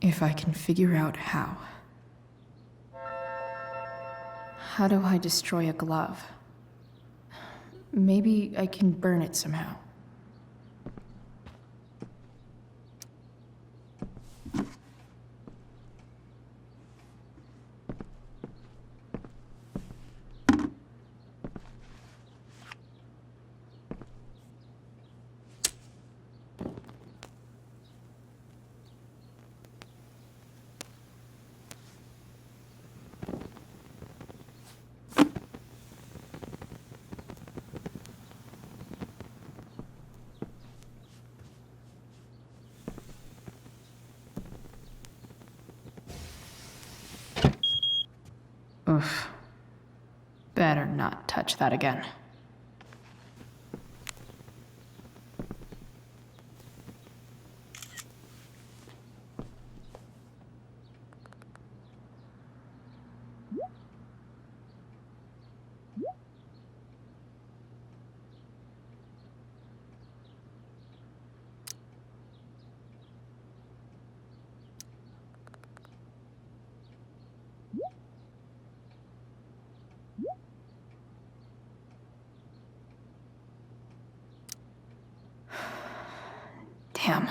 If I can figure out how. How do I destroy a glove? Maybe I can burn it somehow. Oof. Better not touch that again. Damn.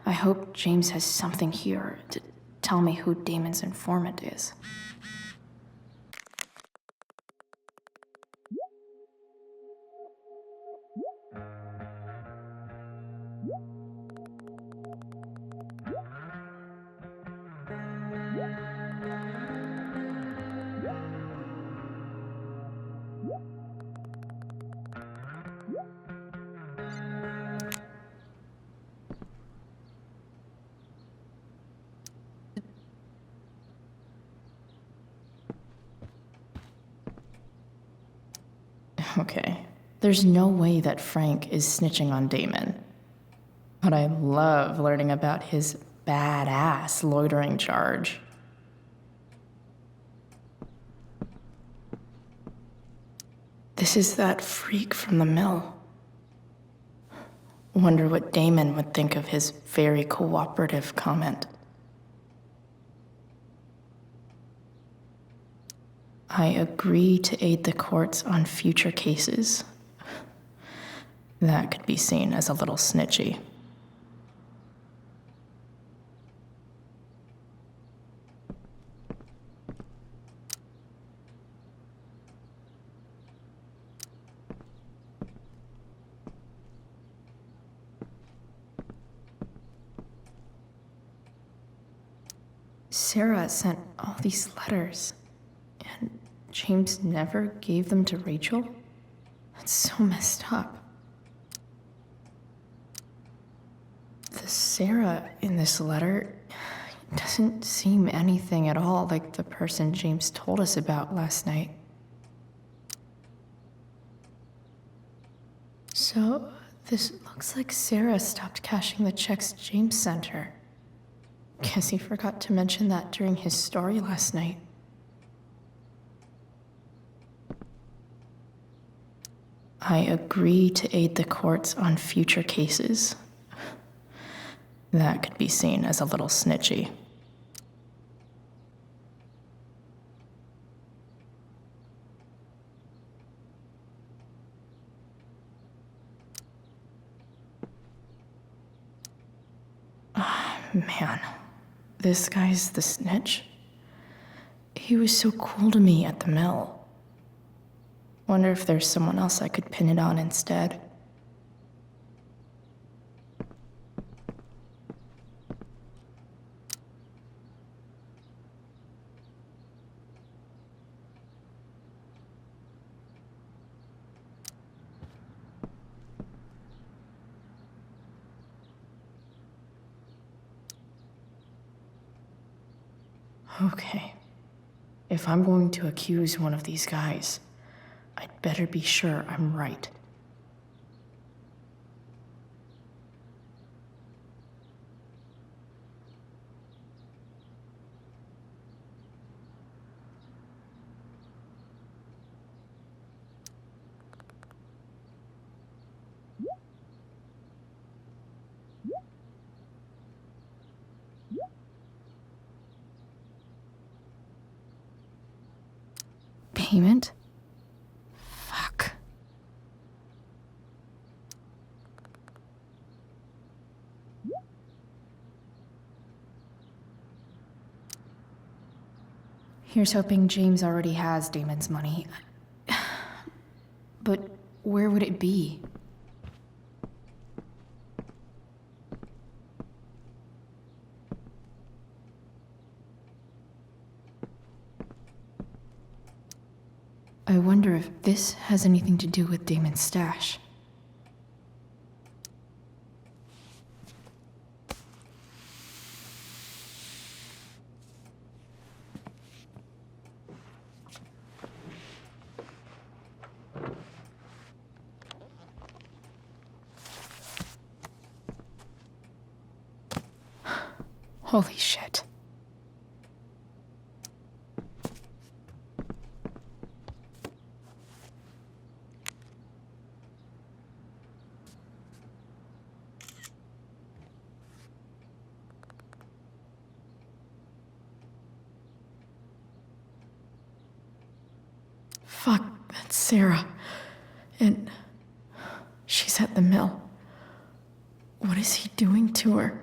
I hope James has something here to tell me who Damon's informant is. Okay, there's no way that Frank is snitching on Damon. But I love learning about his badass loitering charge. This is that freak from the mill. Wonder what Damon would think of his very cooperative comment. I agree to aid the courts on future cases. That could be seen as a little snitchy. Sarah sent all these letters, and James never gave them to Rachel? That's so messed up. The Sarah in this letter Doesn't seem anything at all like the person James told us about last night. So, this looks like Sarah stopped cashing the checks James sent her. Guess he forgot to mention that during his story last night. I agree to aid the courts on future cases. That could be seen as a little snitchy. Man, this guy's the snitch? He was so cool to me at the mill. Wonder if there's someone else I could pin it on instead. Okay. If I'm going to accuse one of these guys, I'd better be sure I'm right. Payment? Fuck. Here's hoping James already has Damon's money. But where would it be? I wonder if this has anything to do with Damon's stash. Holy shit. Fuck, that's Sarah. And she's at the mill. What is he doing to her?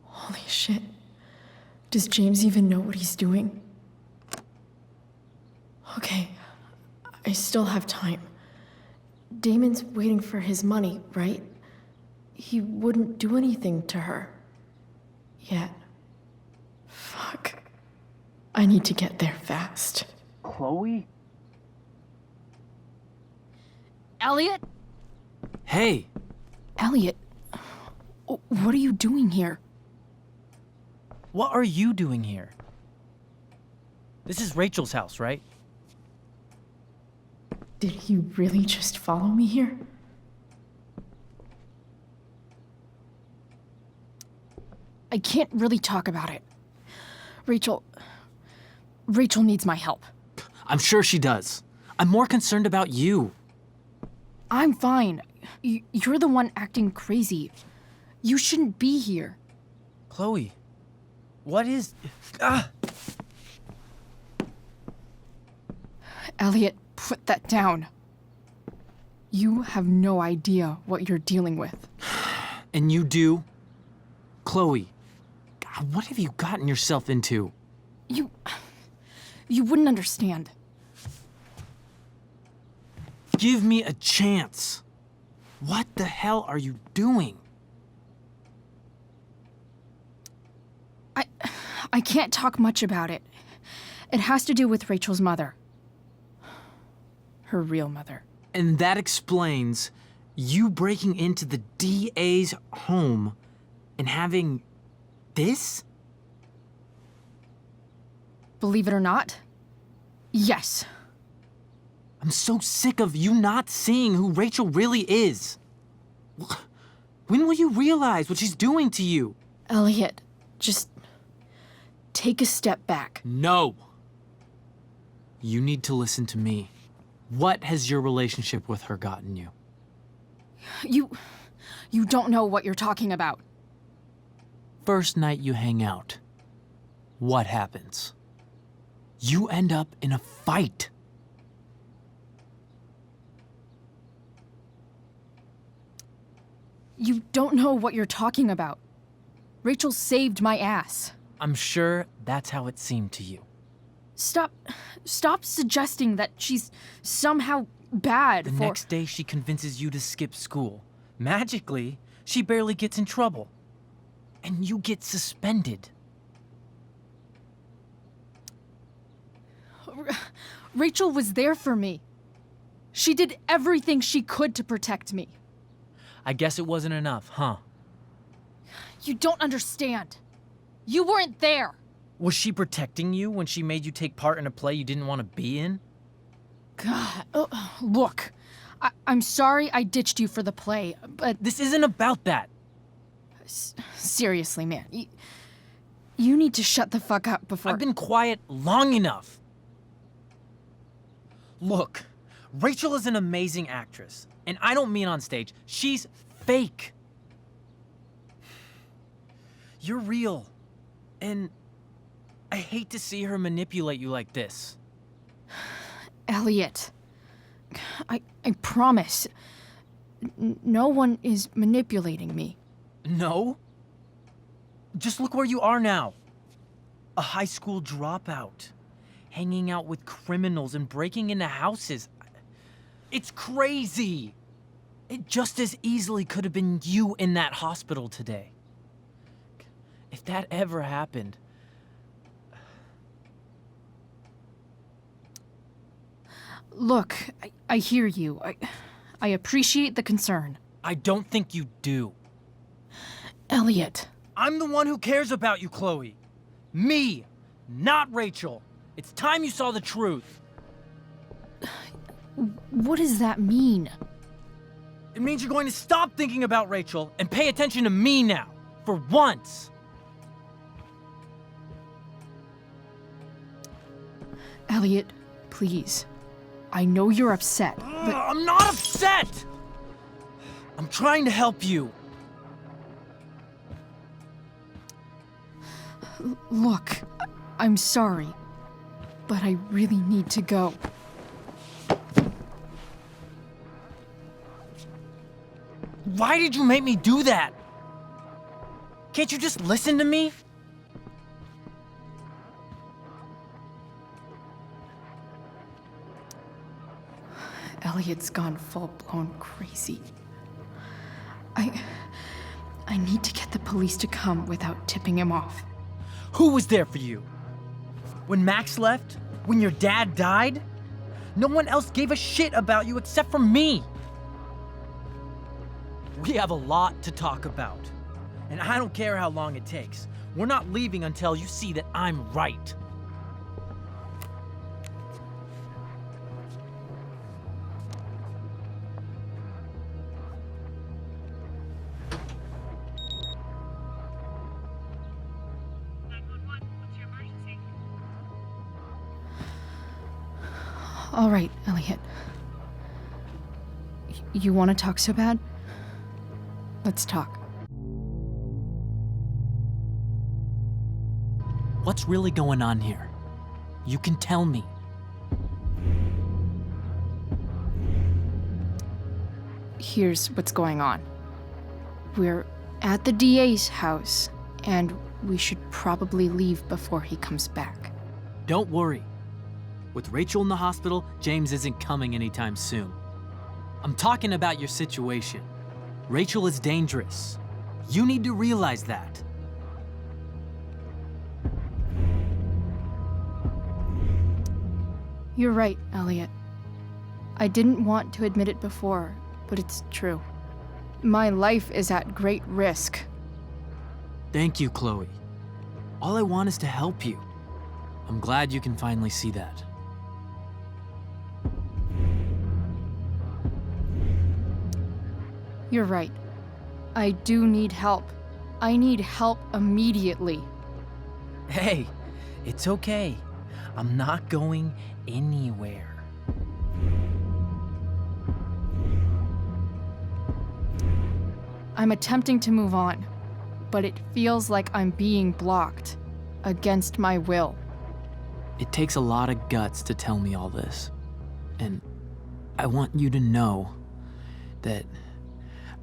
Holy shit. Does James even know what he's doing? Okay, I still have time. Damon's waiting for his money, right? He wouldn't do anything to her. Yet. Fuck. I need to get there fast. Chloe? Elliot? Hey! Elliot, what are you doing here? What are you doing here? This is Rachel's house, right? Did he really just follow me here? I can't really talk about it. Rachel needs my help. I'm sure she does. I'm more concerned about you. I'm fine. You're the one acting crazy. You shouldn't be here. Chloe, what is... Ah! Elliot, put that down. You have no idea what you're dealing with. And you do? Chloe, God, what have you gotten yourself into? You wouldn't understand. Give me a chance. What the hell are you doing? I can't talk much about it. It has to do with Rachel's mother. Her real mother. And that explains you breaking into the DA's home and having this? Believe it or not, yes. I'm so sick of you not seeing who Rachel really is. When will you realize what she's doing to you? Elliot, just take a step back. No. You need to listen to me. What has your relationship with her gotten you? You don't know what you're talking about. First night you hang out, what happens? You end up in a fight. You don't know what you're talking about. Rachel saved my ass. I'm sure that's how it seemed to you. Stop suggesting that she's somehow bad The next day she convinces you to skip school. Magically, she barely gets in trouble. And you get suspended. Rachel was there for me. She did everything she could to protect me. I guess it wasn't enough, huh? You don't understand. You weren't there. Was she protecting you when she made you take part in a play you didn't want to be in? God, look. I'm sorry I ditched you for the play, but... This isn't about that. Seriously, man. You need to shut the fuck up before... I've been quiet long enough. Look, Rachel is an amazing actress. And I don't mean on stage. She's fake. You're real. And I hate to see her manipulate you like this. Elliot, I promise. No one is manipulating me. No? Just look where you are now. A high school dropout. Hanging out with criminals and breaking into houses. It's crazy. It just as easily could have been you in that hospital today. If that ever happened... Look, I hear you. I appreciate the concern. I don't think you do. Elliot. I'm the one who cares about you, Chloe. Me, not Rachel. It's time you saw the truth. What does that mean? It means you're going to stop thinking about Rachel and pay attention to me now. For once. Elliot, please. I know you're upset, but... I'm not upset! I'm trying to help you. Look, I'm sorry, but I really need to go. Why did you make me do that? Can't you just listen to me? Elliot's gone full-blown crazy. I need to get the police to come without tipping him off. Who was there for you? When Max left? When your dad died? No one else gave a shit about you except for me. We have a lot to talk about. And I don't care how long it takes. We're not leaving until you see that I'm right. All right, Elliot. You want to talk so bad? Let's talk. What's really going on here? You can tell me. Here's what's going on. We're at the DA's house, and we should probably leave before he comes back. Don't worry. With Rachel in the hospital, James isn't coming anytime soon. I'm talking about your situation. Rachel is dangerous. You need to realize that. You're right, Elliot. I didn't want to admit it before, but it's true. My life is at great risk. Thank you, Chloe. All I want is to help you. I'm glad you can finally see that. You're right. I do need help. I need help immediately. Hey, it's okay. I'm not going anywhere. I'm attempting to move on, but it feels like I'm being blocked against my will. It takes a lot of guts to tell me all this. And I want you to know that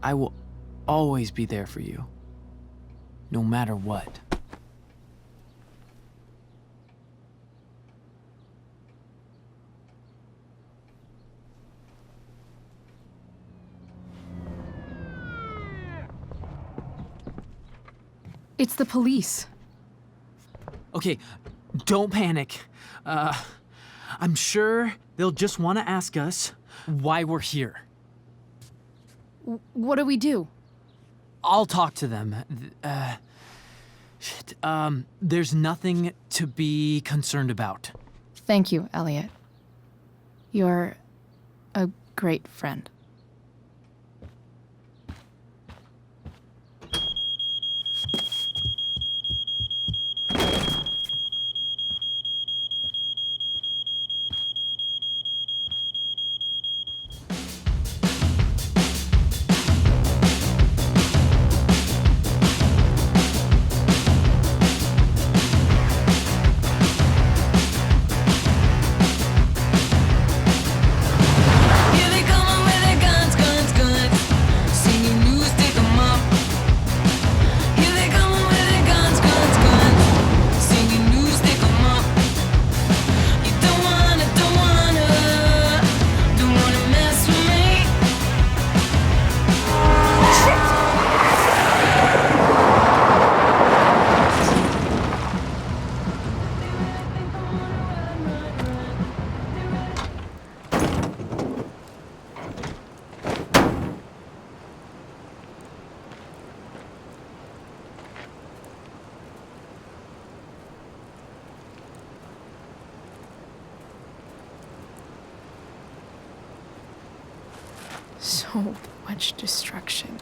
I will always be there for you, no matter what. It's the police. Okay, don't panic. I'm sure they'll just want to ask us why we're here. What do we do? I'll talk to them. There's nothing to be concerned about. Thank you, Elliot. You're a great friend. So much destruction.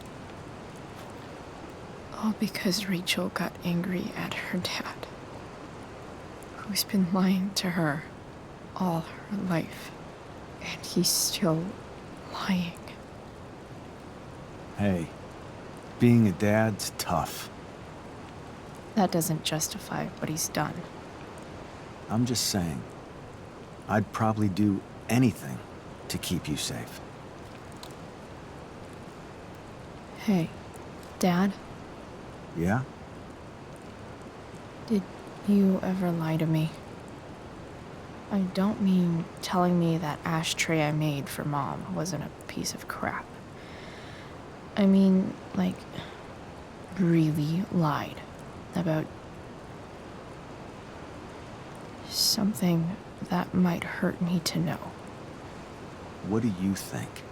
All because Rachel got angry at her dad, who's been lying to her all her life. And he's still lying. Hey, being a dad's tough. That doesn't justify what he's done. I'm just saying, I'd probably do anything to keep you safe. Hey, Dad? Yeah? Did you ever lie to me? I don't mean telling me that ashtray I made for Mom wasn't a piece of crap. I mean, like, really lied about something that might hurt me to know. What do you think?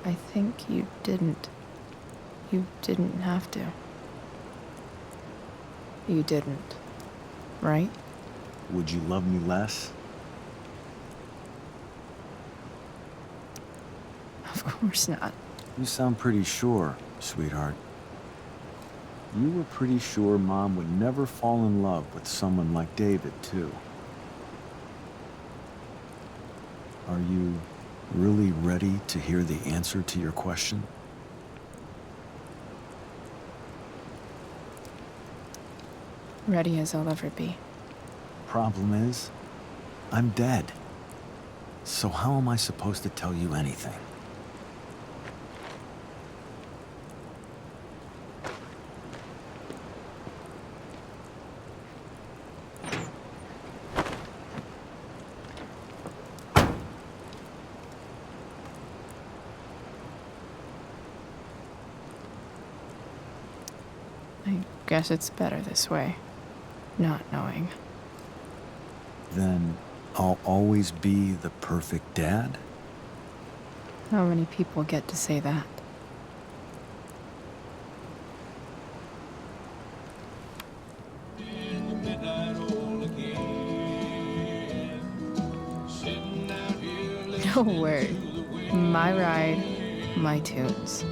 I think you didn't. You didn't have to. You didn't, right? Would you love me less? Of course not. You sound pretty sure, sweetheart. You were pretty sure Mom would never fall in love with someone like David, too. Are you really ready to hear the answer to your question? Ready as I'll ever be. Problem is, I'm dead. So how am I supposed to tell you anything? I guess it's better this way. not knowing. Then I'll always be the perfect dad? How many people get to say that? No word. My ride, my tunes.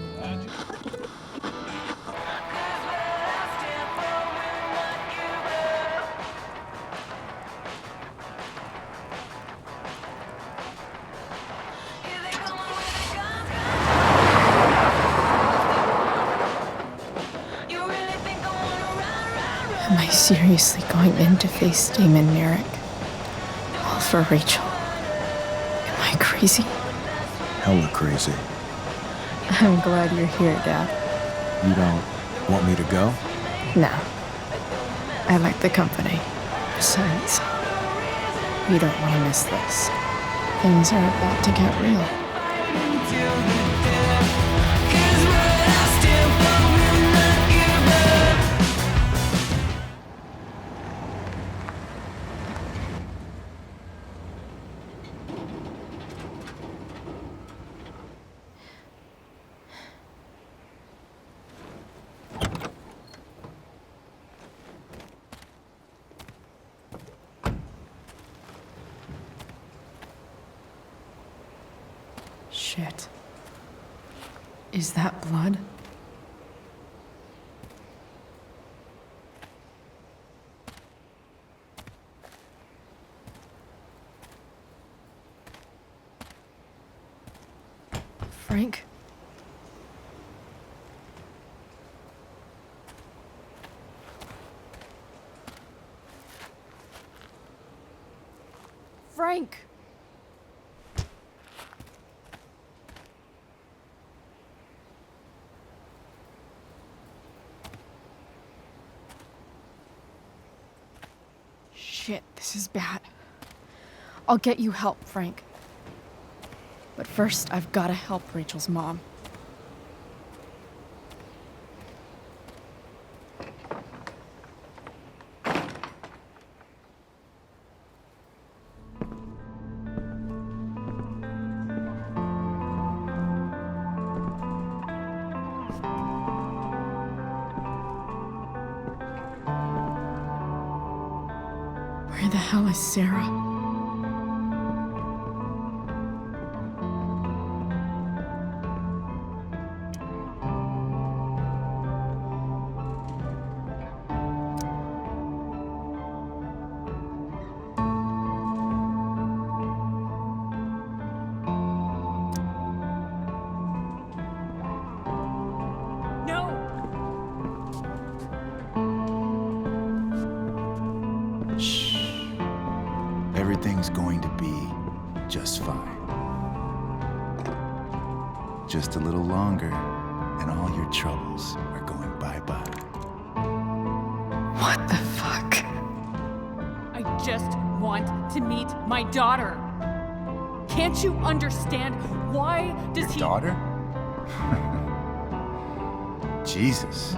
Am I seriously going in to face Damon Merrick? All for Rachel? Am I crazy? Hella crazy. I'm glad you're here, Dad. You don't want me to go? No. I like the company. Besides, you don't want to miss this. Things are about to get real. Shit. Is that blood? Frank? Frank! Shit, this is bad. I'll get you help, Frank. But first, I've gotta help Rachel's mom. Where the hell is Sarah? Everything's going to be just fine. Just a little longer, and all your troubles are going bye-bye. What the fuck? I just want to meet my daughter. Can't you understand? Why does he... Daughter? Jesus.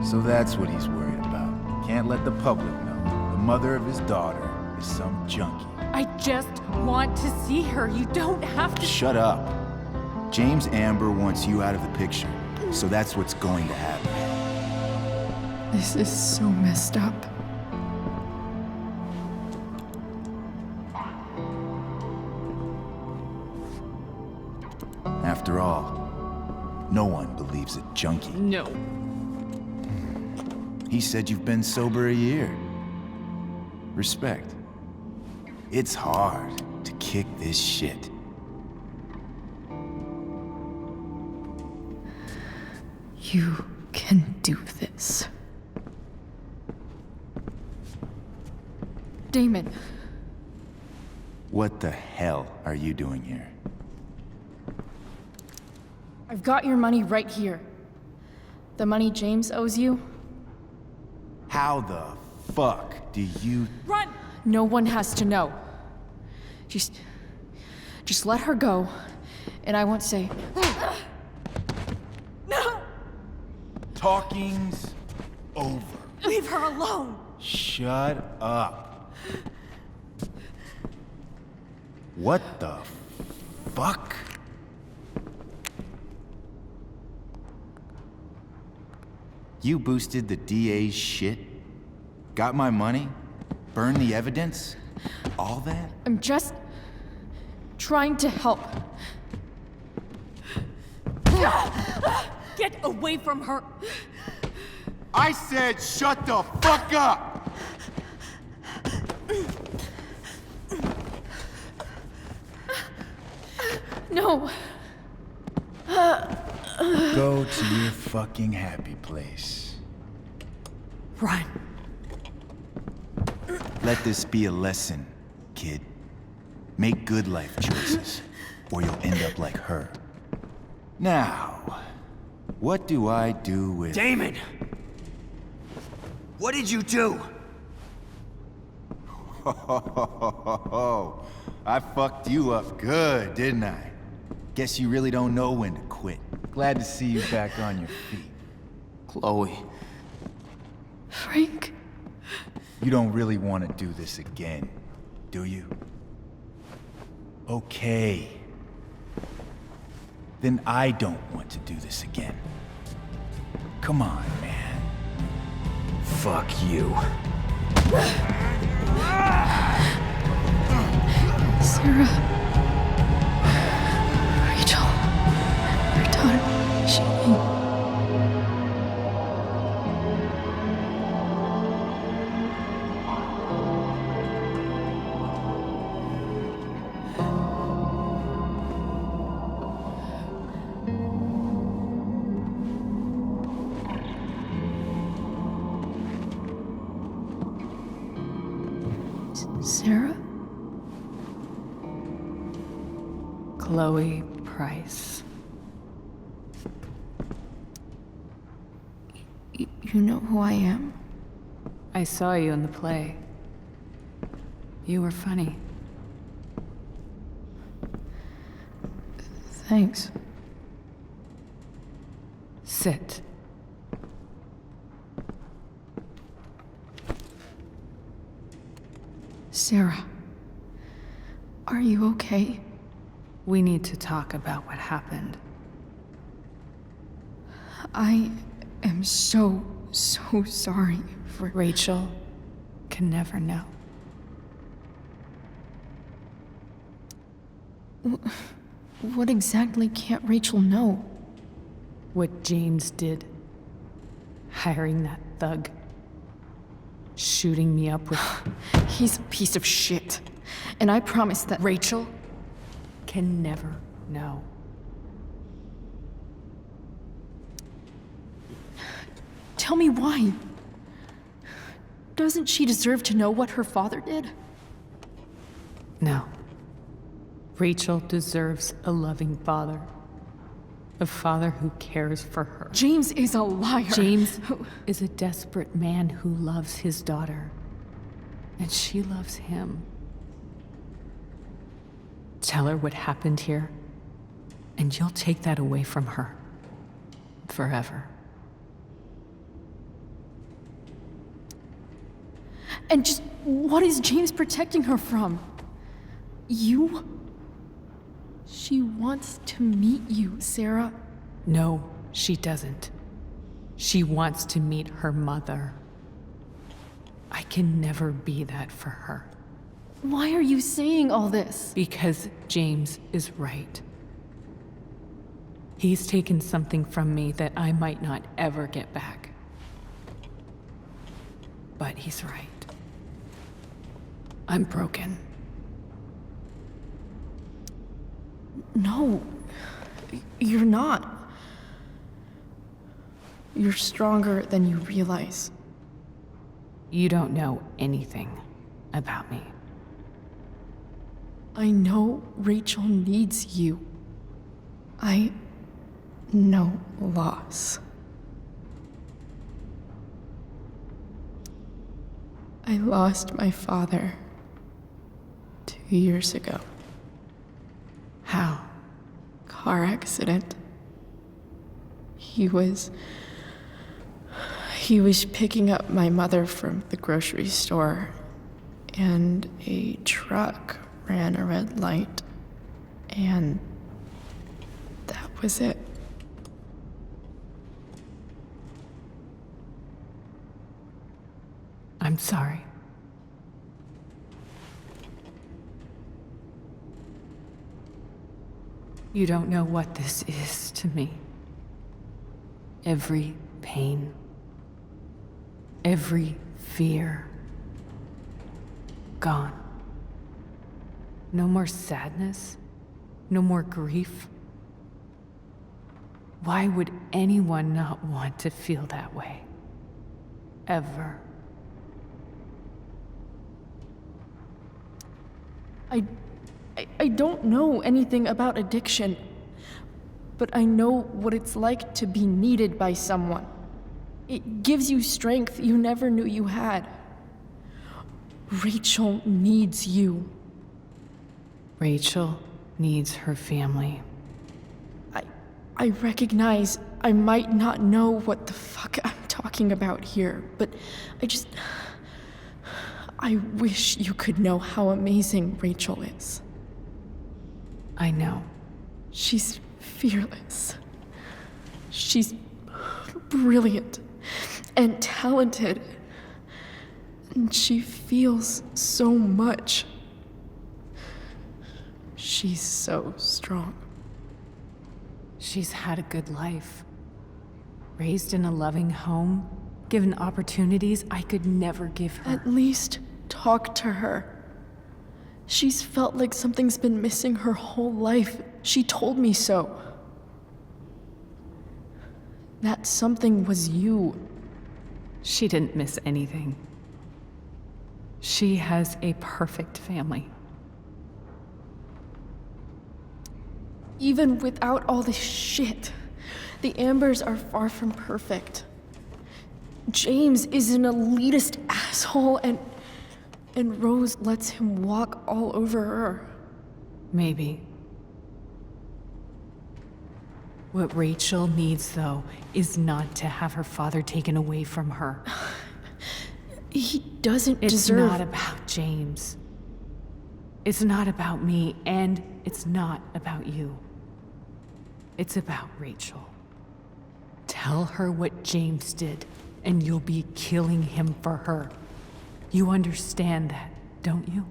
So that's what he's worried about. Can't let the public know. The mother of his daughter is some junkie. I just want to see her. You don't have to... Shut up. James Amber wants you out of the picture, so that's what's going to happen. This is so messed up. After all, no one believes a junkie. No. He said you've been sober a year. Respect. It's hard to kick this shit. You can do this. Damon. What the hell are you doing here? I've got your money right here. The money James owes you. How the fuck do you... Run! No one has to know. Just let her go, and I won't say... No! Talking's over. Leave her alone! Shut up. What the fuck? You boosted the DA's shit? Got my money? Burned the evidence? All that? I'm just trying to help. Get away from her! I said shut the fuck up! No. Go to your fucking happy place. Run. Let this be a lesson, kid. Make good life choices, or you'll end up like her. Now, what do I do with... Damon! What did you do? I fucked you up good, didn't I? Guess you really don't know when to quit. Glad to see you back on your feet. Chloe. Frank? You don't really want to do this again, do you? Okay. Then I don't want to do this again. Come on, man. Fuck you. Sarah. Rachel. Your daughter. She... Sarah? Chloe Price. You know who I am? I saw you in the play. You were funny. Thanks. Sit. Sarah, are you okay? We need to talk about what happened. I am so sorry for... Rachel can never know. What exactly can't Rachel know? What James did. Hiring that thug. Shooting me up with... He's a piece of shit. And I promise that... Rachel can never know. Tell me why. Doesn't she deserve to know what her father did? No. Rachel deserves a loving father. A father who cares for her. James is a liar. James is a desperate man who loves his daughter. And she loves him. Tell her what happened here, and you'll take that away from her. Forever. And just what is James protecting her from? You? She wants to meet you, Sarah. No, she doesn't. She wants to meet her mother. I can never be that for her. Why are you saying all this? Because James is right. He's taken something from me that I might not ever get back. But he's right. I'm broken. No, you're not. You're stronger than you realize. You don't know anything about me. I know Rachel needs you. I know loss. I lost my father 2 years ago. How? Car accident. He was He was picking up my mother from the grocery store, and a truck ran a red light, and that was it. I'm sorry. You don't know what this is to me. Every pain, every fear, gone. No more sadness, no more grief. Why would anyone not want to feel that way? Ever. I don't know anything about addiction, but I know what it's like to be needed by someone. It gives you strength you never knew you had. Rachel needs you. Rachel needs her family. I recognize I might not know what the fuck I'm talking about here, but I wish you could know how amazing Rachel is. I know. She's fearless. She's brilliant and talented. And she feels so much. She's so strong. She's had a good life. Raised in a loving home, given opportunities I could never give her. At least talk to her. She's felt like something's been missing her whole life. She told me so. That something was you. She didn't miss anything. She has a perfect family. Even without all this shit, the Ambers are far from perfect. James is an elitist asshole, and Rose lets him walk all over her. Maybe. What Rachel needs, though, is not to have her father taken away from her. He doesn't It's deserve... not about James. It's not about me, and it's not about you. It's about Rachel. Tell her what James did, and you'll be killing him for her. You understand that, don't you?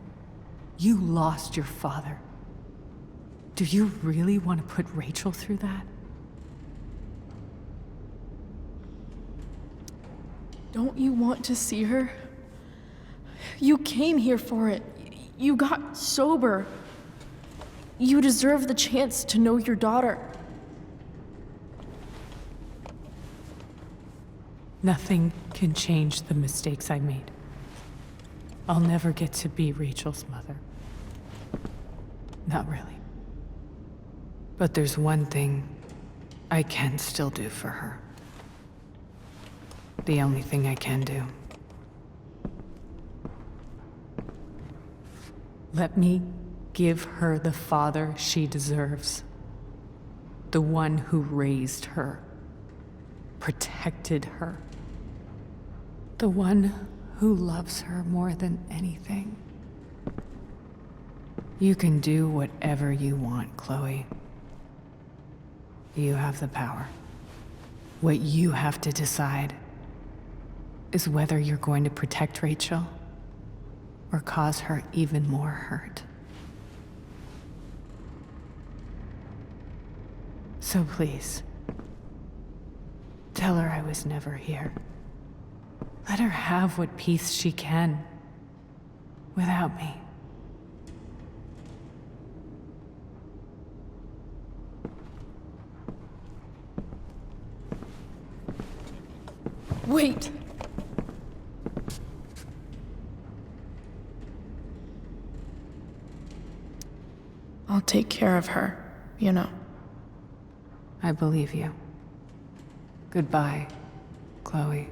You lost your father. Do you really want to put Rachel through that? Don't you want to see her? You came here for it. You got sober. You deserve the chance to know your daughter. Nothing can change the mistakes I made. I'll never get to be Rachel's mother. Not really. But there's one thing I can still do for her. The only thing I can do. Let me give her the father she deserves. The one who raised her, protected her. The one who loves her more than anything. You can do whatever you want, Chloe. You have the power. What you have to decide is whether you're going to protect Rachel or cause her even more hurt. So please, tell her I was never here. Let her have what peace she can without me. Wait! I'll take care of her, you know. I believe you. Goodbye, Chloe.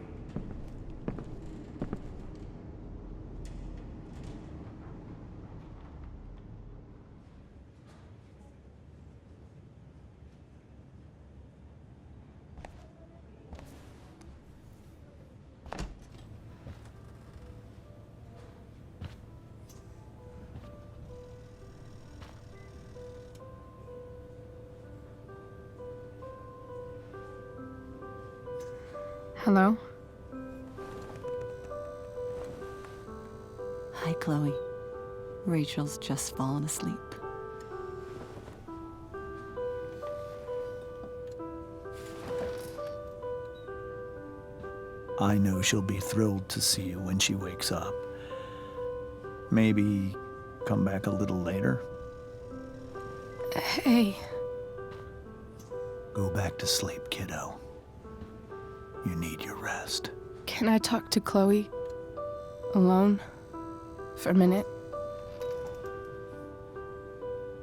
Hello? Hi, Chloe. Rachel's just fallen asleep. I know she'll be thrilled to see you when she wakes up. Maybe come back a little later? Hey. Go back to sleep, kiddo. You need your rest. Can I talk to Chloe? Alone? For a minute?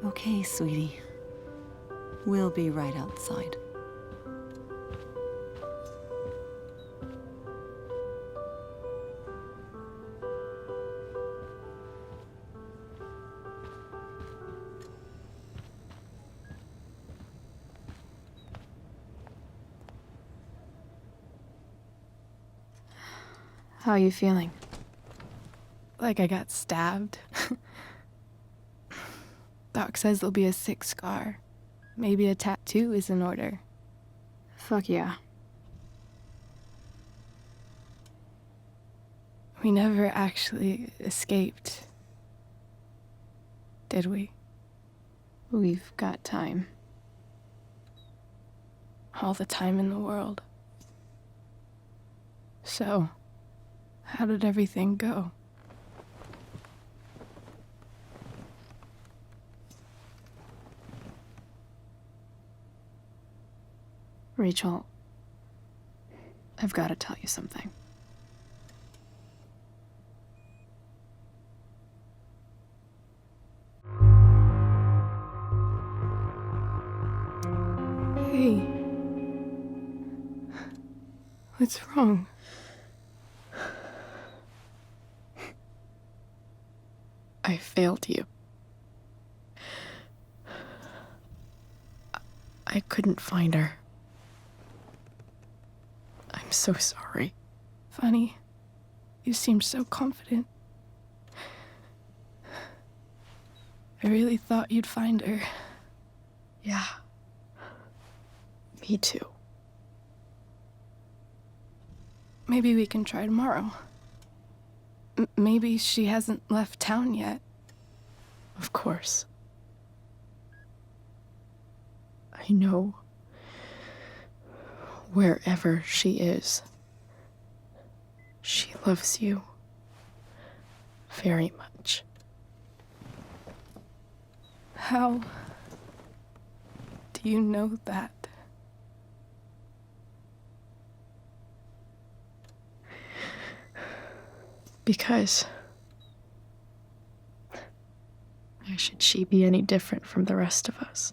Okay, sweetie. We'll be right outside. How are you feeling? Like I got stabbed? Doc says there'll be a sick scar. Maybe a tattoo is in order. Fuck yeah. We never actually escaped, did we? We've got time. All the time in the world. So, how did everything go? Rachel, I've got to tell you something. Hey. What's wrong? I failed you. I couldn't find her. I'm so sorry. Funny. You seemed so confident. I really thought you'd find her. Yeah. Me too. Maybe we can try tomorrow. Maybe she hasn't left town yet. Of course. I know wherever she is, she loves you very much. How do you know that? Because why should she be any different from the rest of us?